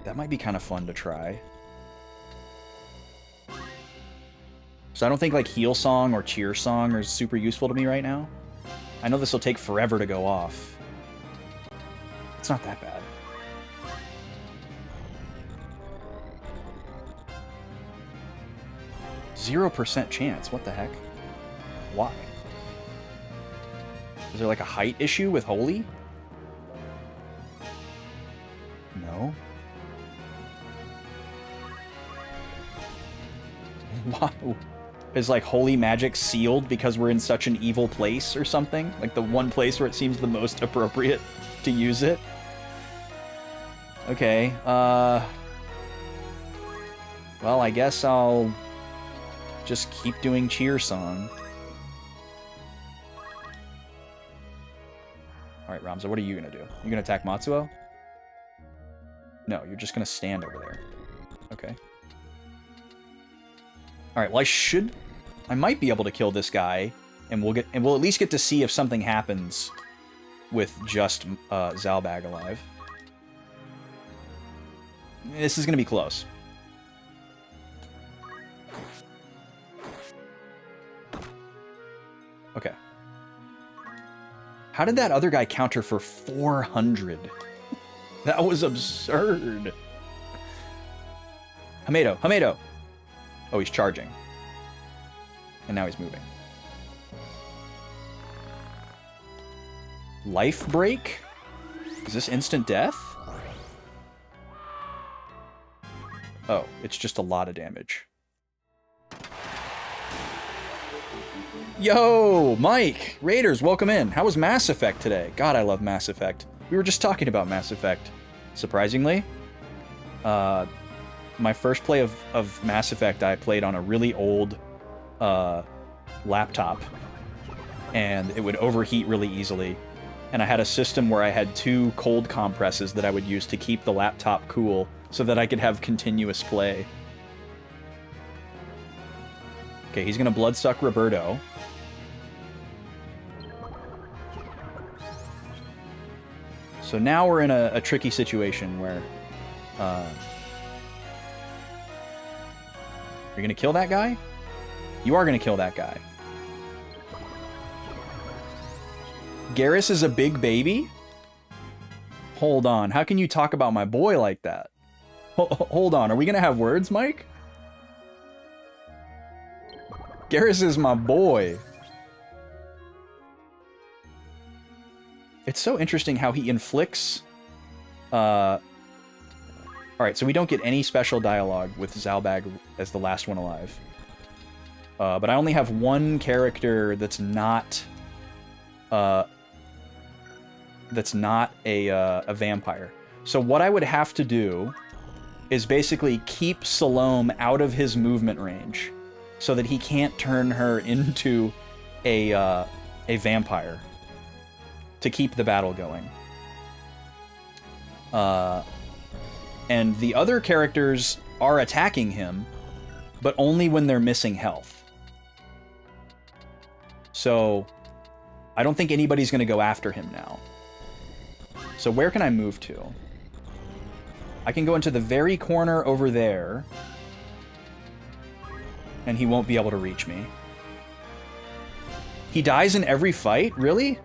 B: That might be kind of fun to try. So I don't think, like, Heal Song or Cheer Song are super useful to me right now. I know this will take forever to go off. It's not that bad. %0 chance. What the heck? Why? Is there like a height issue with Holy? No. Wow. Is like Holy Magic sealed because we're in such an evil place or something? Like the one place where it seems the most appropriate to use it? Okay, well, I guess I'll just keep doing Cheer Song. Alright, Ramza, what are you gonna do? You gonna attack Matsuo? No, you're just gonna stand over there. Okay. Alright, well I might be able to kill this guy, and we'll at least get to see if something happens with just Zalbag alive. This is gonna be close. Okay. How did that other guy counter for 400? That was absurd. Hamedo. Oh, he's charging. And now he's moving. Life break? Is this instant death? Oh, it's just a lot of damage. Yo, Mike! Raiders, welcome in. How was Mass Effect today? God, I love Mass Effect. We were just talking about Mass Effect. Surprisingly. my first play of Mass Effect, I played on a really old laptop, and it would overheat really easily. And I had a system where I had 2 cold compresses that I would use to keep the laptop cool so that I could have continuous play. Okay, he's gonna bloodsuck Roberto. So now we're in a tricky situation where you're gonna kill that guy? You are gonna kill that guy. Garrus is a big baby? Hold on, how can you talk about my boy like that? Hold on, are we gonna have words, Mike? Garrus is my boy. It's so interesting how he inflicts... Alright, so we don't get any special dialogue with Zalbag as the last one alive. But I only have one character that's not a vampire. So what I would have to do is basically keep Salome out of his movement range so that he can't turn her into a vampire to keep the battle going. And the other characters are attacking him, but only when they're missing health. So I don't think anybody's going to go after him now. So where can I move to? I can go into the very corner over there, and he won't be able to reach me. He dies in every fight? Really?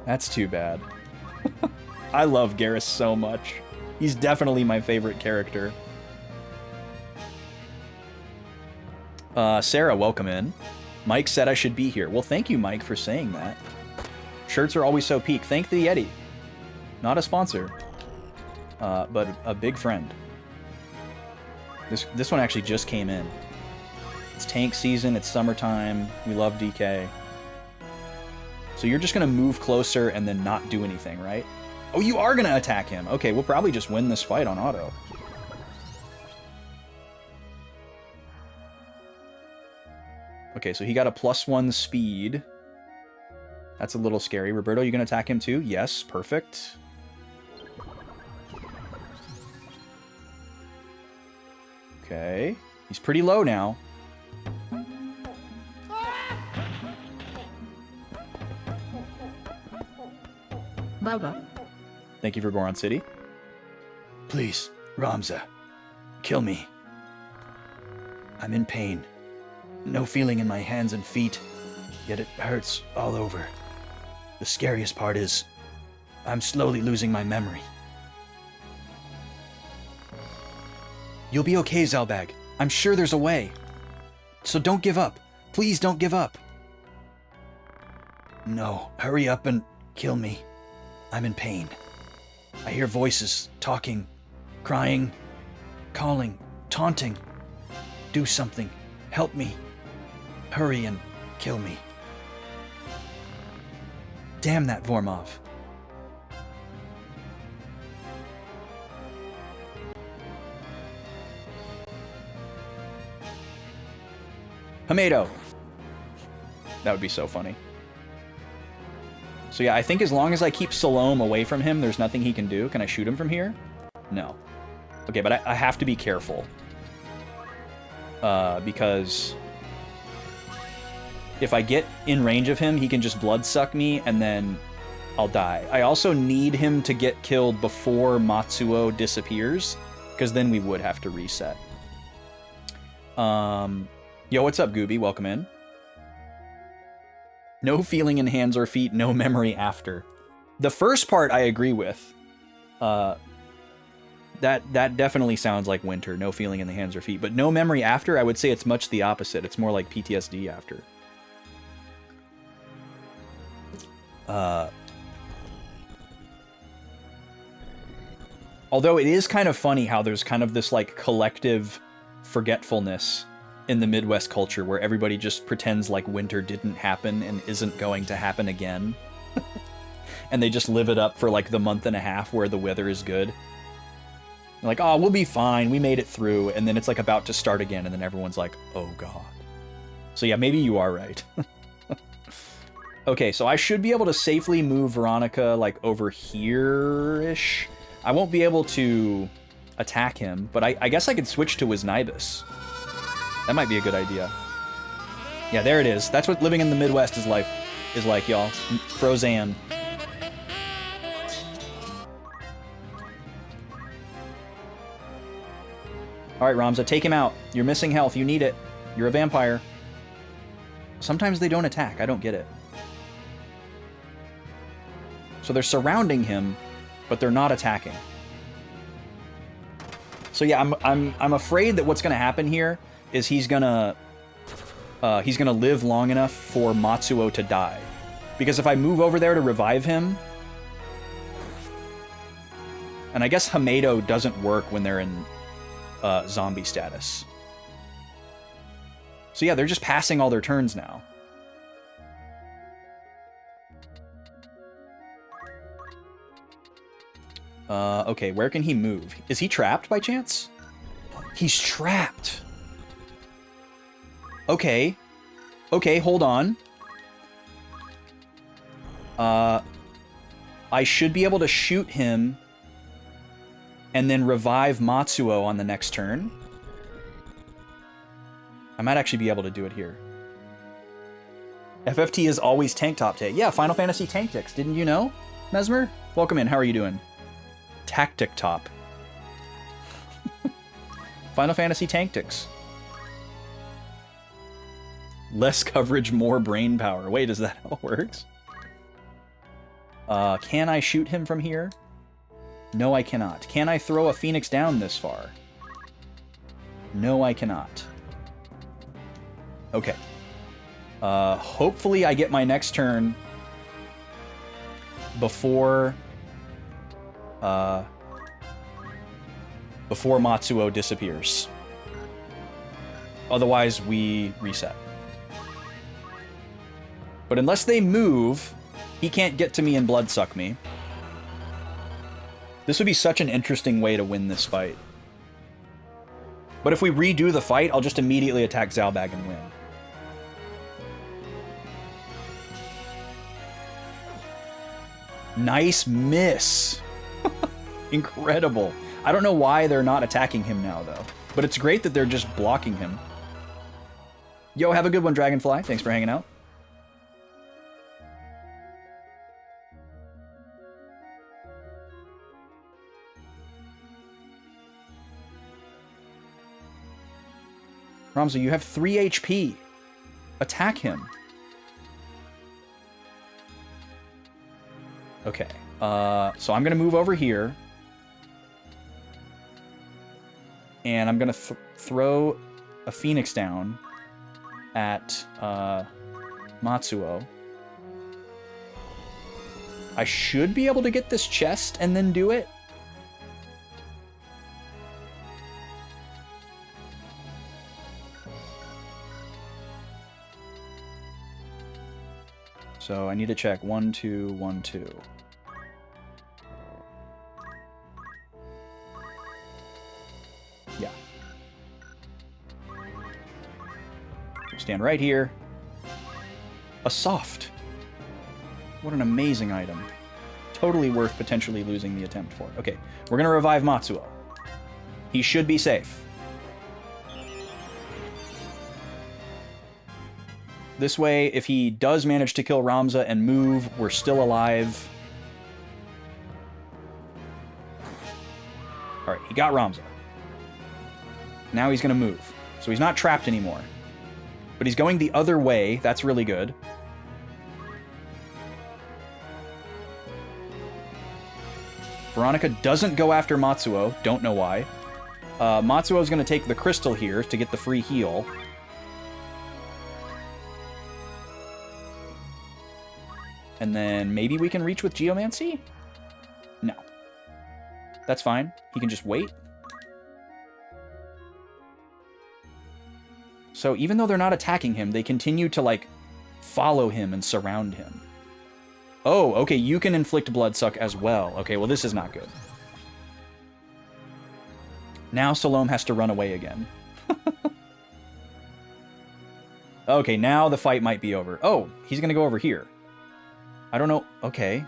B: That's too bad. I love Garrus so much. He's definitely my favorite character. Sarah, welcome in. Mike said I should be here. Well, thank you, Mike, for saying that. Shirts are always so peak. Thank the Yeti. Not a sponsor, but a big friend. This one actually just came in. It's tank season, it's summertime, we love DK. So you're just gonna move closer and then not do anything, right? Oh, you are gonna attack him! Okay, we'll probably just win this fight on auto. Okay, so he got a +1 speed. That's a little scary. Roberto, you gonna attack him too? Yes, perfect. Okay, he's pretty low now.
H: Baba.
B: Thank you for Goron City. Please, Ramza, kill me. I'm in pain. No feeling in my hands and feet, yet it hurts all over. The scariest part is, I'm slowly losing my memory. You'll be okay, Zalbag. I'm sure there's a way. So don't give up. Please don't give up. No, hurry up and kill me. I'm in pain. I hear voices, talking, crying, calling, taunting. Do something. Help me. Hurry and kill me. Damn that Vormov. Tomato. That would be so funny. So yeah, I think as long as I keep Salome away from him, there's nothing he can do. Can I shoot him from here? No. Okay, but I have to be careful. Because if I get in range of him, he can just bloodsuck me and then I'll die. I also need him to get killed before Matsuo disappears, because then we would have to reset. Yo, what's up, Gooby? Welcome in. No feeling in hands or feet, no memory after. The first part I agree with. That definitely sounds like winter, no feeling in the hands or feet. But no memory after, I would say it's much the opposite. It's more like PTSD after. Although it is kind of funny how there's kind of this like collective forgetfulness in the Midwest culture where everybody just pretends like winter didn't happen and isn't going to happen again. And they just live it up for like the month and a half where the weather is good. Like, oh, we'll be fine. We made it through. And then it's like about to start again. And then everyone's like, oh God. So yeah, maybe you are right. Okay, so I should be able to safely move Veronica like over here-ish. I won't be able to attack him, but I guess I could switch to Wisnibus. That might be a good idea. Yeah, there it is. That's what living in the Midwest is like, y'all. Frozan. All right, Ramza, take him out. You're missing health. You need it. You're a vampire. Sometimes they don't attack. I don't get it. So they're surrounding him, but they're not attacking. So yeah, I'm afraid that what's going to happen here is he's gonna live long enough for Matsuo to die, because if I move over there to revive him, and I guess Hamedo doesn't work when they're in zombie status. So yeah, they're just passing all their turns now. Okay, where can he move? Is he trapped by chance? He's trapped. Okay. Okay, hold on. I should be able to shoot him and then revive Matsuo on the next turn. I might actually be able to do it here. FFT is always tank top day. Yeah, Final Fantasy Tactics. Didn't you know, Mesmer? Welcome in. How are you doing? Tactic top. Final Fantasy Tactics. Less coverage, more brain power. Wait, is that how it works? Can I shoot him from here? No, I cannot. Can I throw a Phoenix down this far? No, I cannot. Okay. Hopefully I get my next turn before Matsuo disappears. Otherwise, we reset. But unless they move, he can't get to me and bloodsuck me. This would be such an interesting way to win this fight. But if we redo the fight, I'll just immediately attack Zalbag and win. Nice miss. Incredible. I don't know why they're not attacking him now, though. But it's great that they're just blocking him. Yo, have a good one, Dragonfly. Thanks for hanging out. Ramza, you have 3 HP. Attack him. Okay. So I'm going to move over here. And I'm going to throw a Phoenix down at Matsuo. I should be able to get this chest and then do it. So I need to check 1, 2, 1, 2. Yeah. Stand right here. A soft. What an amazing item. Totally worth potentially losing the attempt for. Okay, we're gonna revive Matsuo. He should be safe. This way, if he does manage to kill Ramza and move, we're still alive. Alright, he got Ramza. Now he's going to move. So he's not trapped anymore. But he's going the other way. That's really good. Veronica doesn't go after Matsuo. Don't know why. Matsuo is going to take the crystal here to get the free heal. And then maybe we can reach with Geomancy? No. That's fine. He can just wait. So even though they're not attacking him, they continue to, like, follow him and surround him. Oh, okay, you can inflict Bloodsuck as well. Okay, well, this is not good. Now Salome has to run away again. Okay, now the fight might be over. Oh, he's gonna go over here. I don't know. Okay.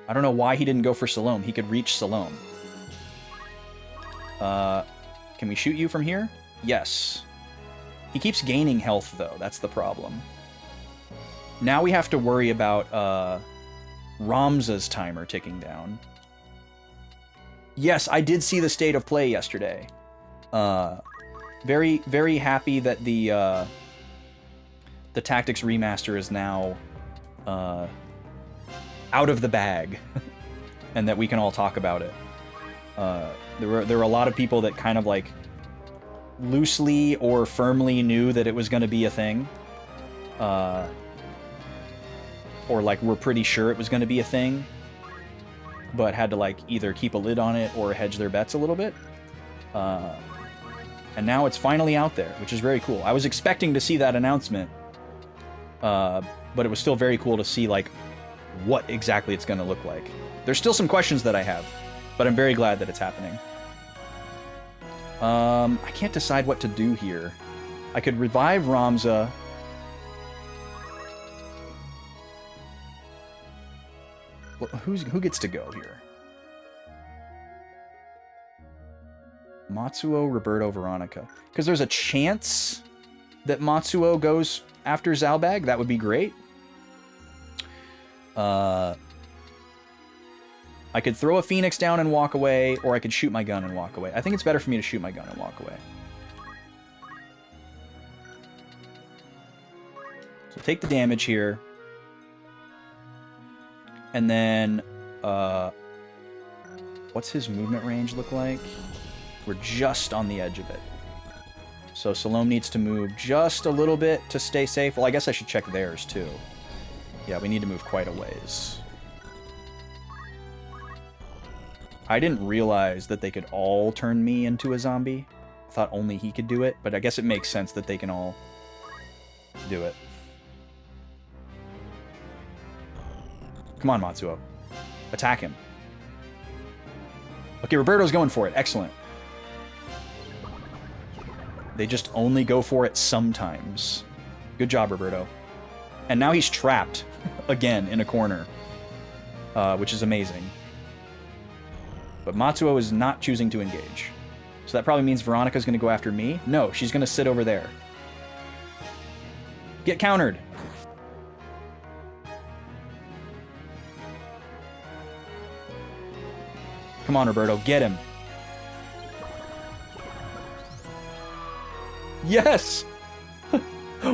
B: I don't know why he didn't go for Salome. He could reach Salome. Can we shoot you from here? Yes. He keeps gaining health, though. That's the problem. Now we have to worry about Ramza's timer ticking down. Yes, I did see the state of play yesterday. Very, very happy that the Tactics remaster is now out of the bag, and that we can all talk about it. There were a lot of people that kind of like loosely or firmly knew that it was going to be a thing, or like were pretty sure it was going to be a thing, but had to like either keep a lid on it or hedge their bets a little bit. And now it's finally out there, which is very cool. I was expecting to see that announcement, but it was still very cool to see like what exactly it's going to look like. There's still some questions that I have, but I'm very glad that it's happening. I can't decide what to do here. I could revive Ramza. Well, who gets to go here? Matsuo, Roberto, Veronica. Because there's a chance that Matsuo goes after Zalbag. That would be great. I could throw a Phoenix down and walk away, or I could shoot my gun and walk away. I think it's better for me to shoot my gun and walk away. So take the damage here. And then, what's his movement range look like? We're just on the edge of it. So Salome needs to move just a little bit to stay safe. Well, I guess I should check theirs too. Yeah, we need to move quite a ways. I didn't realize that they could all turn me into a zombie. I thought only he could do it, but I guess it makes sense that they can all do it. Come on, Matsuo. Attack him. Okay, Roberto's going for it. Excellent. They just only go for it sometimes. Good job, Roberto. And now he's trapped again in a corner, which is amazing. But Matsuo is not choosing to engage. So that probably means Veronica's going to go after me. No, she's going to sit over there. Get countered. Come on, Roberto, get him. Yes!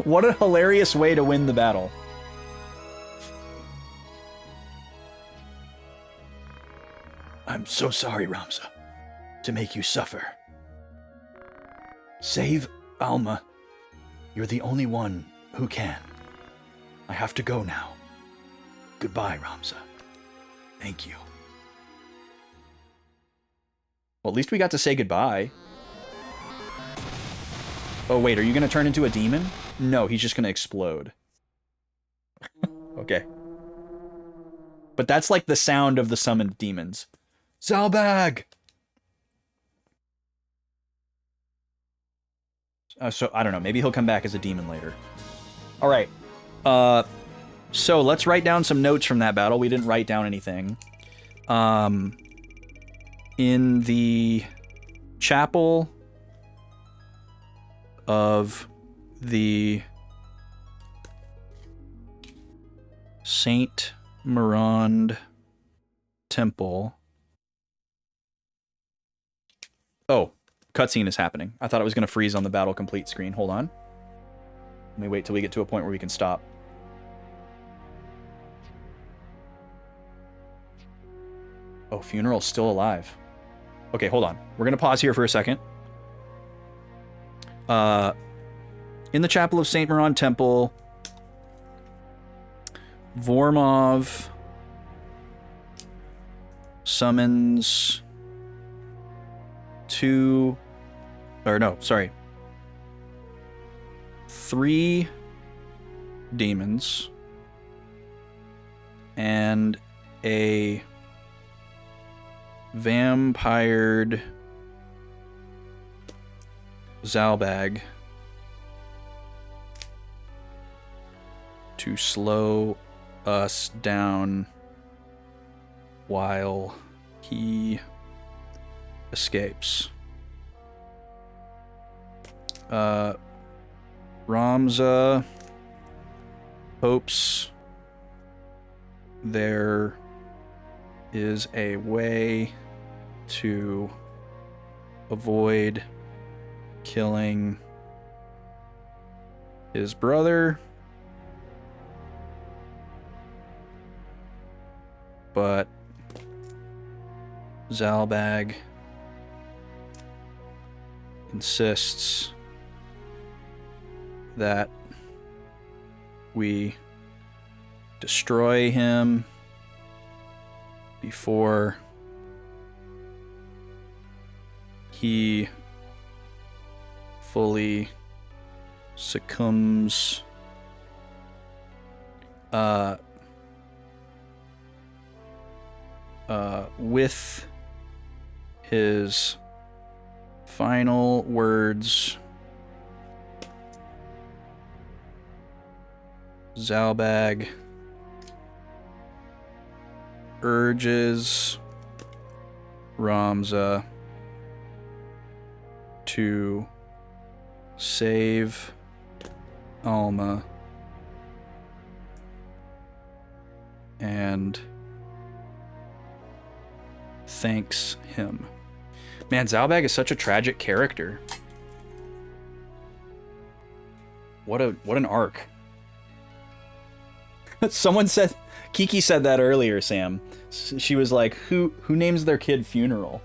B: What a hilarious way to win the battle. I'm so sorry, Ramza, to make you suffer. Save Alma. You're the only one who can. I have to go now. Goodbye, Ramza. Thank you. Well, at least we got to say goodbye. Oh, wait, are you going to turn into a demon? No, he's just going to explode. Okay. But that's like the sound of the summoned demons. Zalbag! So, I don't know. Maybe he'll come back as a demon later. All right. So, let's write down some notes from that battle. We didn't write down anything. In the chapel of the Saint Mirand Temple. Oh, cutscene is happening. I thought it was going to freeze on the battle complete screen. Hold on. Let me wait till we get to a point where we can stop. Oh, Funeral's still alive. Okay, hold on. We're going to pause here for a second. In the Chapel of St. Mirand Temple, Vormov summons three demons and a vampired Zalbag to slow us down while he escapes. Ramza hopes there is a way to avoid killing his brother, but Zalbag insists that we destroy him before he fully succumbs with his final words. Zalbag urges Ramza to save Alma and thanks him. Man, Zalbag is such a tragic character. What an arc. Someone said, Kiki said that earlier, Sam. She was like, who names their kid Funeral?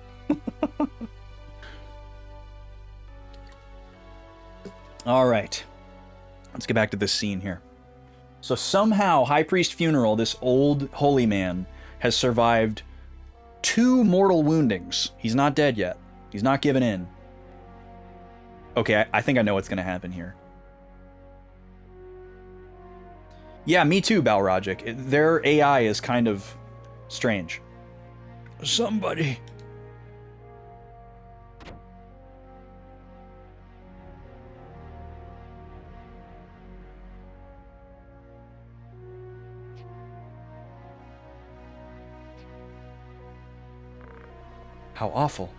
B: All right. Let's get back to this scene here. So somehow High Priest Funeral, this old holy man, has survived 2 mortal woundings. He's not dead yet. He's not given in. Okay, I think I know what's going to happen here. Yeah, me too, Balrogic. Their AI is kind of strange. Somebody. How awful.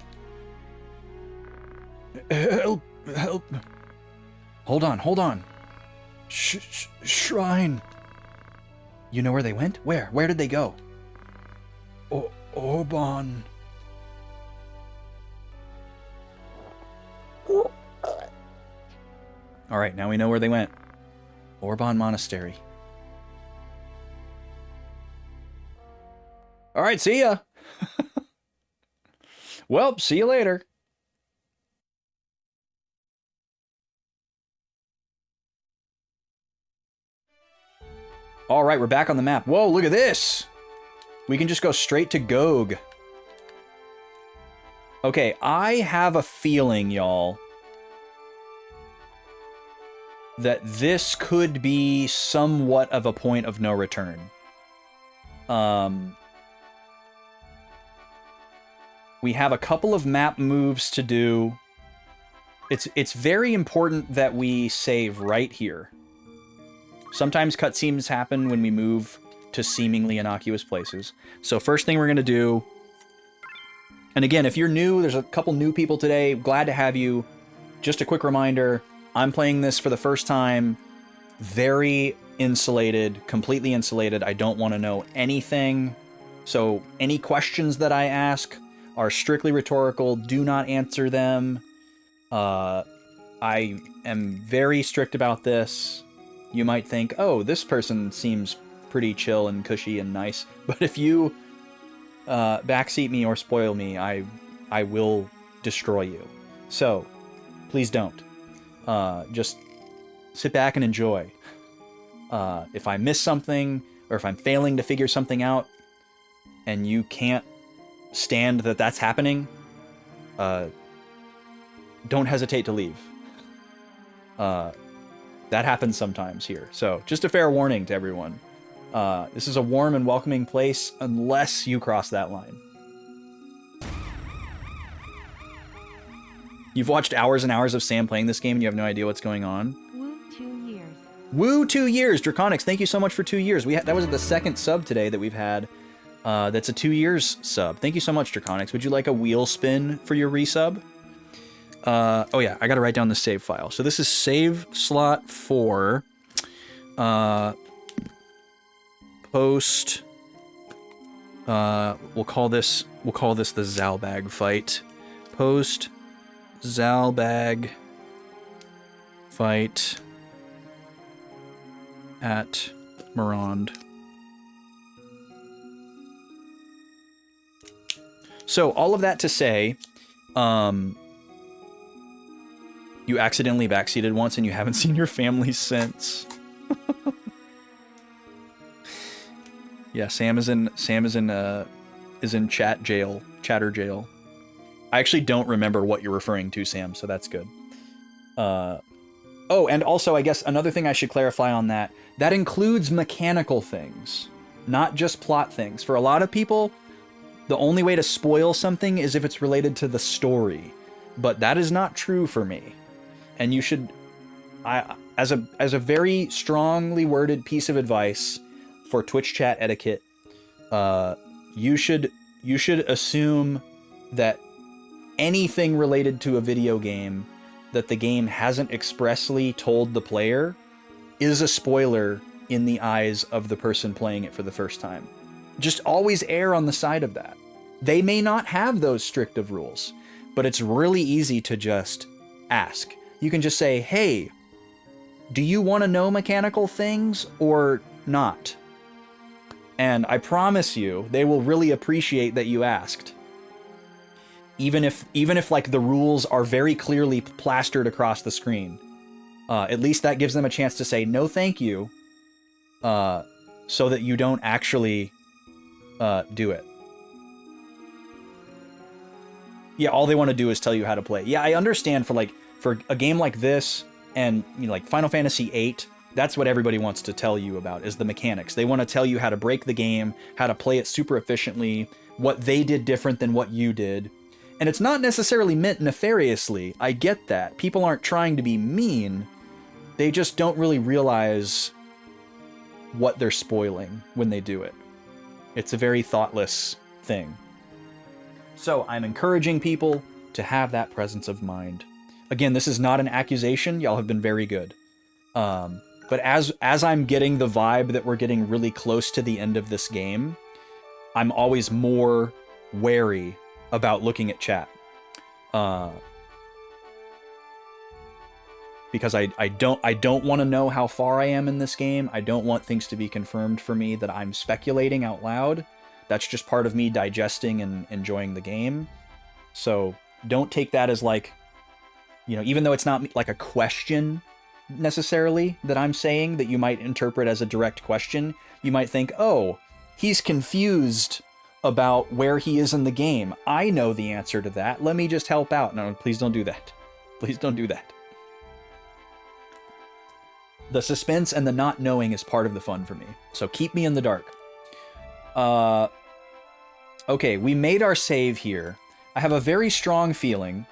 B: Help, help. Hold on. Shrine. You know where they went? Where? Where did they go? Orban. All right, now we know where they went. Orban Monastery. All right, see ya. Well, see you later. All right, we're back on the map. Whoa, look at this. We can just go straight to Gog. Okay, I have a feeling, y'all, that this could be somewhat of a point of no return. We have a couple of map moves to do. It's very important that we save right here. Sometimes cutscenes happen when we move to seemingly innocuous places. So first thing we're going to do... And again, if you're new, there's a couple new people today. Glad to have you. Just a quick reminder, I'm playing this for the first time. Very insulated, completely insulated. I don't want to know anything. So any questions that I ask are strictly rhetorical. Do not answer them. I am very strict about this. You might think, oh, this person seems pretty chill and cushy and nice. But if you backseat me or spoil me, I will destroy you. So, please don't. Just sit back and enjoy. If I miss something, or if I'm failing to figure something out, and you can't stand that that's happening, don't hesitate to leave. That happens sometimes here. So, just a fair warning to everyone. This is a warm and welcoming place unless you cross that line. You've watched hours and hours of Sam playing this game and you have no idea what's going on.
H: Woo 2 years.
B: Woo, 2 years. Draconics, thank you so much for 2 years. That was the second sub today that we've had. That's a 2 years sub. Thank you so much, Draconics. Would you like a wheel spin for your resub? Oh yeah, I gotta write down the save file. So this is save slot 4. Post. We'll call this the Zalbag fight. Post Zalbag fight at Morond. So all of that to say, you accidentally backseated once and you haven't seen your family since. Yeah, Sam is in chatter jail. I actually don't remember what you're referring to, Sam, so that's good. Oh, and also I guess another thing I should clarify on that includes mechanical things, not just plot things. For a lot of people, the only way to spoil something is if it's related to the story, but that is not true for me. And you should, as a very strongly worded piece of advice for Twitch chat etiquette, you should assume that anything related to a video game that the game hasn't expressly told the player is a spoiler in the eyes of the person playing it for the first time. Just always err on the side of that. They may not have those strict of rules, but it's really easy to just ask. You can just say, hey, do you want to know mechanical things or not? And I promise you, they will really appreciate that you asked. Even if like the rules are very clearly plastered across the screen. At least that gives them a chance to say no thank you, so that you don't actually do it. Yeah, all they want to do is tell you how to play. Yeah, I understand for a game like this and like Final Fantasy VIII, that's what everybody wants to tell you about is the mechanics. They want to tell you how to break the game, how to play it super efficiently, what they did different than what you did. And it's not necessarily meant nefariously. I get that. People aren't trying to be mean. They just don't really realize what they're spoiling when they do it. It's a very thoughtless thing. So I'm encouraging people to have that presence of mind. Again, this is not an accusation. Y'all have been very good. But as I'm getting the vibe that we're getting really close to the end of this game, I'm always more wary about looking at chat. Because I don't want to know how far I am in this game. I don't want things to be confirmed for me that I'm speculating out loud. That's just part of me digesting and enjoying the game. So don't take that as like, even though it's not like a question necessarily that I'm saying that you might interpret as a direct question, you might think, oh, he's confused about where he is in the game. I know the answer to that. Let me just help out. No, please don't do that. Please don't do that. The suspense and the not knowing is part of the fun for me. So keep me in the dark. Okay, we made our save here. I have a very strong feeling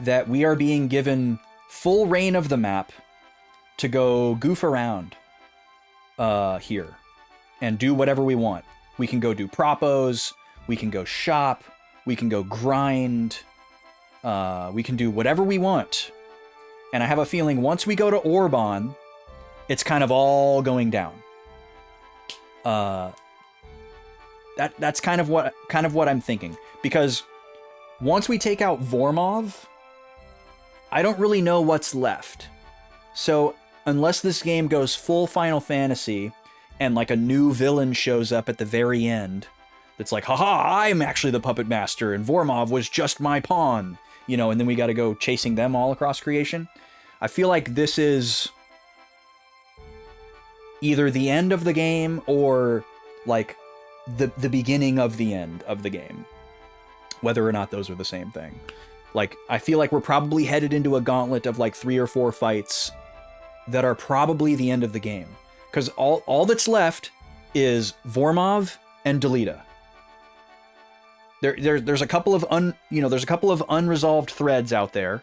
B: that we are being given full reign of the map to go goof around here and do whatever we want. We can go do propos, we can go shop, we can go grind, we can do whatever we want. And I have a feeling once we go to Orban, it's kind of all going down. That's kind of what I'm thinking. Because once we take out Vormov, I don't really know what's left. So unless this game goes full Final Fantasy and like a new villain shows up at the very end that's like, haha, I'm actually the puppet master and Vormov was just my pawn, and then we got to go chasing them all across creation. I feel like this is either the end of the game or like the beginning of the end of the game, whether or not those are the same thing. Like, I feel like we're probably headed into a gauntlet of like 3 or 4 fights that are probably the end of the game. Because all that's left is Vormov and Delita. There's a couple of unresolved threads out there.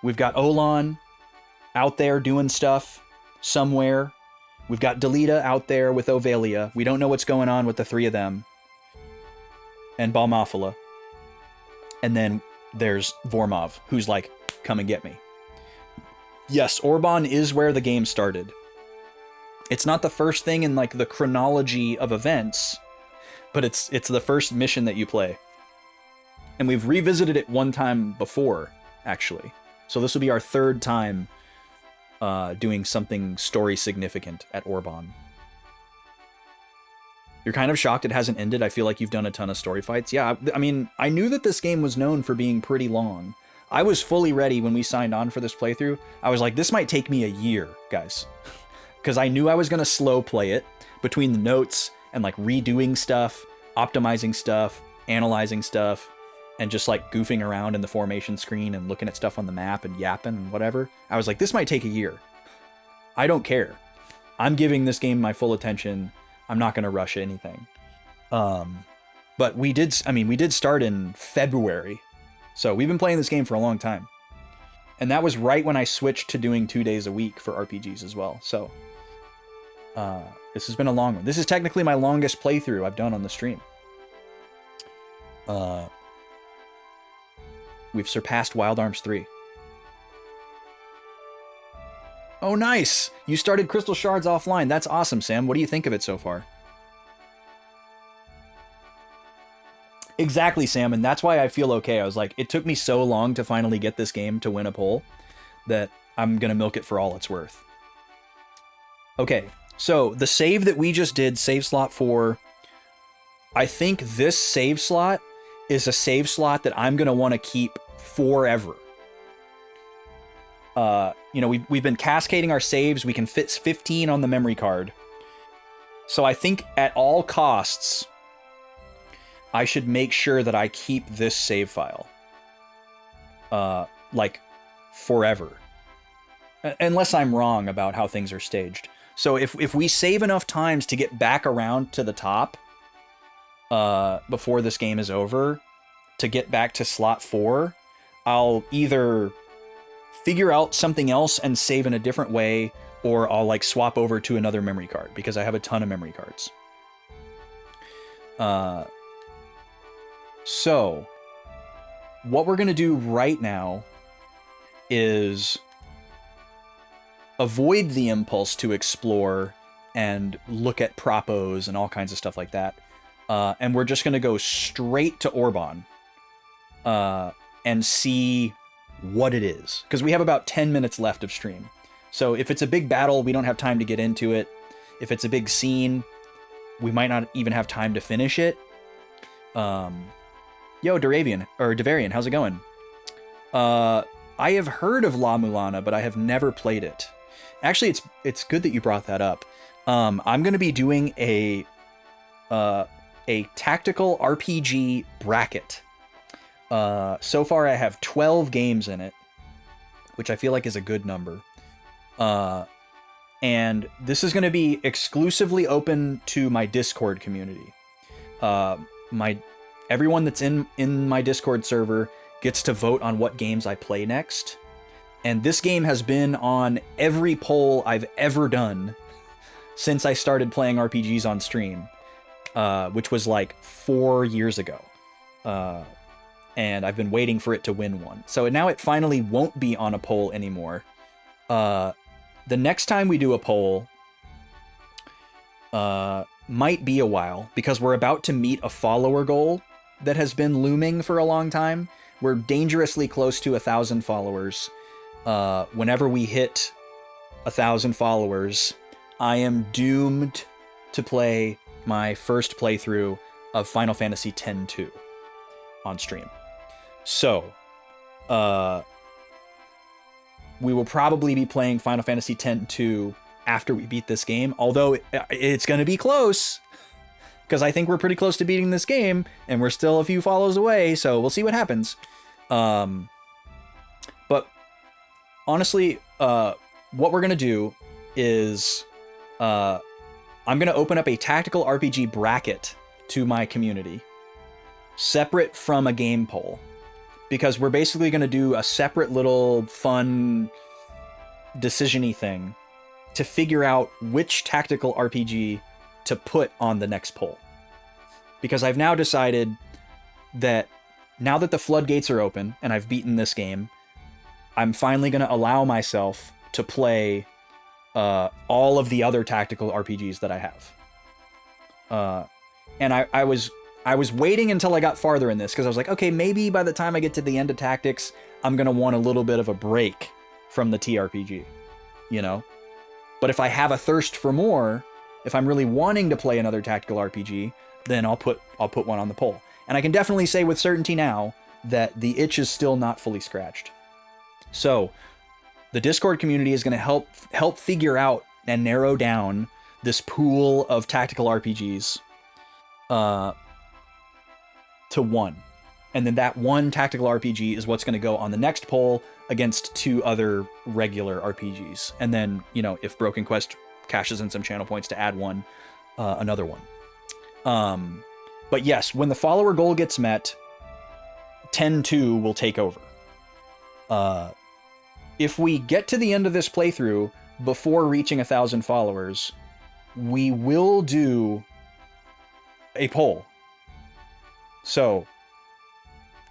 B: We've got Olan out there doing stuff somewhere. We've got Delita out there with Ovalia. We don't know what's going on with the three of them. And Balmafala. And then there's Vormov, who's like, come and get me. Yes, Orban is where the game started. It's not the first thing in like the chronology of events, but it's the first mission that you play. And we've revisited it one time before, actually. So this will be our third time doing something story significant at Orban. You're kind of shocked it hasn't ended. I feel like you've done a ton of story fights. Yeah, I mean, I knew that this game was known for being pretty long. I was fully ready when we signed on for this playthrough. I was like, this might take me a year, guys. Because I knew I was going to slow play it between the notes and like redoing stuff, optimizing stuff, analyzing stuff, and just like goofing around in the formation screen and looking at stuff on the map and yapping and whatever. I was like, this might take a year. I don't care. I'm giving this game my full attention. I'm not going to rush anything. But we did start in February. So we've been playing this game for a long time. And that was right when I switched to doing 2 days a week for RPGs as well. So this has been a long one. This is technically my longest playthrough I've done on the stream. We've surpassed Wild Arms 3. Oh, nice! You started Crystal Shards offline. That's awesome, Sam. What do you think of it so far? Exactly, Sam, and that's why I feel okay. I was like, it took me so long to finally get this game to win a poll that I'm gonna milk it for all it's worth. Okay, so the save that we just did, save slot 4, I think this save slot is a save slot that I'm gonna want to keep forever. We've been cascading our saves. We can fit 15 on the memory card. So I think at all costs, I should make sure that I keep this save file. Like, forever. Unless I'm wrong about how things are staged. So if we save enough times to get back around to the top, before this game is over, to get back to slot 4, I'll either figure out something else and save in a different way, or I'll like swap over to another memory card because I have a ton of memory cards. So what we're going to do right now is avoid the impulse to explore and look at propos and all kinds of stuff like that. And we're just going to go straight to Orban and see what it is. Because we have about 10 minutes left of stream. So if it's a big battle, we don't have time to get into it. If it's a big scene, we might not even have time to finish it. Yo, Devarian, how's it going? I have heard of La Mulana, but I have never played it. Actually, it's good that you brought that up. I'm going to be doing a tactical RPG bracket. So far, I have 12 games in it, which I feel like is a good number. And this is going to be exclusively open to my Discord community. Everyone that's in my Discord server gets to vote on what games I play next. And this game has been on every poll I've ever done since I started playing RPGs on stream, which was like 4 years ago. And I've been waiting for it to win one. So now it finally won't be on a poll anymore. The next time we do a poll might be a while, because we're about to meet a follower goal that has been looming for a long time. We're dangerously close to 1,000 followers. Whenever we hit 1,000 followers, I am doomed to play my first playthrough of Final Fantasy X-2 on stream. So, we will probably be playing Final Fantasy X-2 after we beat this game, although it's going to be close, because I think we're pretty close to beating this game, and we're still a few follows away, so we'll see what happens. But honestly, what we're going to do is I'm going to open up a tactical RPG bracket to my community. separate from a game poll, because we're basically going to do a separate little fun decision-y thing to figure out which tactical RPG to put on the next poll. Because I've now decided that now that the floodgates are open and I've beaten this game, I'm finally going to allow myself to play all of the other tactical RPGs that I have. And I was waiting until I got farther in this, because I was like, okay, maybe by the time I get to the end of Tactics, I'm going to want a little bit of a break from the TRPG, you know? But if I have a thirst for more, if I'm really wanting to play another tactical RPG, then I'll put one on the poll. And I can definitely say with certainty now that the itch is still not fully scratched. So the Discord community is going to help figure out and narrow down this pool of tactical RPGs to one. And then that one tactical RPG is what's going to go on the next poll against 2 other regular RPGs. And then, you know, if Broken Quest cashes in some channel points to add one, another one. But yes, when the follower goal gets met, 10-2 will take over. If we get to the end of this playthrough before reaching 1,000 followers, we will do a poll. So,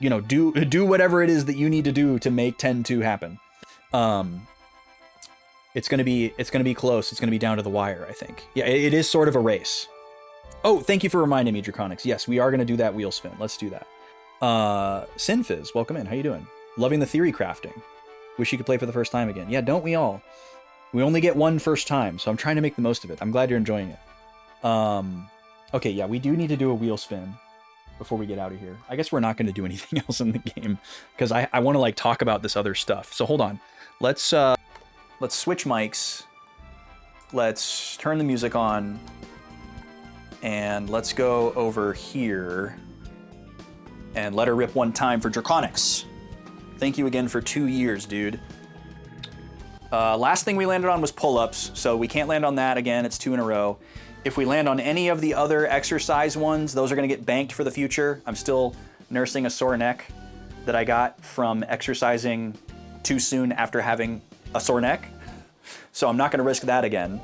B: you know, do whatever it is that you need to do to make 10-2 happen. It's gonna be close. It's gonna be down to the wire, I think. Yeah, it is sort of a race. Oh, thank you for reminding me, Draconics. Yes, we are gonna do that wheel spin. Let's do that. Sinfizz, welcome in. How you doing? Loving the theory crafting. Wish you could play for the first time again. Yeah, don't we all? We only get one first time, so I'm trying to make the most of it. I'm glad you're enjoying it. Okay, yeah, we do need to do a wheel spin before we get out of here. I guess we're not going to do anything else in the game because I want to like talk about this other stuff. So hold on. Let's switch mics. Let's turn the music on. And let's go over here and let her rip one time for Draconics. Thank you again for 2 years, dude. Last thing we landed on was pull-ups, so we can't land on that again. It's 2 in a row. If we land on any of the other exercise ones, those are gonna get banked for the future. I'm still nursing a sore neck that I got from exercising too soon after having a sore neck. So I'm not gonna risk that again.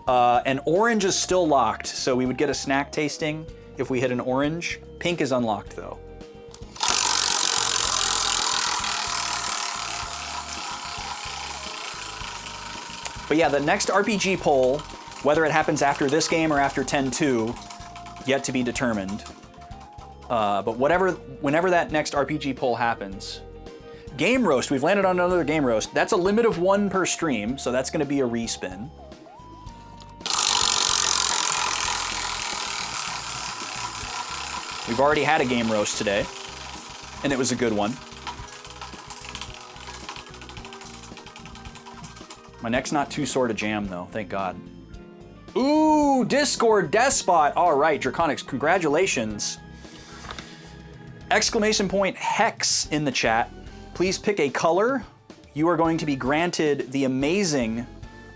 B: And orange is still locked, so we would get a snack tasting if we hit an orange. Pink is unlocked though. But yeah, the next RPG poll, whether it happens after this game or after 10-2, yet to be determined. But whenever that next RPG poll happens, Game Roast, we've landed on another Game Roast. That's a limit of 1 per stream, so that's gonna be a respin. We've already had a Game Roast today, and it was a good one. My neck's not too sore to jam though, thank God. Ooh, Discord Despot. All right, Draconics, congratulations. Exclamation point Hex in the chat. Please pick a color. You are going to be granted the amazing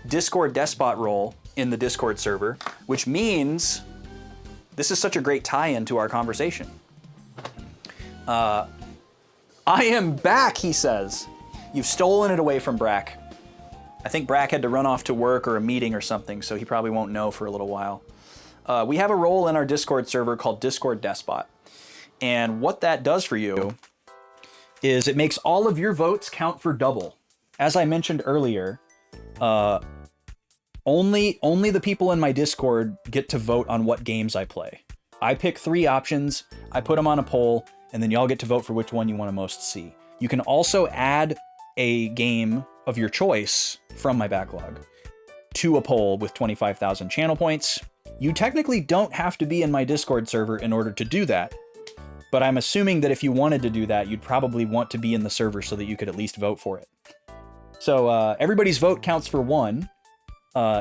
B: Discord Despot role in the Discord server, which means this is such a great tie-in to our conversation. I am back, he says. You've stolen it away from Brack. I think Brack had to run off to work or a meeting or something, so he probably won't know for a little while. We have a role in our Discord server called Discord Despot. And what that does for you is it makes all of your votes count for double. As I mentioned earlier, only the people in my Discord get to vote on what games I play. I pick 3 options, I put them on a poll, and then y'all get to vote for which one you want to most see. You can also add a game of your choice from my backlog to a poll with 25,000 channel points. You technically don't have to be in my Discord server in order to do that, but I'm assuming that if you wanted to do that, you'd probably want to be in the server so that you could at least vote for it. So everybody's vote counts for 1,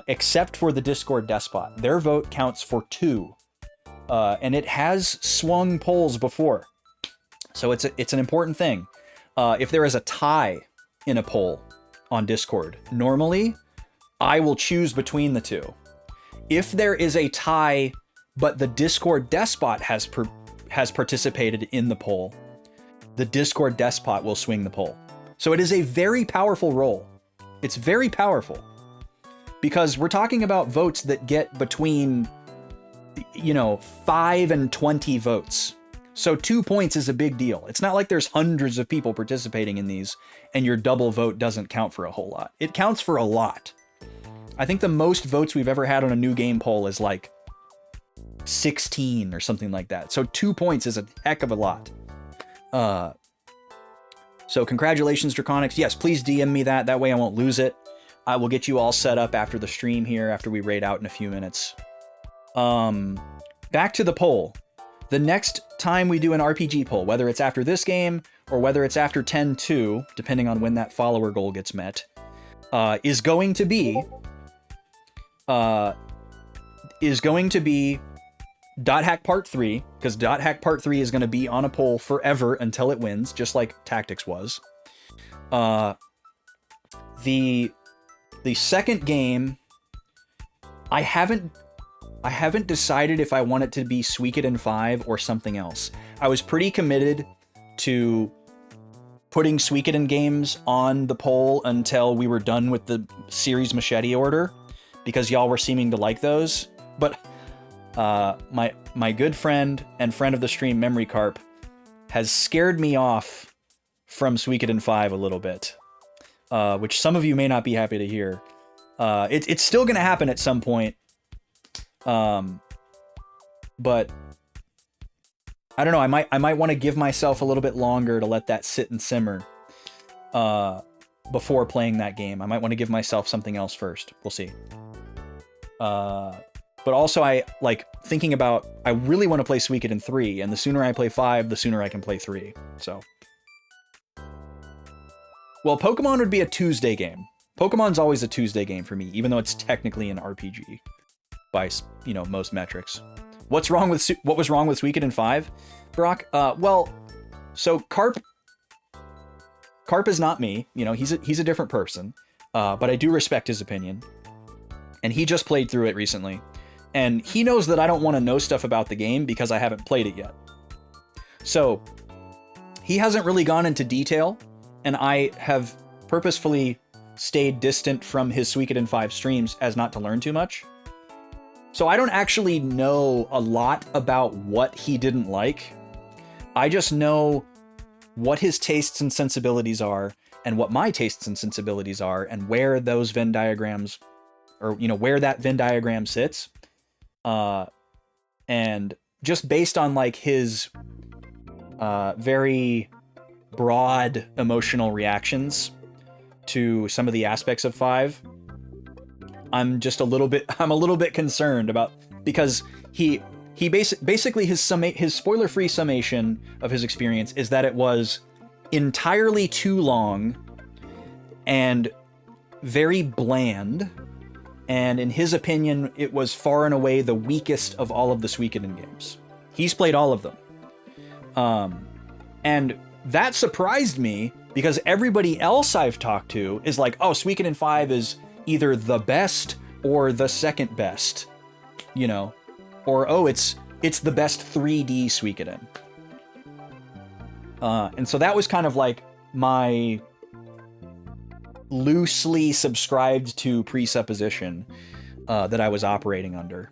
B: except for the Discord Despot. Their vote counts for 2, and it has swung polls before. So it's an important thing. If there is a tie in a poll on Discord, normally I will choose between the 2. If there is a tie, but the Discord Despot has has participated in the poll, the Discord despot will swing the poll. So it is a very powerful role. It's very powerful because we're talking about votes that get between, 5 and 20 votes. So 2 points is a big deal. It's not like there's hundreds of people participating in these and your double vote doesn't count for a whole lot. It counts for a lot. I think the most votes we've ever had on a new game poll is like 16 or something like that. So 2 points is a heck of a lot. So congratulations, Draconics. Yes, please DM me that. That way I won't lose it. I will get you all set up after the stream here, after we raid out in a few minutes. Back to the poll. The next time we do an RPG poll, whether it's after this game or whether it's after 10-2, depending on when that follower goal gets met, is going to be Dot Hack Part 3, because Dot Hack Part 3 is going to be on a poll forever until it wins, just like Tactics was. The second game, I haven't decided if I want it to be Suikoden 5 or something else. I was pretty committed to putting Suikoden games on the poll until we were done with the series Machete order, because y'all were seeming to like those. But my good friend and friend of the stream, Memory Carp, has scared me off from Suikoden 5 a little bit, which some of you may not be happy to hear. It's still going to happen at some point, but I don't know. I might want to give myself a little bit longer to let that sit and simmer before playing that game. I might want to give myself something else first. We'll see. But also I like thinking about, I really want to play Suikoden 3, and the sooner I play 5, the sooner I can play 3. So, well, Pokemon would be a Tuesday game. Pokemon's always a Tuesday game for me, even though it's technically an RPG by, most metrics. What was wrong with Suikoden 5, Brock? Well, so Carp is not me. He's a different person, but I do respect his opinion. And he just played through it recently. And he knows that I don't want to know stuff about the game because I haven't played it yet. So he hasn't really gone into detail, and I have purposefully stayed distant from his Suikoden 5 streams as not to learn too much. So I don't actually know a lot about what he didn't like. I just know what his tastes and sensibilities are, and what my tastes and sensibilities are, and where those Venn diagrams, or where that Venn diagram sits. And just based on like his very broad emotional reactions to some of the aspects of 5, I'm a little bit concerned about, because he basically his spoiler-free summation of his experience is that it was entirely too long and very bland. And in his opinion, it was far and away the weakest of all of the Suikoden games. He's played all of them. And that surprised me, because everybody else I've talked to is like, oh, Suikoden 5 is either the best or the second best, or, oh, it's the best 3D Suikoden. And so that was kind of like my loosely subscribed to presupposition that I was operating under.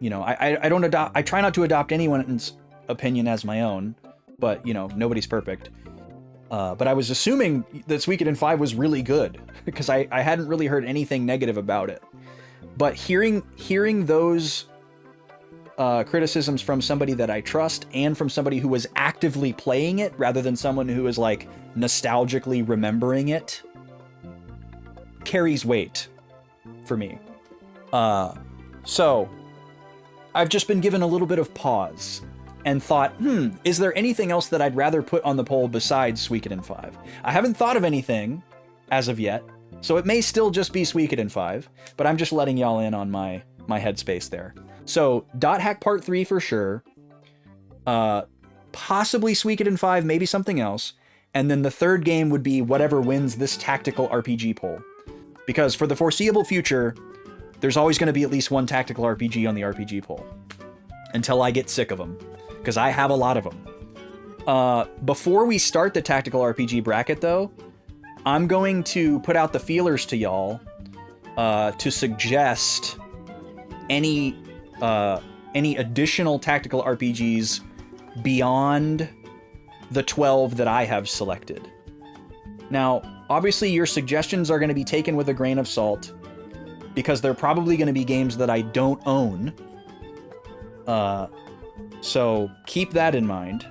B: I try not to adopt anyone's opinion as my own, but nobody's perfect. But I was assuming that Suikoden 5 was really good because I hadn't really heard anything negative about it. But hearing those criticisms from somebody that I trust and from somebody who was actively playing it rather than someone who is like nostalgically remembering it carries weight for me. So I've just been given a little bit of pause and thought, is there anything else that I'd rather put on the poll besides Suikoden 5? I haven't thought of anything as of yet, so it may still just be Suikoden 5, but I'm just letting y'all in on my headspace there. So Dot Hack Part 3 for sure, possibly Suikoden 5, maybe something else, and then the third game would be whatever wins this tactical RPG poll. Because for the foreseeable future, there's always going to be at least one tactical RPG on the RPG poll. Until I get sick of them. because I have a lot of them. Before we start the tactical RPG bracket, though, I'm going to put out the feelers to y'all to suggest any additional tactical RPGs beyond the 12 that I have selected. Now, obviously, your suggestions are going to be taken with a grain of salt because they're probably going to be games that I don't own. So keep that in mind.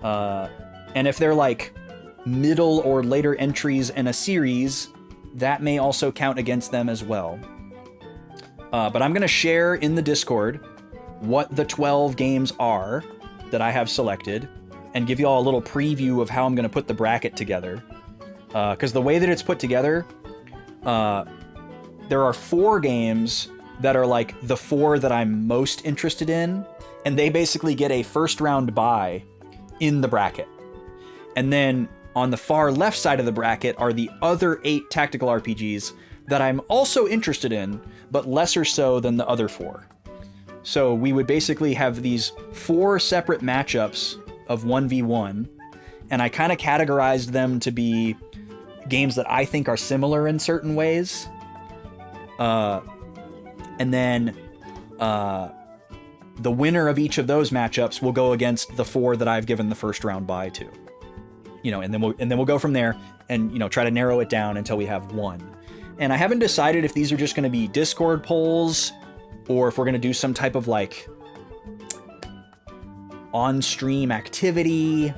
B: And if they're like middle or later entries in a series, that may also count against them as well. But I'm going to share in the Discord what the 12 games are that I have selected and give you all a little preview of how I'm going to put the bracket together. Because the way that it's put together, there are 4 games that are like the 4 that I'm most interested in, and they basically get a first round bye in the bracket. And then on the far left side of the bracket are the other 8 tactical RPGs that I'm also interested in, but lesser so than the other 4. So we would basically have these 4 separate matchups of 1v1, and I kind of categorized them to be games that I think are similar in certain ways. And then the winner of each of those matchups will go against the 4 that I've given the first round bye to. And then we'll go from there and try to narrow it down until we have 1. And I haven't decided if these are just going to be Discord polls or if we're going to do some type of like on-stream activity.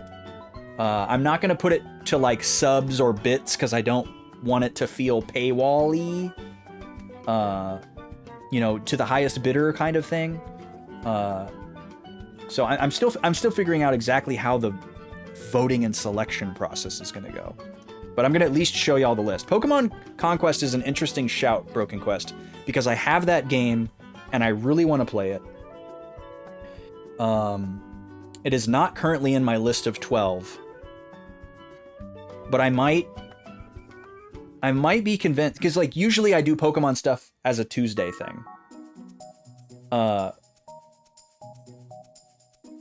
B: I'm not going to put it to like subs or bits because I don't want it to feel paywall-y, to the highest bidder kind of thing. So I'm still figuring out exactly how the voting and selection process is going to go. But I'm going to at least show y'all the list. Pokemon Conquest is an interesting shout, Broken Quest, because I have that game and I really want to play it. It is not currently in my list of 12, but I might be convinced, because like usually I do Pokemon stuff as a Tuesday thing.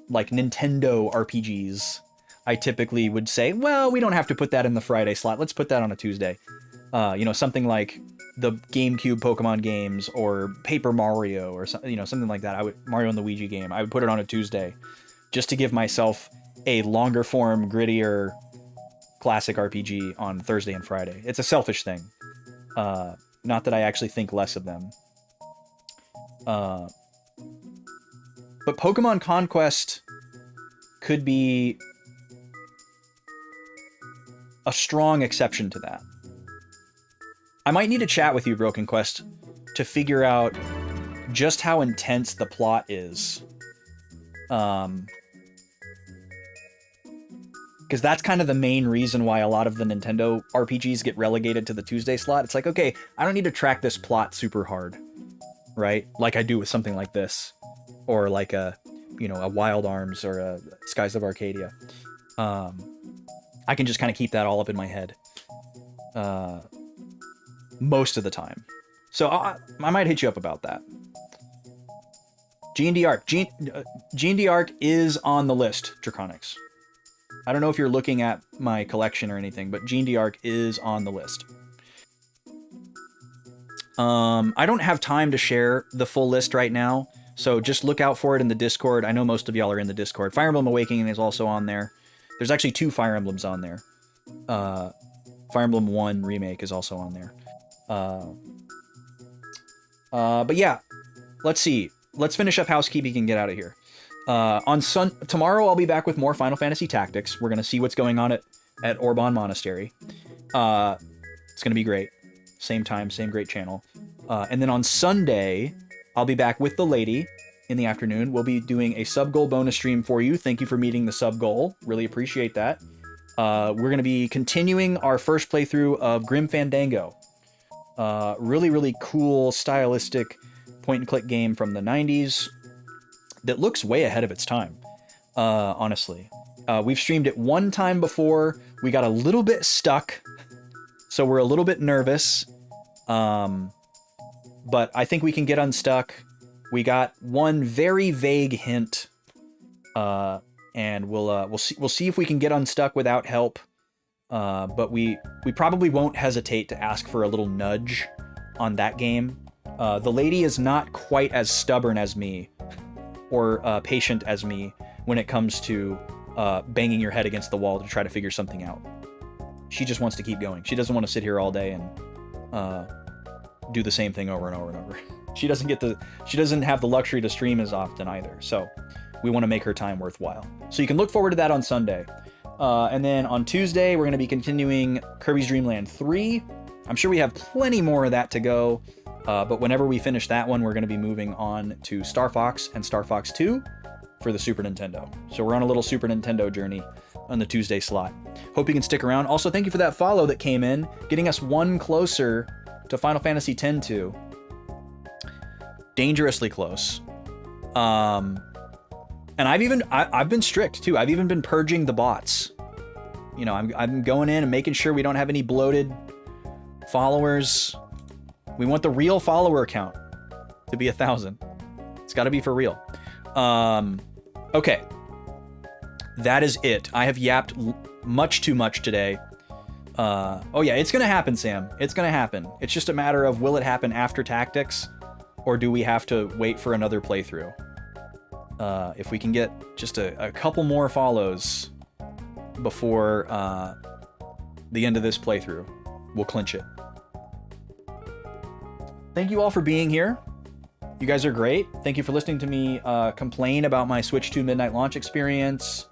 B: Like Nintendo RPGs, I typically would say, well, we don't have to put that in the Friday slot. Let's put that on a Tuesday. Something like the GameCube Pokemon games or Paper Mario or something like that. Mario and Luigi game. I would put it on a Tuesday just to give myself a longer form, grittier classic RPG on Thursday and Friday. It's a selfish thing. Not that I actually think less of them. But Pokemon Conquest could be a strong exception to that. I might need to chat with you, Broken Quest, to figure out just how intense the plot is. Because that's kind of the main reason why a lot of the Nintendo RPGs get relegated to the Tuesday slot. It's like, okay, I don't need to track this plot super hard, right? Like I do with something like this, or like a Wild Arms or a Skies of Arcadia. I can just kind of keep that all up in my head most of the time. So I might hit you up about that. G&D Arc. G&D Arc is on the list, Draconics. I don't know if you're looking at my collection or anything, but G&D Arc is on the list. I don't have time to share the full list right now, so just look out for it in the Discord. I know most of y'all are in the Discord. Fire Emblem Awakening is also on there. There's actually 2 Fire Emblems on there. Fire Emblem 1 Remake is also on there. But yeah, let's see. Let's finish up housekeeping and get out of here. Tomorrow I'll be back with more Final Fantasy Tactics. We're gonna see what's going on at Orban Monastery. It's gonna be great. Same time, same great channel. And then on Sunday, I'll be back with the lady in the afternoon. We'll be doing a sub-goal bonus stream for you. Thank you for meeting the sub-goal. Really appreciate that. We're going to be continuing our first playthrough of Grim Fandango. Really, really cool, stylistic point-and-click game from the 90s that looks way ahead of its time, honestly. We've streamed it one time before. We got a little bit stuck, so we're a little bit nervous. But I think we can get unstuck. We got one very vague hint and we'll see if we can get unstuck without help. But we probably won't hesitate to ask for a little nudge on that game. The lady is not quite as stubborn as me or patient as me when it comes to banging your head against the wall to try to figure something out. She just wants to keep going. She doesn't want to sit here all day and do the same thing over and over and over. She doesn't have the luxury to stream as often either. So we want to make her time worthwhile. So you can look forward to that on Sunday. And then on Tuesday, we're going to be continuing Kirby's Dream Land 3. I'm sure we have plenty more of that to go. But whenever we finish that one, we're going to be moving on to Star Fox and Star Fox 2 for the Super Nintendo. So we're on a little Super Nintendo journey on the Tuesday slot. Hope you can stick around. Also, thank you for that follow that came in, getting us one closer to Final Fantasy X-2. Dangerously close. And I've been strict too. I've even been purging the bots. You know, I'm going in and making sure we don't have any bloated followers. We want the real follower count to be 1,000. It's got to be for real. Okay. That is it. I have yapped much too much today. Oh yeah, it's gonna happen, Sam. It's gonna happen. It's just a matter of, will it happen after Tactics, or do we have to wait for another playthrough? If we can get just a couple more follows before the end of this playthrough, we'll clinch it. Thank you all for being here. You guys are great. Thank you for listening to me complain about my Switch 2 Midnight launch experience.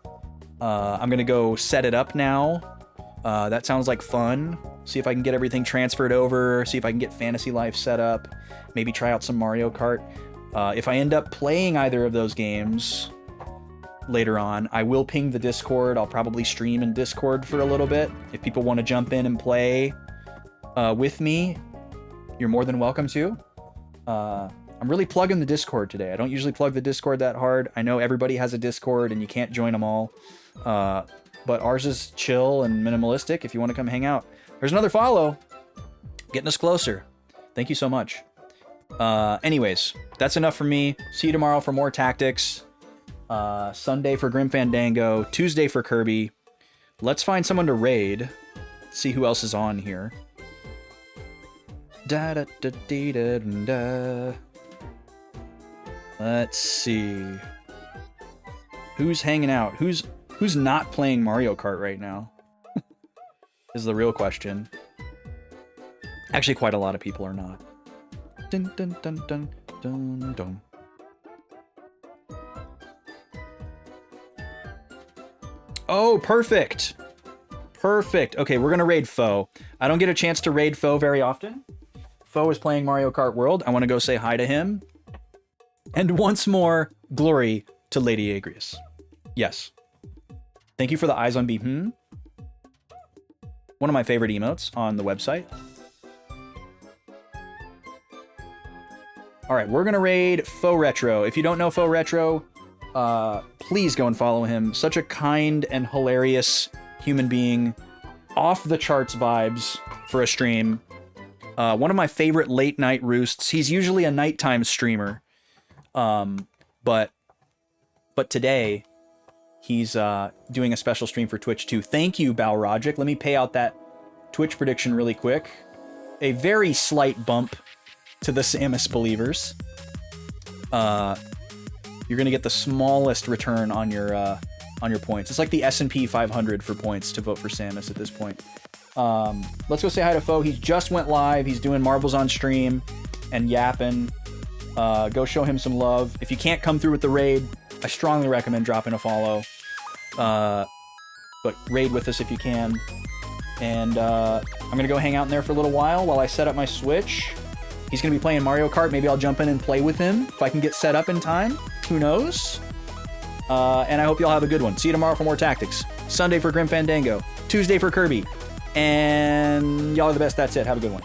B: I'm gonna go set it up now. That sounds like fun. See if I can get everything transferred over, see if I can get Fantasy Life set up, maybe try out some Mario Kart. If I end up playing either of those games later on, I will ping the Discord. I'll probably stream in Discord for a little bit. If people want to jump in and play with me, you're more than welcome to. I'm really plugging the Discord today. I don't usually plug the Discord that hard. I know everybody has a Discord and you can't join them all. But ours is chill and minimalistic if you want to come hang out. There's another follow. Getting us closer. Thank you so much. Anyways, that's enough for me. See you tomorrow for more Tactics. Sunday for Grim Fandango. Tuesday for Kirby. Let's find someone to raid. See who else is on here. Da da da da da da. Let's see. Who's hanging out? Who's not playing Mario Kart right now? Is the real question. Actually, quite a lot of people are not. Dun, dun, dun, dun, dun, dun. Oh, perfect. Perfect. Okay, we're gonna raid Foe. I don't get a chance to raid Foe very often. Foe is playing Mario Kart World. I want to go say hi to him. And once more, glory to Lady Agrius. Yes. Thank you for the eyes on B. One of my favorite emotes on the website. All right, we're going to raid Faux Retro. If you don't know Faux Retro, please go and follow him. Such a kind and hilarious human being. Off the charts vibes for a stream. One of my favorite late night roosts. He's usually a nighttime streamer. But today he's doing a special stream for Twitch too. Thank you, Balrogic. Let me pay out that Twitch prediction really quick. A very slight bump to the Samus believers. You're gonna get the smallest return on your points. It's like the S&P 500 for points to vote for Samus at this point. Let's go say hi to Foe. He just went live. He's doing marbles on stream and yapping. Go show him some love. If you can't come through with the raid, I strongly recommend dropping a follow. But raid with us if you can. And I'm gonna go hang out in there for a little while I set up my Switch. He's gonna be playing Mario Kart. Maybe I'll jump in and play with him if I can get set up in time. Who knows? And I hope y'all have a good one. See you tomorrow for more Tactics. Sunday for Grim Fandango. Tuesday for Kirby. And y'all are the best. That's it. Have a good one.